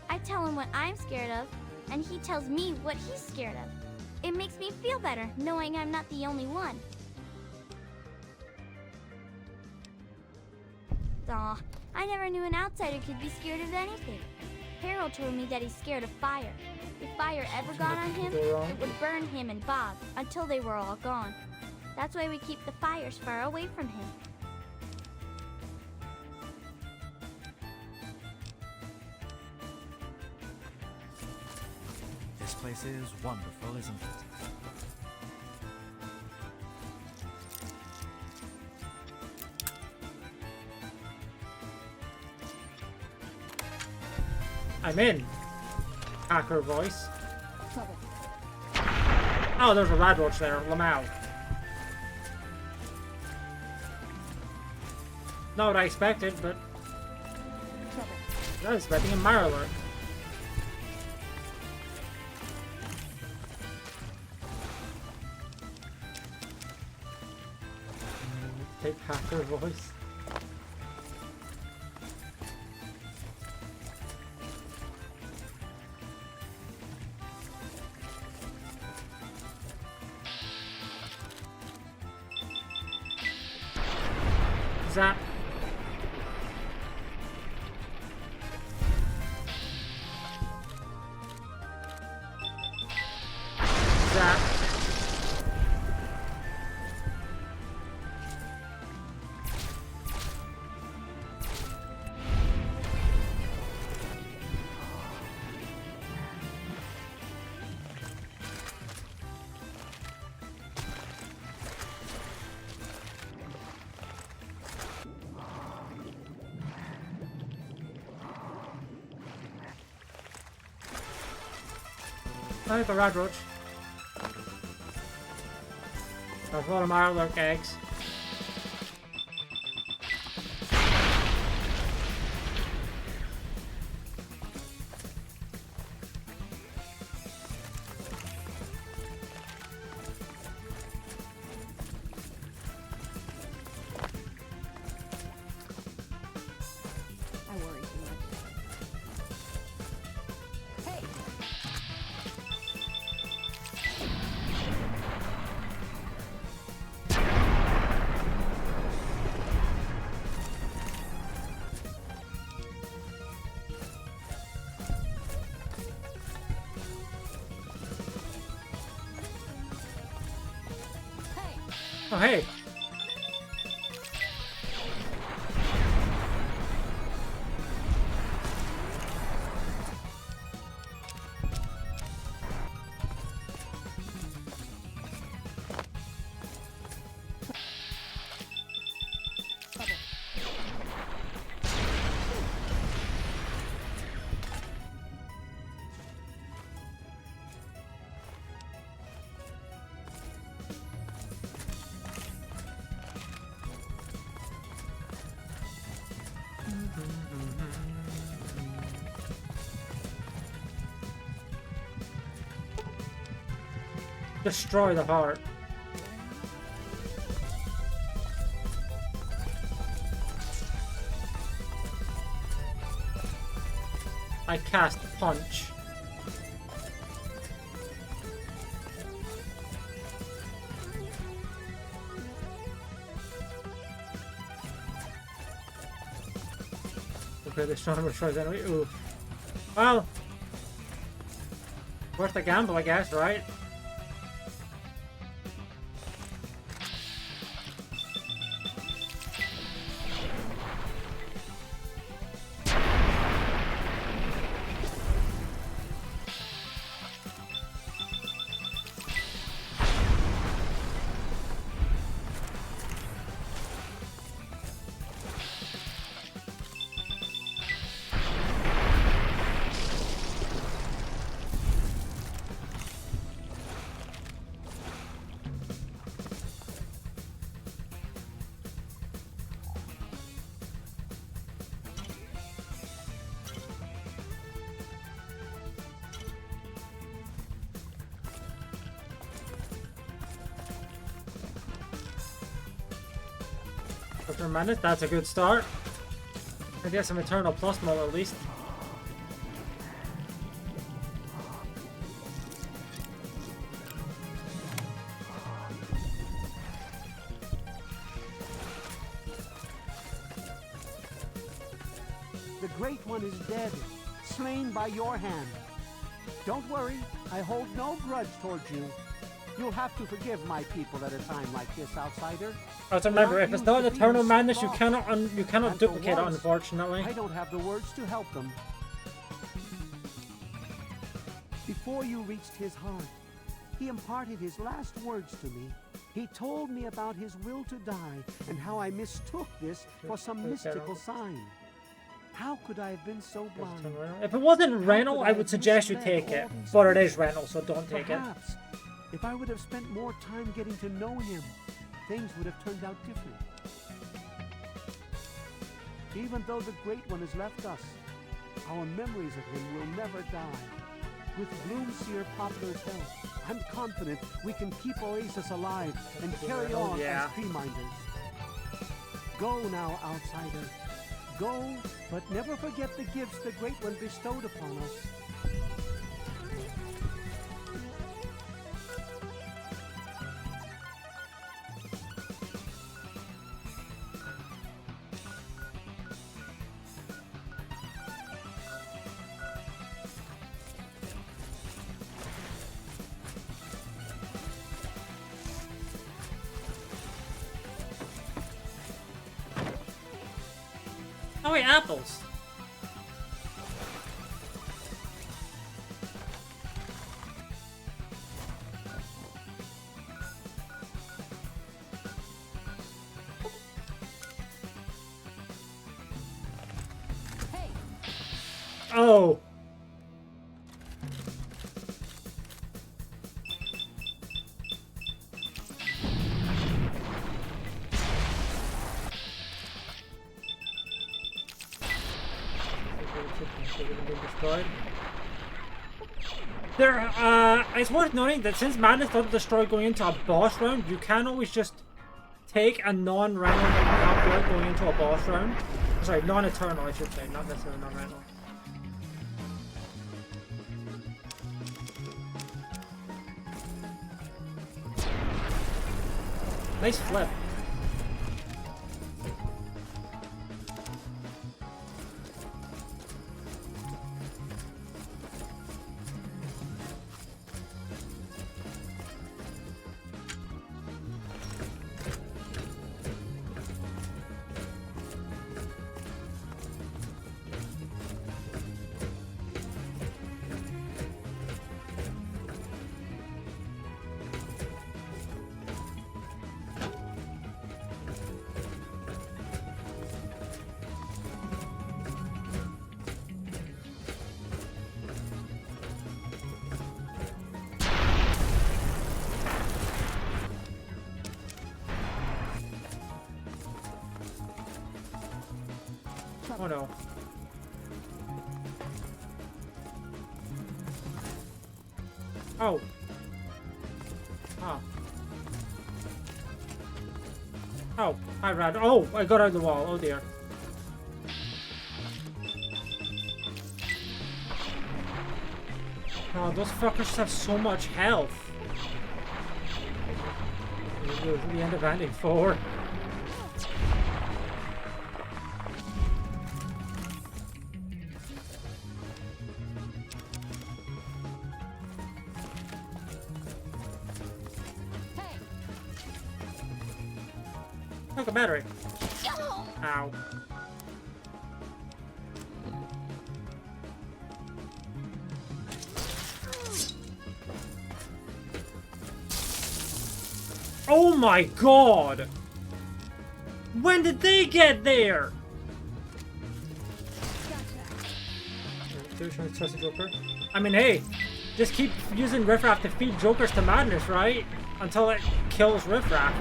S5: I tell him what I'm scared of, and he tells me what he's scared of. It makes me feel better knowing I'm not the only one. Aw, I never knew an outsider could be scared of anything. Harold told me that he's scared of fire. If fire ever got on him, it would burn him and Bob until they were all gone. That's why we keep the fires far away from him.
S10: This place is wonderful, isn't it?
S1: I'm in. Hacker voice. Oh, there's a red roach there. Lamau. Not what I expected, but I was expecting a Mirelurk. Take hacker voice. Zap. Zap. I have a red roach. There's a lot of Mirelurk eggs.
S7: I worry too much. Hey!
S1: Oh, hey! Destroy the heart. I cast punch. Okay, the strong destroys enemy. Ooh. Well, worth the gamble, I guess, right? After a minute, that's a good start. I get some Eternal Plus mode at least.
S18: The Great One is dead, slain by your hand. Don't worry, I hold no grudge towards you. You'll have to forgive my people at a time like this, outsider.
S1: Also remember, if it's not Eternal Madness, you cannot duplicate it, unfortunately.
S18: I don't have the words to help them. Before you reached his heart, he imparted his last words to me. He told me about his will to die and how I mistook this for some mystical sign. How could I have been so blind?
S1: If it wasn't Renal, I would suggest you take it. But it is Renal, so don't take it.
S18: Perhaps, if I would have spent more time getting to know him, things would have turned out different. Even though the Great One has left us, our memories of him will never die. With Gloomseer Poplar's help, I'm confident we can keep Oasis alive and carry on as Tree-minders. Go now, outsider. Go, but never forget the gifts the Great One bestowed upon us.
S1: Oh wait, apples. Oh. Been destroyed. It's worth noting that since Madness doesn't destroy going into a boss round, you can always just take a non-rental that you have there going into a boss round. Sorry, non-eternal, I should say, not necessarily non-rental. Nice flip. Oh no. Oh. Ah. Oh, I ran. Oh, I got out of the wall. Oh dear. Oh, those fuckers have so much health. We end up landing 4. Look, a battery. Ow. Oh my god! When did they get there? Trust the Joker. I mean, hey, just keep using Riffraff to feed Jokers to madness, right? Until it kills Riffraff.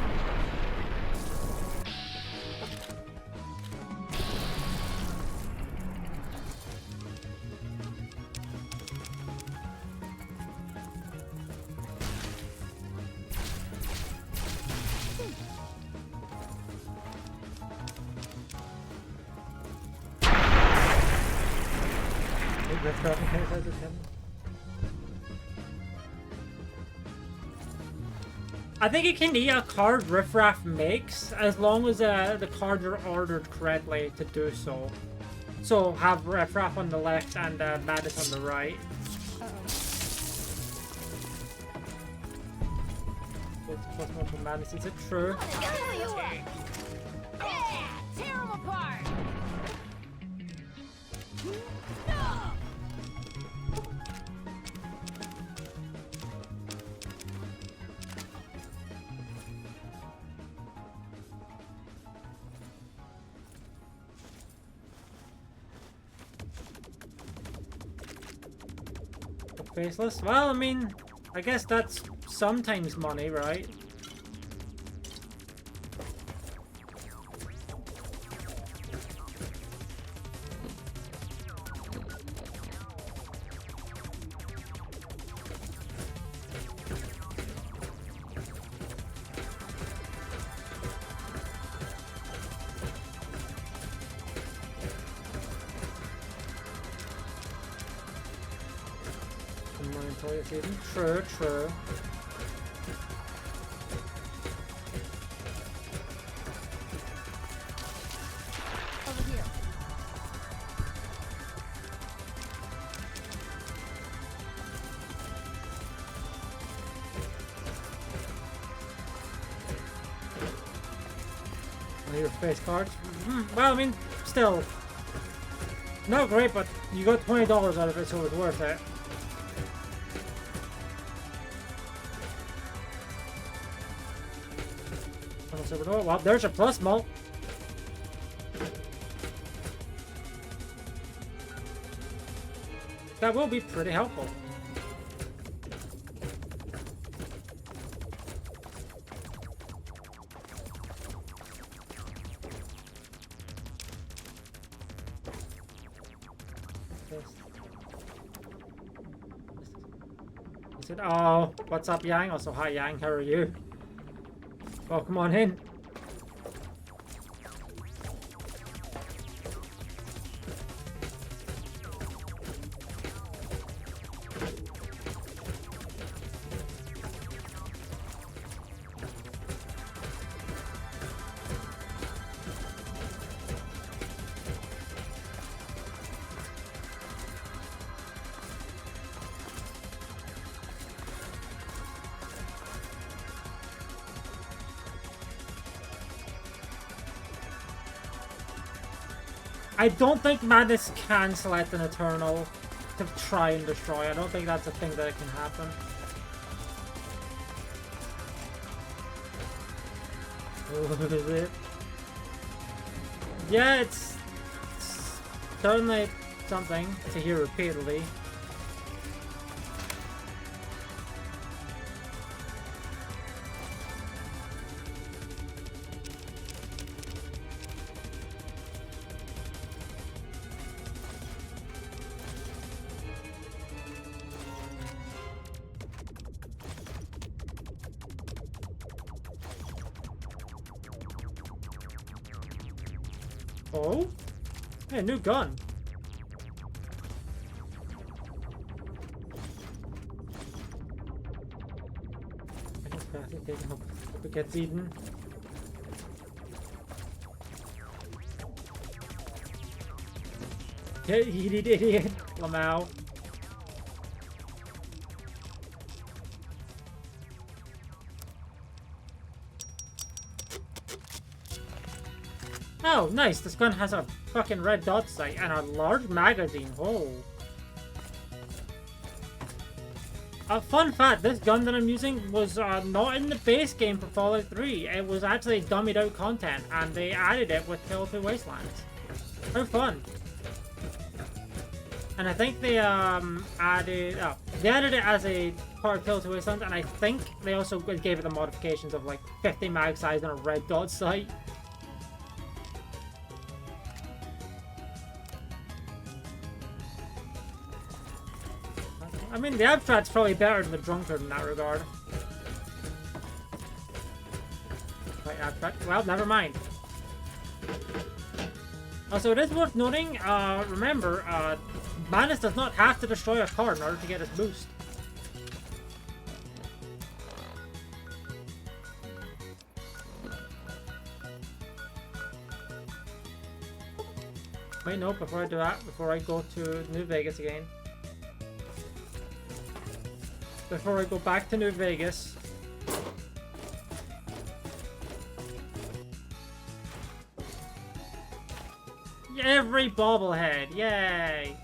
S1: I think it can eat a card Riffraff makes as long as the cards are ordered correctly to do so. So have Riffraff on the left and Madness on the right. Plus one for Madness. Is it true?
S17: Tear them apart!
S1: Faceless? Well, I mean, I guess that's sometimes money, right? True, true.
S7: Over here.
S1: Your face cards? Well, I mean, still. Not great, but you got $20 out of it, so it's worth it. Well, there's a plus mult. That will be pretty helpful. this. He said, "Oh, what's up, Yang?" Also, hi, Yang. How are you? Welcome on in. I don't think Madness can select an Eternal to try and destroy. I don't think that's a thing that can happen. What is it? Yeah, it's certainly something to hear repeatedly. Oh? Hey, new gun. I hope it gets eaten. Yeah, eat it, idiot. Lamau. Oh, nice. This gun has a fucking red dot sight and a large magazine. Oh. A fun fact, this gun that I'm using was not in the base game for Fallout 3. It was actually dummied out content, and they added it with Tale 2 Wastelands. How fun. And I think they added it as a part of Tale 2 Wastelands, and I think they also gave it the modifications of like 50 mag size and a red dot sight. I mean, the abstract's probably better than the drunkard in that regard. Right, abstract. Well, never mind. Also, it is worth noting, remember, Manus does not have to destroy a card in order to get his boost. Wait, no, before I do that, before I go to New Vegas again. Before I go back to New Vegas. Every bobblehead, yay!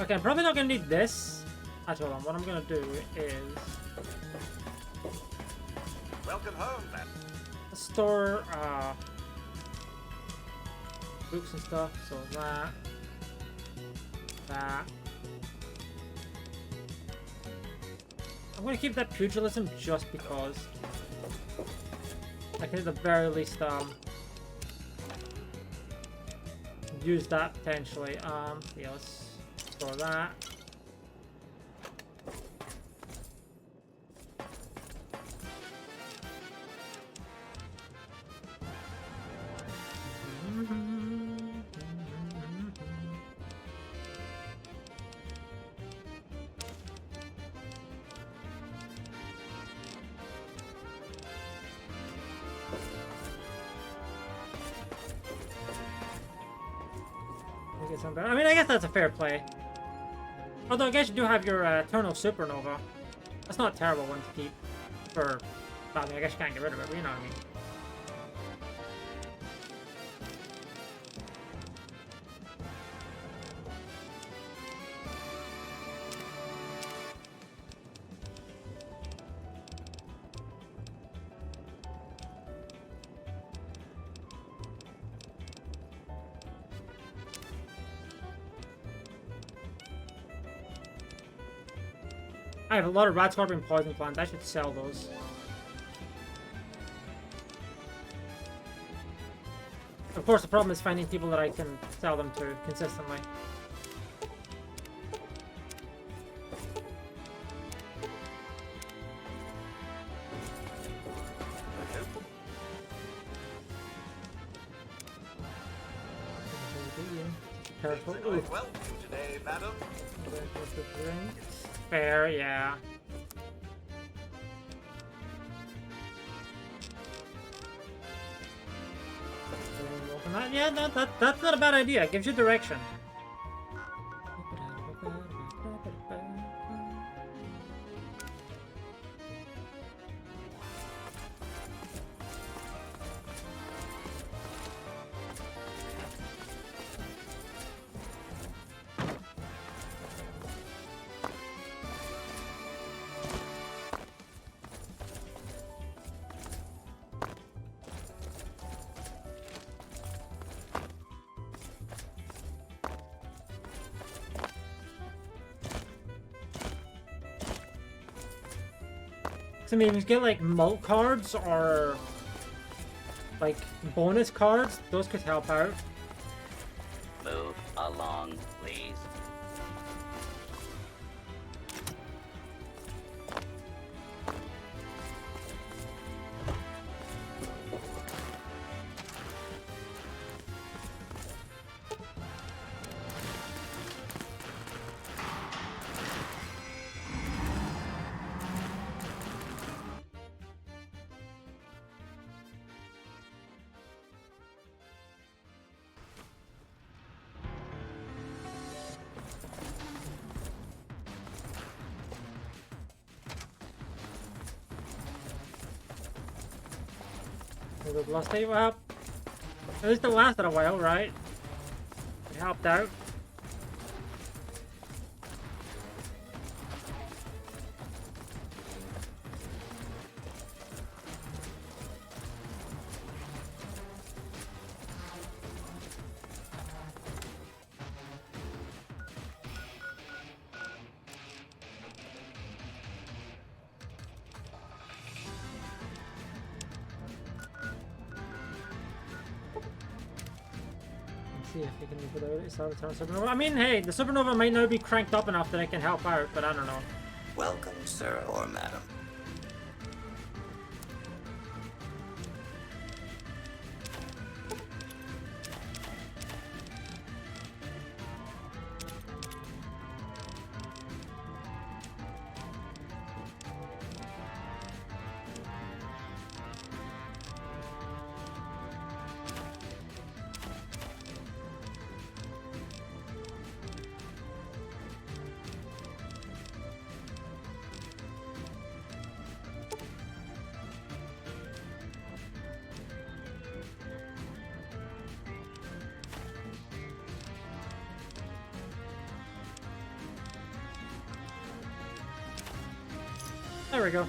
S1: Okay, I'm probably not gonna need this. Actually, hold on, what I'm gonna do is
S9: Welcome home, then.
S1: store books and stuff, so that. I'm gonna keep that pugilism just because I can at the very least use that potentially. Yeah, let's store that. I mean, I guess that's a fair play. Although I guess you do have your Eternal Supernova. That's not a terrible one to keep for... Well, I mean, I guess you can't get rid of it, but you know what I mean. I have a lot of rat scorpion poison plants. I should sell those. Of course, the problem is finding people that I can sell them to consistently. Careful. Ooh.
S9: Well, today, madam.
S1: Fair, yeah. Yeah, that's not a bad idea. It gives you direction. So maybe you get like mult cards or like bonus cards. Those could help out.
S8: Move along, please.
S1: The velocity, well, at least it lasted a while, right? It helped out. See if we can start the supernova. I mean, hey, the supernova might not be cranked up enough that it can help out, but I don't know.
S8: Welcome, sir or madam.
S1: There we go.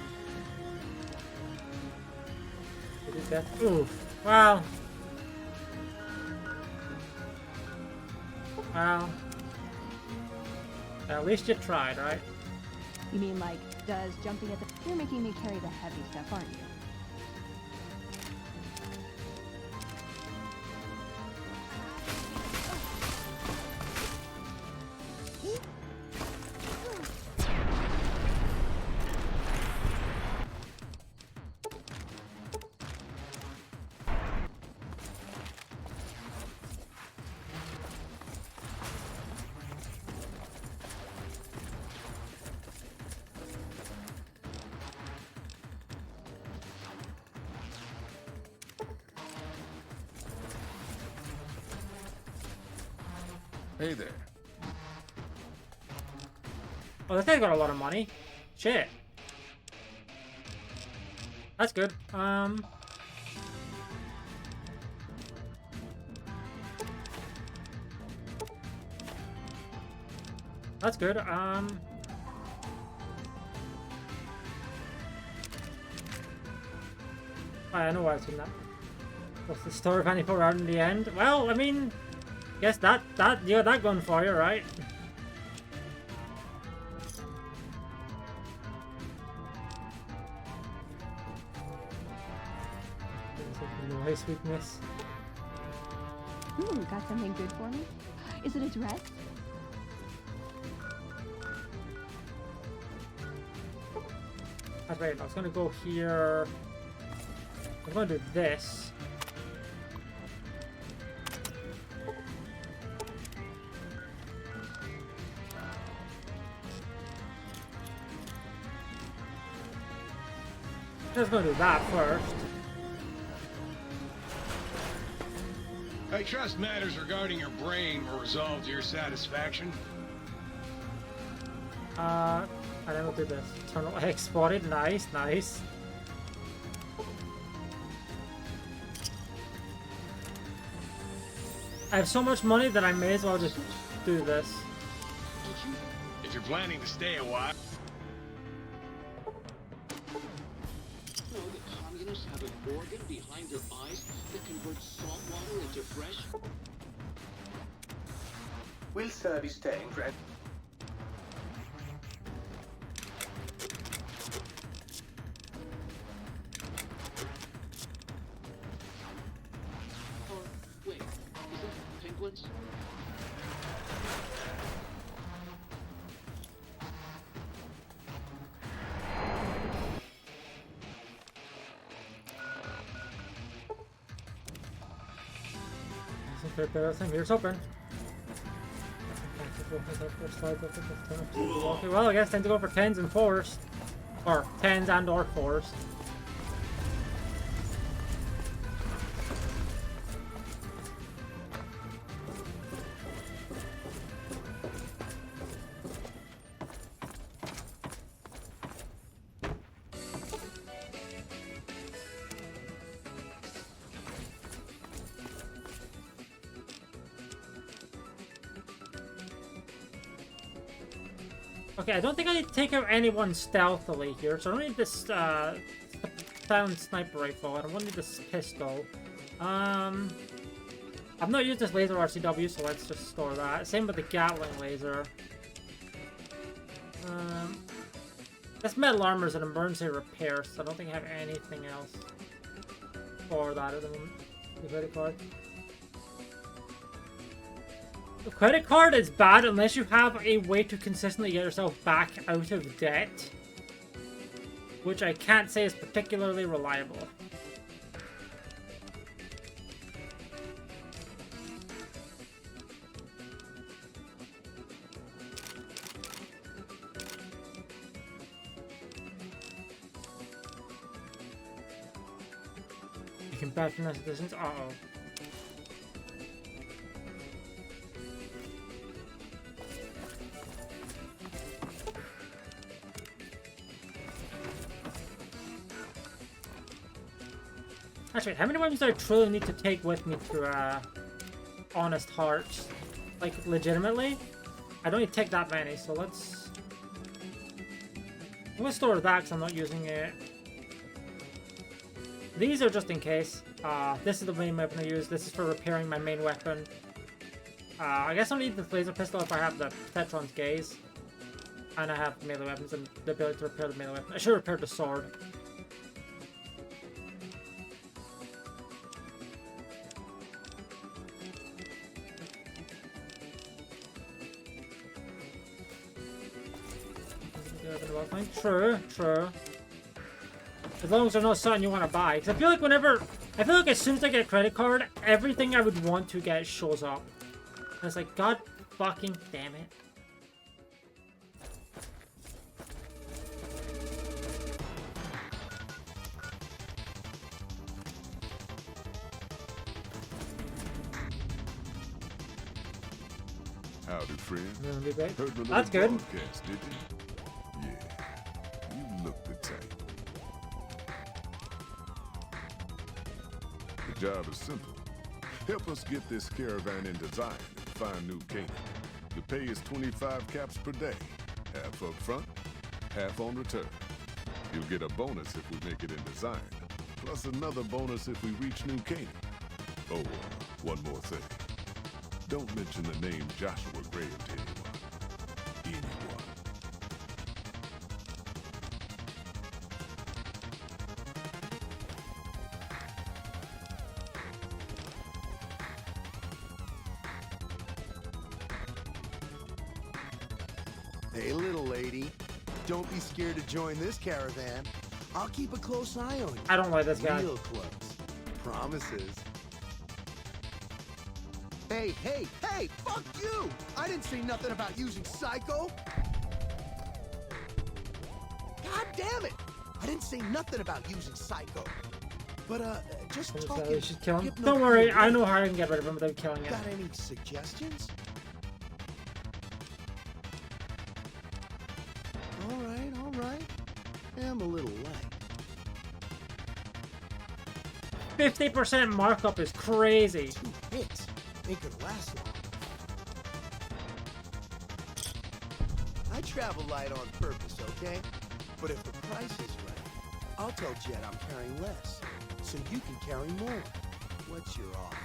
S1: Ooh. Well. Well. At least you tried, right?
S7: You mean like, does jumping at the... You're making me carry the heavy stuff, aren't you?
S2: Hey there.
S1: Oh, this guy's got a lot of money. Shit. That's good. That's good. I know why I've seen that. What's the story of any around in the end? Well, I mean, guess that you got that going for you, right? Noise weakness.
S2: Ooh, got something good for me? Is it a dress?
S1: That's right, I was gonna go here. I'm gonna do this. Just gonna do that first.
S19: I trust matters regarding your brain were resolved to your satisfaction.
S1: I never did this. Eternal egg spotted. Nice, nice. I have so much money that I may as well just do this.
S19: If you're planning to stay a while.
S21: No, the communists have an organ behind their eyes that converts salt water into fresh.
S9: Will Sir be staying for...
S21: Wait, is it penguins?
S1: Here's open. Okay, well, I guess time to go for 10s and 4s. Or 10s and or 4s. Okay, I don't think I need to take out anyone stealthily here, so I don't need this silent sniper rifle. I don't need this pistol. I've not used this laser RCW, so let's just store that. Same with the Gatling laser. This metal armor is an emergency repair, so I don't think I have anything else for that at the moment. The credit card. The credit card is bad unless you have a way to consistently get yourself back out of debt, which I can't say is particularly reliable. You can patronize citizens. Uh-oh. Actually, how many weapons do I truly need to take with me through Honest Hearts? Like, legitimately? I don't need to take that many, so let's... I'm gonna store that because I'm not using it. These are just in case. This is the main weapon I use. This is for repairing my main weapon. I guess I'll need the laser pistol if I have the Tetron's Gaze. And I have melee weapons and the ability to repair the melee weapon. I should repair the sword. True, true. As long as there's not something you want to buy. Because I feel like as soon as I get a credit card, everything I would want to get shows up. And it's like, God fucking damn it.
S13: Howdy, friend.
S1: Heard
S13: the little
S1: That's good.
S13: broadcast, did you? Yeah, you look the type. The job is simple. Help us get this caravan in design and find new Canaan. The pay is 25 caps per day. Half up front, half on return. You'll get a bonus if we make it in design, plus another bonus if we reach New Canaan. Oh, one more thing. Don't mention the name Joshua Graham to anyone.
S11: Hey, little lady. Don't be scared to join this caravan. I'll keep a close eye on you.
S1: I don't like this guy.
S11: Real close. Promises. Hey, hey, hey! Fuck you! I didn't say nothing about using Psycho! God damn it! I didn't say nothing about using Psycho. But, just talking...
S1: You should kill him. Don't worry, I know how I can get rid of him without killing him.
S11: Got any suggestions? Alright. I'm a little light.
S1: 50% markup is crazy.
S11: 2 hits ain't gonna last long. I travel light on purpose, okay? But if the price is right, I'll tell Jet I'm carrying less, so you can carry more. What's your offer?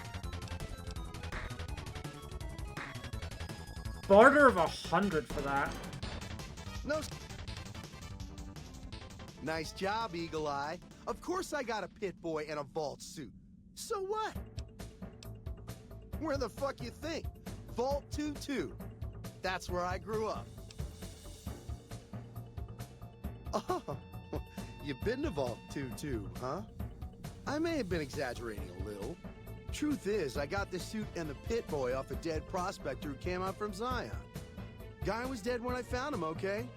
S1: Barter of 100 for that.
S11: No. Nice job, Eagle Eye. Of course I got a pit boy and a vault suit. So what? Where the fuck you think? Vault 22. That's where I grew up. Oh, you've been to Vault 22, huh? I may have been exaggerating a little. Truth is, I got the suit and the pit boy off a dead prospector who came out from Zion. Guy was dead when I found him, okay?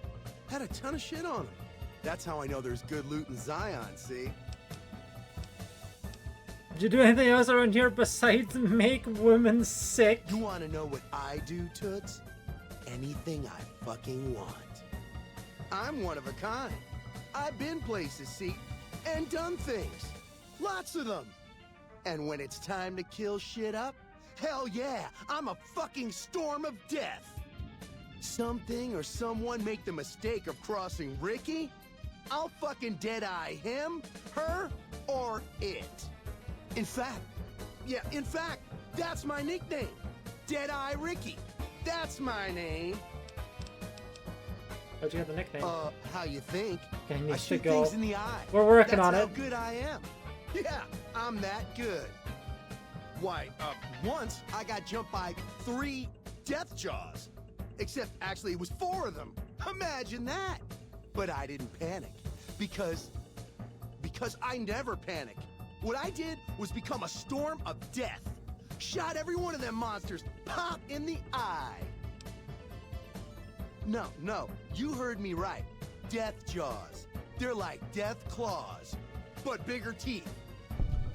S11: Had a ton of shit on him. That's how I know there's good loot in Zion, see?
S1: Did you do anything else around here besides make women sick?
S11: You wanna know what I do, Toots? Anything I fucking want. I'm one of a kind. I've been places, see, and done things. Lots of them. And when it's time to kill shit up, hell yeah, I'm a fucking storm of death. Something or someone make the mistake of crossing Ricky, I'll fucking dead-eye him, her, or it. In fact, that's my nickname. Dead-Eye Ricky. That's my name.
S1: How'd you get the nickname?
S11: How you think?
S1: Okay,
S11: I
S1: needs to
S11: shoot
S1: go.
S11: things in the eye.
S1: We're working on
S11: That's
S1: it.
S11: how good I am. Yeah, I'm that good. Why, once I got jumped by 3 death jaws. Except, actually, it was 4 of them. Imagine that. But I didn't panic. Because I never panic. What I did was become a storm of death. Shot every one of them monsters pop in the eye. No, you heard me right. Death jaws. They're like death claws, but bigger teeth.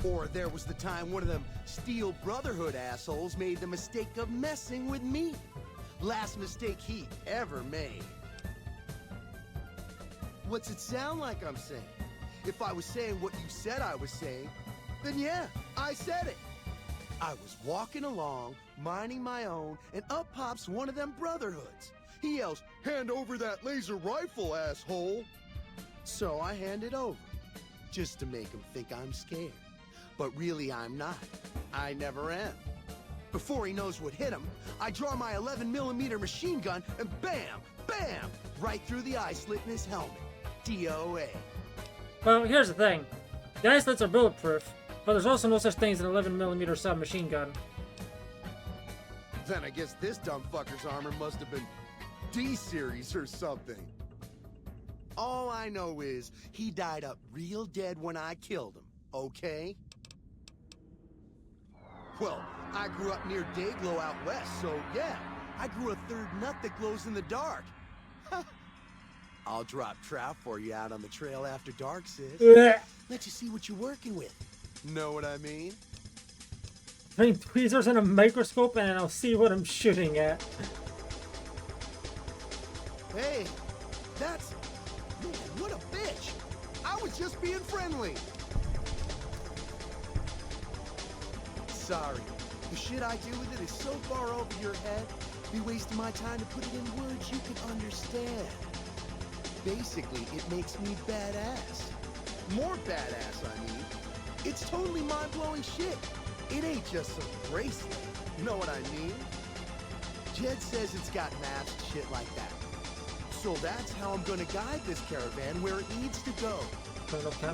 S11: Or there was the time one of them Steel Brotherhood assholes made the mistake of messing with me. Last mistake he ever made. What's it sound like I'm saying? If I was saying what you said I was saying, then yeah, I said it. I was walking along, minding my own, and up pops one of them Brotherhoods. He yells, "Hand over that laser rifle, asshole!" So I hand it over, just to make him think I'm scared. But really I'm not. I never am. Before he knows what hit him, I draw my 11mm machine gun and bam, bam, right through the eye slit in his helmet. DOA.
S1: Well, here's the thing. The eye slits are bulletproof, but there's also no such thing as an 11mm submachine gun.
S11: Then I guess this dumb fucker's armor must have been D-series or something. All I know is he died up real dead when I killed him, okay? Well, I grew up near Dayglow out west, so yeah, I grew a third nut that glows in the dark. I'll drop trout for you out on the trail after dark, sis. Let you see what you're working with. Know what I mean?
S1: Bring tweezers and a microscope and I'll see what I'm shooting at.
S11: Hey, that's... Man, what a bitch! I was just being friendly! Sorry. The shit I do with it is so far over your head, be wasting my time to put it in words you can understand. Basically, it makes me badass. More badass, I mean. It's totally mind-blowing shit. It ain't just some bracelet. Know what I mean? Jed says it's got maps and shit like that. So that's how I'm gonna guide this caravan where it needs to go.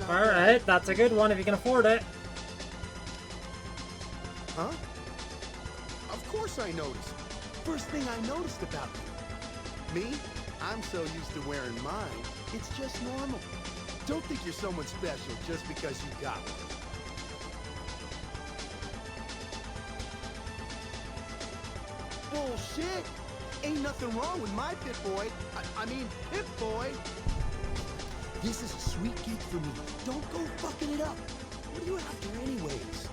S1: Alright, that's a good one if you can afford it.
S11: Huh? Of course I noticed. First thing I noticed about you. Me? I'm so used to wearing mine, it's just normal. Don't think you're someone special just because you got one. Bullshit! Ain't nothing wrong with my Pip-Boy. I mean, Pip-Boy! This is a sweet gig for me. Don't go fucking it up. What are you after anyways?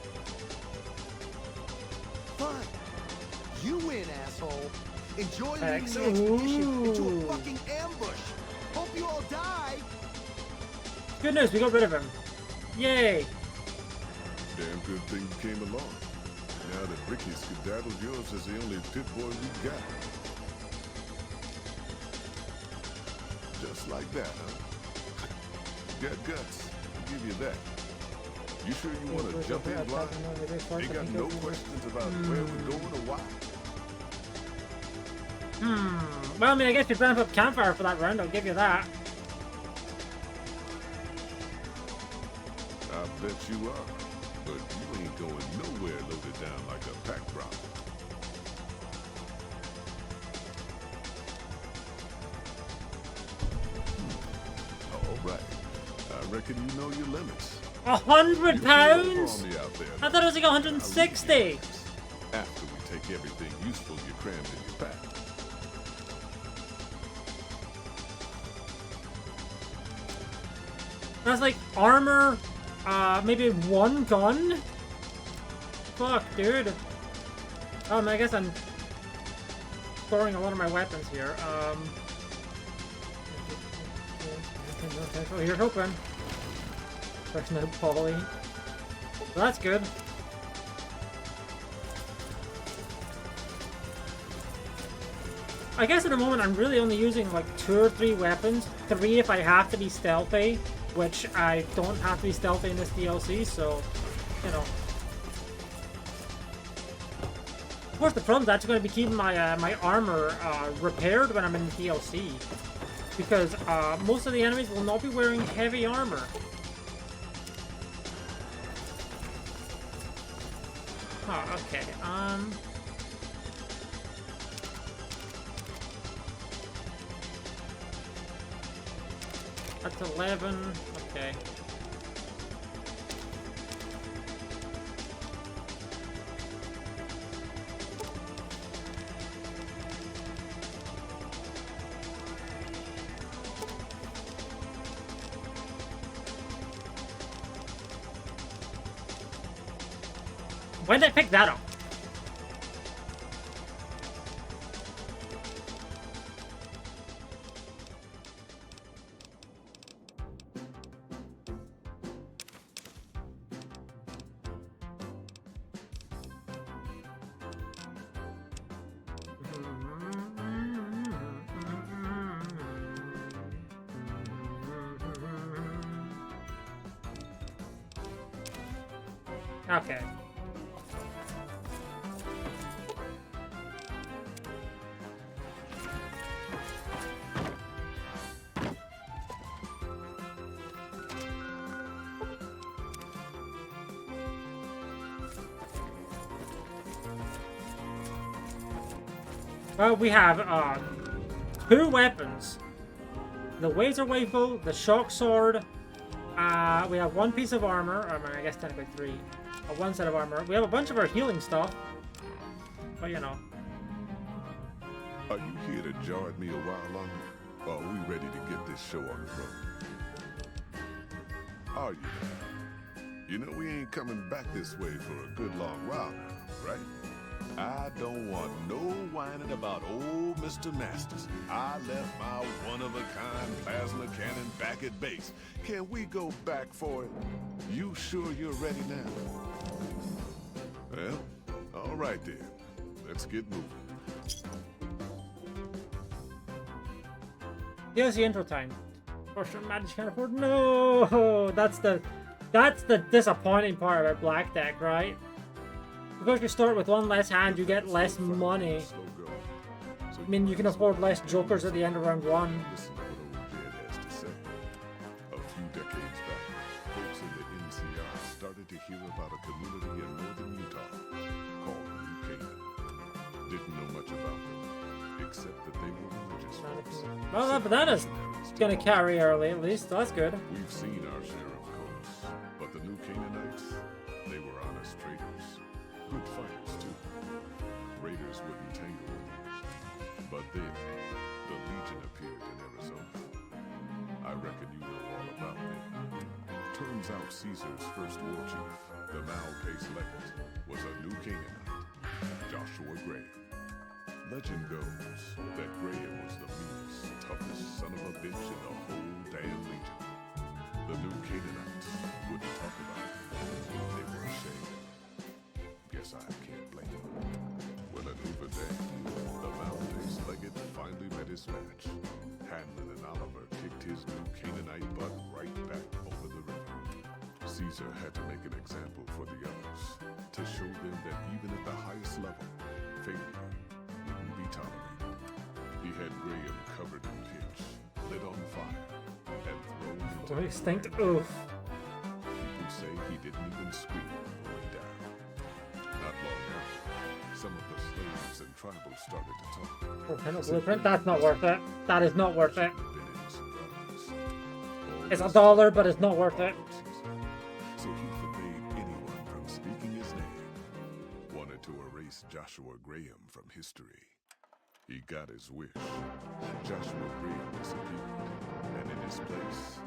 S11: Fine. You win, asshole. Enjoy leading the expedition into a fucking ambush. Hope you all die.
S1: Good news, we got rid of him. Yay!
S13: Damn good thing you came along. Now that Ricky skedaddled, yours is the only Pip-Boy we got. Just like that, huh? Got guts. I'll give you that. You sure you want to jump in blind? Ain't got no questions about where we're going or why?
S1: Well, I mean, I guess we ramp up campfire for that round, I'll give you that.
S13: I bet you are. But you ain't going nowhere loaded down like a pack problem. All right. I reckon you know your limits.
S1: £100?
S13: Out there,
S1: I thought it was like 160.
S13: After we take everything useful you crammed in your pack.
S1: That's like armor, maybe one gun? Fuck, dude. I guess I'm storing a lot of my weapons here. You're hoping. There's no poly. Well, that's good. I guess at the moment I'm really only using like 2 or 3 weapons. 3 if I have to be stealthy, which I don't have to be stealthy in this DLC, so, you know. Of course, the problem's actually going to be keeping my my armor repaired when I'm in the DLC, because most of the enemies will not be wearing heavy armor. Huh, okay, that's 11, okay. When did I pick that up? Okay. Well, we have 2 weapons. The Razor Rifle, the Shock Sword. We have 1 piece of armor. I guess technically 3. 1 set of armor. We have a bunch of our healing stuff. But you know.
S13: Are you here to jar at me a while longer? Or are we ready to get this show on the road? Are you? You know we ain't coming back this way for a good long while now, right? I don't want no whining about old Mr. Masters. I left my one-of-a-kind plasma cannon back at base. Can we go back for it? You sure you're ready now? Well, all right then. Let's get moving.
S1: Here's the intro time. For sure, Magic can't afford. No, that's the disappointing part about Black Deck, right? Because you start with 1 less hand, you get less money. I mean, you can afford less jokers at the end of round 1.
S13: Listen to what old Jed has to say. A few decades back, folks in the NCR started to hear about a community in northern Utah called New Canaan. Didn't know much about them, except that they were religious folks.
S1: Well, that banana's gonna carry early at least. That's good.
S20: We've seen our share of course, but the new Canaanites, they were honest traders. Good fighters, too. Raiders wouldn't tangle with them. But then, the Legion appeared in Arizona. I reckon you know all about them. Turns out Caesar's first war chief, the Mal-Pace Legate, was a new Canaanite, Joshua Graham. Legend goes that Graham was the meanest, toughest son of a bitch in the whole damn Legion. The new Canaanites wouldn't talk about it. They were ashamed. Guess I can't blame them. Well, an Uber day, the Mal-Pace Legate finally met his match. Hanlon and Oliver kicked his new Canaanite butt right back over the river. Caesar had to make an example for the others, to show them that even at the highest level, failure wouldn't be tolerated. He had Graham covered in pitch, lit on fire, and thrown into
S1: Oh, extinct. Oof.
S20: People say he didn't even scream when he died. Not long after, some of the slaves and tribals started to talk.
S1: Volcano blueprint? That's not worth it. That is not worth it. It's $1, but it's not worth it.
S20: So he forbade anyone from speaking his name. Wanted to erase Joshua Graham from history. He got his wish. Joshua Graham disappeared, and in his place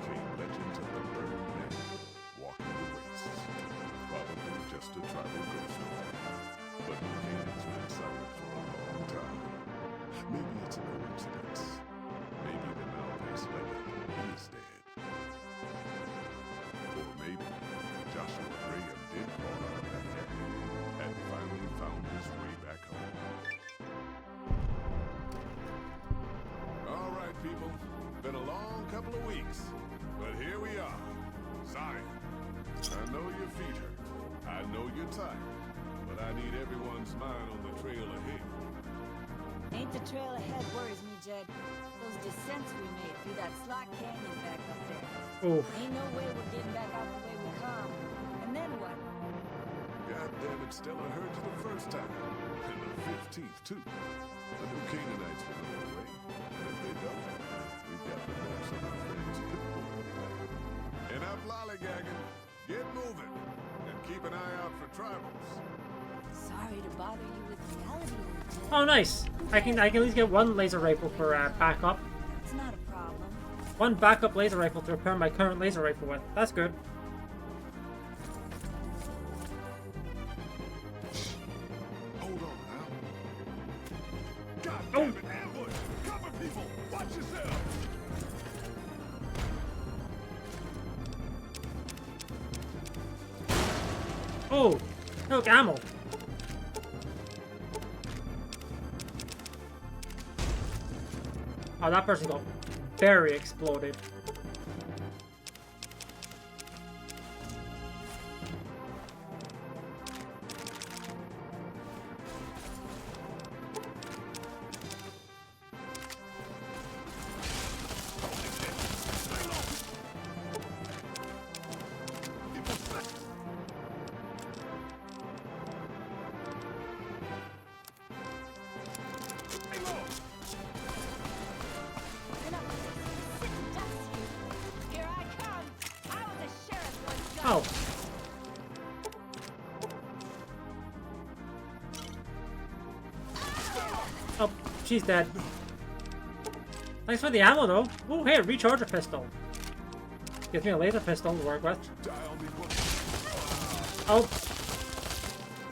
S20: came legends of the Bird Man, walking the wastes. Probably just a tribal ghost story. But the Canaan's been silent for a long time. Maybe it's a coincidence. Maybe the Mal-Pace Legate is dead. Or maybe Joshua Graham did crawl out of that cabin and finally found his way back home. All right, people. Been a long couple of weeks, but here we are. Sorry. I know your feet hurt. I know you're tired, but I need everyone's mind on the trail ahead.
S22: Ain't the trail ahead worries me, Jed. Those descents we made through that slot canyon back up there.
S1: Oof.
S22: Ain't no way we're getting back out the way we come. And then what?
S20: God damn it, Stella heard you the first time. And the 15th, too. The new Canaanites will know the way. And if they don't, we've got the maps of our friends Pitbull. Enough lollygagging. Get moving. And keep an eye out for tribals.
S22: Sorry to bother you with reality, old Jed.
S1: Oh, nice. I can at least get one laser rifle for backup.
S22: It's not a problem.
S1: One backup laser rifle to repair my current laser rifle with. That's good.
S20: Hold on now. God
S1: Oh.
S20: damn it, ambush! Cover people! Watch yourself!
S1: Oh, look, ammo. Oh, that person got very exploded.
S22: Here I come. I was a sheriff once.
S1: Oh. Oh, she's dead. Thanks for the ammo, though. Oh, hey, recharge a pistol. Gives me a laser pistol to work with. Oh.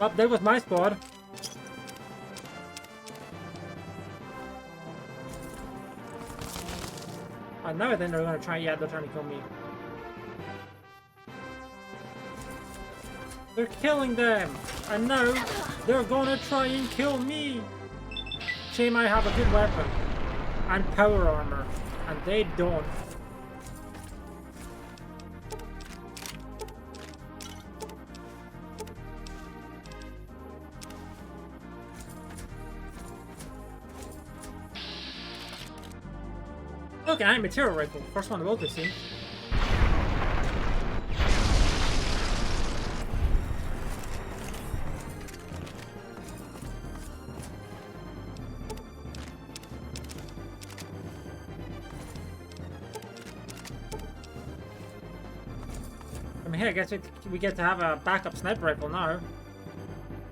S1: Oh, there was my squad. Oh, now I think they're gonna try. Yeah, they're trying to kill me. They're killing them! And now they're gonna try and kill me! Shame I have a good weapon. And power armor. And they don't. Look, an anti-material rifle. First one to go this scene. mean, hey, I guess we get to have a backup sniper rifle now.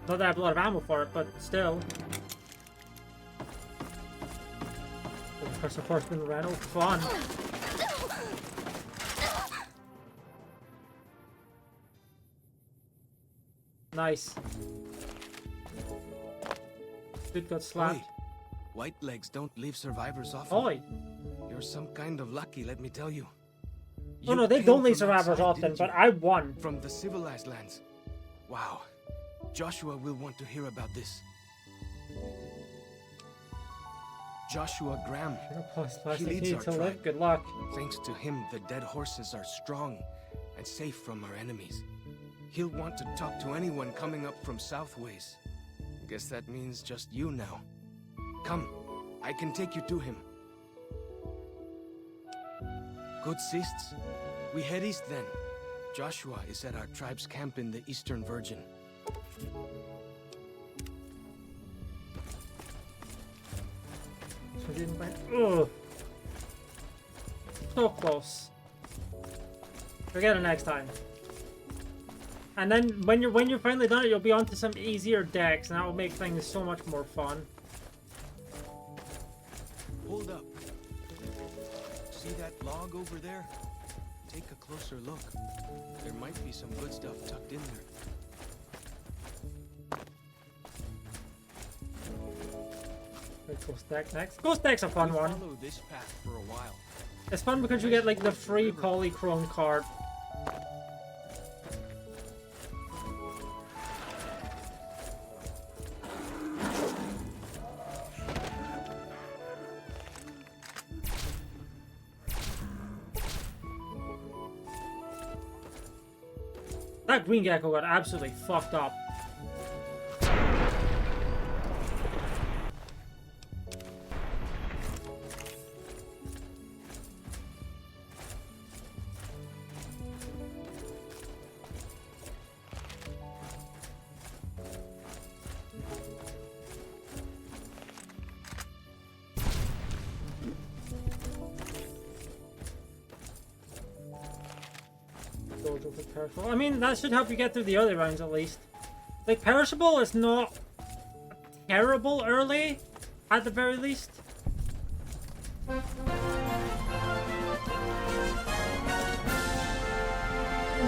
S1: Not that I have a lot of ammo for it, but still. Of course, been ran. Oh, fun. Nice. Dude got slapped.
S12: Oi. White legs don't leave survivors often.
S1: Oi.
S12: You're some kind of lucky, let me tell you.
S1: Oh no, they
S12: came
S1: don't leave
S12: from
S1: survivors
S12: outside,
S1: often,
S12: didn't
S1: but
S12: you?
S1: I won.
S12: From the civilized lands. Wow. Joshua will want to hear about this. Joshua Graham. He leads our tribe.
S1: Good luck.
S12: Thanks to him, the dead horses are strong and safe from our enemies. He'll want to talk to anyone coming up from Southways. Guess that means just you now. Come, I can take you to him. Good Sists. We head east then. Joshua is at our tribe's camp in the Eastern Virgin.
S1: Ugh. So close. Forget it next time. And then when you're finally done it, you'll be onto some easier decks, and that will make things so much more fun.
S12: Hold up. See that log over there? Take a closer look. There might be some good stuff tucked in there.
S1: Ghost deck next. Ghost deck's a fun one.
S12: Follow this path for a while.
S1: It's fun because you get like the free polychrome card. That green gecko got absolutely fucked up. Perishable. I mean, that should help you get through the early rounds at least. Like, perishable is not terrible early, at the very least. And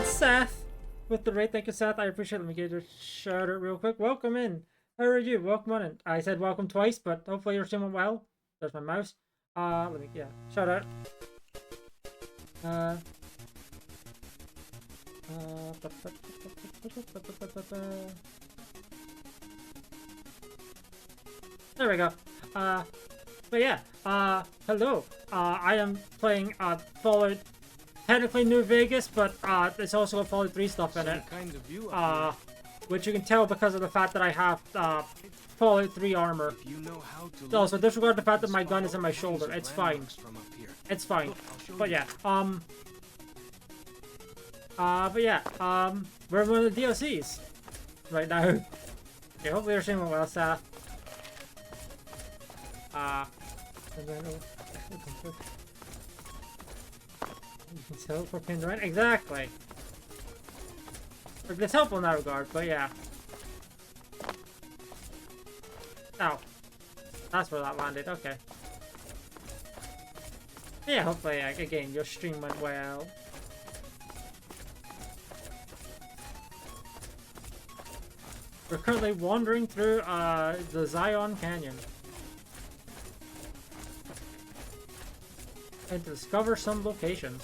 S1: Seth, with the rate, thank you, Seth. I appreciate it. Let me get your shout out real quick. Welcome in. How are you? Welcome on in. I said welcome twice, but hopefully you're doing well. There's my mouse. Let me, yeah, shout out. There we go. But yeah, hello. I am playing Fallout, technically New Vegas, but there's also a Fallout 3 stuff in it.
S12: Kind of view
S1: Which you can tell because of the fact that I have Fallout 3 armor.
S12: You know how to
S1: Also, disregard the fact that my gun is in my shoulder. It's fine. It's fine. But yeah, we're in one of the DLCs right now. Okay, hopefully you're seeing well, Seth. And then, you can sell it for pinned rent? Exactly. It's helpful in that regard, but yeah. Oh. That's where that landed, okay. Yeah, hopefully, again, your stream went well. We're currently wandering through the Zion Canyon. And to discover some locations.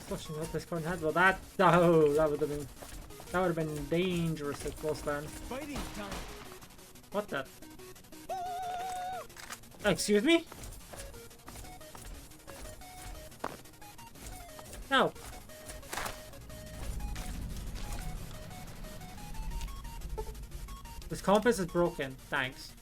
S1: Flushing out this corn head. Well, that would have been dangerous at Wastelands.
S12: Fighting time.
S1: What the? Excuse me? No. This compass is broken. Thanks.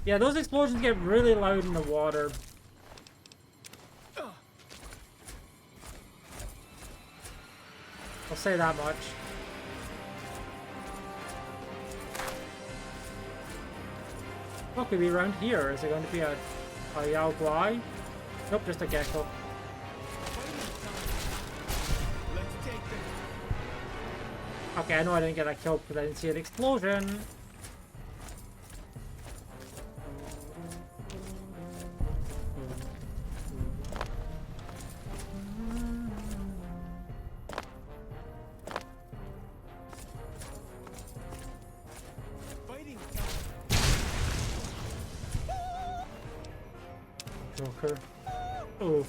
S1: Yeah, those explosions get really loud in the water. I'll say that much. What could be around here? Is it going to be a Yao Guai? Nope, just a gecko. Okay, I know I didn't get that killed because I didn't see an explosion. Joker. Oh.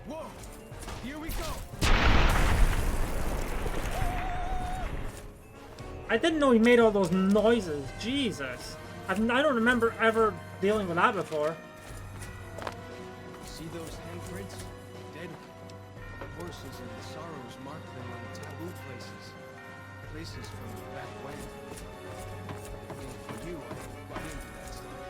S12: Whoa! Here we go!
S1: I didn't know he made all those noises. Jesus. I don't remember ever dealing with that before.
S12: See those handprints? Dead horses and sorrows mark them on taboo places. Places from back when. I mean, for you, I got into that stuff.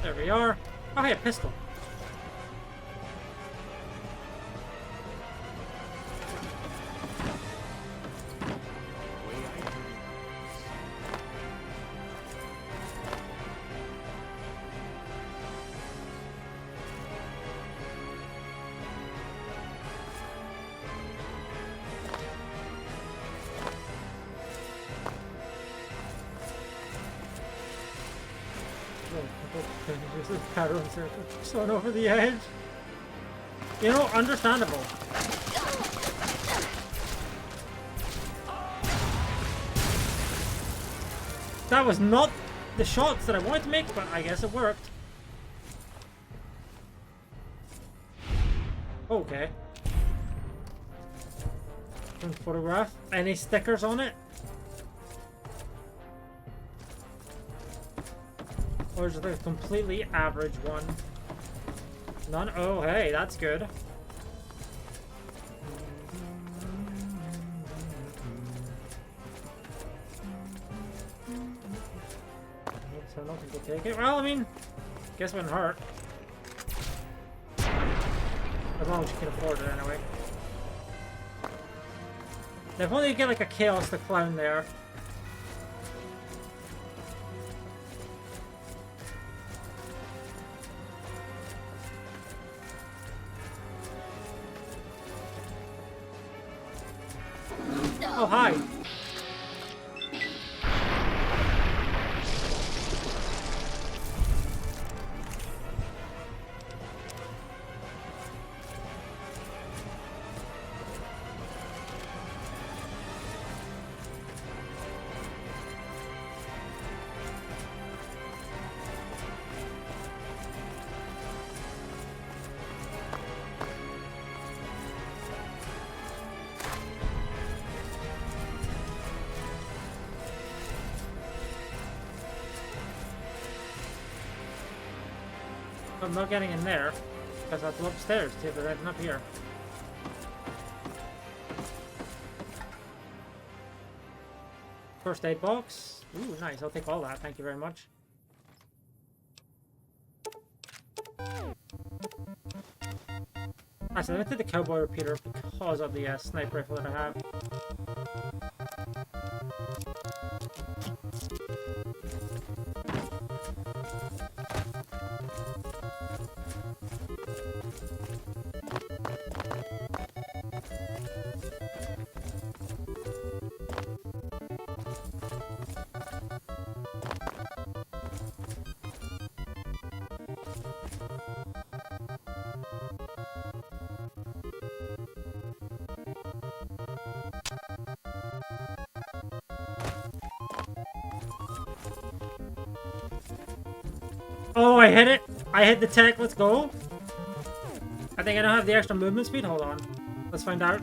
S1: There we are. Oh, hey, a pistol. There's a patterns there. Going over the edge. You know, understandable. That was not the shots that I wanted to make, but I guess it worked. Okay. Photograph. Any stickers on it? Or is it a completely average one? None? Oh, hey, that's good. So nothing to take it. Well, I mean, guess it wouldn't hurt. As long as you can afford it anyway. If only you get like a Chaos the Clown there. Oh, hi. I'm not getting in there because I have to go upstairs to the right up here. First aid box. Ooh, nice. I'll take all that. Thank you very much. Actually, let me take the cowboy repeater because of the sniper rifle that I have. Oh, I hit it! I hit the tech, let's go! I think I don't have the extra movement speed, hold on. Let's find out.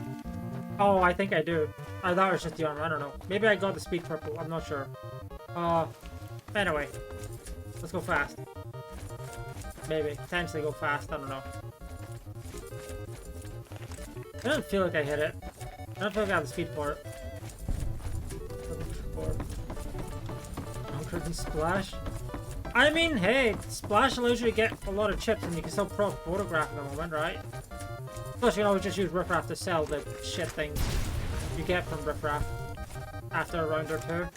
S1: Oh, I think I do. I thought it was just the armor, I don't know. Maybe I got the speed purple, I'm not sure. Anyway. Let's go fast. Maybe. Potentially go fast, I don't know. I don't feel like I hit it. I don't feel like I have the speed for it. Better than Splash. I mean, hey, Splash allows you to get a lot of chips and you can still proc photograph at the moment, right? Plus, you can always just use Riffraff to sell the shit things you get from Riffraff after a round or two.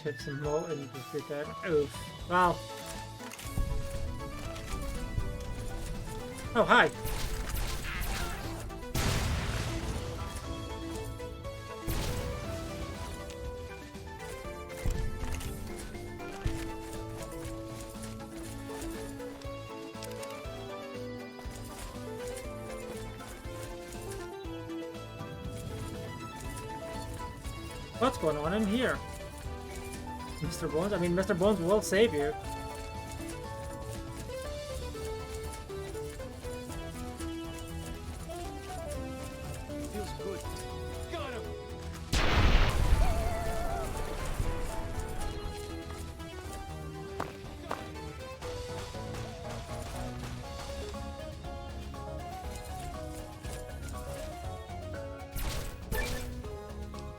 S1: Chips and malt and just dead. Oof. Well. Oh, hi. What's going on in here? Mr. Bones? I mean, Mr. Bones will save you.
S12: Feels good. Got him!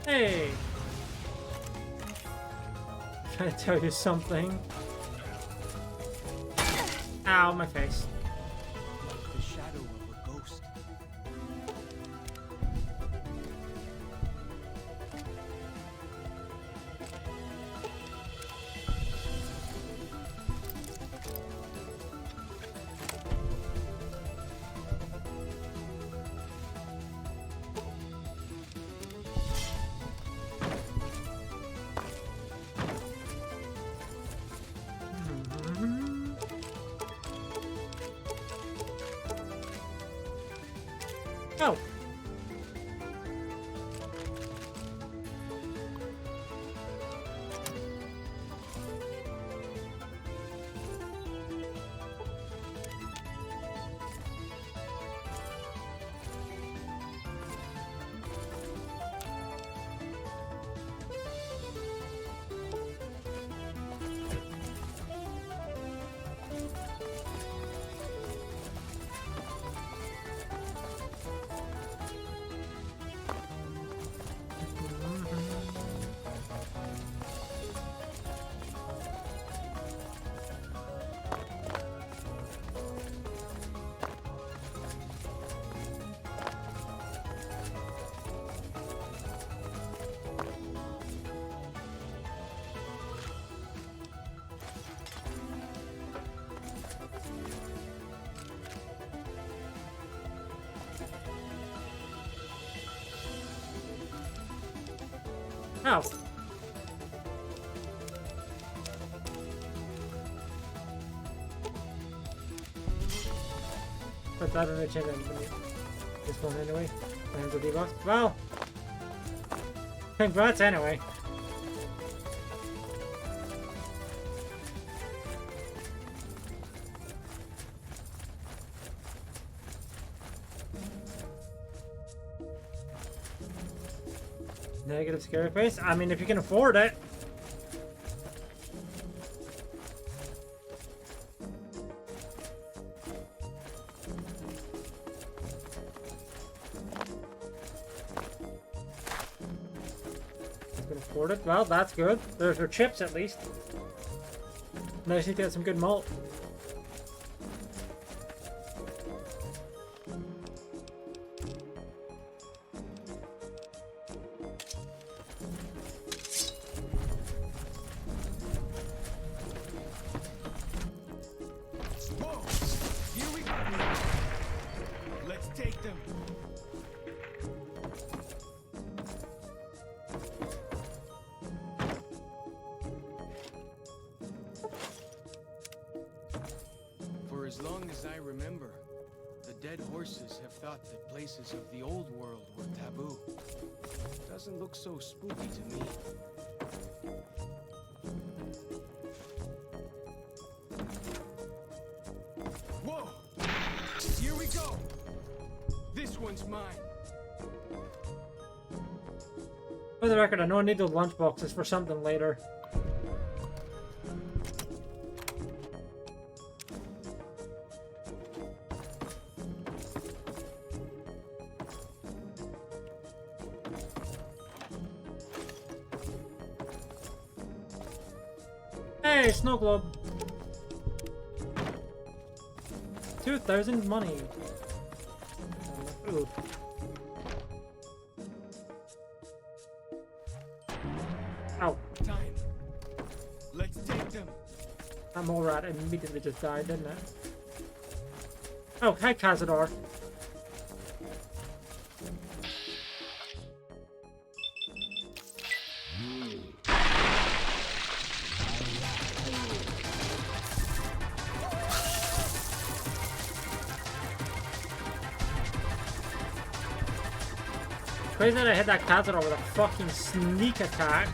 S1: Hey! Trying to tell you something. Ow, my face.
S12: Like the shadow of a ghost.
S1: Oh. Oh. Put that on the chin and this one anyway. And the debuff. Well, congrats anyway. Negative scary face? I mean, if you can afford it. You can afford it? Well, that's good. There's your chips at least. Now you need to get some good malt.
S12: As long as I remember, the dead horses have thought that places of the old world were taboo. Doesn't look so spooky to me. Whoa! Here we go! This one's mine.
S1: For the record, I know I need those lunch boxes for something later. Hey, snow globe. 2,000 money. Ooh. Ow.
S12: Time. Let's take them.
S1: That mole rat immediately just died, didn't it? Oh, hi, Cazador. Crazy that I hit that Cazador with a fucking sneak attack.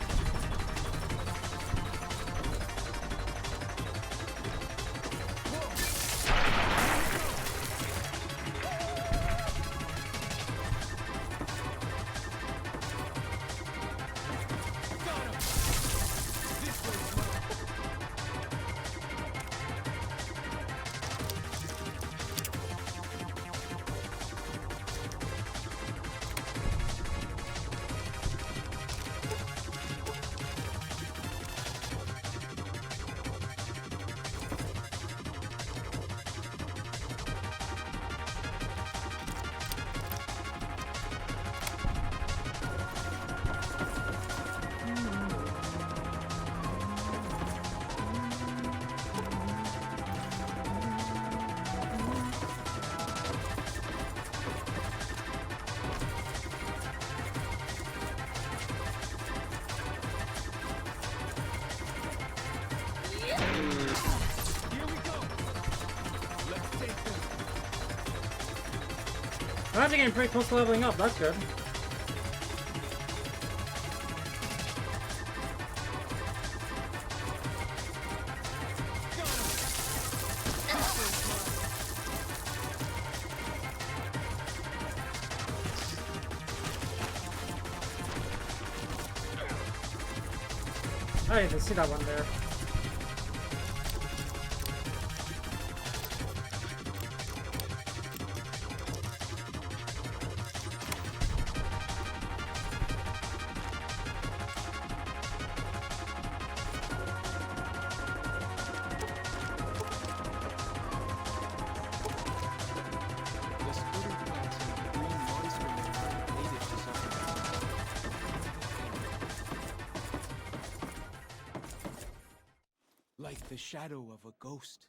S1: I'm actually getting pretty close to leveling up, that's good. Oh, you can see that one there.
S12: Like the shadow of a ghost.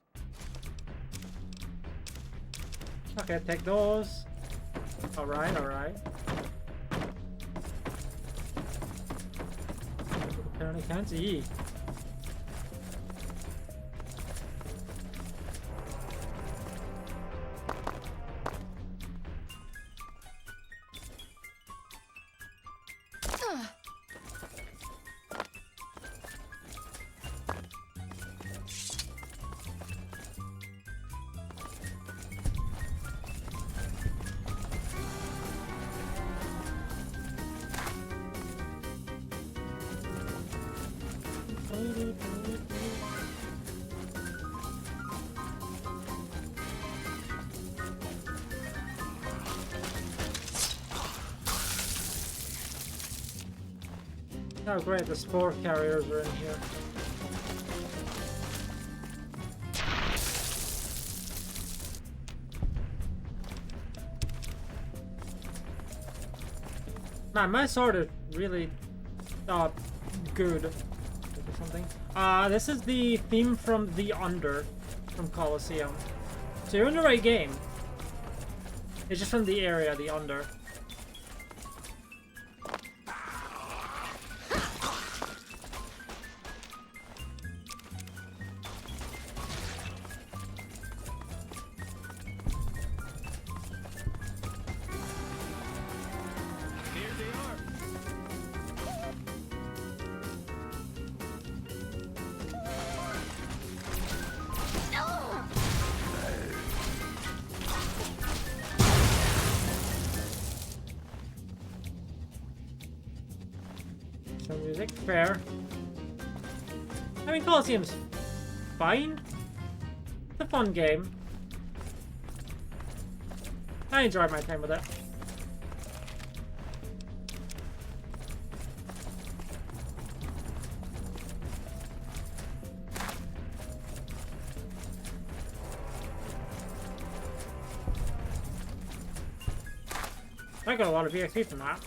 S1: Okay, take those. Alright, alright. Apparently can't eat. Oh great, the spore carriers are in here. Man, my sword is really good. Or something. This is the theme from The Under from Colosseum. So you're in the right game. It's just from the area, The Under. music, fair. I mean, Colosseum's fine. It's a fun game. I enjoyed my time with it. I got a lot of EXP from that.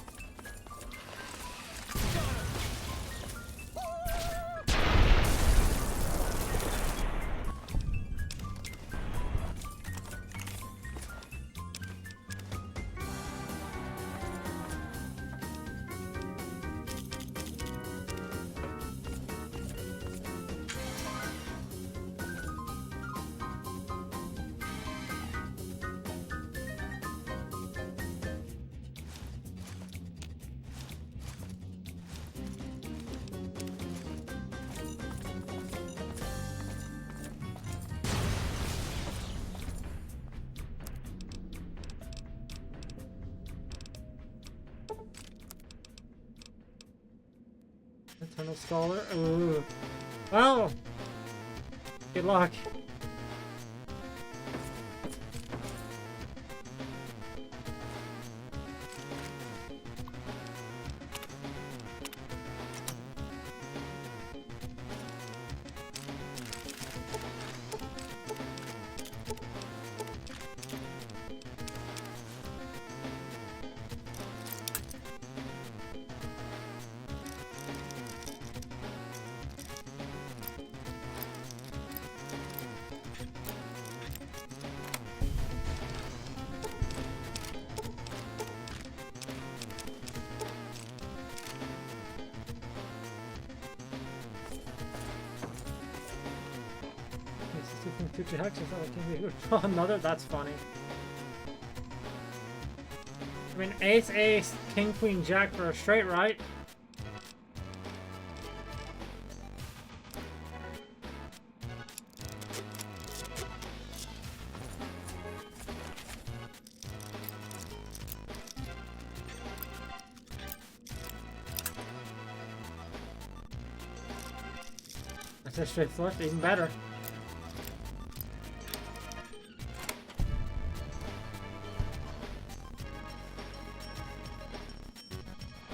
S1: Eternal Scholar. Ooh. Well, good luck. Oh, another? That's funny. I mean, ace, ace, king, queen, jack for a straight, right? That's a straight flush, even better.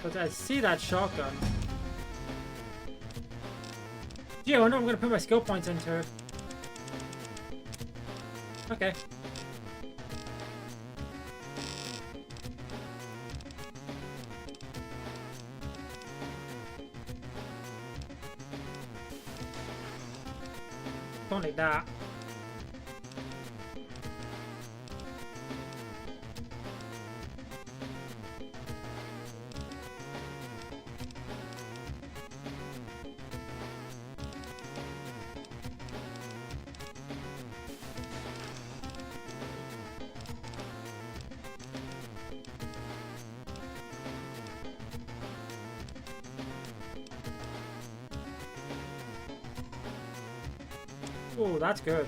S1: But I see that shotgun. Gee, I wonder what I'm gonna put my skill points into. Okay. Don't need that. Oh, that's good.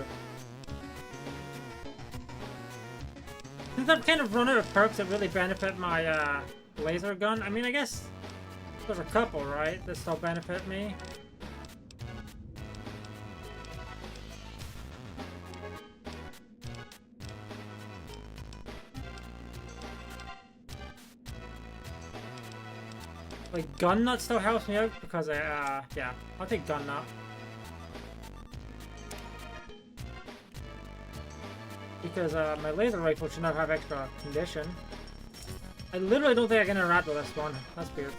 S1: Since I've kind of run out of perks that really benefit my laser gun, I mean, I guess there's a couple, right, that still benefit me. Like, gun nut still helps me out because yeah, I'll take gun nut. Because my laser rifle should not have extra condition. I literally don't think I can interact with this one. That's weird.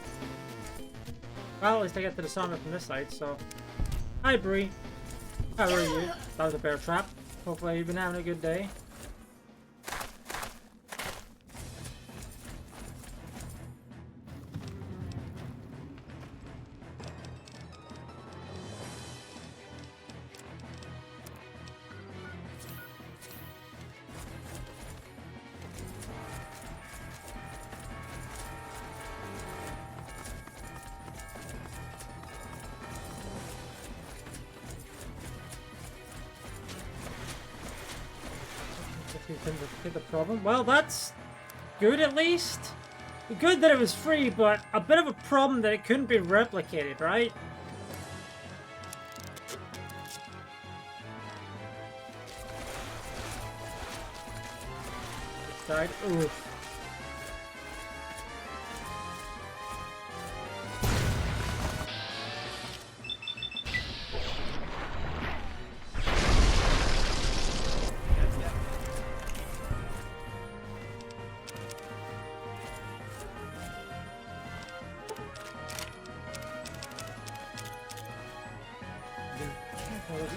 S1: Well, at least I get to the summit from this side, so... Hi, Bree. How are you? That was a bear trap. Hopefully you've been having a good day. Get the problem. Well, that's good at least. Good that it was free, but a bit of a problem that it couldn't be replicated, right? Died. Oof.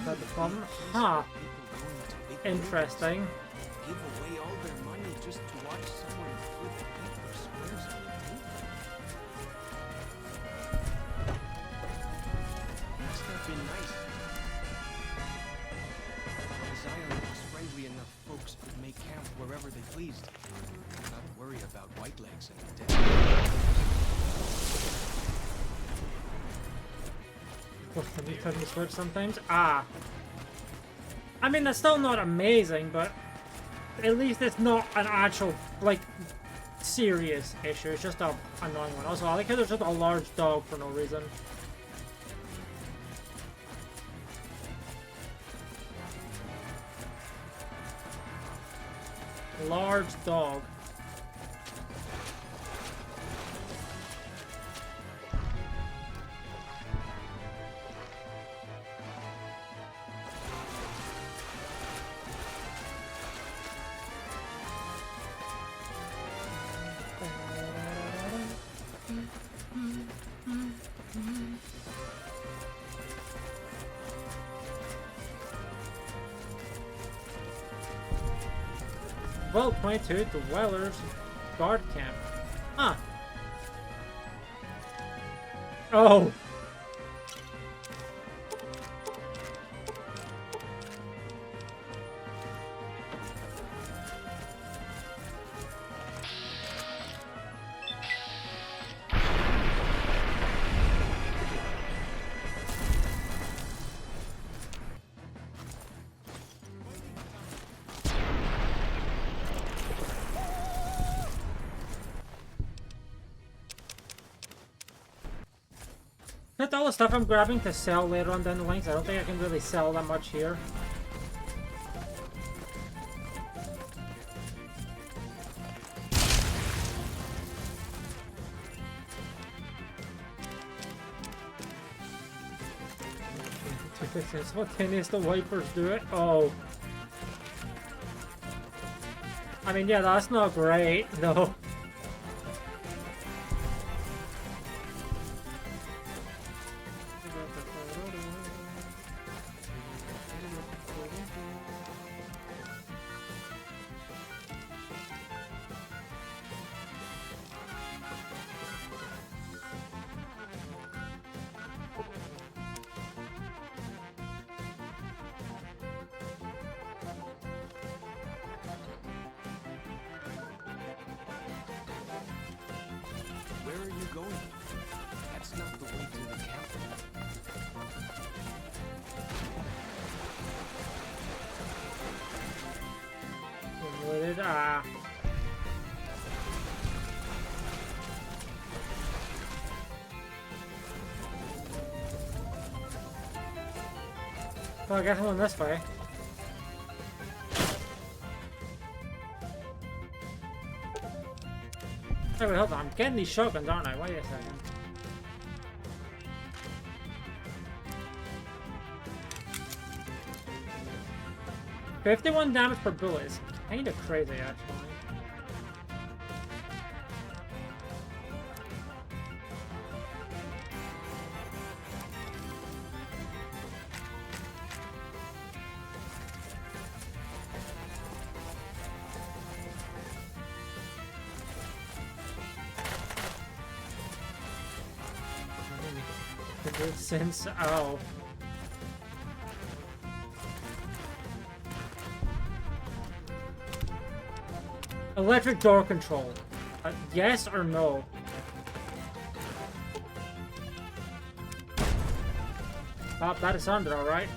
S1: The problem? Huh. Interesting.
S12: Give away all their money just to watch someone flip paper squares on the table. Must have been nice. Zion was friendly enough folks could make camp wherever they pleased. Not worry about Whitelegs and the dead.
S1: Can you turn the switch sometimes? Ah. I mean, that's still not amazing, but at least it's not an actual, like, serious issue. It's just a annoying one. Also, I like how there's just a large dog for no reason. Large dog. Well, 22 Dwellers Guard Camp. Huh. Oh. That's all the stuff I'm grabbing to sell later on down the line. I don't think I can really sell that much here. Spontaneous, the wipers do it. Oh. I mean, yeah, that's not great, no.
S12: Where are you going? That's not the way to the camp.
S1: What did I? Well, I guess I'm going this way. Hey, wait, hold on. I'm getting these shotguns, aren't I? Wait a second. $51 damage per bullet is kind of crazy, actually. Since oh. Electric door control. Yes or no? Oh, that is sounded alright.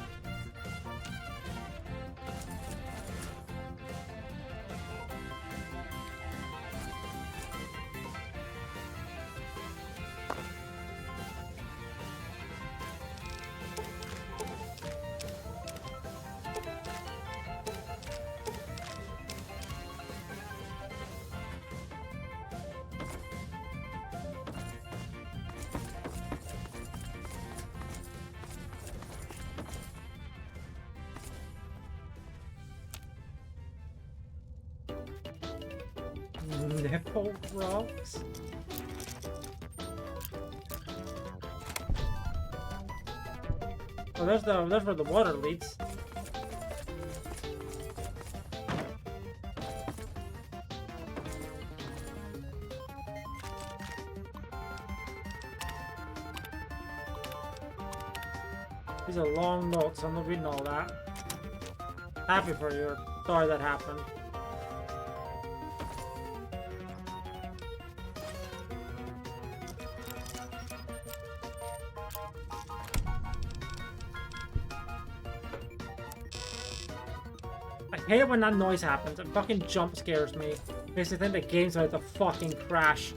S1: Nipple rocks? Oh, there's where the water leads. These are long notes, I'm not reading all that. Happy for you. Sorry that happened. I hate when that noise happens. It fucking jump scares me. Makes me think the game's about to fucking crash.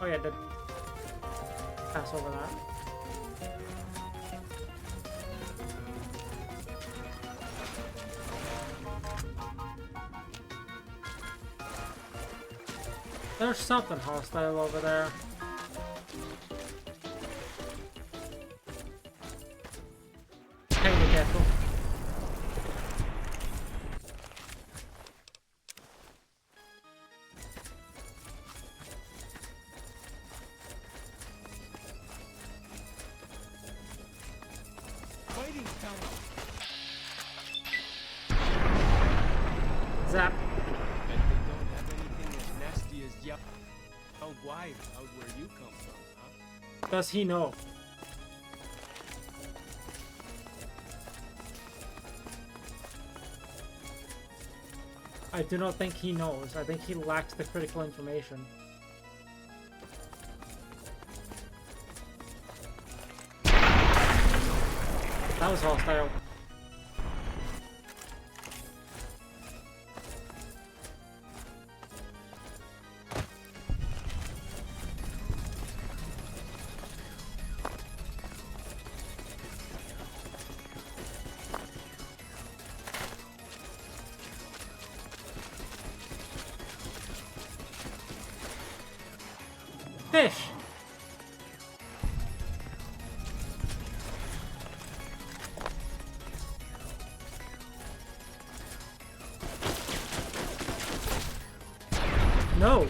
S1: Oh yeah, I did pass over that. There's something hostile over there. Hey, be careful. Zap.
S12: Bet they don't have anything as nasty as yellow wire out where you come from, huh?
S1: Does he know? I do not think he knows. I think he lacks the critical information. That was hostile. Fish! No!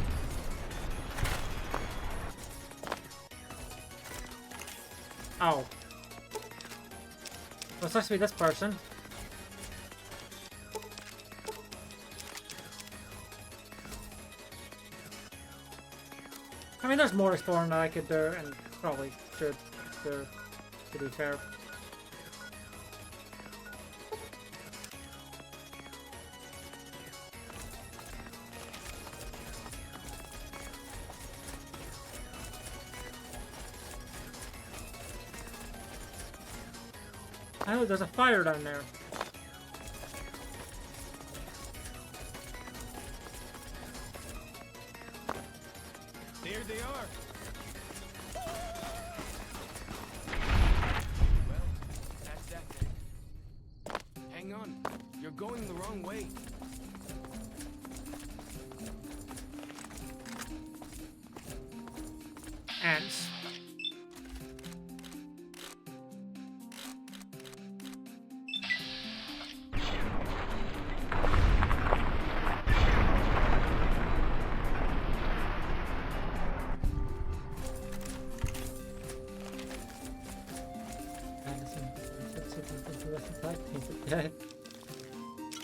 S1: Ow. Well, sucks to be this person. I mean, there's more exploring that I could do, and probably should do, to be fair. Oh, there's a fire down there.
S12: There they are. Well, that's that then. Hang on. You're going the wrong way.
S1: Ants.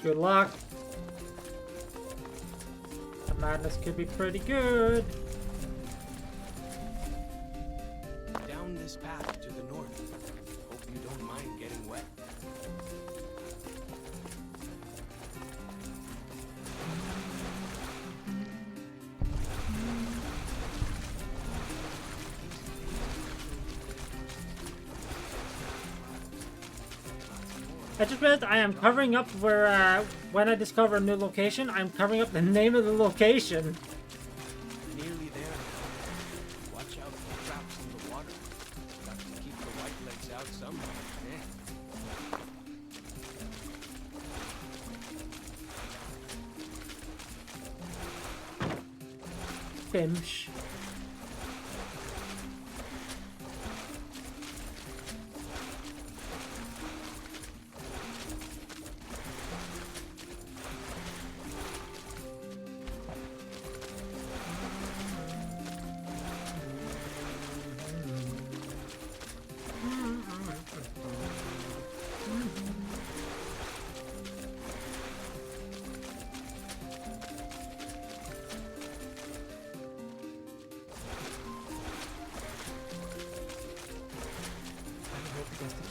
S1: Good luck. The madness could be pretty good.
S12: Down this path to the north. Hope you don't mind getting wet.
S1: I just realized I am covering up where, when I discover a new location, I'm covering up the name of the location.
S12: Nearly there. Watch out for traps in the water. Got to keep the white out some.
S1: Bimsh.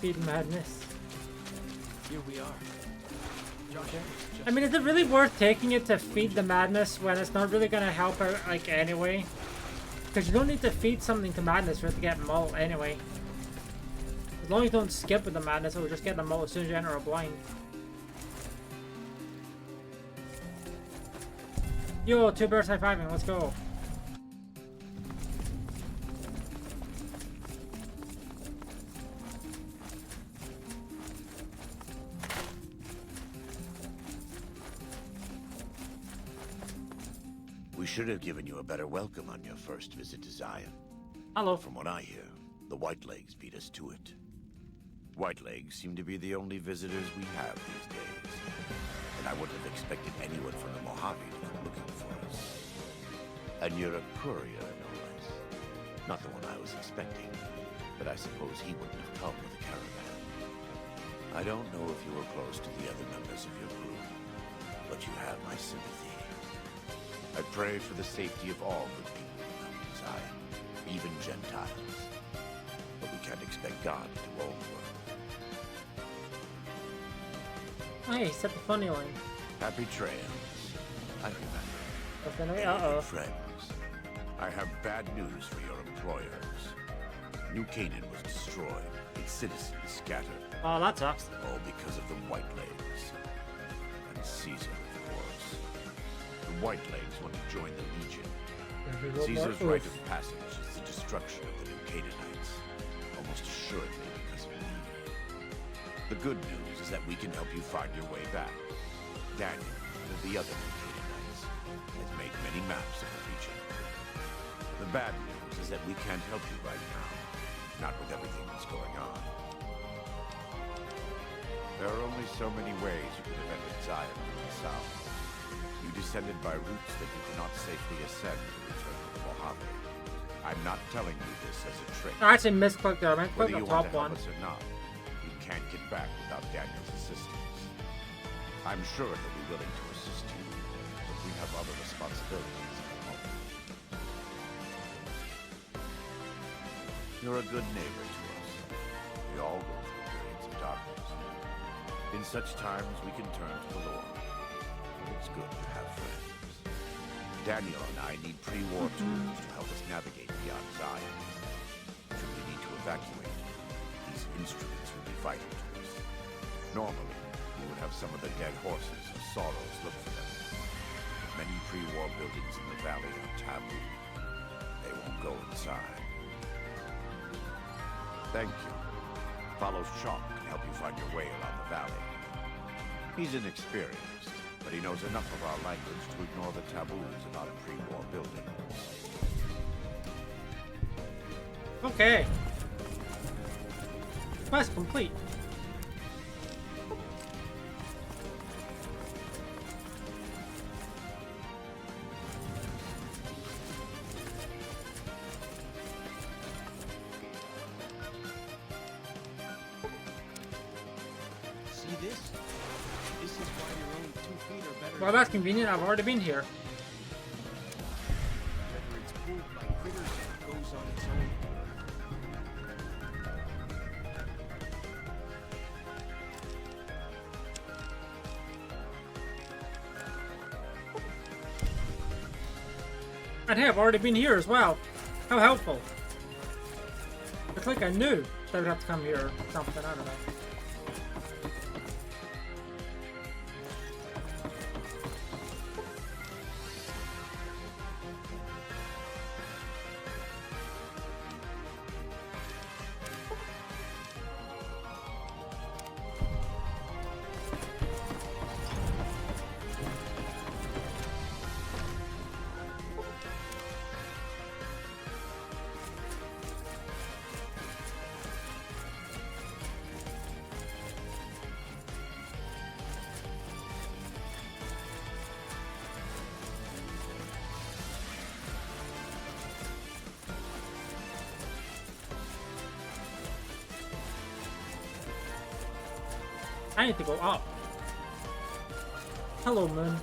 S1: Feed madness.
S12: Here we are.
S1: Okay. I mean, is it really worth taking it to feed the madness when it's not really gonna help out, like, anyway? Because you don't need to feed something to madness for it to get mull anyway. As long as you don't skip with the madness, it will just get the mull as soon as you enter a blind. Yo, 2 bears high-fiving, let's go.
S3: We should have given you a better welcome on your first visit to Zion.
S1: Hello.
S3: From what I hear, the Whitelegs beat us to it. Whitelegs seem to be the only visitors we have these days. And I wouldn't have expected anyone from the Mojave to come looking for us. And you're a courier, no less. Not the one I was expecting, but I suppose he wouldn't have come with a caravan. I don't know if you were close to the other members of your group, but you have my sympathy. I pray for the safety of all good people who come to Zion, even Gentiles. But we can't expect God to do all the work.
S1: Hey, set the funny line.
S3: Happy trails. I remember.
S1: Uh-oh.
S3: Friends, I have bad news for your employers. New Canaan was destroyed, its citizens scattered.
S1: Oh, that sucks.
S3: All because of the Whitelegs. And Caesar, of course. The Whitelegs want to join the Legion. Caesar's rite of passage is the destruction of the New Canaanites. Almost assuredly because of me. The good news is that we can help you find your way back. Daniel, and the other New Canaanites, has made many maps of the region. The bad news is that we can't help you right now. Not with everything that's going on. There are only so many ways you could have entered Zion from the south. You descended by routes that you cannot safely ascend to return to the Mojave. I'm not telling you this as a trick.
S1: I actually misclicked there. I meant click
S3: Whether
S1: the
S3: you want
S1: top
S3: to help
S1: one.
S3: us or not, you can't get back without Daniel's assistance. I'm sure he'll be willing to assist you, but we have other responsibilities at the moment. You're a good neighbor to us. We all go through periods of darkness. In such times, we can turn to the Lord. It's good to have friends. Daniel and I need pre-war tools to help us navigate beyond Zion. Should we need to evacuate, these instruments would be vital to us. Normally, we would have some of the dead horses or sorrows look for them. But many pre-war buildings in the valley are taboo. They won't go inside. Thank you. Follow Chalk can help you find your way around the valley. He's inexperienced, but he knows enough of our language to ignore the taboos about pre-war buildings.
S1: Okay. Quest complete.
S12: See this? This is why your own 2 feet are better.
S1: Well, that's convenient. I've already been here.
S12: Whether it's pulled by critters or goes on its own.
S1: And hey, I've already been here as well. How helpful. It's like I knew they would have to come here or something. I don't know. I need to go up. Hello, moon.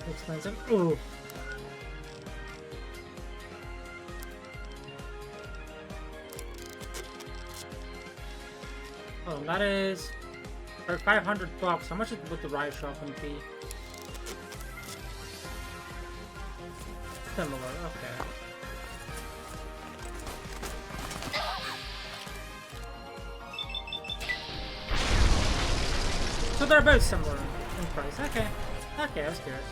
S1: Expensive. Ooh. Oh, that is for $500. How much would the riot shotgun be? Similar. Okay. So they're both similar in price. Okay. Okay, I was curious.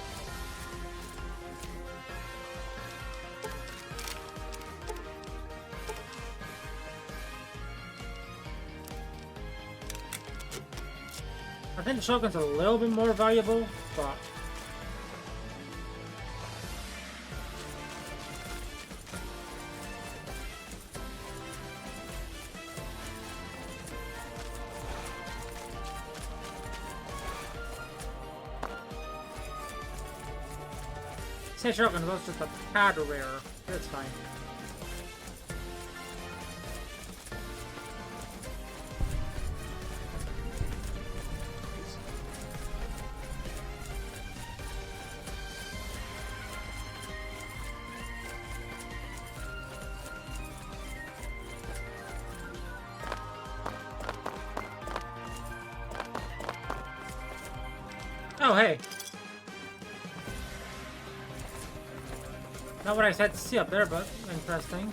S1: I think the shotgun's a little bit more valuable, but say shotgun was just a tad rare. That's fine. Oh, hey. Not what I said to see up there, but interesting.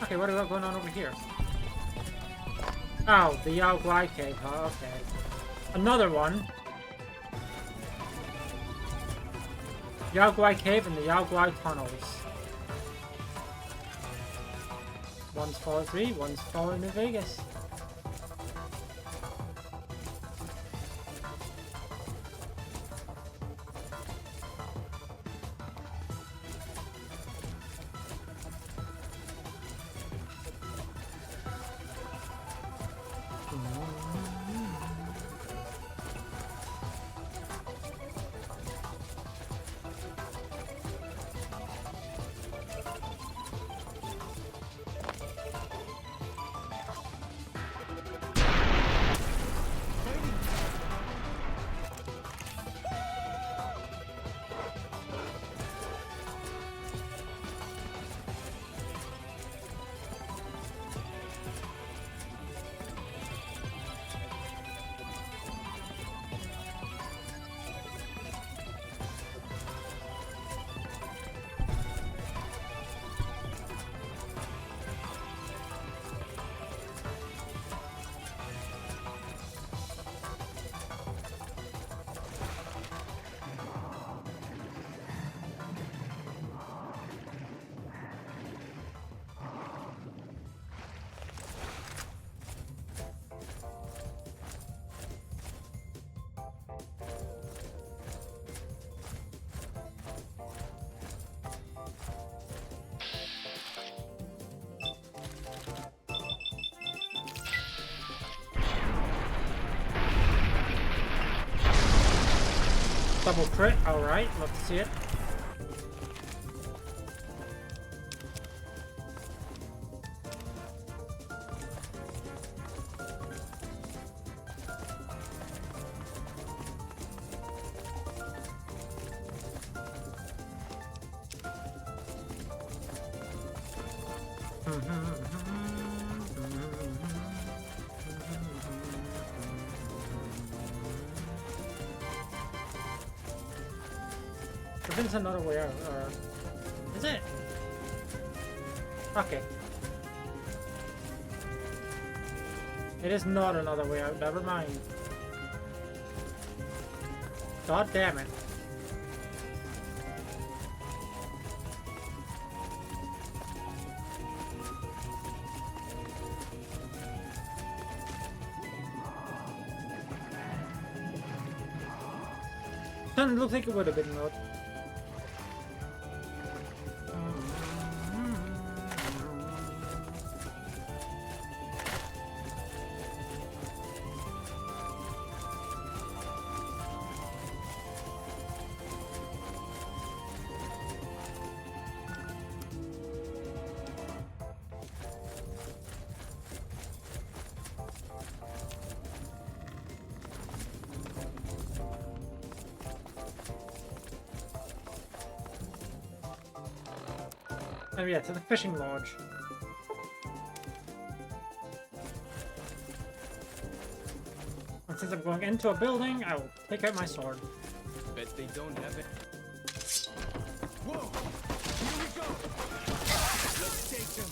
S1: Okay, what do we got going on over here? Oh, the Yao Guai cave, huh? Okay. Another one. Yao Guai cave and the Yao Guai tunnels. One's Fallout 3, one's Fallout New Vegas. Double crit, alright, love to see it. There's another way out, or is it? Okay. It is not another way out, never mind. God damn it. Doesn't look like it would have been not. Oh yeah, to the fishing lodge. And since I'm going into a building, I will take out my sword.
S12: Bet they don't have it. Whoa! Here we go! Let's take them!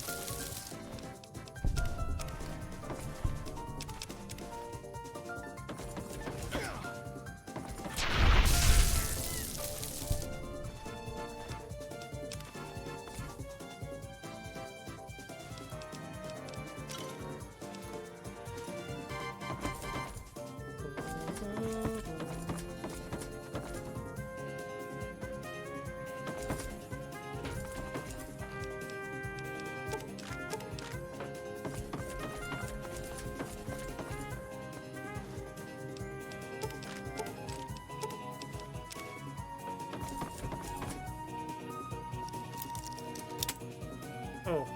S1: Oh.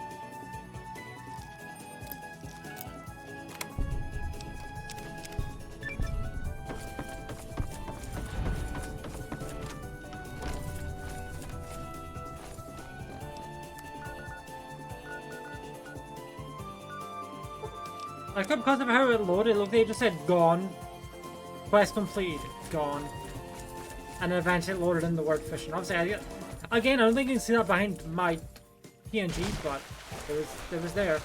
S1: Like, because of how it loaded, it looked like it just said gone. Quest completed, gone. And then eventually it loaded in the word fishing. Obviously, again, I don't think you can see that behind my PNG, but it was there.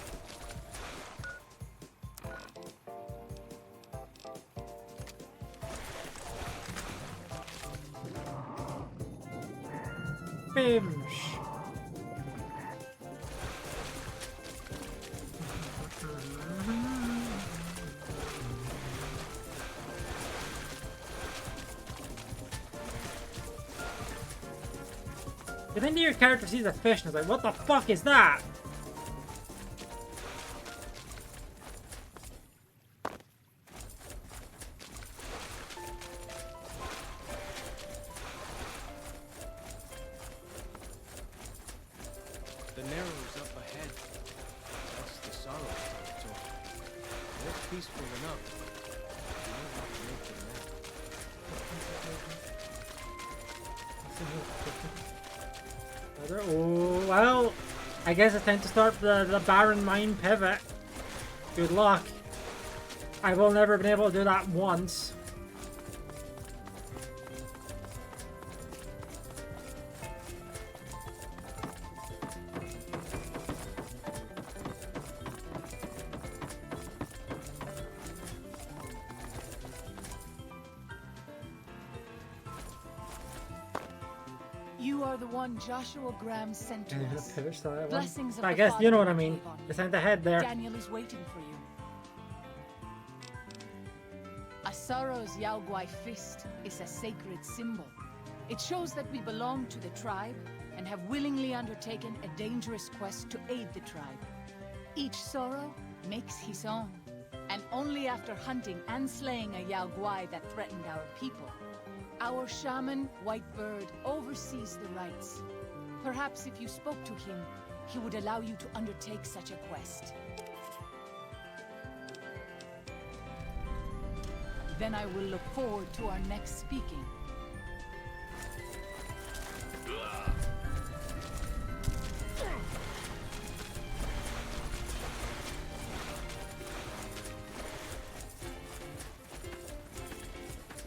S1: Bims. Then your character sees a fish and is like, what the fuck is that?
S12: The Narrow's up ahead. That's the Sorrow territory. They're peaceful enough. You don't have to make them mad.
S1: Oh, well, I guess it's time to start the Barren Mine pivot. Good luck. I will never have been able to do that once.
S4: You are the one Joshua Graham sent to us. Blessings of
S1: I
S4: the
S1: guess you know what
S4: Father
S1: I mean.
S4: gave on you.
S1: It's time to head there.
S4: Daniel is waiting for you. Asaro's Yaoguai fist is a sacred symbol. It shows that we belong to the tribe and have willingly undertaken a dangerous quest to aid the tribe. Each Sorrow makes his own, and only after hunting and slaying a Yaoguai that threatened our people. Our shaman, Whitebird, oversees the rites. Perhaps if you spoke to him, he would allow you to undertake such a quest. Then I will look forward to our next speaking.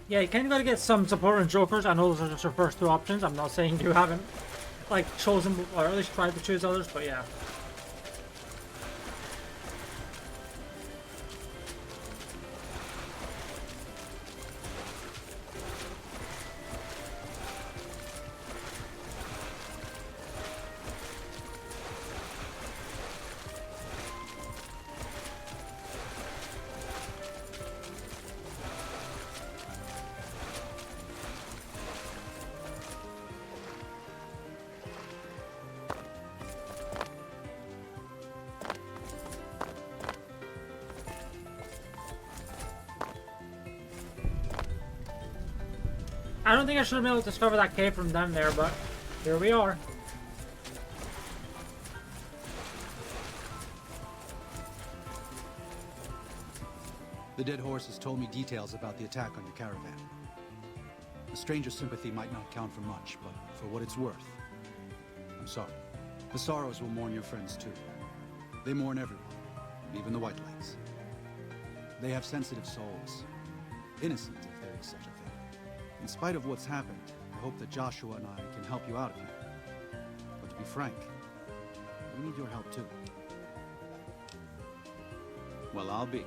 S1: Yeah, you kind of got to get some support and jokers. I know those are just your first two options. I'm not saying you haven't, like, chosen, or at least tried to choose others, but yeah. I don't think I should have been able to discover that cave from them there, but here we are.
S15: The dead horse has told me details about the attack on your caravan. A stranger's sympathy might not count for much, but for what it's worth, I'm sorry. The Sorrows will mourn your friends too. They mourn everyone, even the Whitelegs. They have sensitive souls, innocent if there is such a thing. In spite of what's happened, I hope that Joshua and I can help you out of here. But to be frank, we need your help too. Well, I'll be.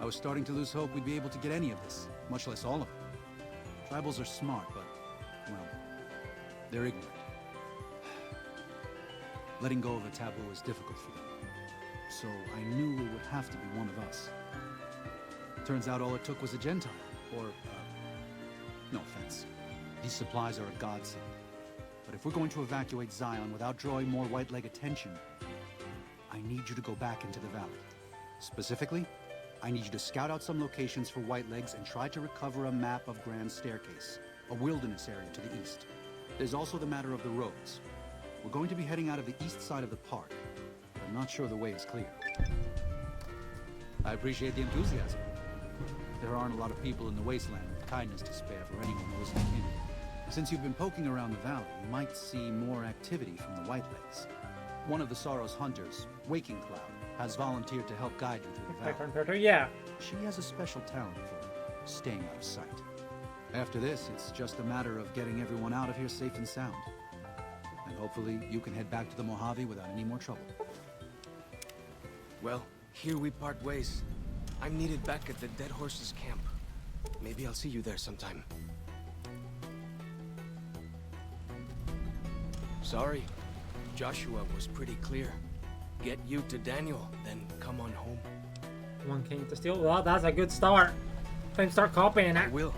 S15: I was starting to lose hope we'd be able to get any of this, much less all of it. Tribals are smart, but, well, they're ignorant. Letting go of a taboo is difficult for them. So I knew it would have to be one of us. Turns out all it took was a Gentile, or, no offense. These supplies are a godsend. But if we're going to evacuate Zion without drawing more White-Leg attention, I need you to go back into the valley. Specifically, I need you to scout out some locations for White-Legs and try to recover a map of Grand Staircase, a wilderness area to the east. There's also the matter of the roads. We're going to be heading out of the east side of the park, but I'm not sure the way is clear. I appreciate the enthusiasm. There aren't a lot of people in the Wasteland with kindness to spare for anyone who isn't kin. Since you've been poking around the valley, you might see more activity from the Whitelegs. One of the Sorrow's hunters, Waking Cloud, has volunteered to help guide you through the valley.
S1: Yeah.
S15: She has a special talent for staying out of sight. After this, it's just a matter of getting everyone out of here safe and sound. And hopefully you can head back to the Mojave without any more trouble.
S12: Well, here we part ways. I'm needed back at the Dead Horse's camp. Maybe I'll see you there sometime. Sorry. Joshua was pretty clear. Get you to Daniel, then come on home.
S1: One king to steal. Well, that's a good start. Then start copying it.
S12: I will.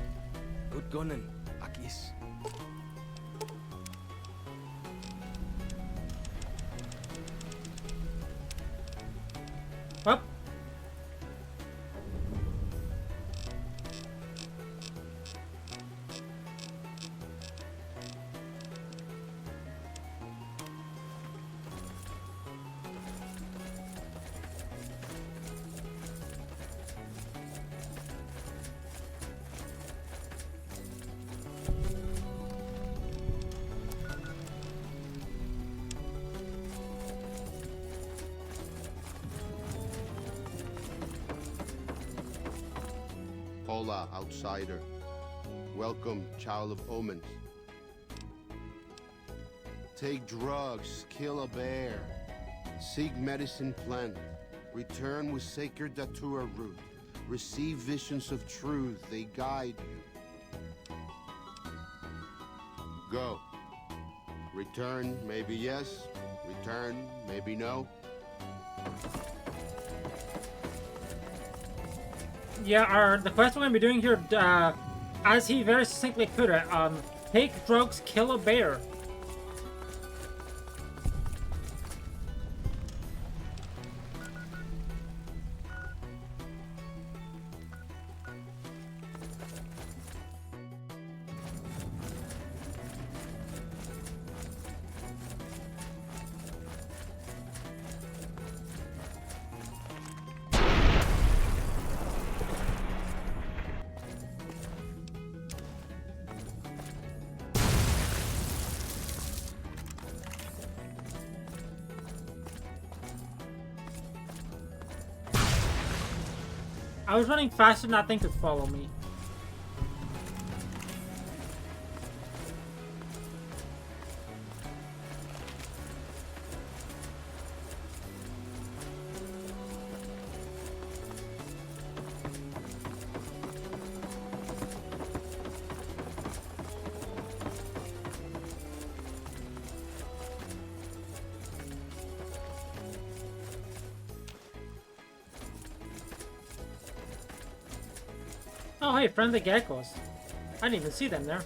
S12: Good gunning, Akis.
S1: Up.
S16: Hola, outsider. Welcome, child of omens. Take drugs, kill a bear, seek medicine plant, return with sacred datura root, receive visions of truth, they guide you. Go. Return, maybe yes, return, maybe no.
S1: Yeah, the quest we're going to be doing here, as he very succinctly put it, take drugs, kill a bear. I was running faster than that thing could follow me. Oh, hey, friendly geckos. I didn't even see them there.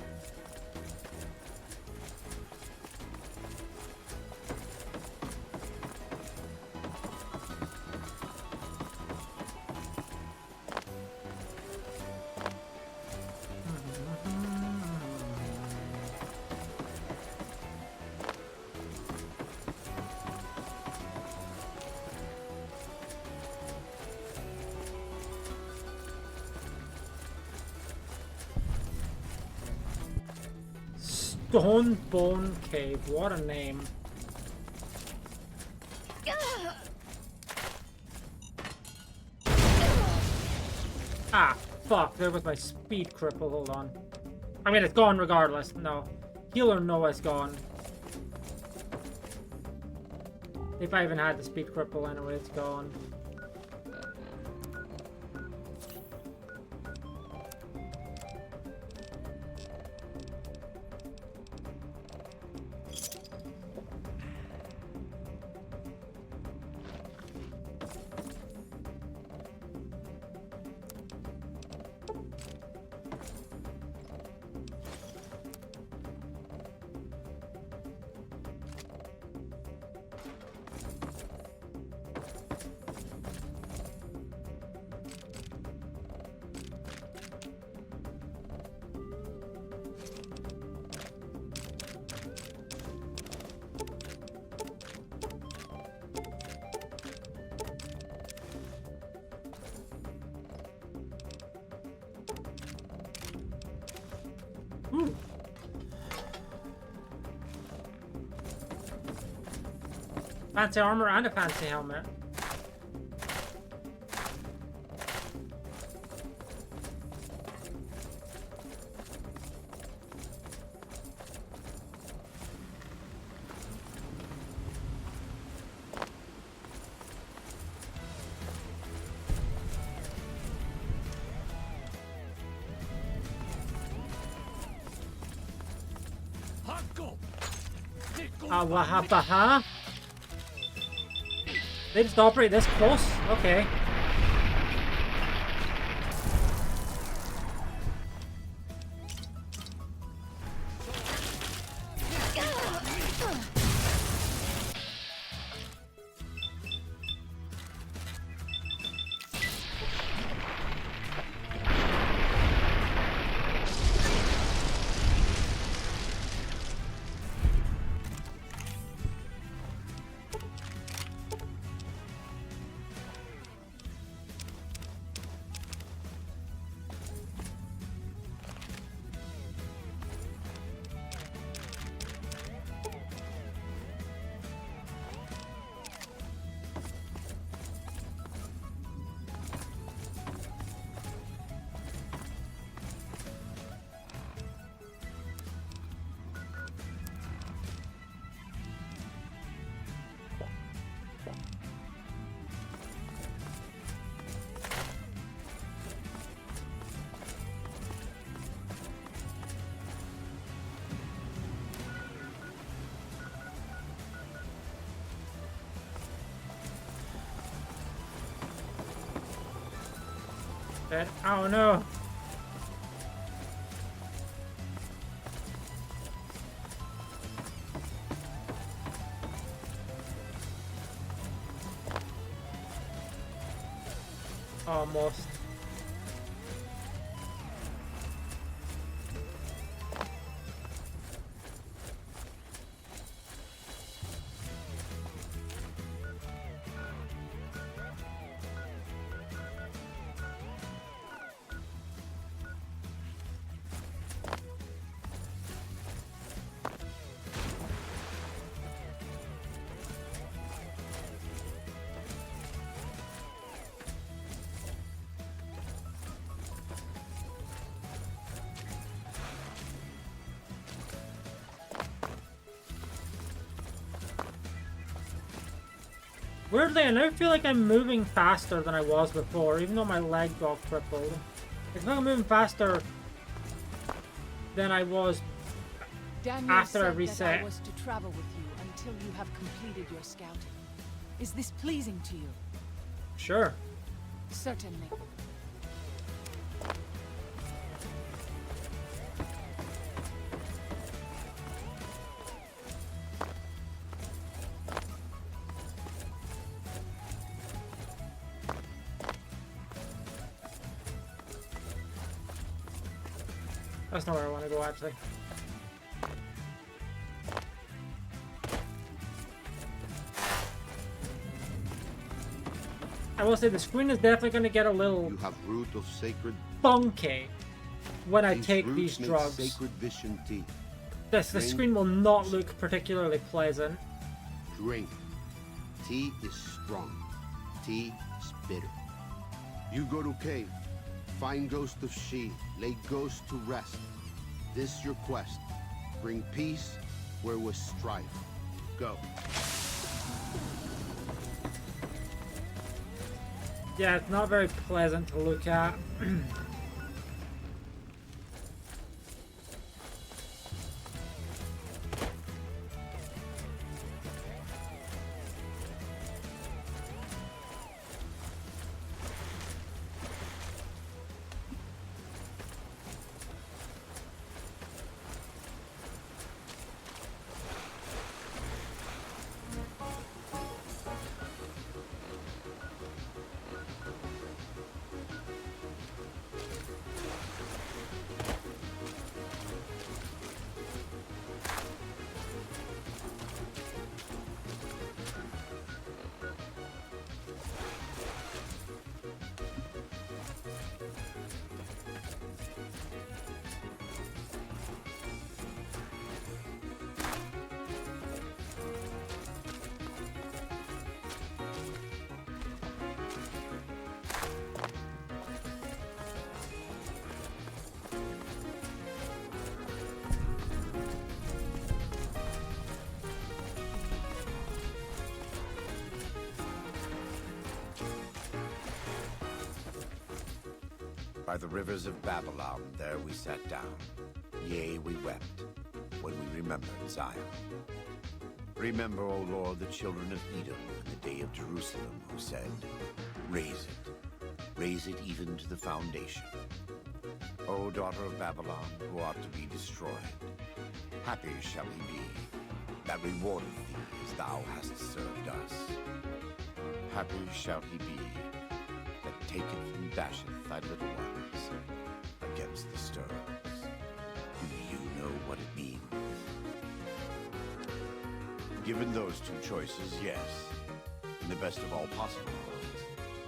S1: Stonebone Cave, what a name. Ah, fuck, there was my speed cripple, hold on. I mean, it's gone regardless, no. Healer Noah's gone. If I even had the speed cripple anyway, it's gone. Fancy armor and a fancy helmet. Wahabaha. They just operate this close? Okay. Oh no. Almost. Weirdly, I now feel like I'm moving faster than I was before, even though my leg got crippled. I feel like I'm moving faster than I was
S4: Daniel
S1: after I
S4: said that
S1: reset.
S4: I was to travel with you until you have completed your scouting. Is this pleasing to you?
S1: Sure.
S4: Certainly.
S1: That's not where I want to go, actually. I will say the screen is definitely going to get a little
S16: You have root of sacred.
S1: funky when I
S16: These
S1: take
S16: roots
S1: these
S16: make
S1: drugs.
S16: Sacred vision tea.
S1: The
S16: Drink.
S1: screen will not look particularly pleasant.
S16: Drink. Tea is strong. Tea is bitter. You go to cave. Find ghost of she. Lay ghost to rest. This your quest. Bring peace where was strife. Go.
S1: Yeah, it's not very pleasant to look at.
S3: By the rivers of Babylon, there we sat down. Yea, we wept, when we remembered Zion. Remember, O Lord, the children of Edom in the day of Jerusalem, who said, raise it even to the foundation. O daughter of Babylon, who ought to be destroyed, happy shall he be, that rewardeth thee as thou hast served us. Happy shall he be, that taketh and dasheth thy little ones against the stones. Do you know what it means? Given those two choices, yes. In the best of all possible worlds,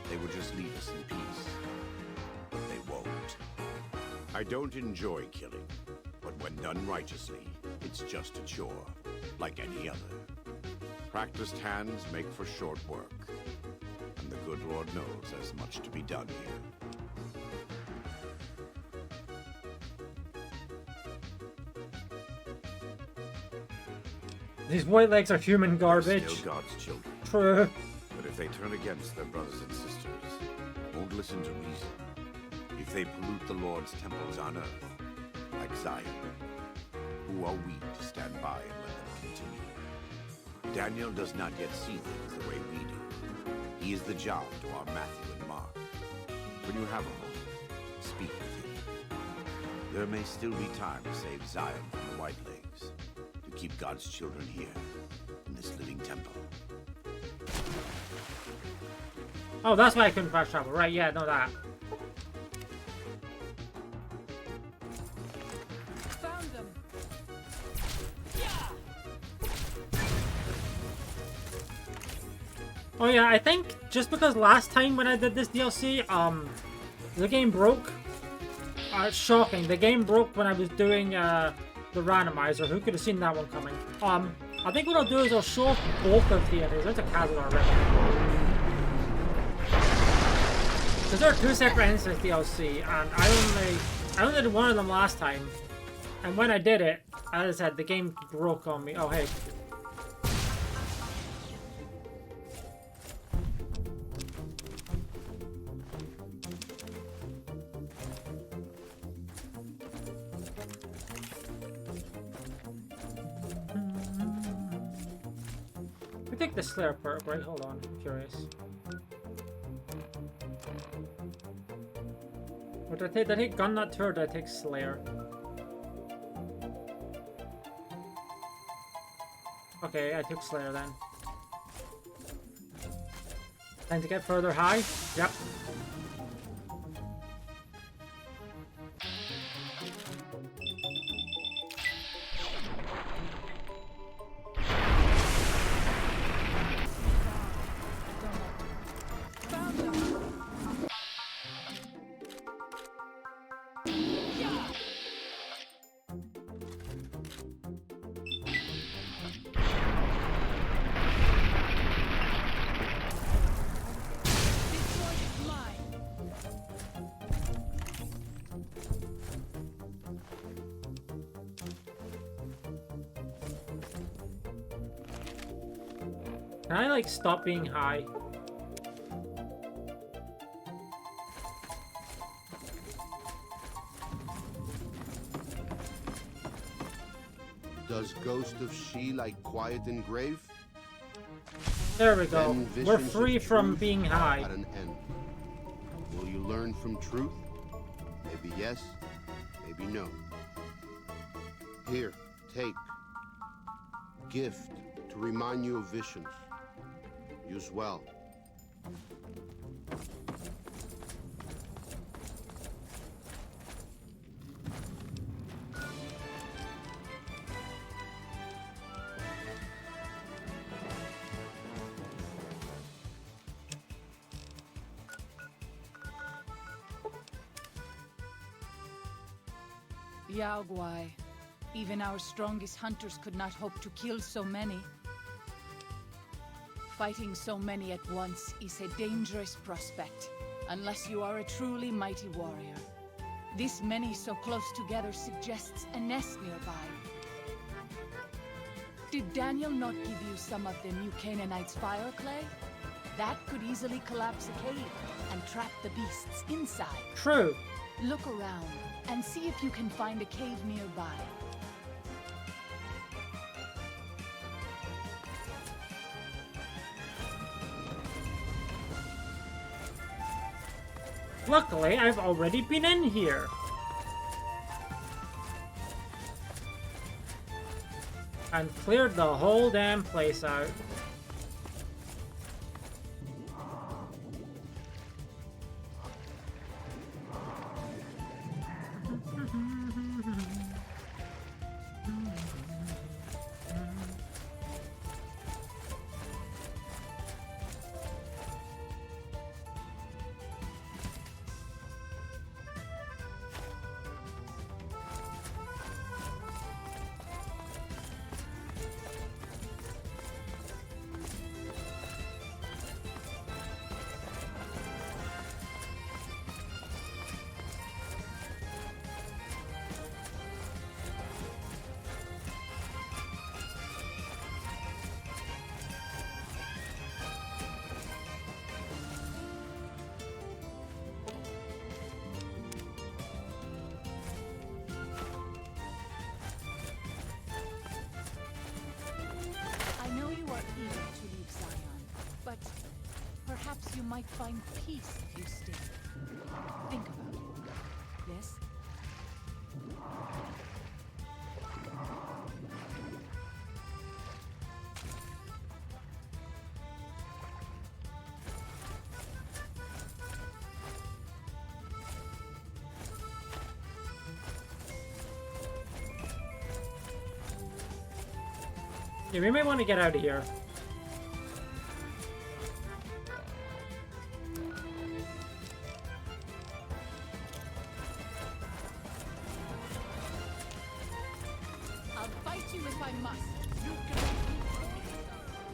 S3: they would just leave us in peace. But they won't. I don't enjoy killing, but when done righteously, it's just a chore, like any other. Practiced hands make for short work, and the good Lord knows there's much to be done here.
S1: These white legs are human
S3: They're
S1: garbage.
S3: still God's children.
S1: True.
S3: But if they turn against their brothers and sisters, won't listen to reason, if they pollute the Lord's temples on earth, like Zion, who are we to stand by and let them continue? Daniel does not yet see things the way we do. He is the job to our Matthew and Mark. When you have a moment, speak with him. There may still be time to save Zion from the White Legs, to keep God's children here, in this living temple.
S1: Oh, that's why I couldn't fast travel. Right, yeah, know that.
S4: Found them.
S1: Oh yeah, I think just because last time when I did this DLC, the game broke. Shocking. The game broke when I was doing the randomizer. Who could have seen that one coming? I think what I'll do is I'll show off both of theaters. There's a Kazadar already. Because there are two separate ends to this DLC, and I only did one of them last time. And when I did it, as I said, the game broke on me. Oh hey. take the Slayer perk, right? Hold on, I'm curious. What did I take? Did I take Gun Nut 2 or did I take Slayer? Okay, I took Slayer then. Time to get further high? Yep. Can I, like, stop being high?
S16: Does Ghost of She like quiet and grave?
S1: There we go.
S16: Then
S1: We're
S16: visions
S1: free
S16: of
S1: from
S16: truth
S1: being
S16: are
S1: high.
S16: At an end. Will you learn from truth? Maybe yes, maybe no. Here, take. Gift to remind you of visions. Use well.
S4: Yao Guai. Even our strongest hunters could not hope to kill so many. Fighting so many at once is a dangerous prospect, unless you are a truly mighty warrior. This many so close together suggests a nest nearby. Did Daniel not give you some of the new Canaanites' fire clay? That could easily collapse a cave and trap the beasts inside.
S1: True.
S4: Look around and see if you can find a cave nearby.
S1: Luckily, I've already been in here. And cleared the whole damn place out.
S4: Perhaps you might find peace if you stay. Think about it. Yes?
S1: Yeah, we may want to get out of here.
S4: I'll fight you if I must.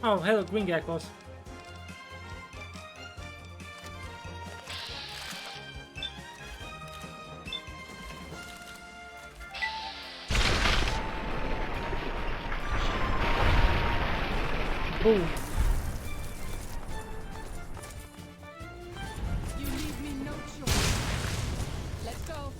S1: Oh, hello, green geckos. Boom.
S4: You leave me no choice. Let's go.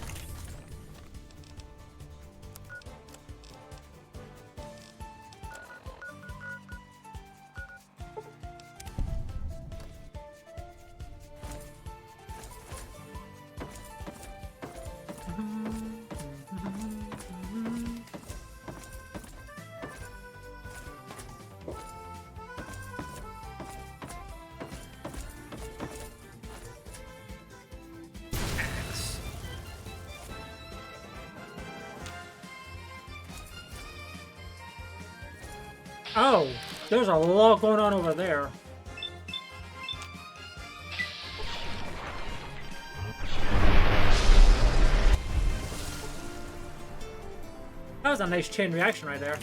S1: Oh, there's a lot going on over there. That was a nice chain reaction right there.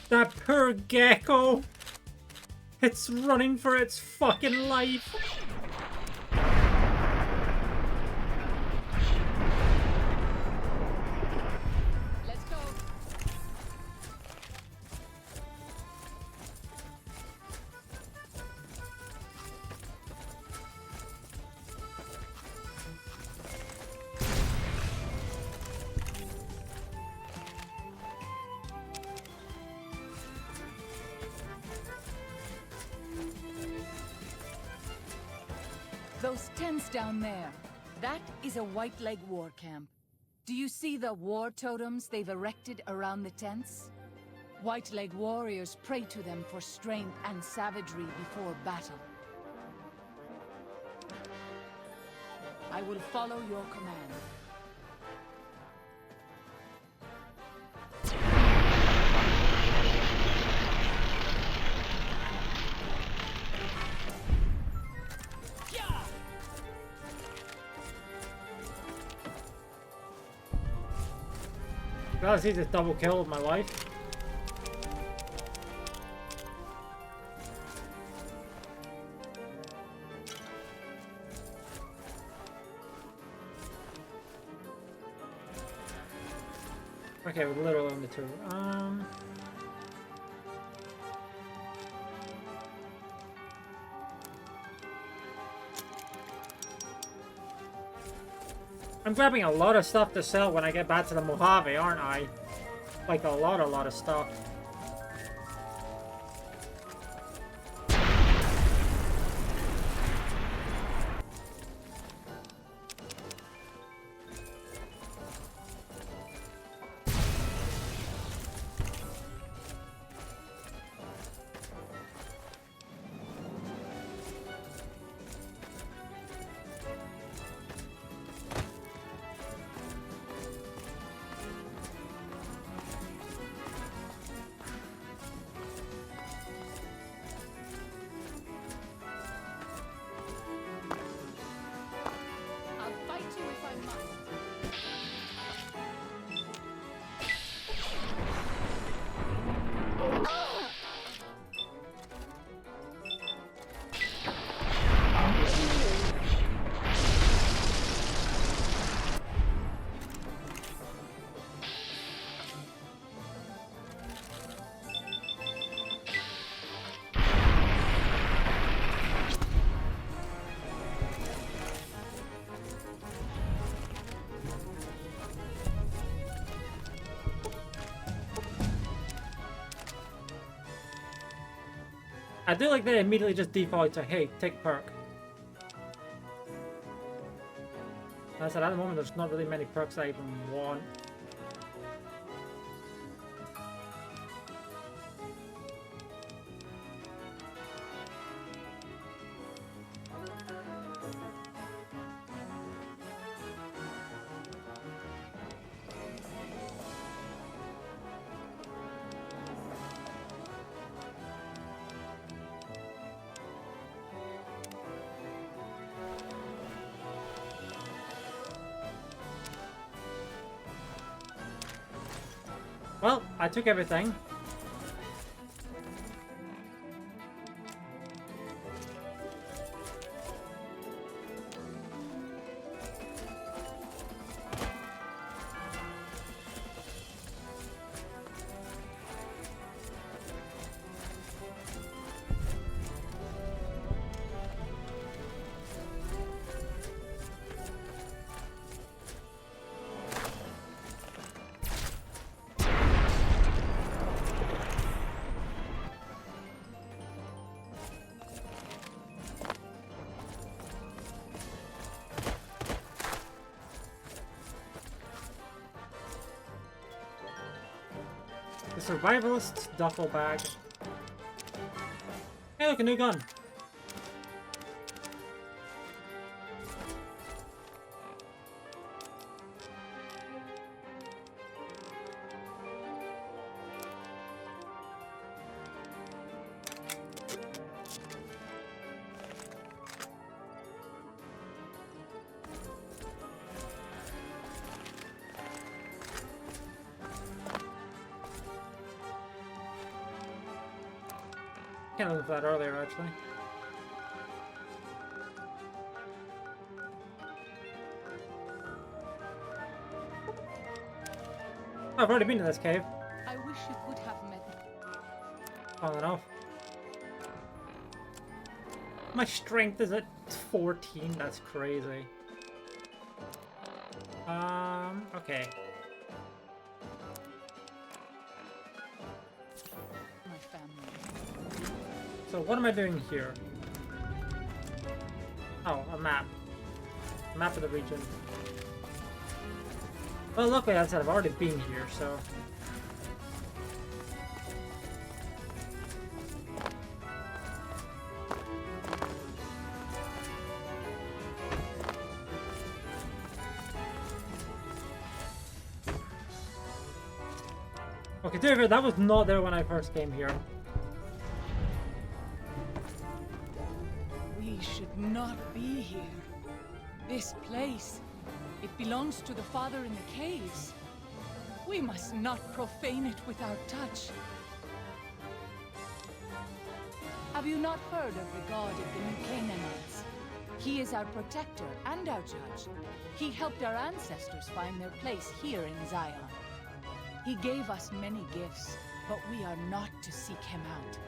S1: That poor gecko! It's running for its fucking life!
S4: Let's go. Those tents down there, that is a White Leg war camp. Do you see the war totems they've erected around the tents? White Leg warriors pray to them for strength and savagery before battle. I will follow your command.
S1: Glad I see this double kill of my life. Okay, we're literally on the two. I'm grabbing a lot of stuff to sell when I get back to the Mojave, aren't I? Like a lot of stuff. I do like they immediately just default to, hey, take perk. As I said, at the moment there's not really many perks I even want. Well, I took everything. The survivalist duffel bag. Hey, look, a new gun. can't look for that earlier, actually. I've already been to this cave.
S4: I wish you could have met me.
S1: Oh no. My strength is at 14. That's crazy. Okay.
S4: My family.
S1: So what am I doing here? Oh, a map. Map of the region. Well, luckily I said I've already been here, so... Okay, David, that was not there when I first came here.
S4: We should not be here. This place, it belongs to the Father in the caves. We must not profane it with our touch. Have you not heard of the God of the New Canaanites? He is our protector and our judge. He helped our ancestors find their place here in Zion. He gave us many gifts, but we are not to seek him out.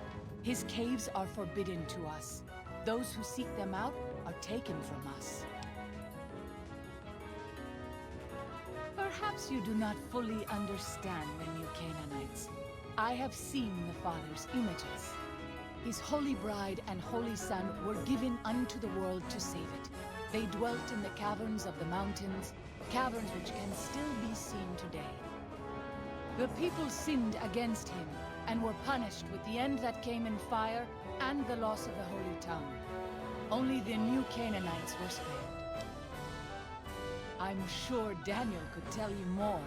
S4: His caves are forbidden to us. Those who seek them out are taken from us. Perhaps you do not fully understand the New Canaanites. I have seen the Father's images. His holy bride and holy son were given unto the world to save it. They dwelt in the caverns of the mountains, caverns which can still be seen today. The people sinned against him and were punished with the end that came in fire and the loss of the holy tongue. Only the New Canaanites were spared. I'm sure Daniel could tell you more.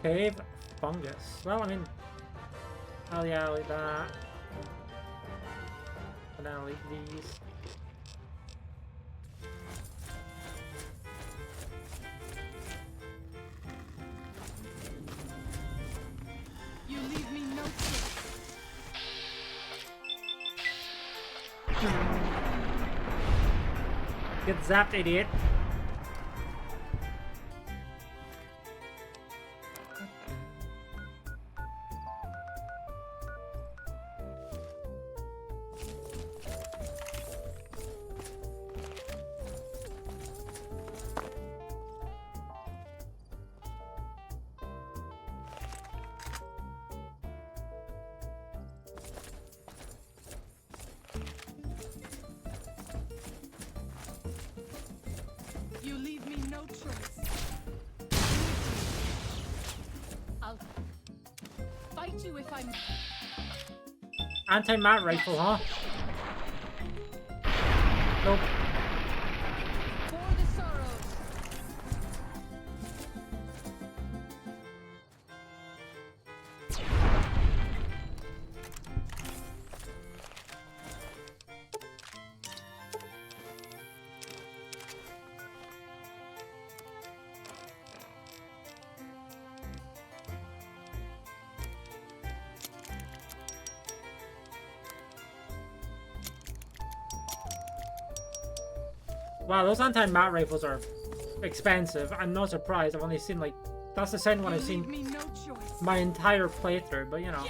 S1: Cave fungus. Well, I mean, oh yeah, I'll leave that. And then I'll leave these.
S4: You leave me no choice.
S1: Get zapped, idiot.
S4: You leave me no choice. I'll fight you if I'm...
S1: Anti-mat rifle, huh? Nope.
S4: For the sorrows.
S1: Wow, those anti-mat rifles are expensive. I'm not surprised. I've only seen like... That's the second one I've seen my entire playthrough, but you know.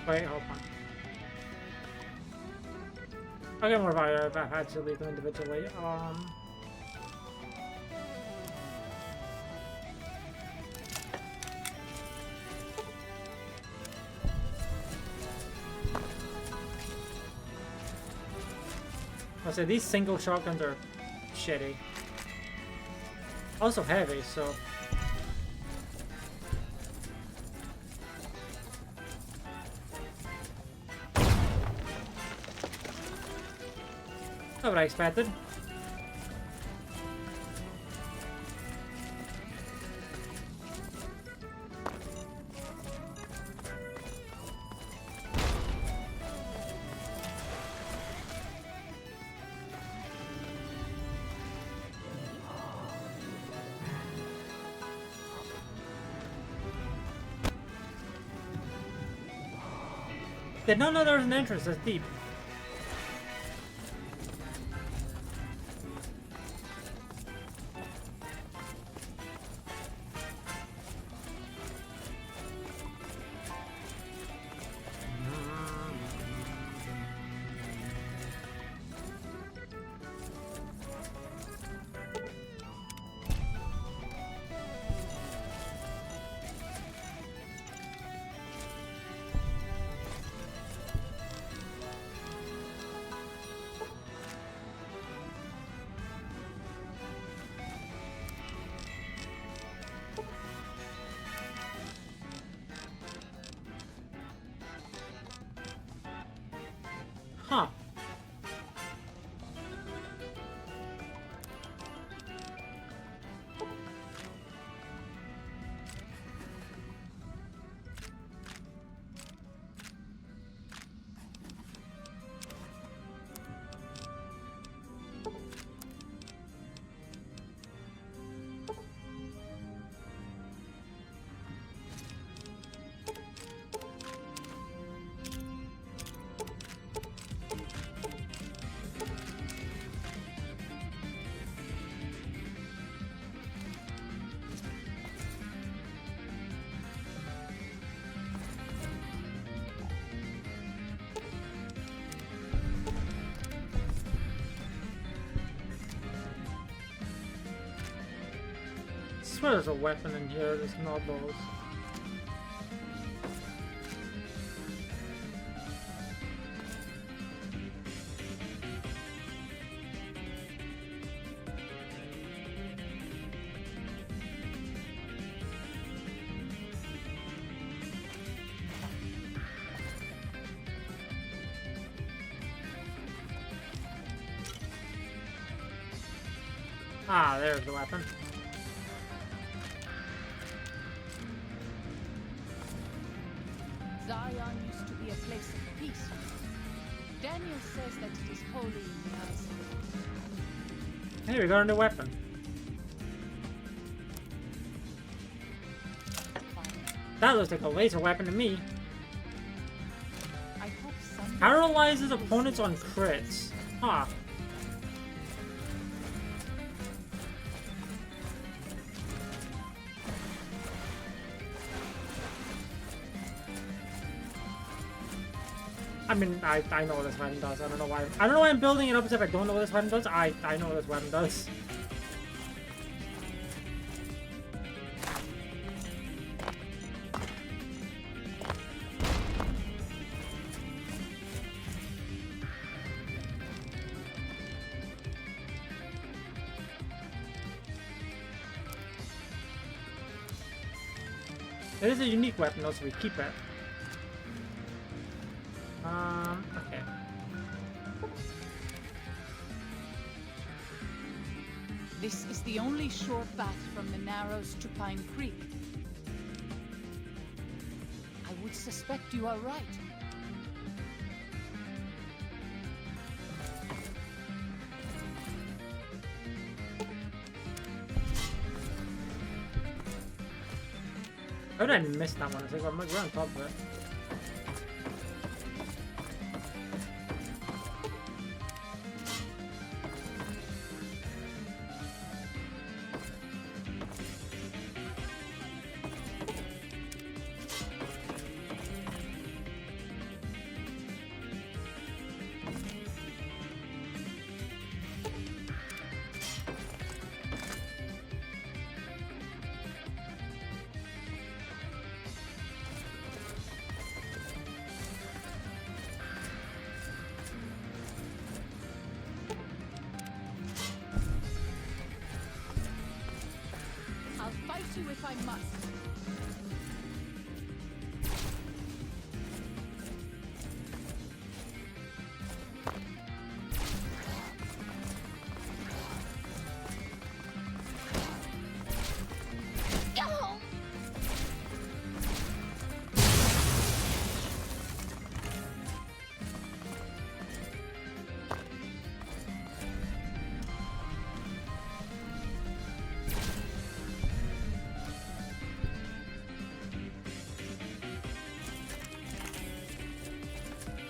S1: Wait, hold on. I'll get more value if I had to leave them individually. I'll say these single shotguns are shitty. Also heavy, so. Not what I expected. Did not know there was an entrance this deep. Huh. I swear there's a weapon in here, there's not those. Ah, there's the weapon.
S4: Zion used to be a place of peace. Daniel says that it is holy in the eyes of God.
S1: Hey, we got a new weapon. That looks like a laser weapon to me.
S4: I hope someday
S1: Paralyzes opponents on crits. Huh. I mean, I know what this weapon does. I don't know why. I don't know why I'm building it up as if I don't know what this weapon does. I know what this weapon does. It is a unique weapon, though, so we keep it. Okay.
S4: This is the only short path from the Narrows to Pine Creek. I would suspect you are right.
S1: How did I miss that one? It's like we're on top of it.
S4: face you if I must.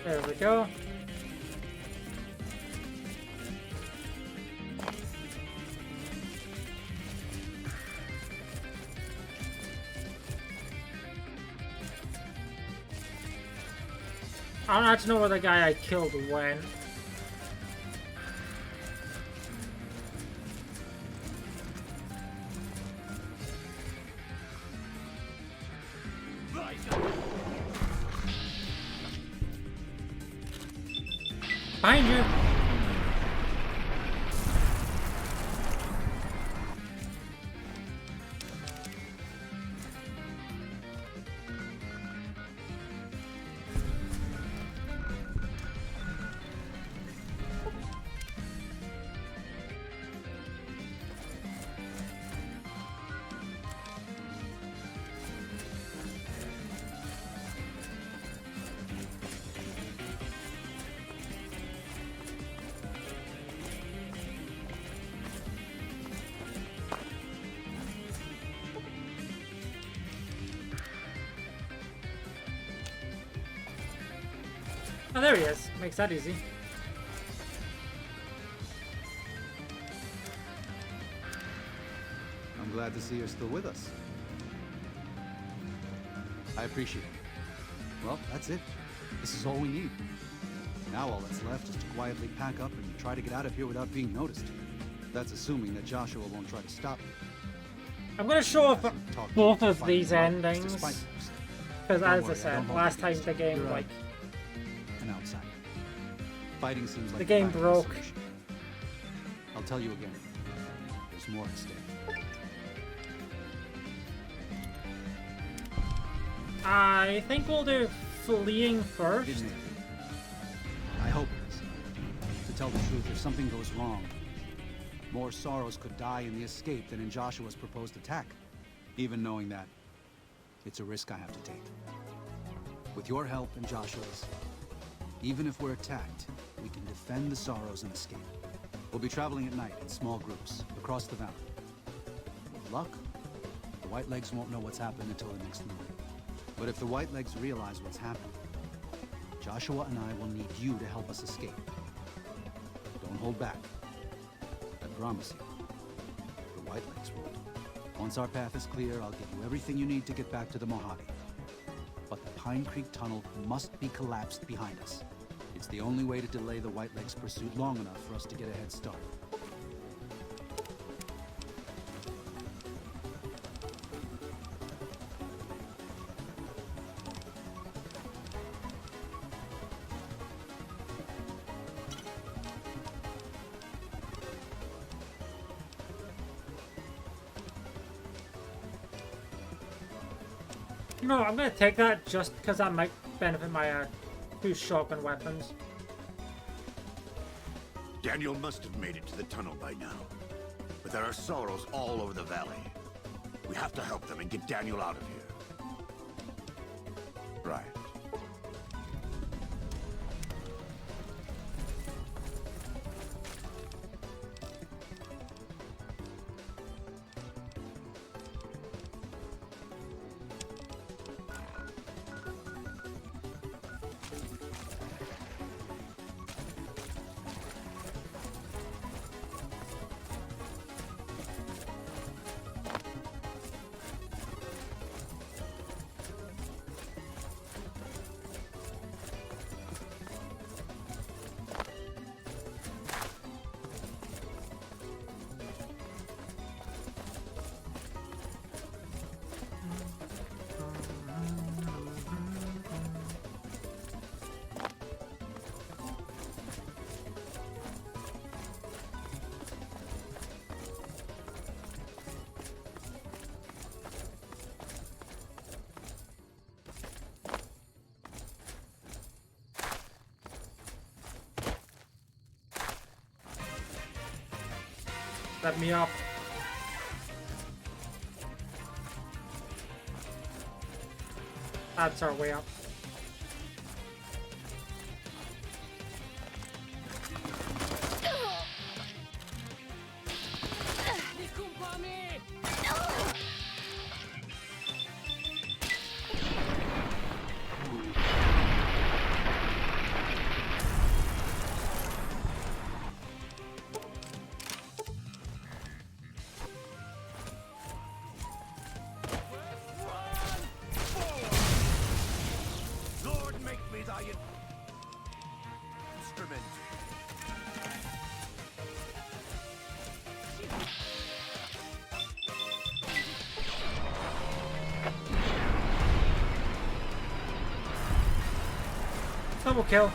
S1: There we go. I don't actually know where the guy I killed went. Behind you! Oh, there he is. Makes that easy.
S15: I'm glad to see you're still with us. I appreciate it. Well, that's it. This is all we need. Now all that's left is to quietly pack up and try to get out of here without being noticed. That's assuming that Joshua won't try to stop me.
S1: I'm gonna show off both of these endings. Because as I
S15: worry,
S1: said, last time the game,
S15: You're
S1: like,
S15: an outsider. Fighting seems like
S1: the game
S15: lack of
S1: broke.
S15: solution. I'll tell you again. There's more at stake.
S1: I think we'll do fleeing first.
S15: It may be. I hope it is. To tell the truth, if something goes wrong, more sorrows could die in the escape than in Joshua's proposed attack. Even knowing that, it's a risk I have to take. With your help and Joshua's, even if we're attacked, we can defend the sorrows and escape. We'll be traveling at night in small groups across the valley. With luck, the Whitelegs won't know what's happened until the next morning. But if the Whitelegs realize what's happened, Joshua and I will need you to help us escape. Don't hold back. I promise you. The Whitelegs won't. Once our path is clear, I'll give you everything you need to get back to the Mojave. But the Pine Creek Tunnel must be collapsed behind us. It's the only way to delay the Whitelegs' pursuit long enough for us to get a head start.
S1: No, I'm gonna take that just because that might benefit my two shotgun weapons.
S3: Daniel must have made it to the tunnel by now. But there are sorrows all over the valley. We have to help them and get Daniel out of here. Right.
S1: Let me up. That's our way up.
S3: Lord, make me thy instrument.
S1: Double kill.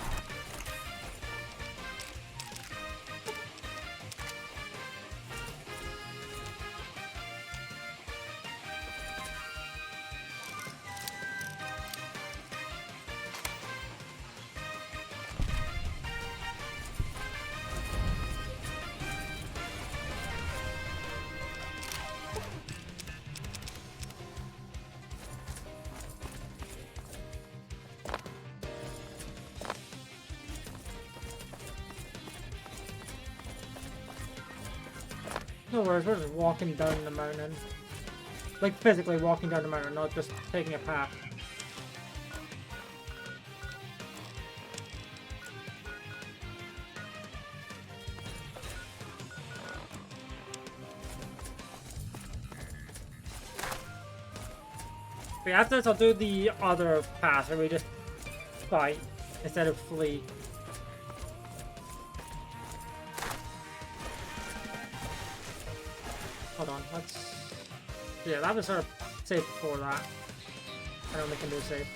S1: No worries, we're just walking down the mountain. Like physically walking down the mountain, not just taking a path. But after this, I'll do the other path where we just fight instead of flee. Hold on, let's... Yeah, that was our save before that. I don't think I can do a save.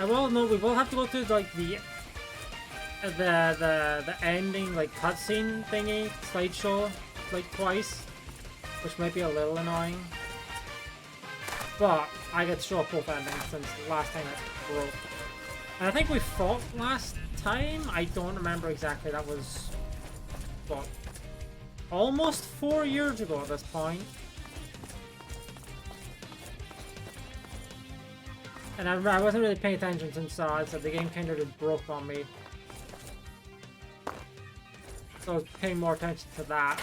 S1: I will know we will have to go through like the ending like cutscene thingy slideshow like twice, which might be a little annoying. But I get to show up both endings since the last time it broke. And I think we fought last time. I don't remember exactly. That was what, almost 4 years ago at this point. And I wasn't really paying attention since so the game kind of just broke on me. So I was paying more attention to that.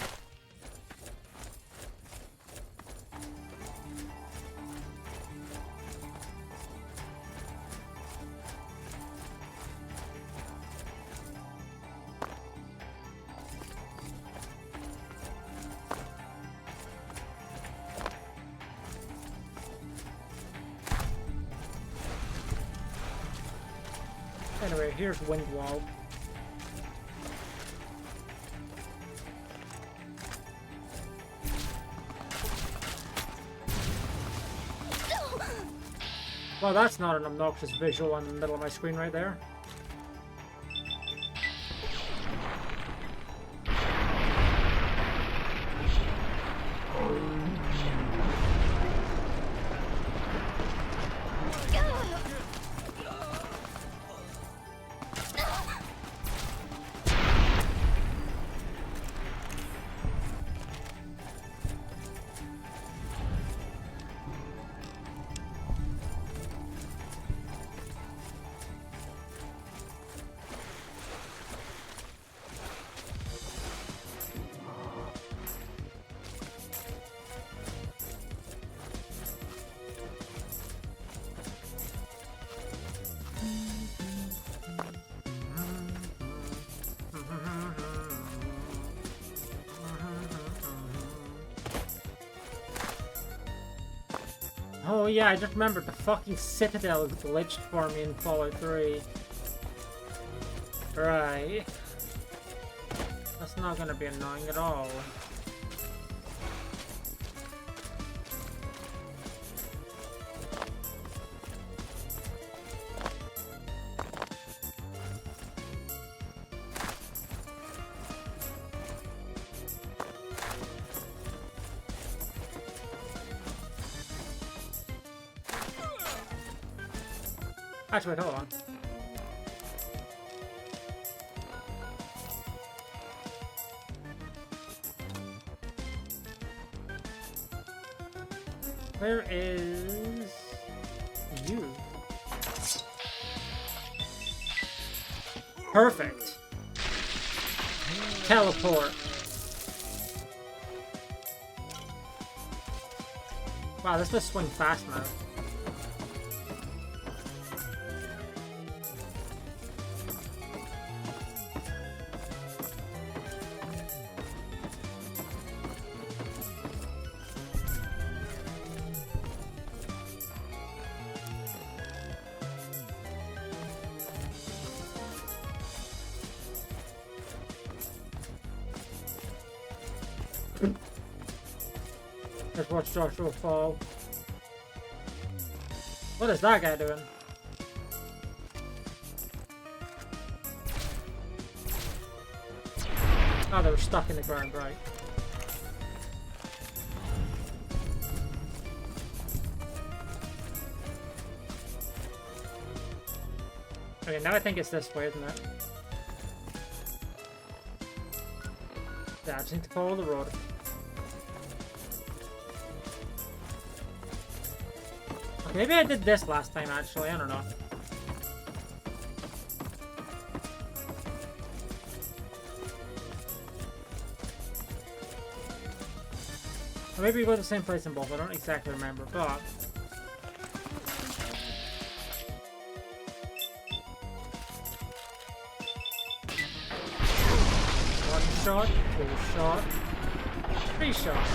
S1: Anyway, here's Windwall. Well, that's not an obnoxious visual in the middle of my screen right there. Oh yeah, I just remembered the fucking Citadel is glitched for me in Fallout 3. Right. That's not gonna be annoying at all. Actually, wait, hold on. Where is you? Perfect. Teleport. Wow, this does swing fast now. Let's watch Joshua fall. What is that guy doing? Oh, they were stuck in the ground, right. Okay, now I think it's this way, isn't it? Yeah, I just need to follow the road. Okay, maybe I did this last time, actually. I don't know. Or maybe we go to the same place in both. I don't exactly remember, but... One shot, two shot, three shot.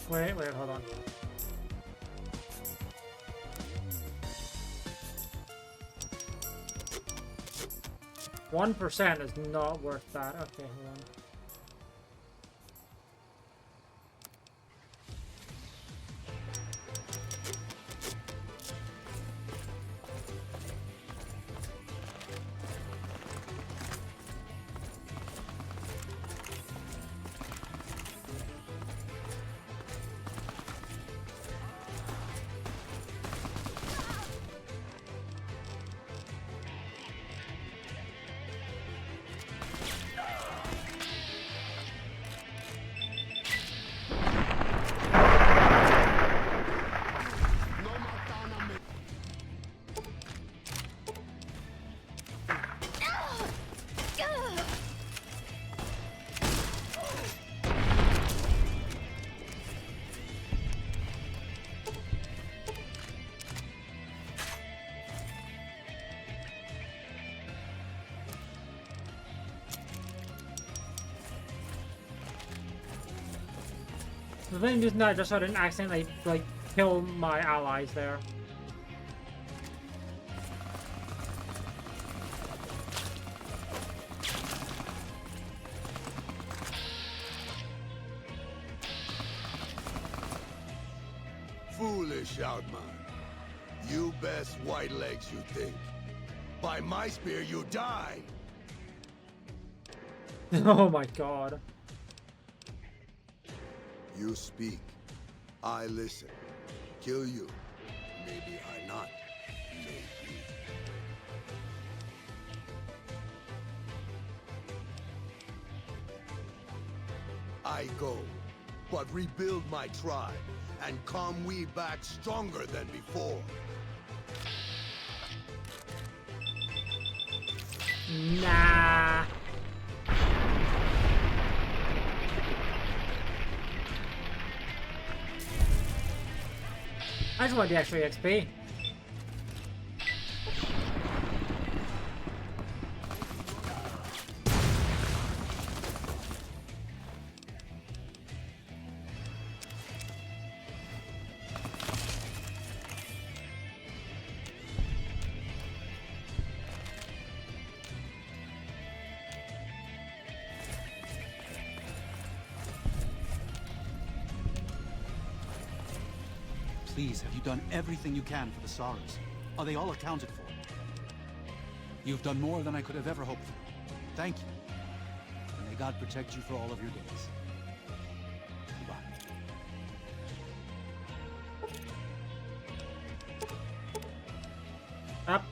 S1: Wait, hold on. %1 is not worth that. Okay, hold on. The thing is, no, just so I didn't accidentally, like, kill my allies there.
S11: Foolish Outman. You best white legs you think. By my spear you die!
S1: Oh my god.
S11: You speak. I listen. Kill you. Maybe I not. Maybe. I go, but rebuild my tribe, and come we back stronger than before.
S1: Nah. I just want the extra XP.
S15: Please, have you done everything you can for the Sorrows? Are they all accounted for? You've done more than I could have ever hoped for. Thank you. And may God protect you for all of your days. Goodbye.
S1: Up.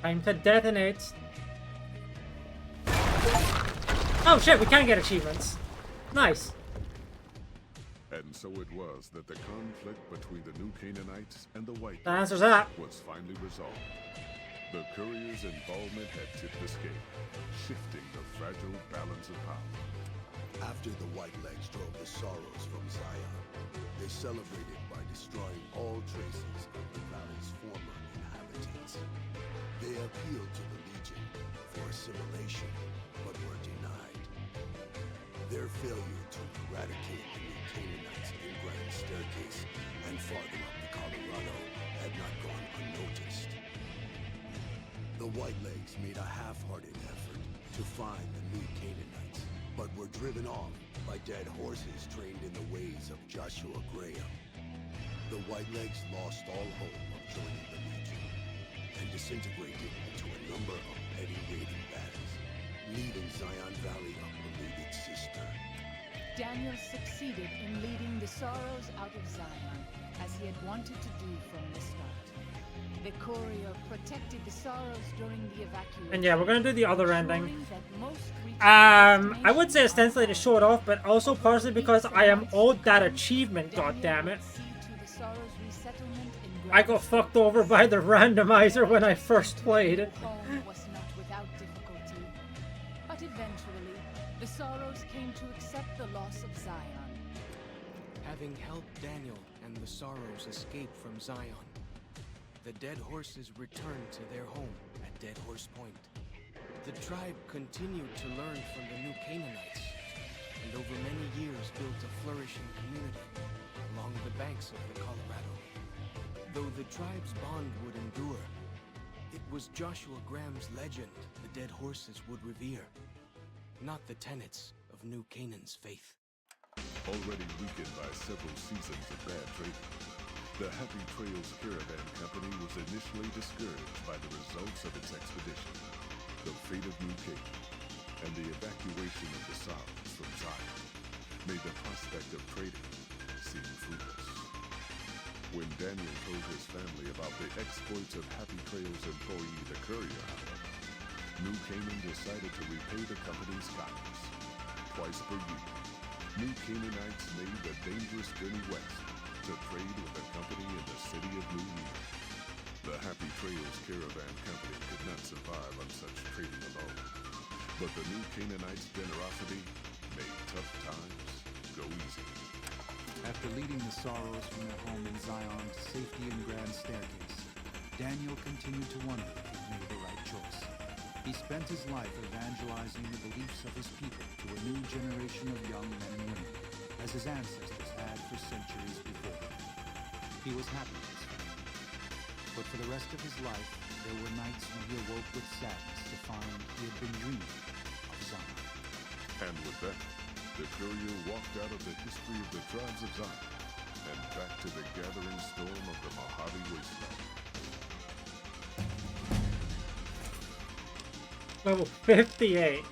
S1: Time to detonate. Oh shit, we can get achievements. Nice.
S20: And so it was that the conflict between the New Canaanites and the White
S1: The answer's that.
S20: was finally resolved. The courier's involvement had tipped the scale, shifting the fragile balance of power.
S11: After the Whitelegs drove the Sorrows from Zion, they celebrated by destroying all traces of the valley's former inhabitants. They appealed to the Legion for assimilation, but were denied. Their failure to eradicate the New Canaanites in Grand Staircase and farther up the Colorado had not gone unnoticed. The Whitelegs made a half-hearted effort to find the New Canaanites, but were driven off by dead horses trained in the ways of Joshua Graham. The Whitelegs lost all hope of joining the Legion and disintegrated into a number of petty raiding bands, leaving Zion Valley a polluted cistern.
S4: Daniel succeeded in leading the Sorrows out of Zion, as he had wanted to do from the start. The courier protected the Sorrows during the evacuation.
S1: And yeah, we're gonna do the other ending. I would say ostensibly to show it off, but also partially because I am owed that achievement, goddammit. I got fucked over by the randomizer when I first played.
S4: Home was not without difficulty, but eventually the Sorrows came to accept the loss of Zion.
S12: Having helped Daniel and the Sorrows escape from Zion, the Dead Horses returned to their home at Dead Horse Point. The tribe continued to learn from the New Canaanites, and over many years built a flourishing community along the banks of the Colorado. Though the tribe's bond would endure, it was Joshua Graham's legend the Dead Horses would revere, not the tenets of New Canaan's faith.
S20: Already weakened by several seasons of bad trading, the Happy Trails Caravan Company was initially discouraged by the results of its expedition, the fate of New Canaan, and the evacuation of the Sorrows from Zion made the prospect of trading seem fruitless. When Daniel told his family about the exploits of Happy Trails employee the courier, however, New Canaan decided to repay the company's kindness. Twice per year, New Canaanites made the dangerous journey west to trade with the company in the city of New York. The Happy Trails Caravan Company could not survive on such trading alone, but the New Canaanites' generosity made tough times go easy.
S15: After leading the Sorrows from their home in Zion to safety in Grand Staircase, Daniel continued to wonder if he'd made the right choice. He spent his life evangelizing the beliefs of his people to a new generation of young men and women, as his ancestors had for centuries before. He was happy with his family. But for the rest of his life, there were nights when he awoke with sadness to find he had been dreaming of Zion.
S20: And with that, the courier walked out of the history of the tribes of Zion and back to the gathering storm of the Mojave Wasteland.
S1: Level 58.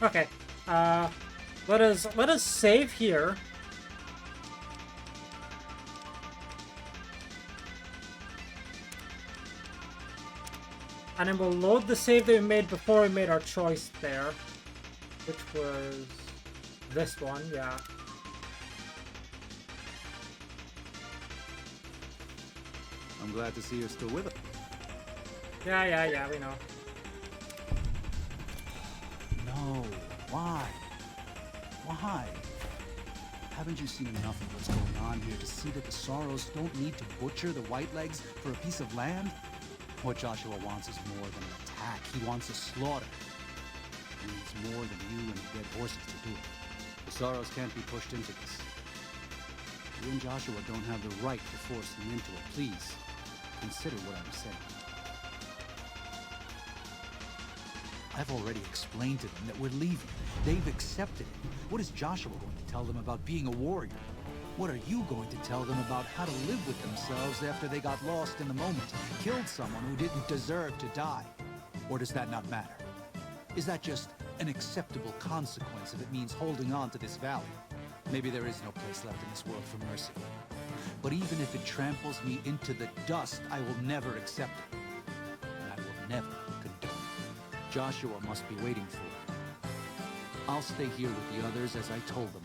S1: Okay. Let us save here. And then we'll load the save that we made before we made our choice there. Which was this one, yeah.
S15: I'm glad to see you're still with us.
S1: Yeah, we know.
S15: No, why? Why? Haven't you seen enough of what's going on here to see that the Sorrows don't need to butcher the Whitelegs for a piece of land? What Joshua wants is more than an attack. He wants a slaughter. He needs more than you and the Dead Horses to do it. The Sorrows can't be pushed into this. You and Joshua don't have the right to force them into it. Please, consider what I'm saying. I've already explained to them that we're leaving. They've accepted it. What is Joshua going to tell them about being a warrior? What are you going to tell them about how to live with themselves after they got lost in the moment, killed someone who didn't deserve to die? Or does that not matter? Is that just an acceptable consequence if it means holding on to this valley? Maybe there is no place left in this world for mercy. But even if it tramples me into the dust, I will never accept it. And I will never condone it. Joshua must be waiting for it. I'll stay here with the others as I told them.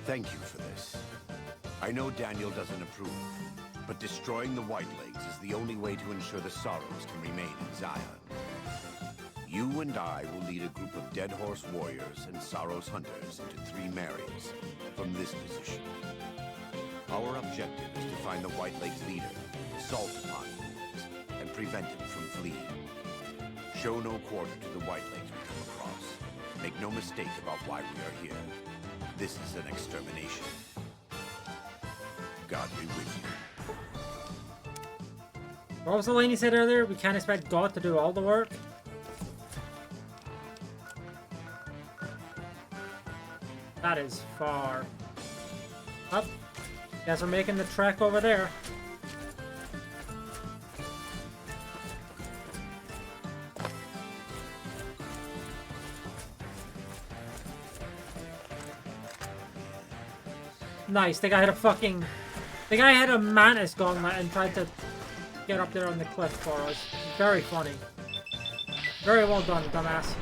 S3: Thank you for this. I know Daniel doesn't approve, but destroying the Whitelegs is the only way to ensure the Sorrows can remain in Zion. You and I will lead a group of Dead Horse warriors and Sorrows hunters into 3 Marys from this position. Our objective is to find the Whitelegs leader, assault upon him, and prevent him from fleeing. Show no quarter to the Whitelegs we come across. Make no mistake about why we are here. This is an extermination. God be with you.
S1: What was the line you said earlier? We can't expect God to do all the work? That is far. Up. Guess we're making the trek over there. Nice, the guy had a fucking... The guy had a mantis gauntlet and tried to get up there on the cliff for us. Very funny. Very well done, dumbass.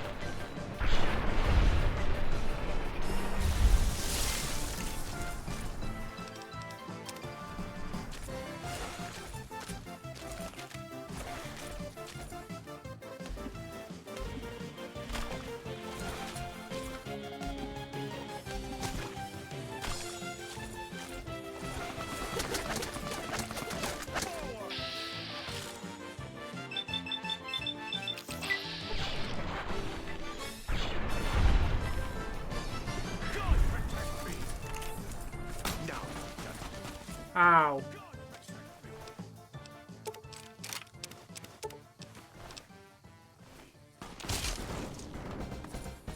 S1: Ow.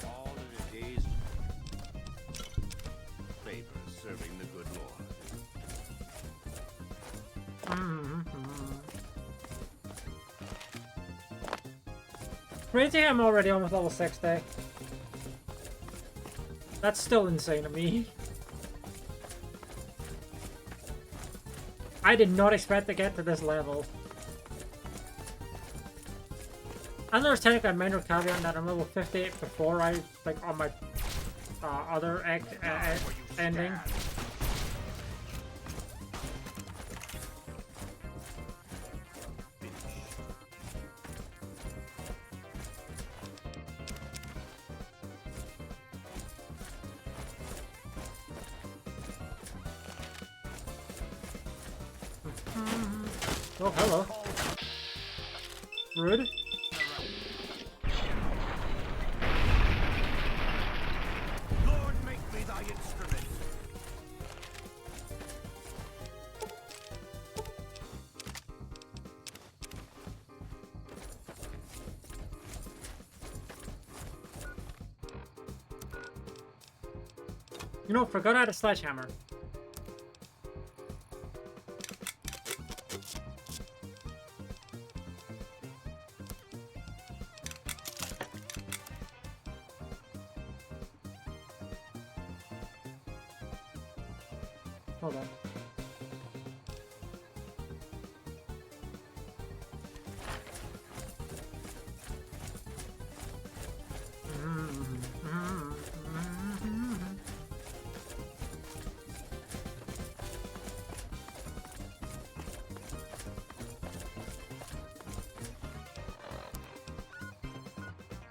S3: All in a day's favor serving the good Lord.
S1: Crazy, I'm already almost level 60. That's still insane to me. I did not expect to get to this level. And there's technically a minor caveat that I'm level 58 before I, like, on my other ending. Oh, hello. Rude.
S3: Lord, make me thy instrument.
S1: You know, forgot I had a sledgehammer. Hold on.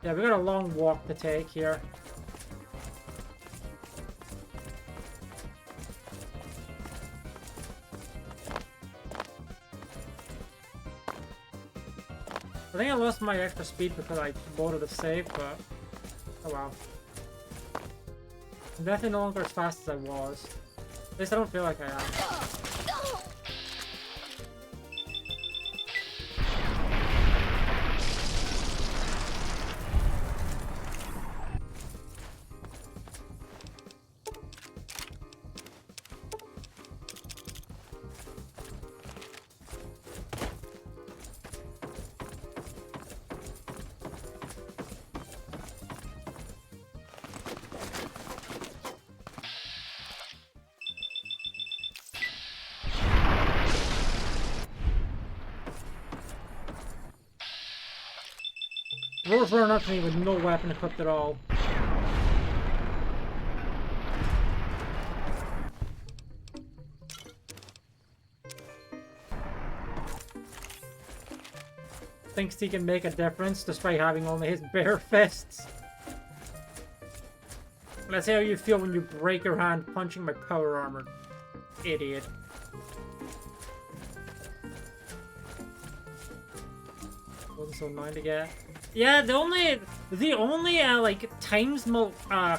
S1: Yeah, we got a long walk to take here. I think I lost my extra speed because I loaded a save, but oh well. I'm definitely no longer as fast as I was. At least I don't feel like I am. Roll's running up to me with no weapon equipped at all. Thinks he can make a difference despite having only his bare fists. Let's see how you feel when you break your hand punching my power armor. Idiot. Wasn't so annoying to get. Yeah, the only like times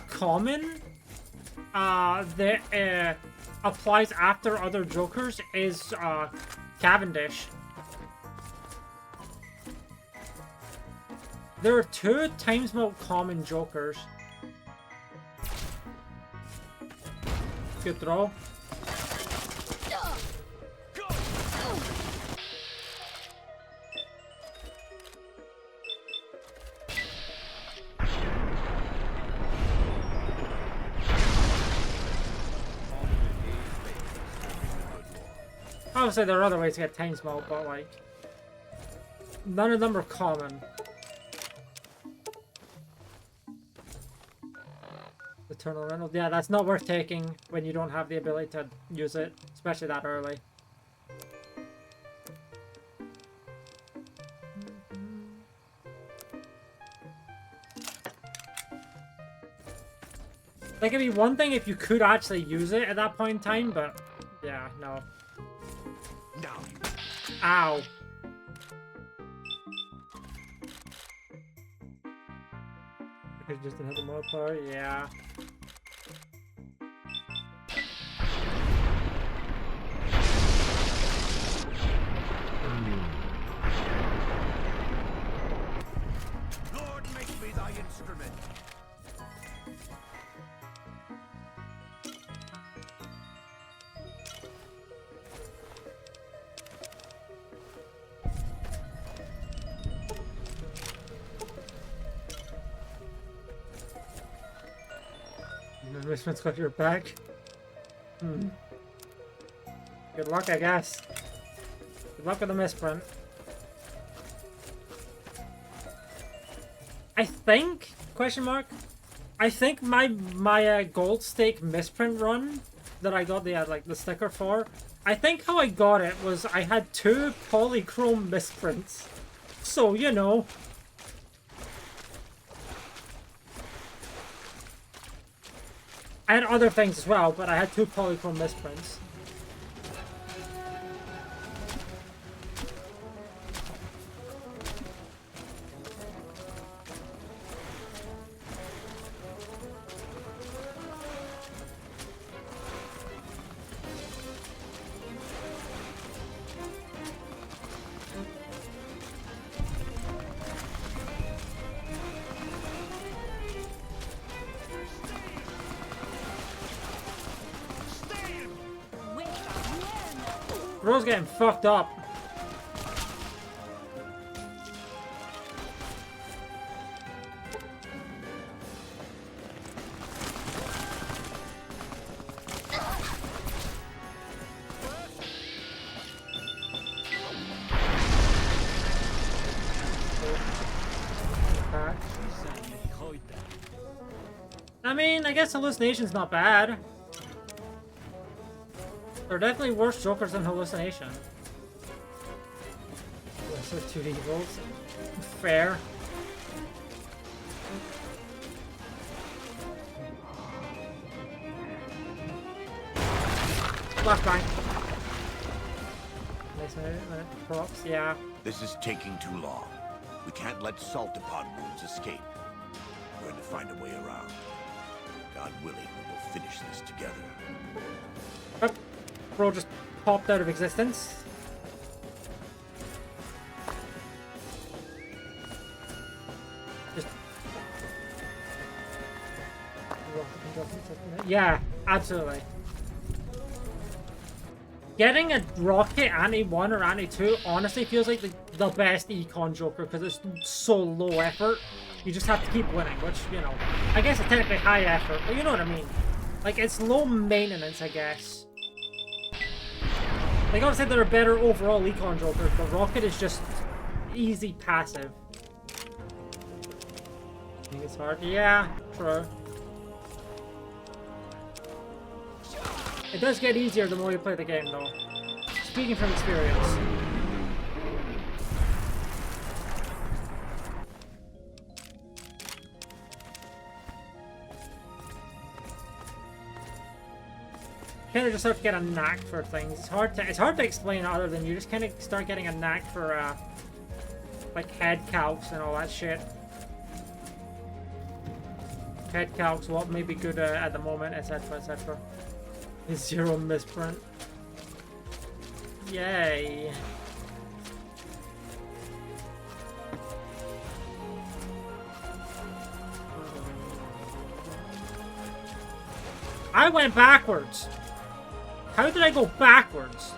S1: common that applies after other jokers is Cavendish. There are 2 times common jokers. Good throw. Obviously, there are other ways to get time smoke, but like, none of them are common. Eternal Rental, yeah, that's not worth taking when you don't have the ability to use it, especially that early. That could be one thing if you could actually use it at that point in time, but yeah, no. Ow. I could just another mod part, yeah.
S3: Lord, make me thy instrument.
S1: Enrichment's got your back. Hmm. Good luck, I guess. Good luck with the misprint. I think, question mark, I think my gold stake misprint run that I got the sticker for, I think how I got it was I had 2 polychrome misprints. So, you know. I had other things as well, but I had 2 polychrome misprints. Bro's getting fucked up. I mean, I guess hallucination's not bad. There are definitely worse jokers than hallucination. Lesser 2 evils. Fair. Flashbang. Nice props, yeah.
S3: This is taking too long. We can't let salt-upon wounds escape. We're going to find a way around. God willing, we will finish this together.
S1: Oh, bro just popped out of existence. Just... Yeah, absolutely. Getting a rocket anti-1 or anti-2 honestly feels like the best econ Joker because it's so low effort. You just have to keep winning, which, you know, I guess it's technically high effort, but you know what I mean. Like, it's low maintenance, I guess. Like, obviously there are better overall econ Jokers, but rocket is just easy passive. I think it's hard. Yeah, true. It does get easier the more you play the game, though. Speaking from experience. Kind of just start to get a knack for things. It's hard to explain other than you just kind of start getting a knack for like head calcs and all that shit. Head calcs, what may be good at the moment, etc., etc. Zero misprint. Yay. I went backwards. How did I go backwards?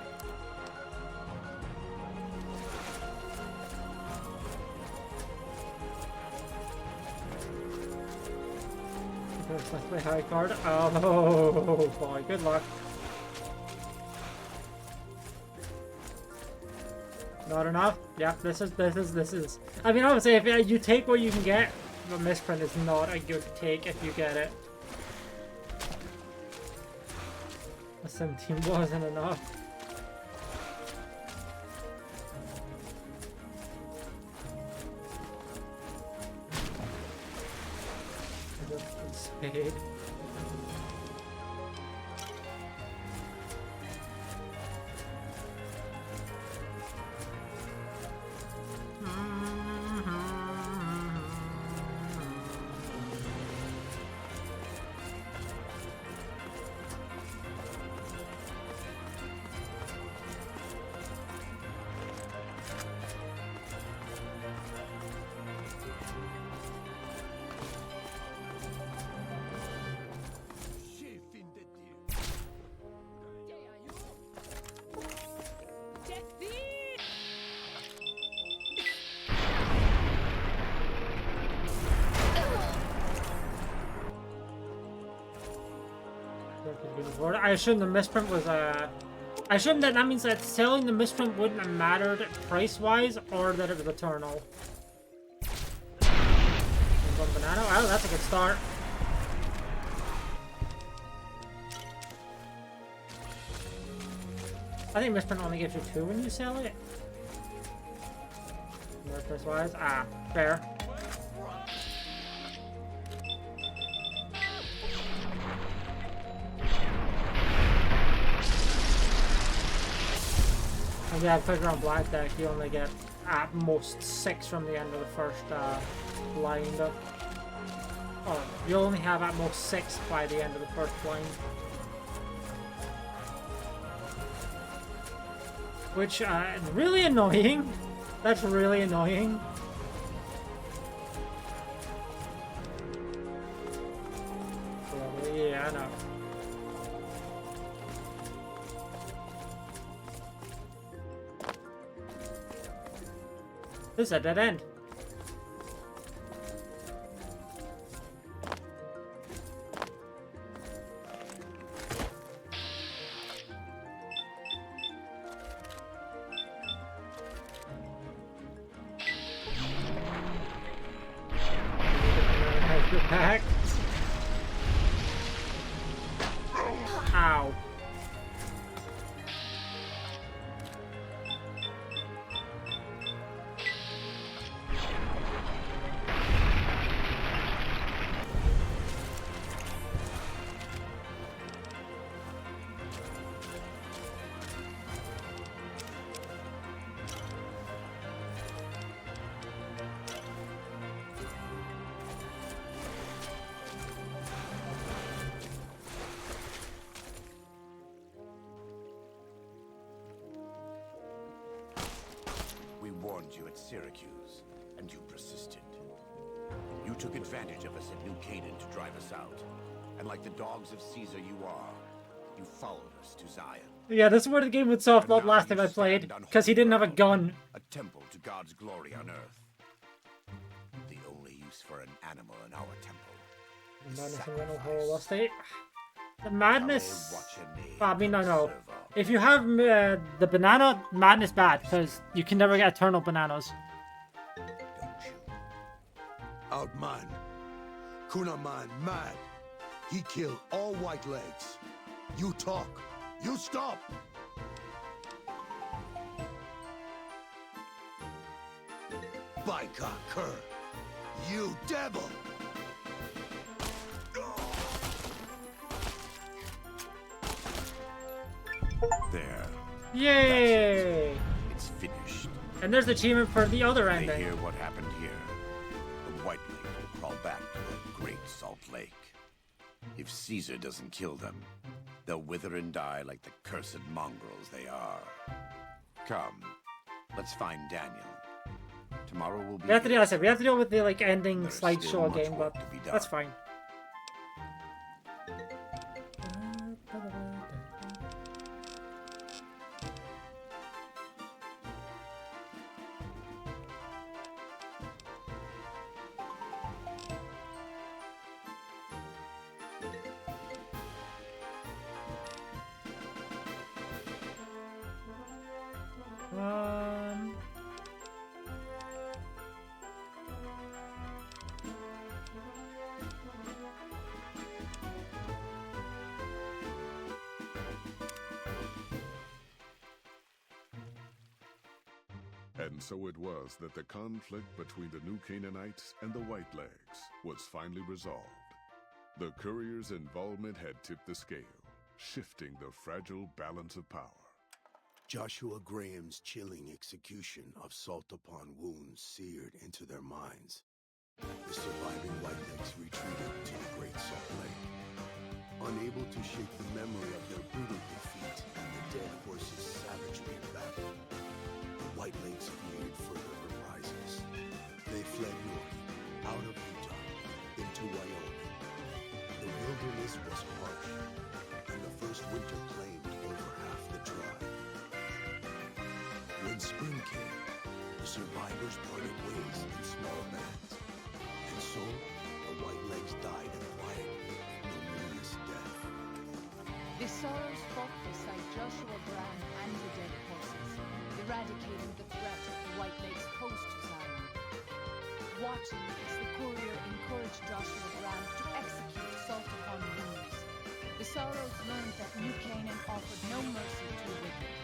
S1: Let's play high card. Oh boy, good luck. Not enough? Yep, this is. I mean, obviously, if you take what you can get, the misprint is not a good take if you get it. A 17 wasn't enough. Spade. I assume the misprint was I assume that means that selling the misprint wouldn't have mattered price-wise, or that it was eternal. One banana. Oh, that's a good start. I think misprint only gives you 2 when you sell it. More price-wise. Ah, fair. Yeah, because you're on black deck, you only get at most 6 from the end of the first blind. Oh, you only have at most 6 by the end of the first blind. Which, really annoying. That's really annoying. Yeah, I know. This is a dead end. Back. Ow.
S3: you at Syracuse, and you persisted. You took advantage of us at New Canaan to drive us out. And like the dogs of Caesar you are, you followed us to Zion.
S1: Yeah, this is where the game would soft up last time I played, because he didn't have a gun.
S3: A temple to God's glory on earth. The only use for an animal in our temple.
S1: Madness and rental hole estate. The madness. I mean, no. If you have the banana, madness bad, because you can never get eternal bananas.
S11: Outman. Kunaman mad. He killed all Whitelegs. You talk. You stop. By God, Kerr. You devil.
S3: There.
S1: Yay!
S3: It's finished.
S1: And there's the achievement for the other
S3: They
S1: ending.
S3: hear what happened here. The White Lake will crawl back to the Great Salt Lake. If Caesar doesn't kill them, they'll wither and die like the cursed mongrels they are. Come, let's find Daniel. Tomorrow will be.
S1: We have to deal. I said we have to deal with the like ending
S3: There's still
S1: slideshow
S3: much
S1: game,
S3: work
S1: but
S3: to be done.
S1: that's fine.
S20: And so it was that the conflict between the New Canaanites and the Whitelegs was finally resolved. The courier's involvement had tipped the scale, shifting the fragile balance of power.
S11: Joshua Graham's chilling execution of salt upon wounds seared into their minds. The surviving Whitelegs retreated to the Great Salt Lake, unable to shake the memory of their brutal defeat and the dead horses' savagery in battle. The Whitelegs feared further reprisals. They fled north, out of Utah, into Wyoming. The wilderness was harsh, and the first winter claimed over half the tribe. When spring came, the survivors parted ways in small bands, and so the Whitelegs died a quiet, ignominious death.
S4: The Sorrows fought beside Joshua Graham and the dead horses, eradicating the threat of the Whitelegs' post to Zion. Watching as the courier encouraged Joshua Graham to execute salt upon wounds, the Sorrows learned that New Canaan offered no mercy to the wicked.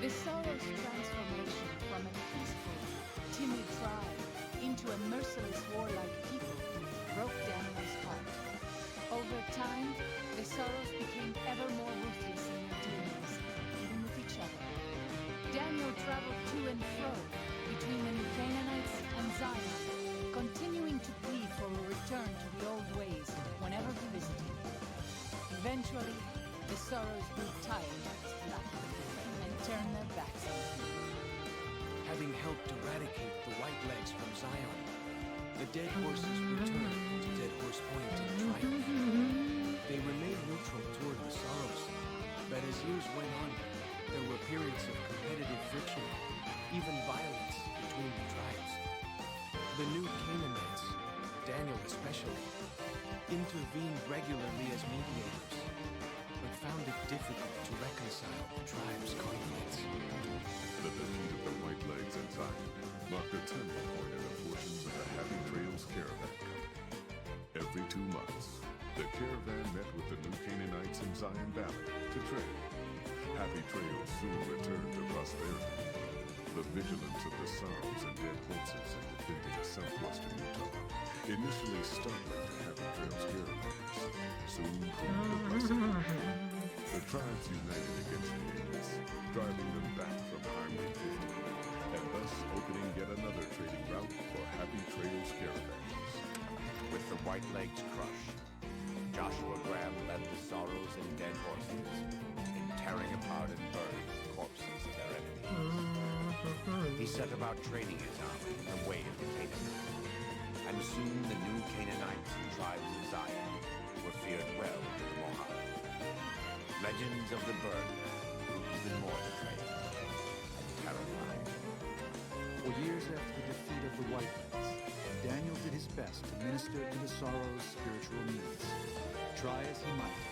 S4: The Sorrows' transformation from a peaceful, timid tribe into a merciless, warlike people broke Daniel's heart. Over time, the Sorrows became ever more ruthless in their dealings, even with each other. Daniel traveled to and fro between the New Canaanites and Zion, continuing to plead for a return to the old ways whenever he visited. Eventually, the Sorrows grew tired of his black and turned their backs on him.
S12: Having helped eradicate the Whitelegs from Zion, the dead horses returned to Dead Horse Point in triumph. They remained neutral toward the Sorrows, but as years went on, there were periods of competitive friction, even violence between the tribes. The New Canaanites, Daniel especially, intervened regularly as mediators, but found it difficult to reconcile the tribes' conflicts.
S20: The defeat of the Whitelegs in Zion marked a turning point in the fortunes of the Happy Trails Caravan Company. Every 2 months, the caravan met with the New Canaanites in Zion Valley to trade. Happy Trails soon returned to prosperity. The vigilance of the Sorrows and dead horses in defending southwestern Utah, initially startling to Happy Trails caravanners, soon proved a precedent. The tribes united against the Indians, driving them back from Highway 50, and thus opening yet another trading route for Happy Trails caravanners.
S3: With the Whitelegs crushed, Joshua Graham led the Sorrows and dead horses in tearing apart and burning the corpses of their enemies. He he set about trading his army in the way of the Canaanites. And soon the new Canaanites and tribes of Zion were feared well to the Mojave. Legends of the bird grew even more strange and terrifying.
S15: For years after the defeat of the Whitelands, Daniel did his best to minister to the Sorrow's spiritual needs. Try as he might,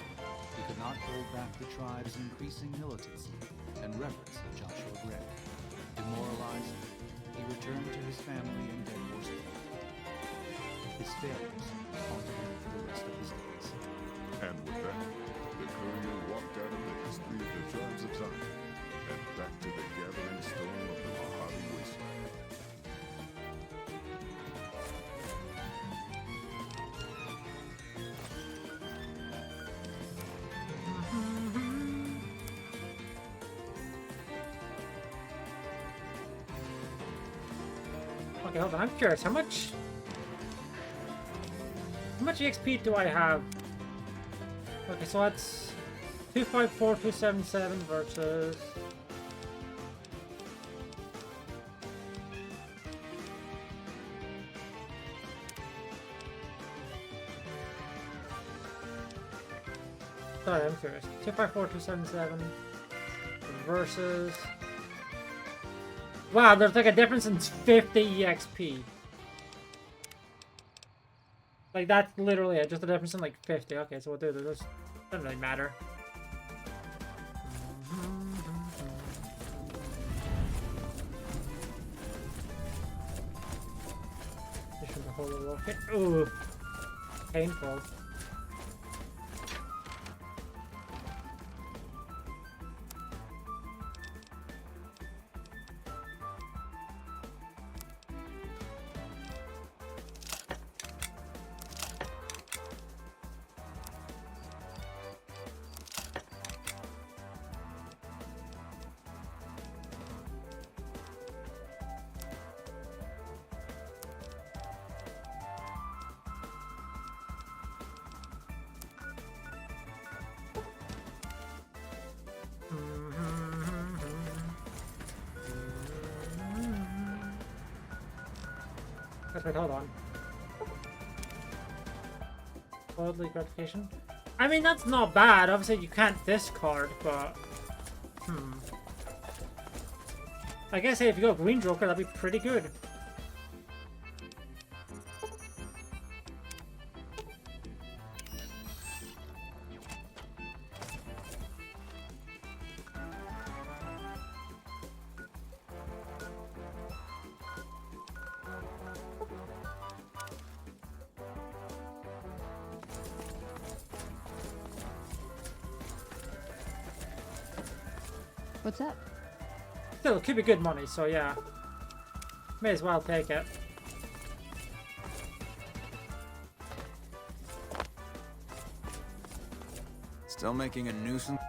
S15: he could not hold back the tribe's increasing militancy and reverence of Joshua Gray. Demoralized, he returned to his family in Dead Horse Point. His failures haunted him for the rest of his days.
S20: And with that, the courier walked out of the history of the tribes of Zion and back to the gathering storm of the Mojave Wasteland.
S1: Okay, hold on. I'm curious. How much EXP do I have? Okay, so that's 254, 277 versus. Sorry, I'm curious. 254, 277 versus. Wow, there's like a difference in 50 EXP. Like, that's literally it. Just a difference in like 50. Okay, so we'll do this. Doesn't really matter. This is a whole little rocket. Ooh. Painful. Wait, hold on. Worldly gratification? I mean, that's not bad. Obviously, you can't discard, but... I guess if you go Green Joker, that'd be pretty good.
S7: What's up?
S1: Still, it could be good money, so yeah. May as well take it.
S6: Still making a nuisance?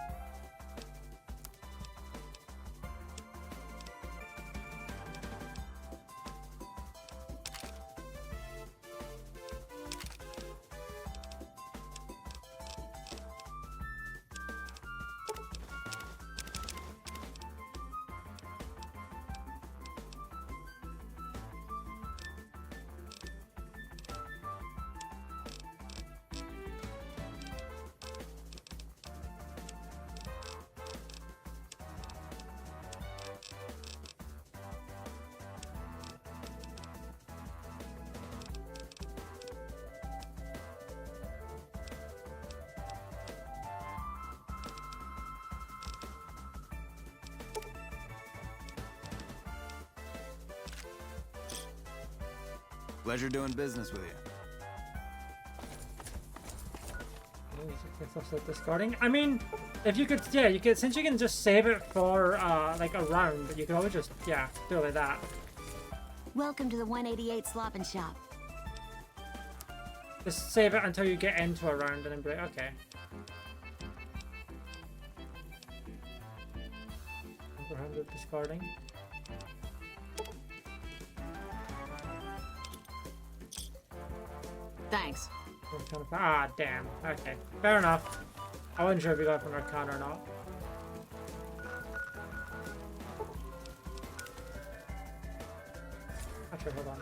S6: Pleasure doing business with you.
S1: Discarding. I mean, if you could, yeah, you could, since you can just save it for like a round, you can always just, yeah, do it like that.
S22: Welcome to the 188 Slop and Shop.
S1: Just save it until you get into a round and then be like, okay. 100 discarding.
S22: Thanks.
S1: Ah, damn. Okay. Fair enough. I wasn't sure if you got from Arcana or not. Sure, hold on.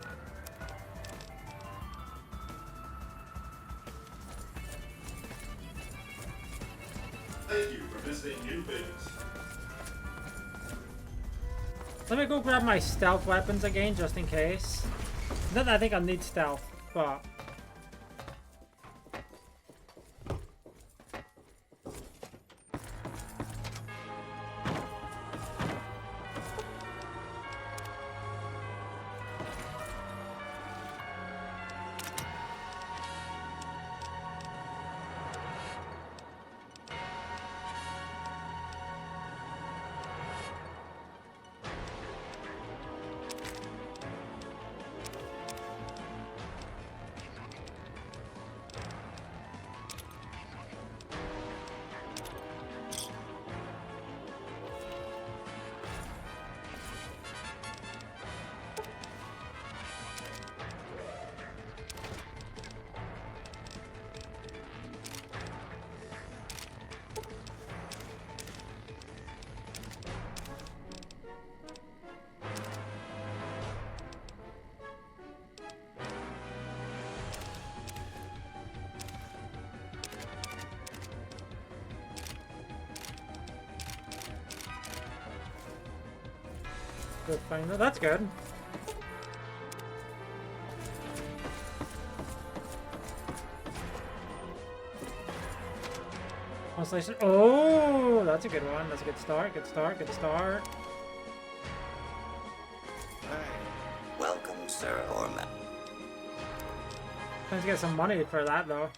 S5: Thank you for visiting New Vegas.
S1: Let me go grab my stealth weapons again, just in case. Not that I think I'll need stealth, but... Good thing. No, that's good. Translation. Oh, that's a good one. That's a good start. Good start. Good start.
S8: Welcome, Sir Orma.
S1: Trying to get some money for that though.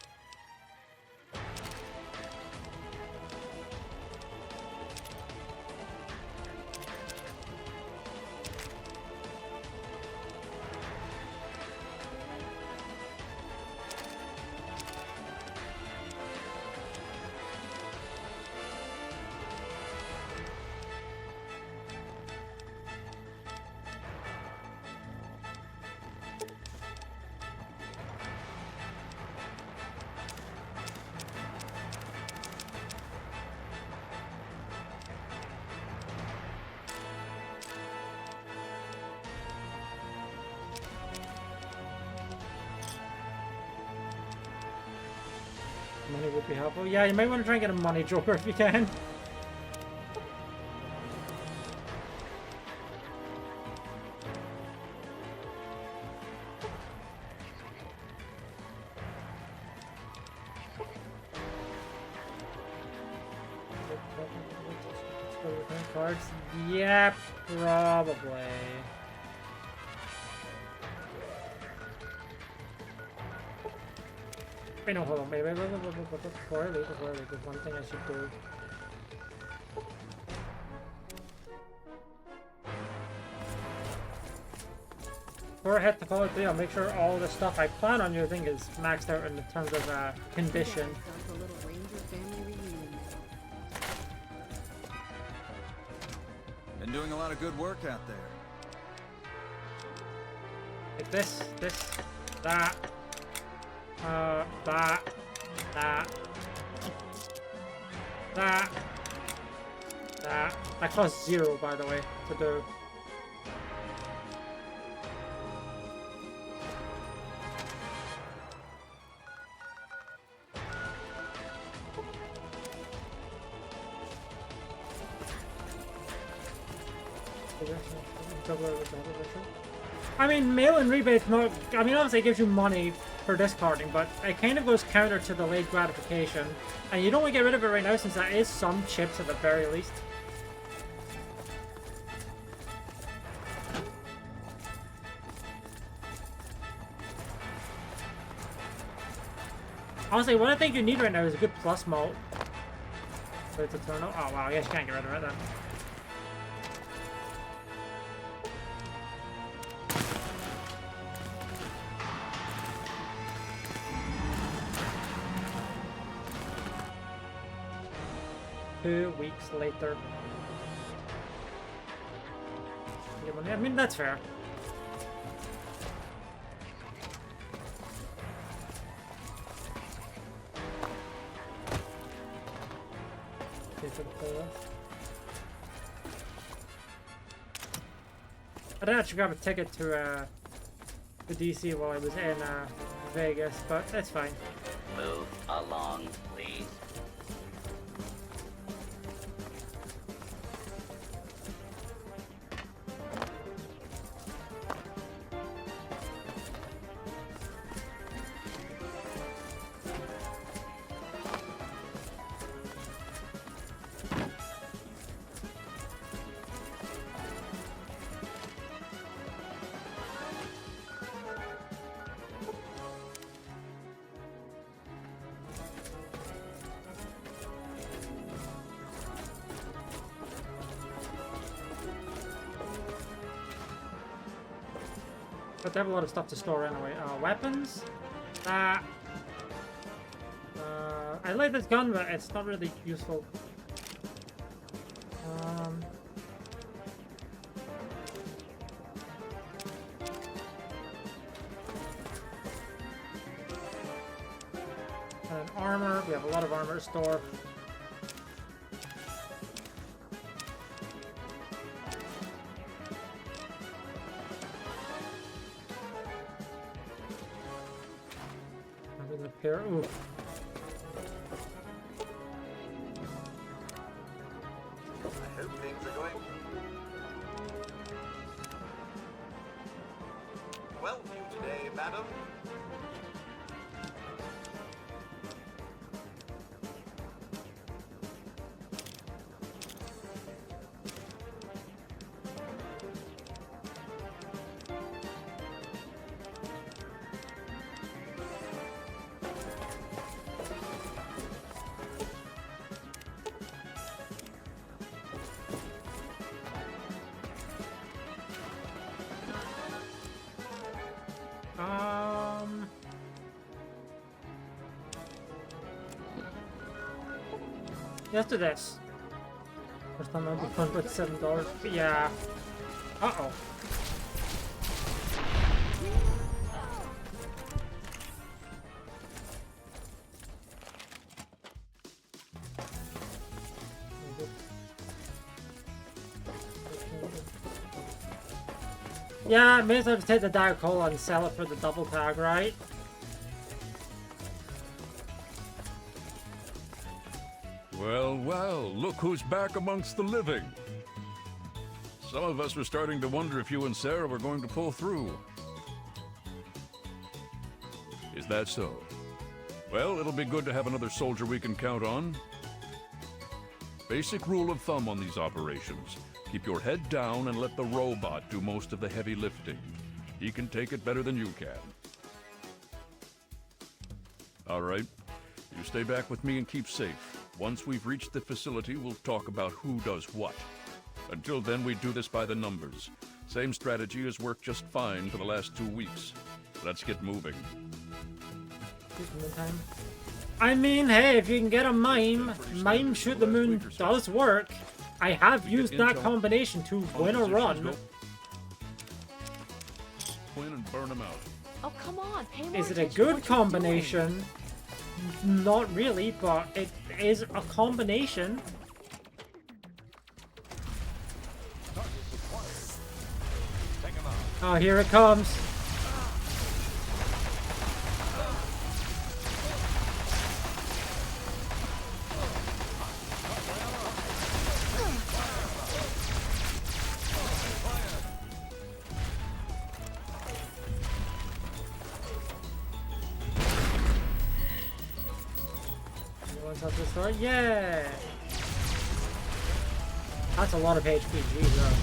S1: Money would be helpful. Yeah, you might want to try and get a money joker if you can. Cards? Yeah, probably. Wait, no, hold on. Wait, before I leave, there's one thing I should do. Before I head to Call of Duty, I'll make sure all the stuff I plan on using is maxed out in terms of condition.
S6: Been doing a lot of good work out there.
S1: Like this, that. That costs 0, by the way, to do. I mean, mail-in rebates, not, I mean, obviously it gives you money for discarding, but it kind of goes counter to delayed gratification. And you don't want to get rid of it right now since that is some chips at the very least. Honestly, what I think you need right now is a good plus mult. So it's eternal. Oh wow, I guess you can't get rid of it then. Two weeks later. I mean, that's fair. I did actually grab a ticket to the DC while I was in Vegas, but that's fine.
S8: Move along, please.
S1: But they have a lot of stuff to store anyway. Weapons? I like this gun, but it's not really useful. And armor, we have a lot of armor to store. Here, ooh.
S9: I hope things are going well for you today, madam.
S1: Yes to this. First time I'll be fun with $7. Yeah. Uh-oh. Yeah, may as well take the Dark Hole and sell it for the double tag, right?
S20: Well, well, look who's back amongst the living. Some of us were starting to wonder if you and Sarah were going to pull through. Is that so? Well, it'll be good to have another soldier we can count on. Basic rule of thumb on these operations. Keep your head down and let the robot do most of the heavy lifting. He can take it better than you can. All right. You stay back with me and keep safe. Once we've reached the facility, we'll talk about who does what. Until then, we do this by the numbers. Same strategy has worked just fine for the last 2 weeks. Let's get moving.
S1: I mean, hey, if you can get a mime shoot the moon does work. I have used that combination to win a run.
S20: Win and burn them out.
S7: Oh, come on. Pay more
S1: Is it a
S7: attention to
S1: good
S7: what you're
S1: combination? Not really, but it is a combination. Oh, here it comes. Yeah! That's a lot of HP, Jesus.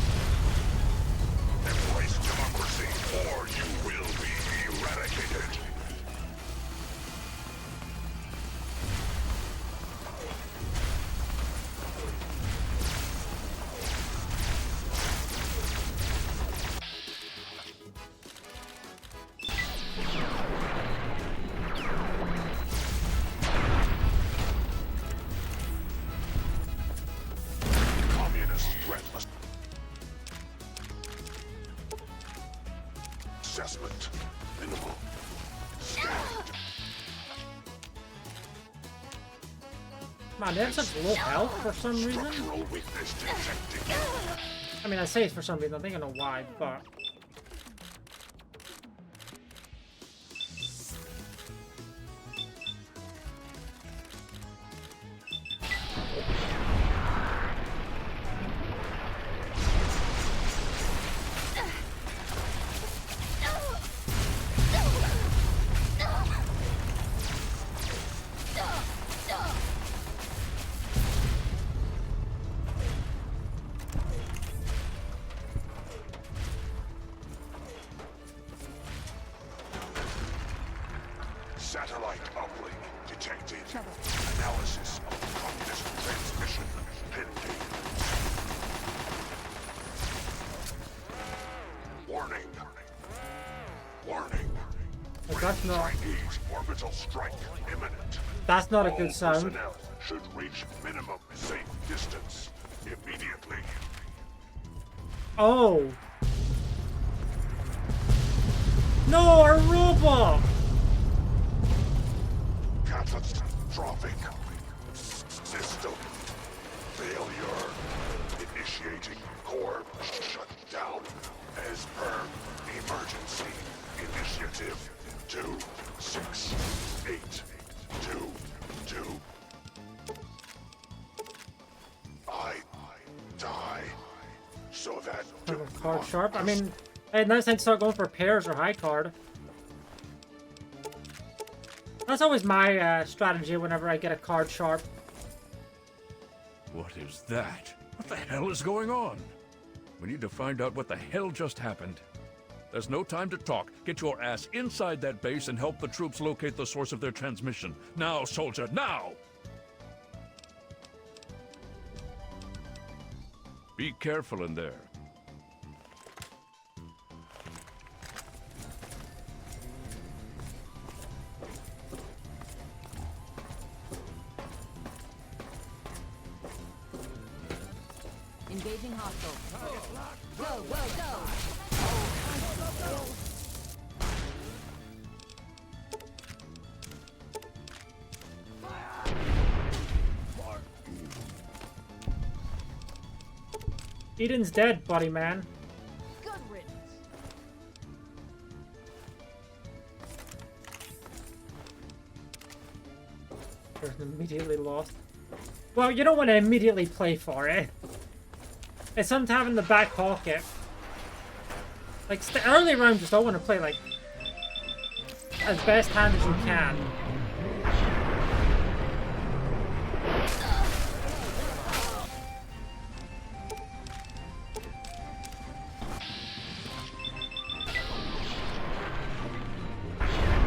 S3: Embrace democracy, or you will be eradicated. Assessment minimal.
S1: Man, they have such low health for some reason. I mean, I say it's for some reason. I think I know why, but
S2: each other.
S10: Analysis of the communist transmission pending. Warning. Warning.
S1: But that's not.
S10: Chinese orbital strike imminent.
S1: That's not a good
S10: All
S1: sound.
S10: personnel should reach minimum safe distance immediately.
S1: Oh. No, a robot.
S10: Catastrophic system failure. Initiating core shutdown as per emergency initiative 26822. I die so that
S1: Card sharp. I mean, hey, nice thing to start going for pairs or high card. That's always my strategy whenever I get a card sharp.
S14: What is that? What the hell is going on? We need to find out what the hell just happened. There's no time to talk. Get your ass inside that base and help the troops locate the source of their transmission. Now, soldier, now! Be careful in there.
S22: Engaging hostile. Go, go, go!
S1: Eden's dead, buddy man.
S22: Good riddance.
S1: Person immediately lost. Well, you don't want to immediately play for it. It's something to have in the back pocket. Like, the early rounds, just don't want to play, like, as best hand as you can.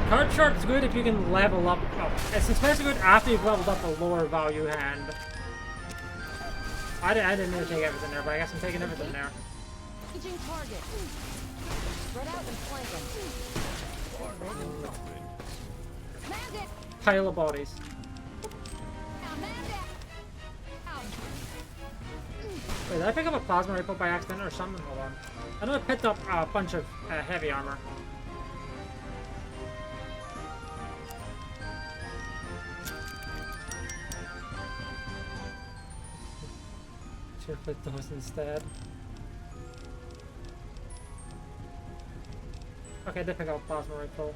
S1: Card sharp is good if you can level up. Oh, it's especially good after you've leveled up a lower value hand. I didn't need to take everything there, but I guess I'm taking everything there.
S22: Engaging target. Spread out and flank him. Command it.
S1: Pile of bodies. Wait, did I pick up a plasma rifle by accident or something? Hold on. I know I picked up a bunch of heavy armor. Should have put those instead. Okay, I did pick up a plasma rifle.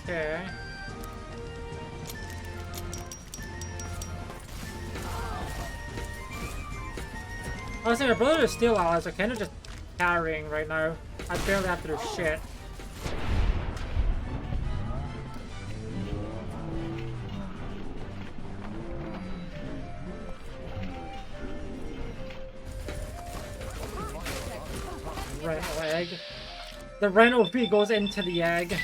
S1: Okay. Honestly, my brother is still allies, so kind of just carrying right now. I barely have to do shit. Rental egg. The rental fee goes into the egg.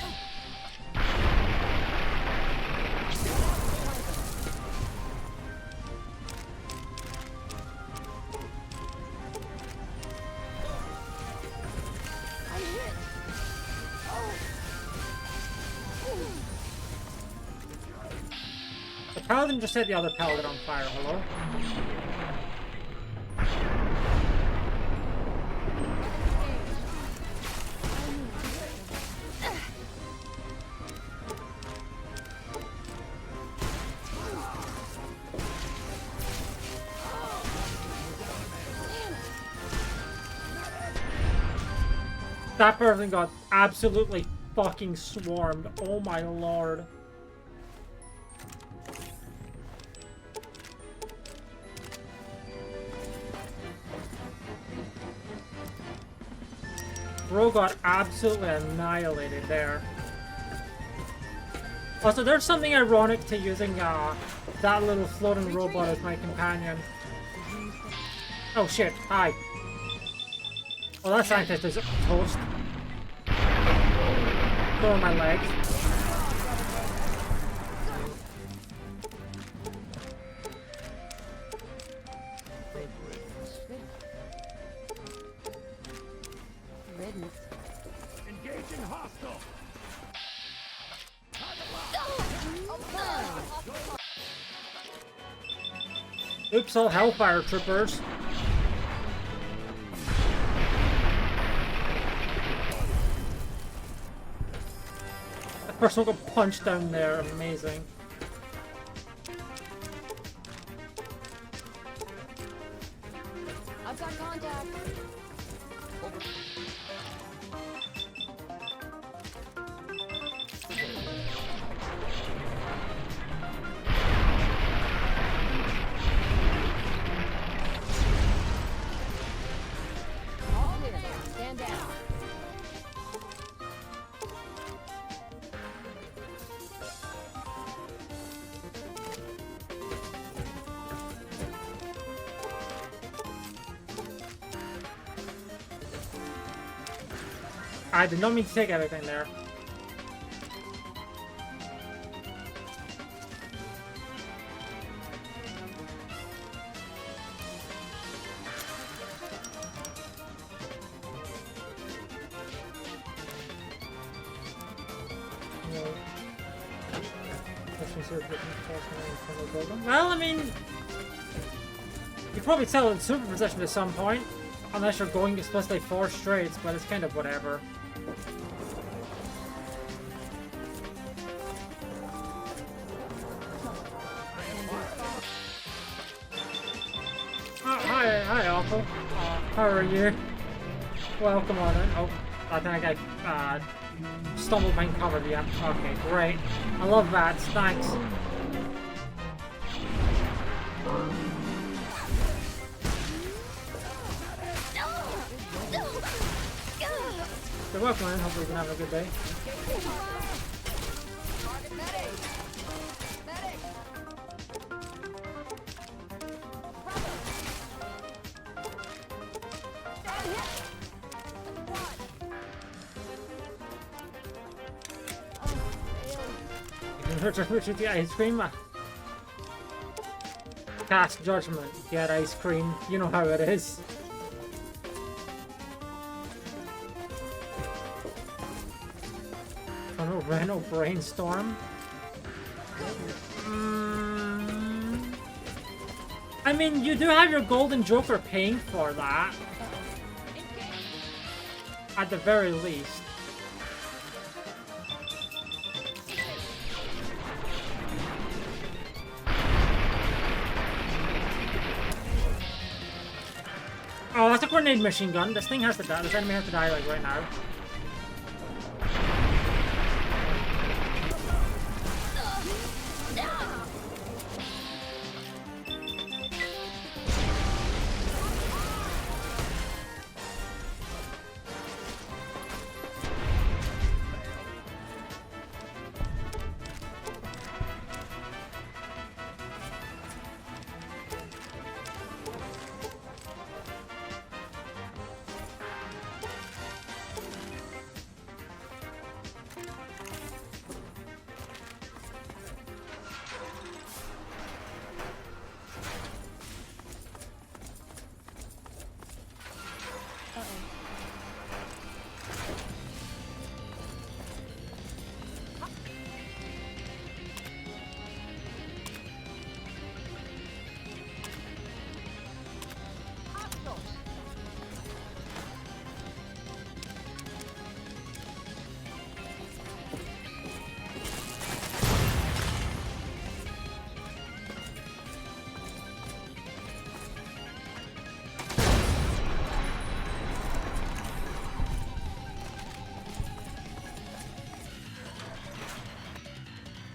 S1: The paladin just set the other paladin on fire, hello? That person got absolutely fucking swarmed. Oh my lord. Bro got absolutely annihilated there. Also, there's something ironic to using that little floating robot as my companion. Oh shit, hi. Oh, that scientist is toast. Throw my legs.
S22: Riddance.
S10: Engaging hostile.
S1: Oops, all Hellfire Troopers. That person got punched down there, amazing.
S7: I've got contact. All clear. Stand down.
S1: I did not mean to take everything there. Well, I mean, you probably tell in super position at some point, unless you're going explicitly for straights, but it's kind of whatever. Hi, Uncle. How are you? Welcome on in. Oh, I think I stumbled behind cover. Yeah. Okay, great. I love that. Thanks. So welcome in. Hopefully you can have a good day. Richard, the ice cream. Cast judgment. Get ice cream. You know how it is. Reno brainstorm. I mean, you do have your golden joker paying for that. At the very least. Oh, that's a grenade machine gun. This thing has to die. This enemy has to die like right now.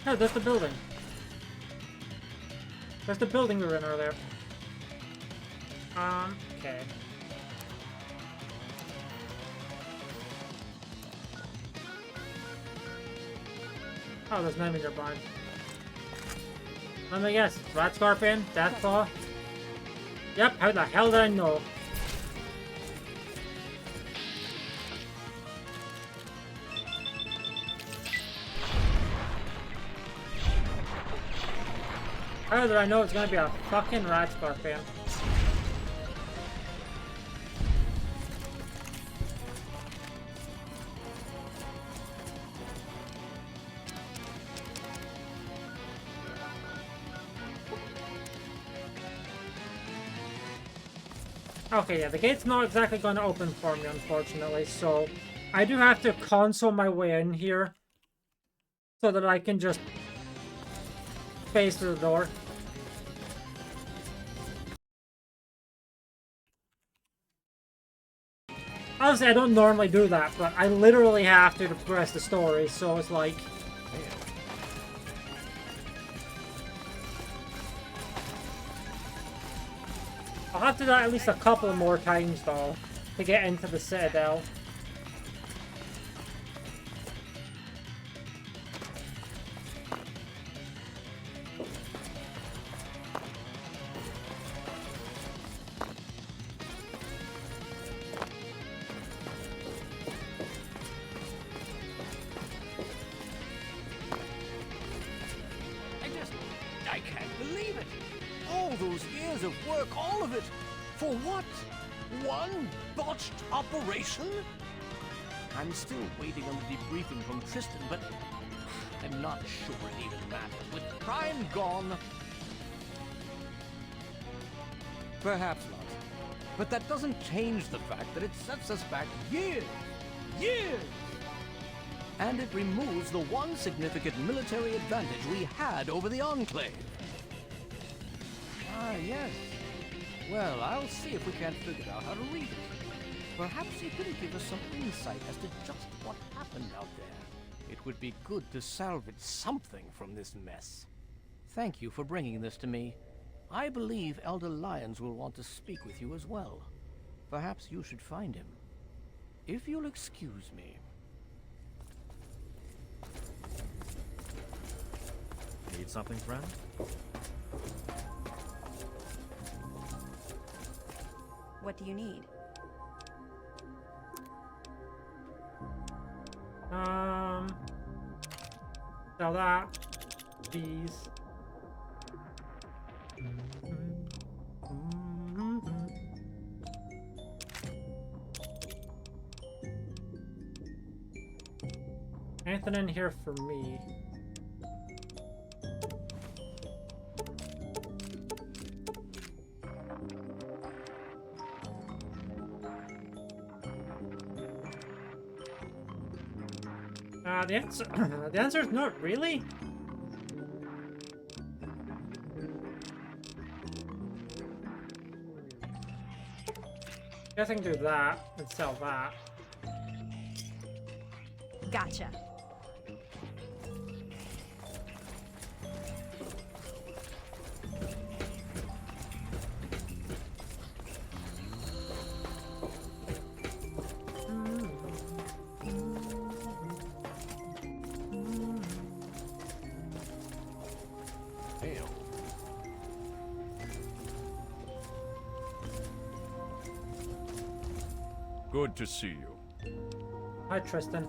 S1: Oh, there's the building. There's the building we were in earlier. Okay. Oh, there's an enemy nearby. Let me guess. Rat Scorpion? Deathclaw? Yep, how the hell did I know? How did I know it's gonna be a fucking rat scorpion? Okay, yeah, the gate's not exactly going to open for me, unfortunately, so I do have to console my way in here so that I can just face through the door. Obviously, I don't normally do that, but I literally have to progress the story, so it's like... I'll have to do that at least a couple more times, though, to get into the Citadel.
S9: I can't believe it. All those years of work, all of it. For what? One botched operation? I'm still waiting on the debriefing from Tristan, but I'm not sure it even matters. With Prime gone... Perhaps not. But that doesn't change the fact that it sets us back years. Years! And it removes the one significant military advantage we had over the Enclave. Ah, yes. Well, I'll see if we can't figure out how to read it. Perhaps you can give us some insight as to just what happened out there. It would be good to salvage something from this mess. Thank you for bringing this to me. I believe Elder Lyons will want to speak with you as well. Perhaps you should find him. If you'll excuse me.
S17: Need something, friend?
S18: What do you need?
S1: Sell that. These. Anything in here for me? The answer is not really. Guess I can do that and sell that.
S18: Gotcha.
S14: Good to see you.
S1: Hi, Tristan.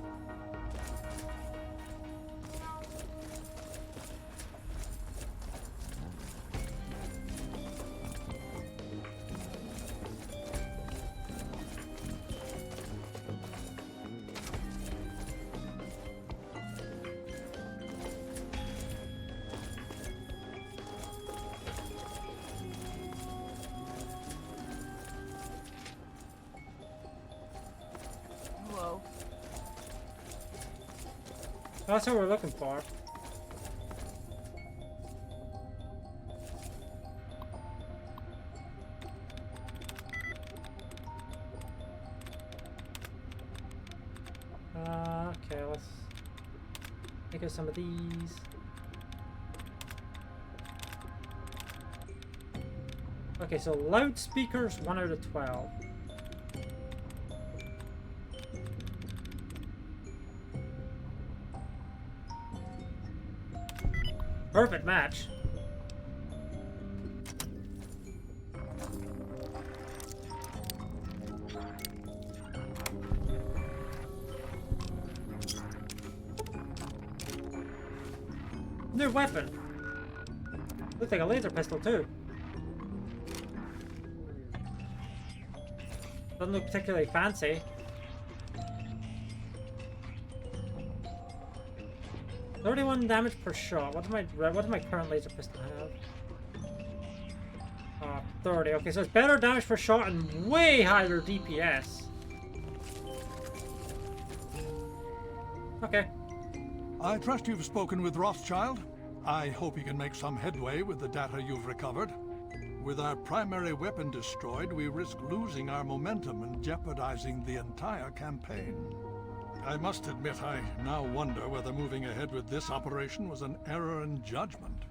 S1: That's what we're looking for. Okay, let's make us some of these. Okay, so loudspeakers 1 out of 12. Perfect match. New weapon. Looks like a laser pistol too. Doesn't look particularly fancy. 31 damage per shot. What does my current laser pistol have? 30. Okay, so it's better damage per shot and way higher DPS. Okay.
S19: I trust you've spoken with Rothschild. I hope you can make some headway with the data you've recovered. With our primary weapon destroyed, we risk losing our momentum and jeopardizing the entire campaign. I must admit, I now wonder whether moving ahead with this operation was an error in judgment.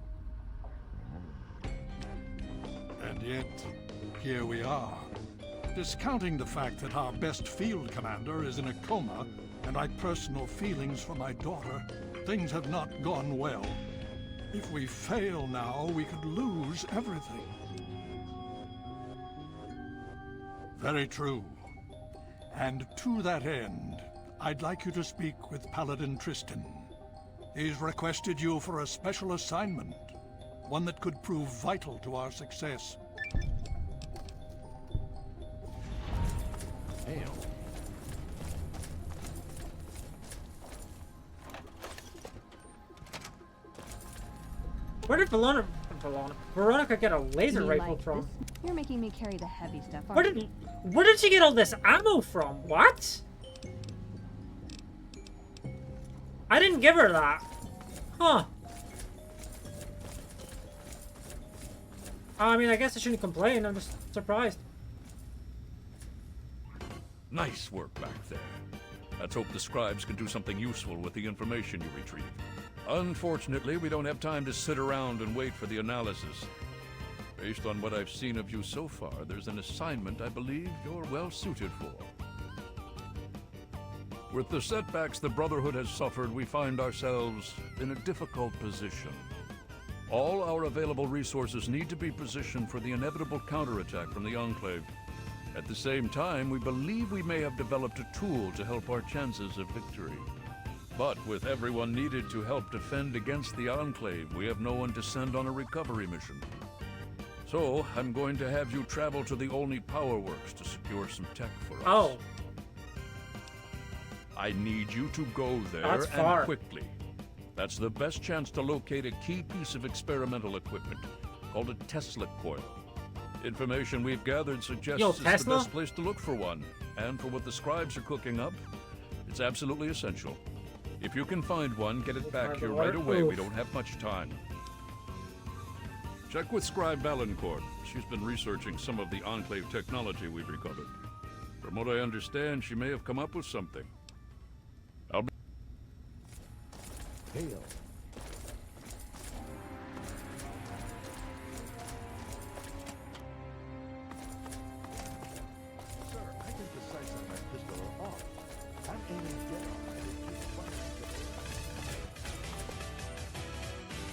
S19: And yet, here we are. Discounting the fact that our best field commander is in a coma, and I personal feelings for my daughter, things have not gone well. If we fail now, we could lose everything. Very true. And to that end, I'd like you to speak with Paladin Tristan. He's requested you for a special assignment, one that could prove vital to our success.
S17: Hail.
S1: Where did Veronica get a laser
S2: You
S1: rifle
S2: like
S1: from?
S2: this? You're making me carry the heavy stuff.
S1: Where
S2: aren't you?
S1: did she get all this ammo from? What? I didn't give her that. Huh. I mean, I guess I shouldn't complain. I'm just surprised.
S14: Nice work back there. Let's hope the scribes can do something useful with the information you retrieve. Unfortunately, we don't have time to sit around and wait for the analysis. Based on what I've seen of you so far, there's an assignment I believe you're well suited for. With the setbacks the Brotherhood has suffered, we find ourselves in a difficult position. All our available resources need to be positioned for the inevitable counterattack from the Enclave. At the same time, we believe we may have developed a tool to help our chances of victory. But with everyone needed to help defend against the Enclave, we have no one to send on a recovery mission. So, I'm going to have you travel to the Olney Power Works to secure some tech for us.
S1: Oh.
S14: I need you to go there
S1: That's far.
S14: and quickly. That's the best chance to locate a key piece of experimental equipment called a Tesla coil. Information we've gathered suggests it's the
S1: Tesla?
S14: best place to look for one. And for what the scribes are cooking up, it's absolutely essential. If you can find one, get it back here right away. We don't have much time. Check with Scribe Valancourt. She's been researching some of the Enclave technology we've recovered. From what I understand, she may have come up with something. I'll be...
S13: Hail. Sir, I think the sights on my pistol are off. I'm aiming dead on it. It keeps firing.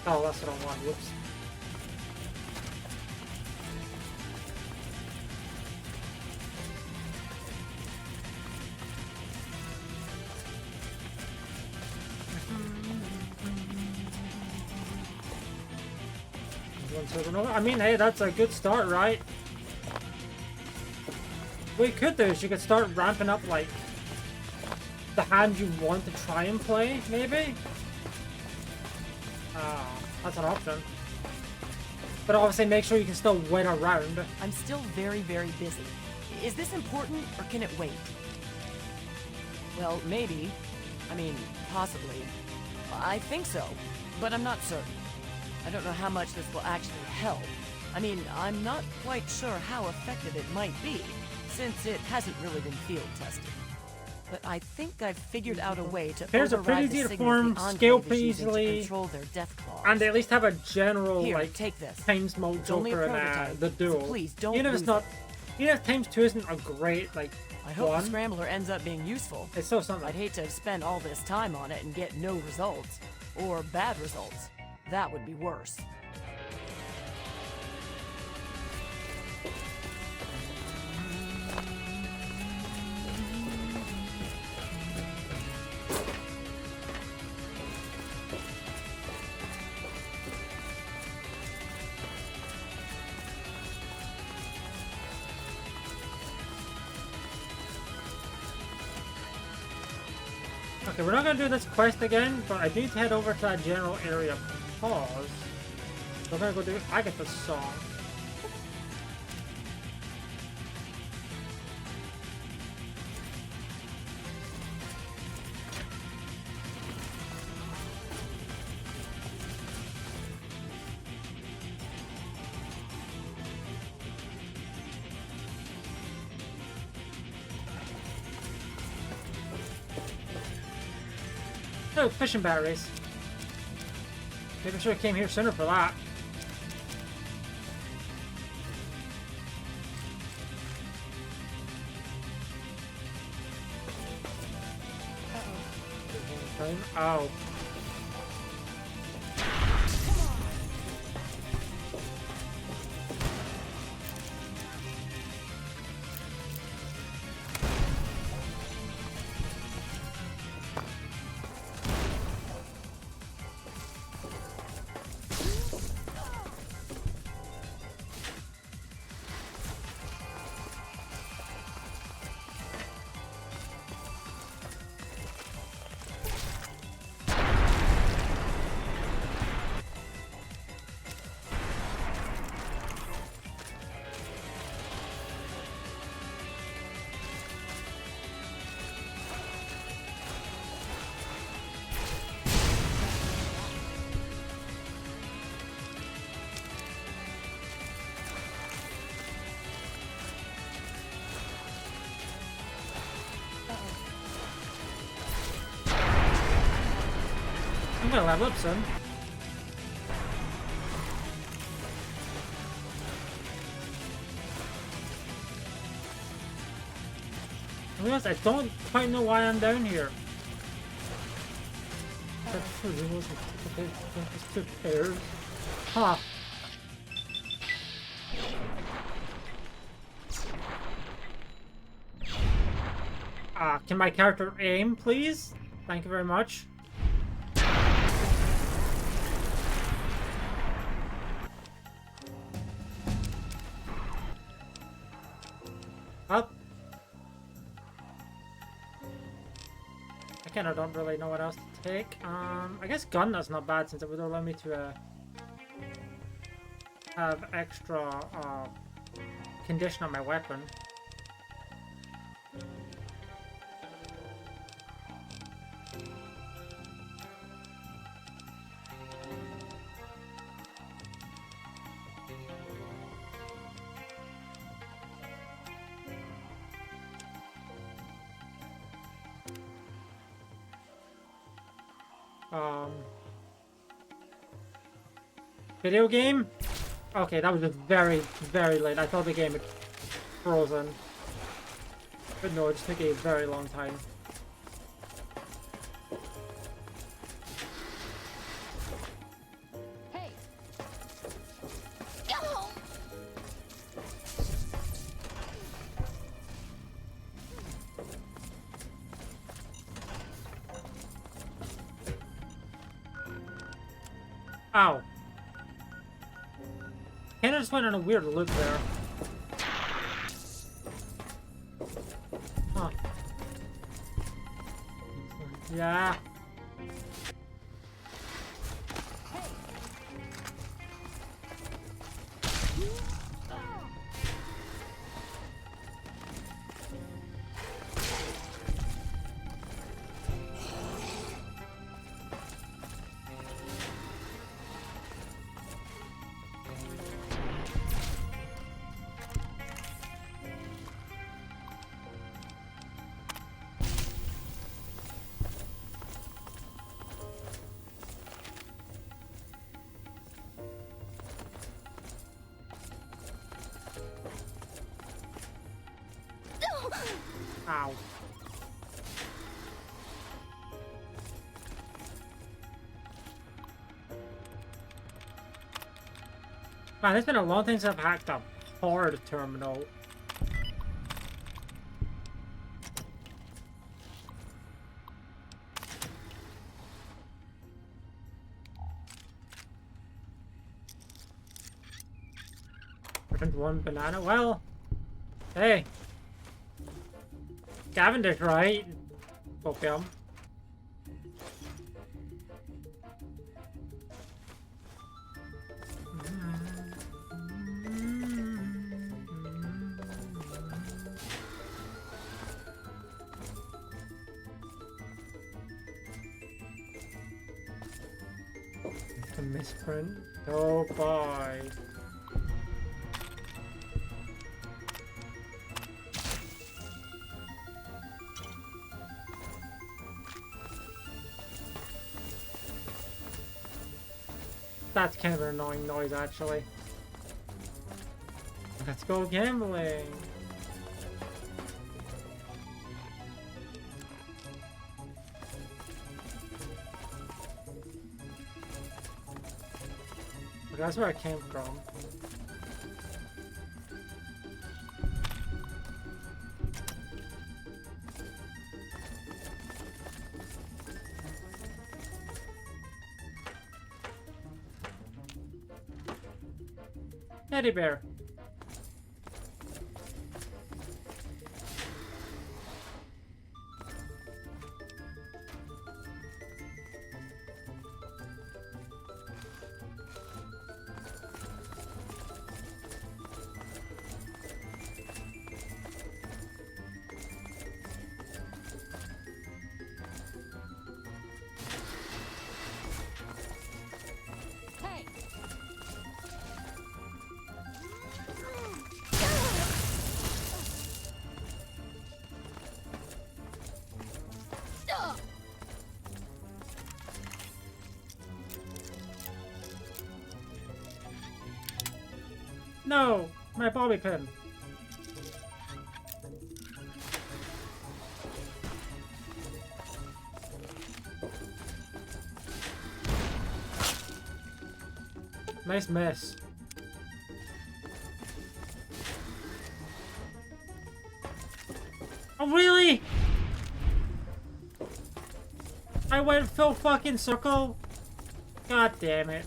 S1: Oh, that's what I want. Whoops. I mean, hey, that's a good start, right? What you could do is you could start ramping up, like, the hand you want to try and play, maybe? That's an option. But obviously make sure you can still wait around.
S21: I'm still very, very busy. Is this important, or can it wait? Well, maybe. I mean, possibly. I think so, but I'm not certain. I don't know how much this will actually help. I mean, I'm not quite sure how effective it might be, since it hasn't really been field tested. But I think I've figured out a way to
S1: Pairs are pretty
S21: override the
S1: easy to
S21: signals
S1: form,
S21: the Enclave
S1: scale
S21: is
S1: pretty
S21: using to
S1: easily,
S21: control their death claws.
S1: and they at least have a general,
S21: Here,
S1: like,
S21: take this.
S1: times mode
S21: It's only a
S1: Joker and
S21: prototype,
S1: the duel.
S21: so please don't
S1: even if it's
S21: lose
S1: not,
S21: it.
S1: even if times 2 isn't a great, like,
S21: I hope
S1: one,
S21: the Scrambler ends up being useful.
S1: it's still something.
S21: I'd hate to have spent all this time on it and get no results. Or bad results. That would be worse.
S1: Okay, we're not gonna do this quest again, but I do need to head over to that general area. Pause. We're gonna go do Agatha's song. Oh, fishing batteries. Maybe I should have came here sooner for that. Oh. I'm gonna level up soon. I realize I don't quite know why I'm down here. Just 2 pairs. Huh. Can my character aim, please? Thank you very much. Up. Again, I don't really know what else to take. I guess gun that's not bad since it would allow me to have extra condition on my weapon. Video game? Okay, that was just very, very late. I thought the game had frozen. But no, it just took a very long time.
S7: Hey.
S1: Ow. Kinda just went on a weird loop there. Huh. Yeah. Ow. Man, it's been a long time since I've hacked a hard terminal. And 1 banana. Well, hey. Cavendish, right? Okay. A misprint. Oh boy. That's kind of an annoying noise, actually. Let's go gambling. That's where I came from. Teddy bear. No! My bobby pin! Nice mess. Oh, really? I went full fucking circle? God damn it.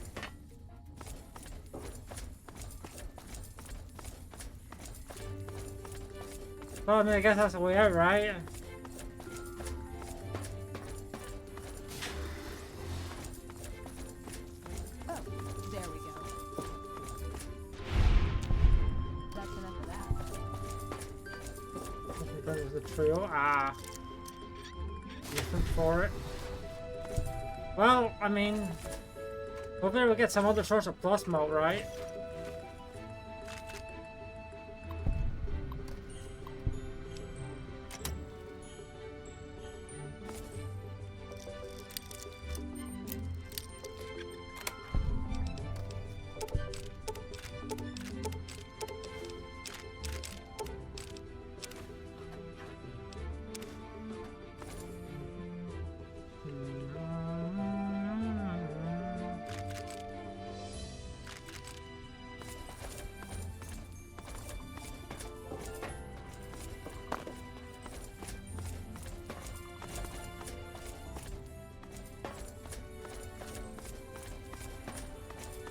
S1: Well, I mean, I guess that's the way out, right?
S2: Oh, there we go. That's enough of that.
S1: That was the trio. Ah. Looking for it. Well, I mean, hopefully we'll get some other source of plus mode, right?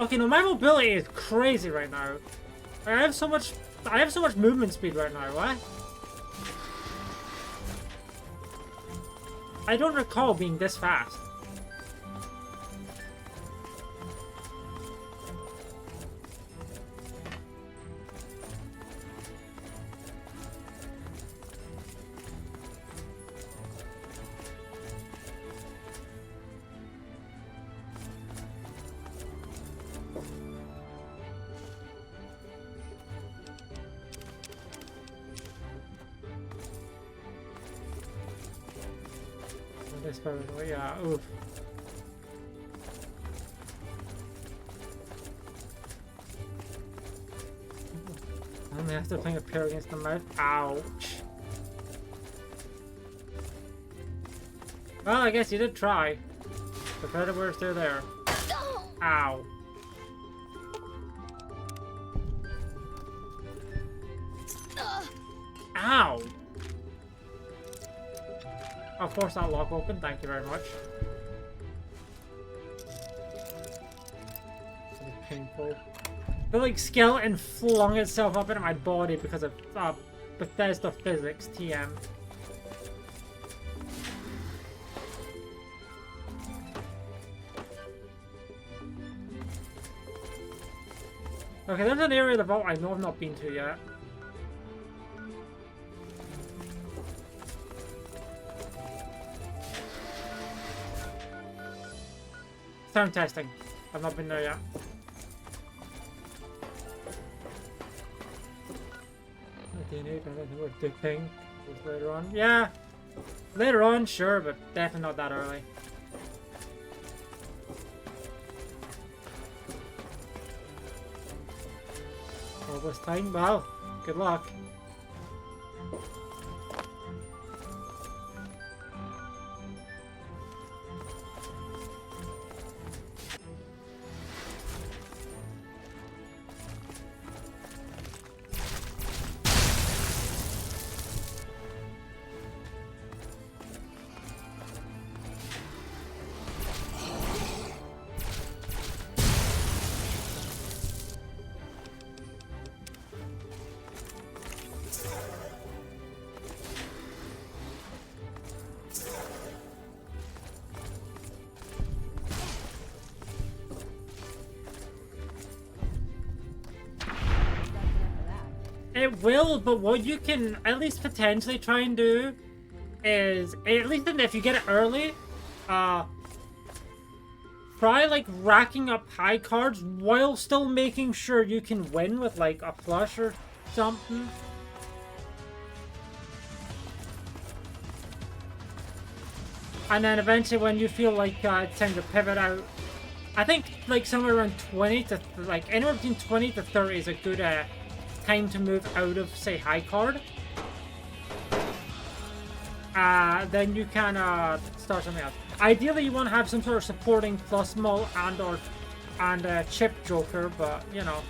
S1: Okay, no, my mobility is crazy right now. I have so much movement speed right now, what? I don't recall being this fast. Yeah, oof. I may have to playing a pair against the mouth. Ouch. Well, I guess you did try. The predator still there. Ow. Ow! I'll force that lock open, thank you very much. That was painful. The like skeleton flung itself up into my body because of Bethesda physics, TM. Okay, there's an area of the vault I know I've not been to yet. Sound testing. I've not been there yet. The pink was later on. Yeah, later on, sure, but definitely not that early. All this time? Well, good luck. It will, but what you can at least potentially try and do is, at least if you get it early, try like racking up high cards while still making sure you can win with like a flush or something. And then eventually when you feel like it's time to pivot out, I think like somewhere around 20 to, like anywhere between 20 to 30 is a good time to move out of, say, high card. Then you can start something else. Ideally, you want to have some sort of supporting plus mul and chip joker, but you know.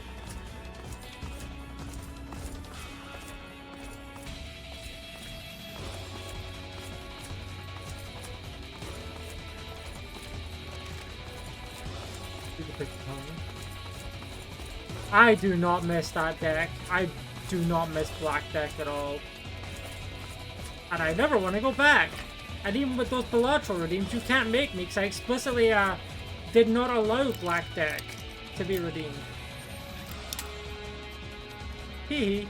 S1: I do not miss that deck. I do not miss black deck at all. And I never want to go back. And even with those bilateral redeems, you can't make me because I explicitly did not allow black deck to be redeemed. Hee hee.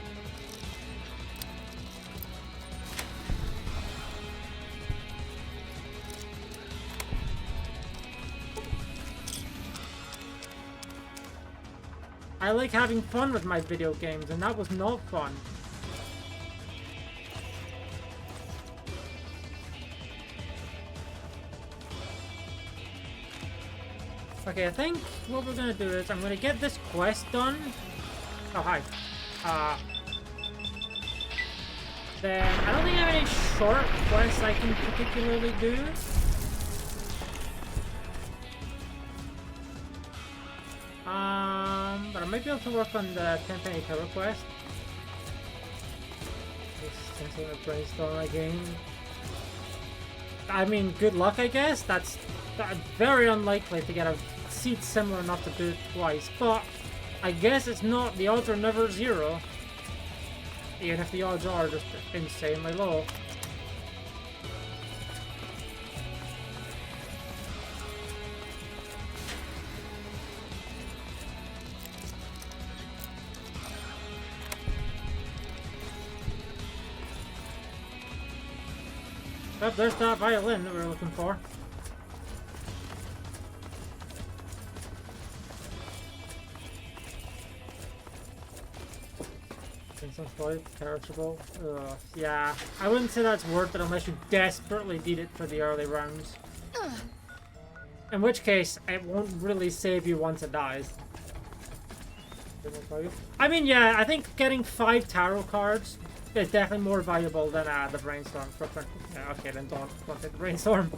S1: I like having fun with my video games, and that was not fun. Okay, I think what we're gonna do is I'm gonna get this quest done. Oh, hi. Then I don't think I have any short quests I can particularly do. But I might be able to work on the 10 penny tower quest. Just going to brainstorm again. I mean, good luck, I guess. That's very unlikely to get a seat similar enough to do it twice. But I guess it's not. The odds are never zero. Even if the odds are just insanely low. Oh, there's that violin that we were looking for. Perishable. Yeah, I wouldn't say that's worth it unless you desperately need it for the early rounds. In which case, it won't really save you once it dies. I mean, yeah, I think getting 5 tarot cards is definitely more valuable than the brainstorm. Yeah, okay, then don't take the brainstorm.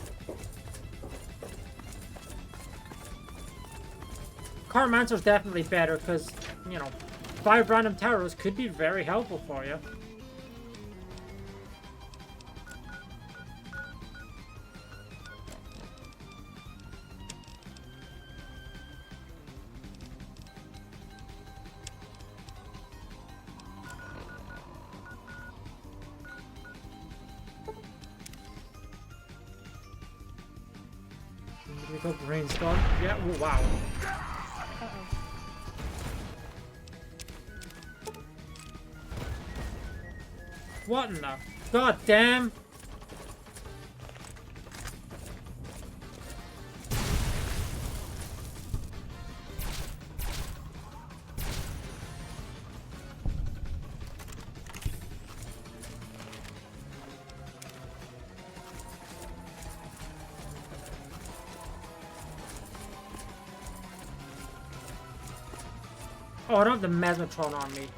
S1: Carmancer's definitely better because, you know, 5 random tarots could be very helpful for you. We go brainstorm. Yeah, oh, wow. What in the god damn? Oh, I don't have the Mesmetron on me.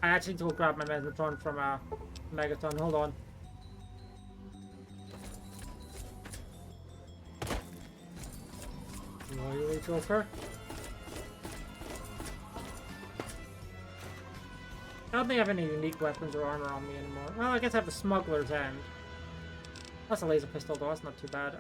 S1: I actually need to go grab my Mesmetron from Megaton. Hold on. No, you Joker. I don't think I have any unique weapons or armor on me anymore. Well, I guess I have the Smuggler's End. That's a laser pistol though, that's not too bad.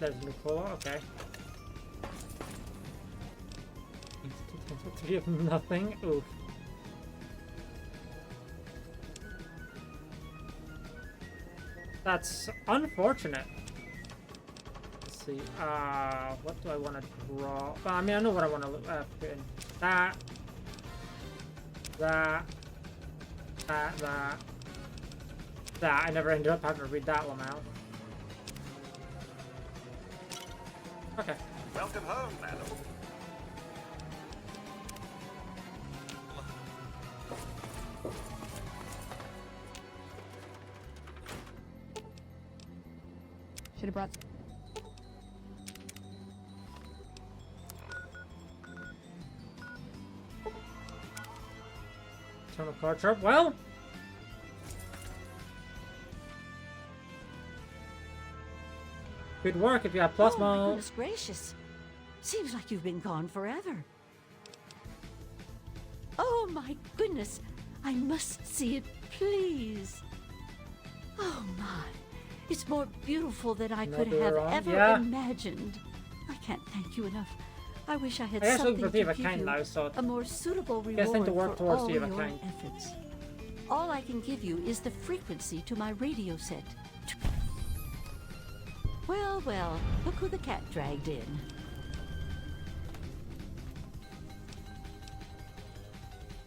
S1: There's Nicola, okay. 3 of nothing, oof. That's unfortunate. Let's see, what do I want to draw? Well, I mean, I know what I want to put in. That. I never ended up having to read that one out. Okay.
S10: Welcome home, madam.
S7: Should have brought.
S1: Turn the card sharp. Well. Good work if you have plasma.
S11: Oh, my goodness gracious. Seems like you've been gone forever. Oh, my goodness. I must see it, please. Oh, my. It's more beautiful than I could have ever imagined. I can't thank you enough. I wish I had something to give you, a more suitable reward for all your efforts. All I can give you is the frequency to my radio set. Well, well, look who the cat dragged in.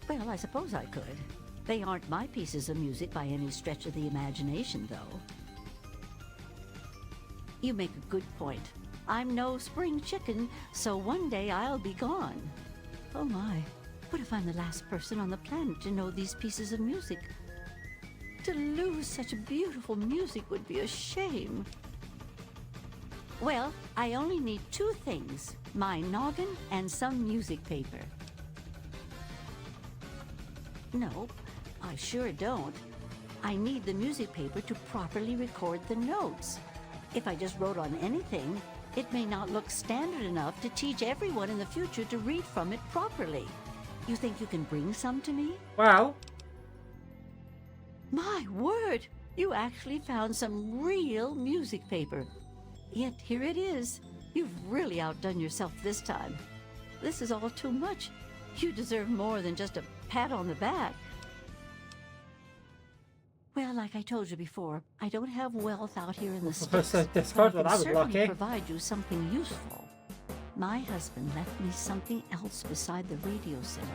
S11: Well, I suppose I could. They aren't my pieces of music by any stretch of the imagination, though. You make a good point. I'm no spring chicken, so one day I'll be gone. Oh my, what if I'm the last person on the planet to know these pieces of music? To lose such beautiful music would be a shame. Well, I only need 2 things, my noggin and some music paper. Nope, I sure don't. I need the music paper to properly record the notes. If I just wrote on anything, it may not look standard enough to teach everyone in the future to read from it properly. You think you can bring some to me?
S1: Well.
S11: My word! You actually found some real music paper. Yet here it is. You've really outdone yourself this time. This is all too much. You deserve more than just a pat on the back. Well, like I told you before, I don't have wealth out here in the sticks. I can certainly provide you something useful. My husband left me something else beside the radio setup.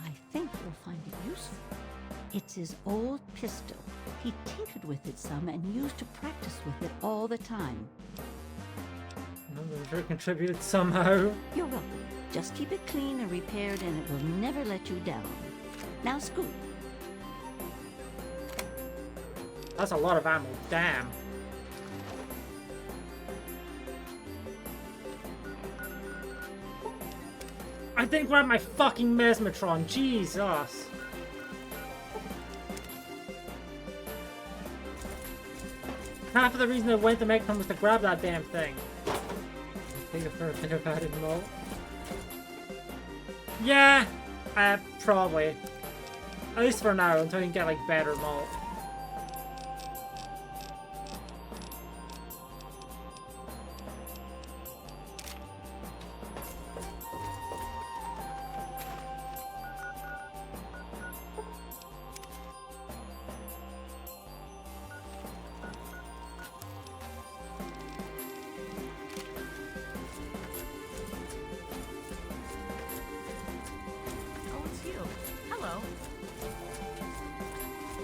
S11: I think you'll find it useful. It's his old pistol. He tinkered with it some and used to practice with it all the time.
S1: I'm sure it contributed somehow.
S11: You're welcome. Just keep it clean and repaired and it will never let you down. Now scoot.
S1: That's a lot of ammo. Damn. I didn't grab my fucking Mesmetron. Jesus. Half of the reason I went to Megaton was to grab that damn thing. I think for a bit about it, Mo. Yeah, probably. At least for now, until you can get like better malt.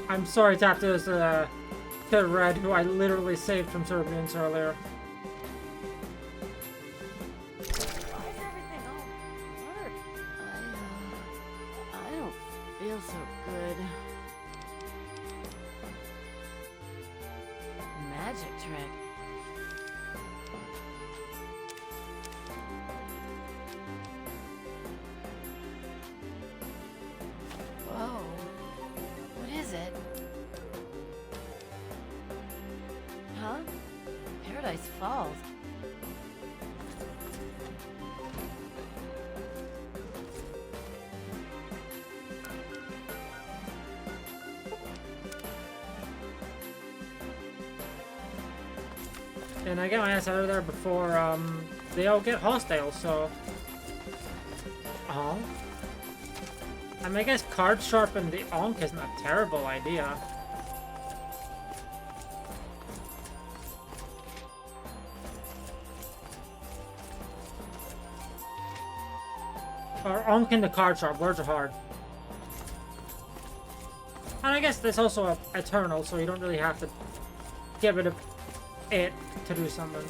S1: I'm sorry to have to Red, who I literally saved from Serbians earlier.
S21: I don't feel so good. Magic trick. Whoa. What is it? Huh? Paradise Falls.
S1: And I get my ass out of there before they all get hostile, so... Oh. I mean, I guess card sharpen the Onk isn't a terrible idea. Or Onk in the card sharp, words are hard. And I guess there's also a Eternal, so you don't really have to get rid of it to do something.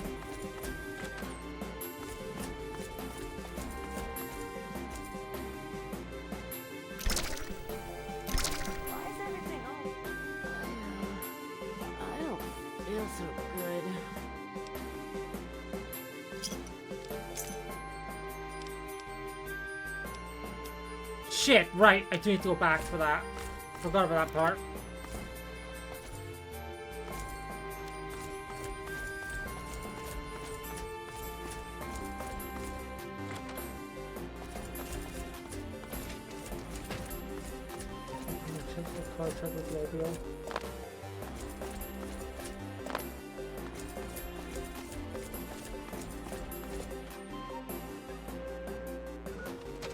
S21: I don't feel so good.
S1: Shit, right, I do need to go back for that. Forgot about that part.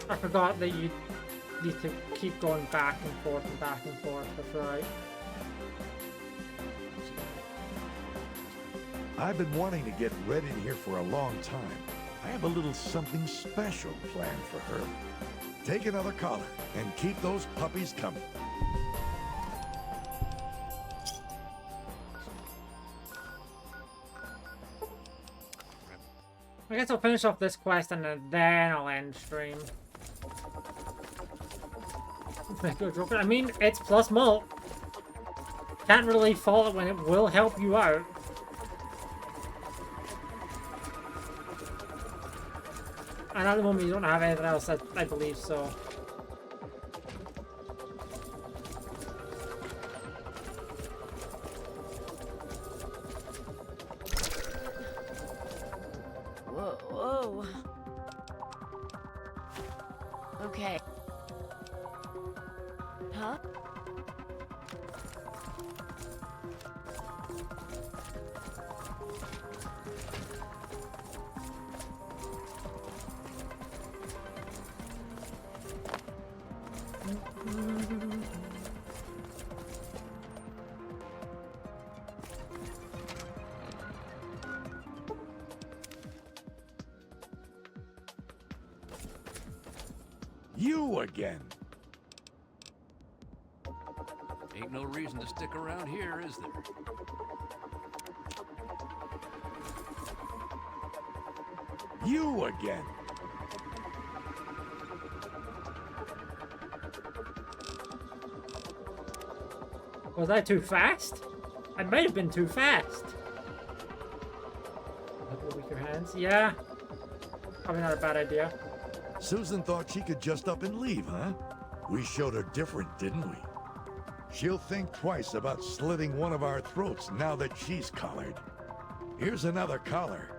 S1: I forgot that you need to keep going back and forth and back and forth. That's right.
S4: I've been wanting to get Red in here for a long time. I have a little something special planned for her. Take another collar and keep those puppies coming.
S1: I guess I'll finish off this quest and then I'll end stream. I mean, it's plus mult. Can't really fault it when it will help you out. And at the moment you don't have anything else, I believe, so...
S21: Whoa, whoa. Okay. Huh?
S4: You again.
S14: Ain't no reason to stick around here, is there?
S4: You again.
S1: Was I too fast? I might have been too fast. Weaker hands. Yeah. Probably not a bad idea.
S4: Susan thought she could just up and leave, huh? We showed her different, didn't we? She'll think twice about slitting one of our throats now that she's collared. Here's another collar.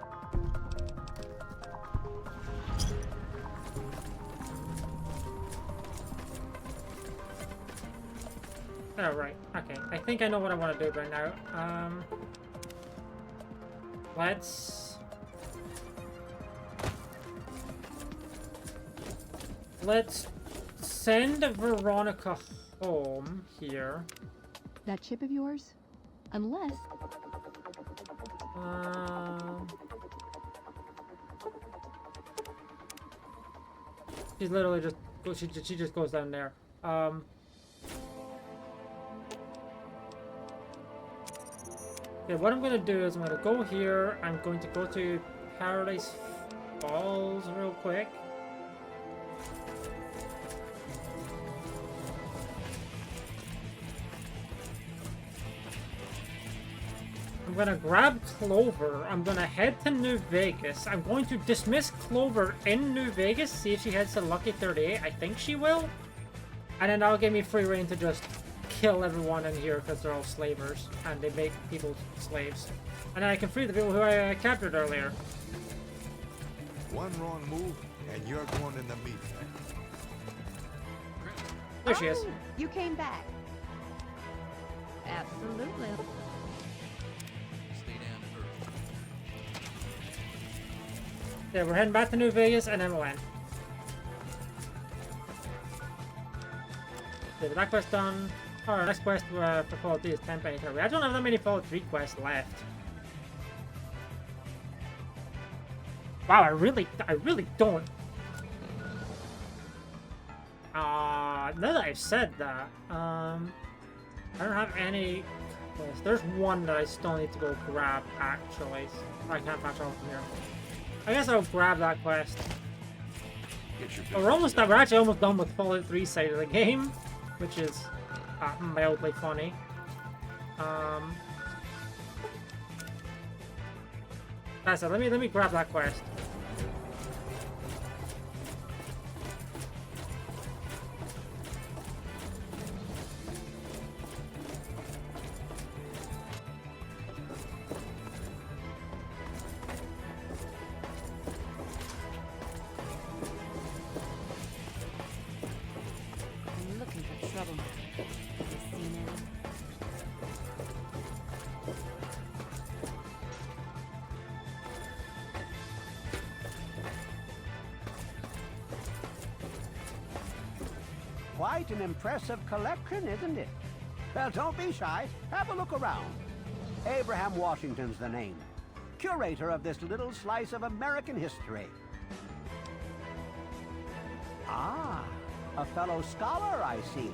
S1: Oh, right. Okay. I think I know what I want to do right now. Let's send Veronica home here.
S2: That chip of yours? Unless...
S1: She's literally just... She just goes down there. Okay, what I'm gonna do is I'm gonna go here. I'm going to go to Paradise Falls real quick. I'm gonna grab Clover. I'm gonna head to New Vegas. I'm going to dismiss Clover in New Vegas, see if she heads to Lucky 38. I think she will. And then that'll give me free reign to just kill everyone in here because they're all slavers and they make people slaves. And then I can free the people who I captured earlier.
S4: One wrong move, and you're going in the meat pack.
S1: There she is.
S2: Oh, you came back. Absolutely.
S1: Yeah, we're heading back to New Vegas and then we'll end. Okay, that quest done. Alright, next quest for Fallout 3 is 10 penny turkey. I don't have that many Fallout 3 quests left. Wow, I really don't. Now that I've said that, I don't have any quests. There's one that I still need to go grab, actually. I can't patch all from here. I guess I'll grab that quest. We're almost done. We're actually almost done with Fallout 3 side of the game, which is mildly funny. That's it. Let me grab that quest.
S22: I'm looking for trouble. Have you seen him?
S12: Quite an impressive collection, isn't it? Well, don't be shy. Have a look around. Abraham Washington's the name. Curator of this little slice of American history. Ah, a fellow scholar, I see.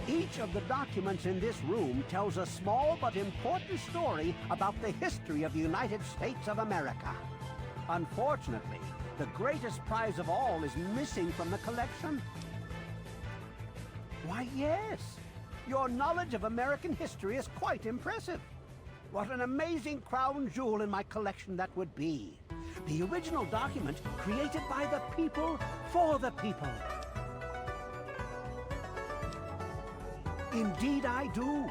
S12: Each of the documents in this room tells a small but important story about the history of the United States of America. Unfortunately, the greatest prize of all is missing from the collection. Why, yes. Your knowledge of American history is quite impressive. What an amazing crown jewel in my collection that would be. The original document created by the people for the people. Indeed I do.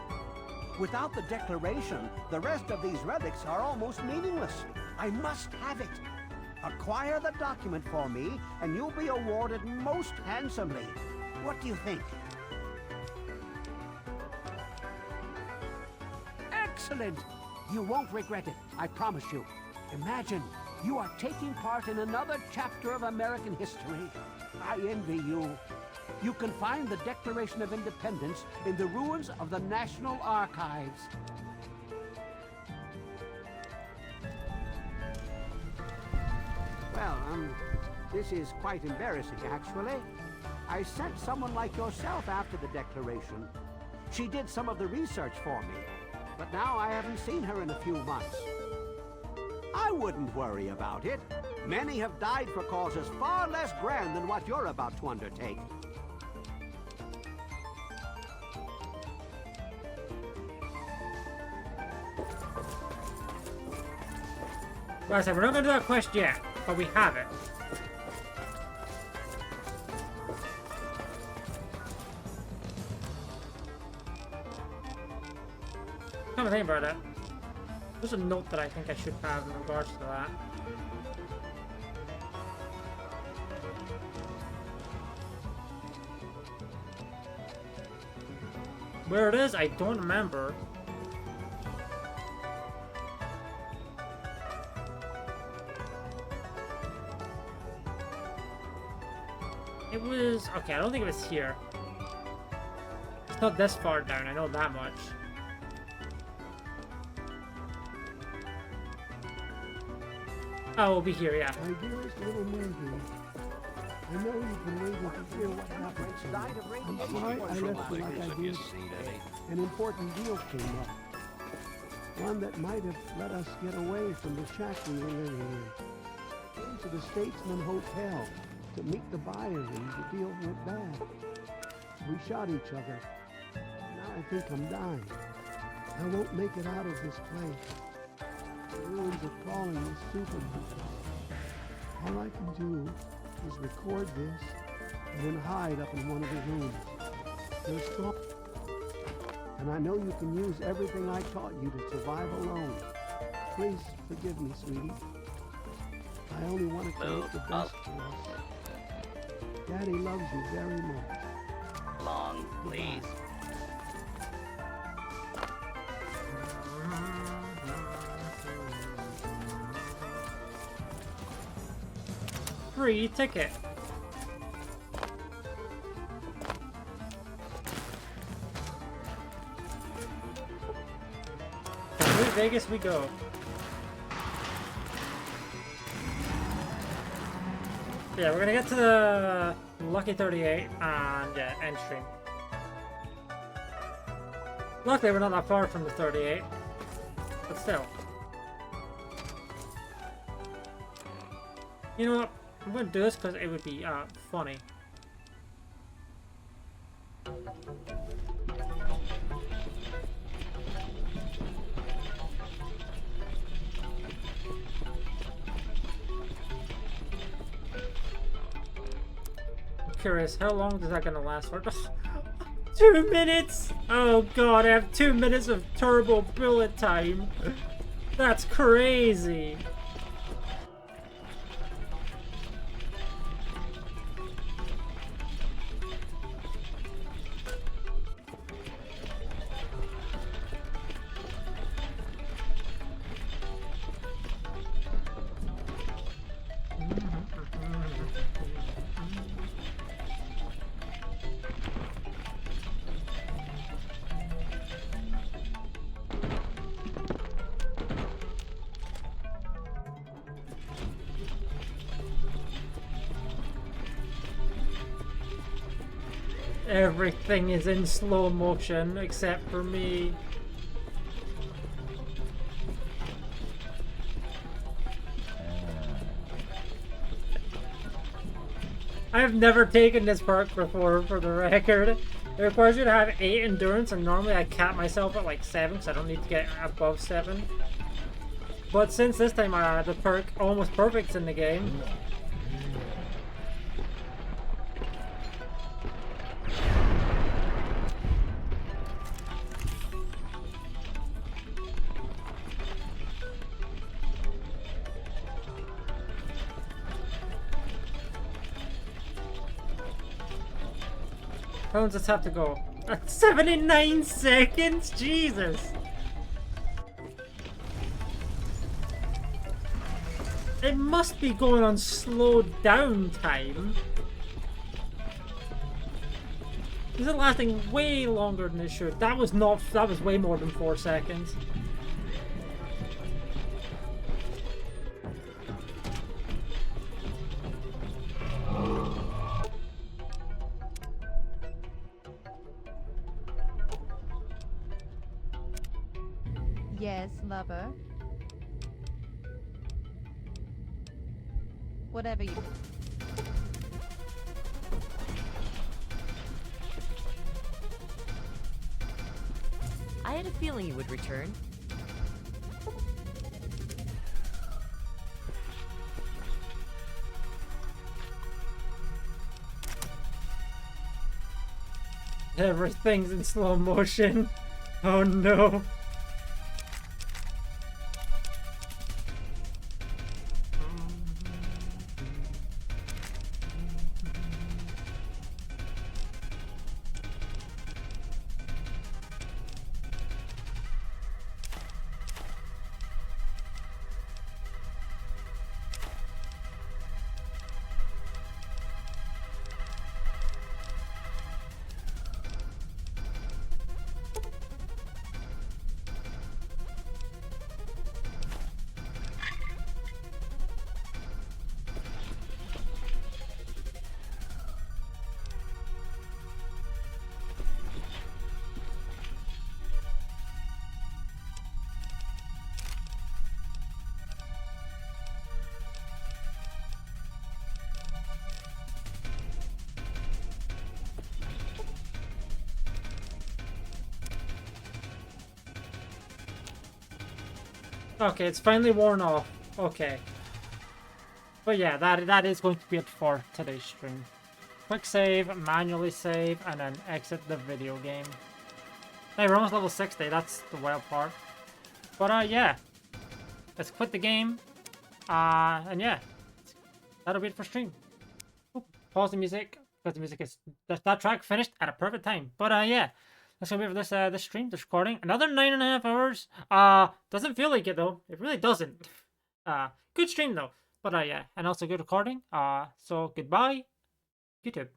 S12: Without the Declaration, the rest of these relics are almost meaningless. I must have it. Acquire the document for me, and you'll be awarded most handsomely. What do you think? Excellent! You won't regret it, I promise you. Imagine, you are taking part in another chapter of American history. I envy you. You can find the Declaration of Independence in the ruins of the National Archives. Well, this is quite embarrassing, actually. I sent someone like yourself after the Declaration. She did some of the research for me, but now I haven't seen her in a few months. I wouldn't worry about it. Many have died for causes far less grand than what you're about to undertake.
S1: Like I said, we're not going to do that quest yet, but we have it. Come to think about it, there's a note that I think I should have in regards to that. Where it is, I don't remember. It was... okay, I don't think it was here. It's not this far down, I know that much. Oh, we'll be here, yeah.
S16: My dearest little Mandy, I know you've been waiting to hear what happened to me. I'm sorry I left you like I did. An important deal came up. One that might have let us get away from the shack we were living in. Came to the Statesman Hotel to meet the buyers and the deal went bad. We shot each other. Now I think I'm dying. I won't make it out of this place. The ruins are calling me Superman. All I can do is record this and then hide up in one of the rooms. You're strong. And I know you can use everything I taught you to survive alone. Please forgive me, sweetie. I only wanted to make the best for us. Daddy loves you very much.
S8: Long, please.
S1: Free ticket. To Vegas we go. Yeah, we're gonna get to the Lucky 38 and yeah, end stream. Luckily we're not that far from the 38, but still. You know what? I'm gonna do this because it would be funny. Curious, how long is that gonna last for? 2 minutes! Oh god, I have 2 minutes of turbo bullet time. That's crazy. Everything is in slow motion except for me. I have never taken this perk before, for the record. It requires you to have 8 endurance, and normally I cap myself at like 7 because I don't need to get above 7. But since this time I had the perk almost perfect in the game. How long does this have to go? At 79 seconds? Jesus! It must be going on slowed down time. Is it lasting way longer than it should? That was way more than 4 seconds.
S5: Yes, lover. Whatever you...
S15: I had a feeling you would return.
S1: Everything's in slow motion. Oh no. Okay, it's finally worn off. Okay. But yeah, that is going to be it for today's stream. Quick save, manually save, and then exit the video game. Hey, we're almost level 60, that's the wild part. But yeah. Let's quit the game. And yeah. That'll be it for stream. Oop, pause the music, because the music is... That track finished at a perfect time. But yeah. That's gonna be it for this stream, this recording. Another 9.5 hours. Doesn't feel like it though. It really doesn't. Good stream though. But yeah, and also good recording. So goodbye, YouTube.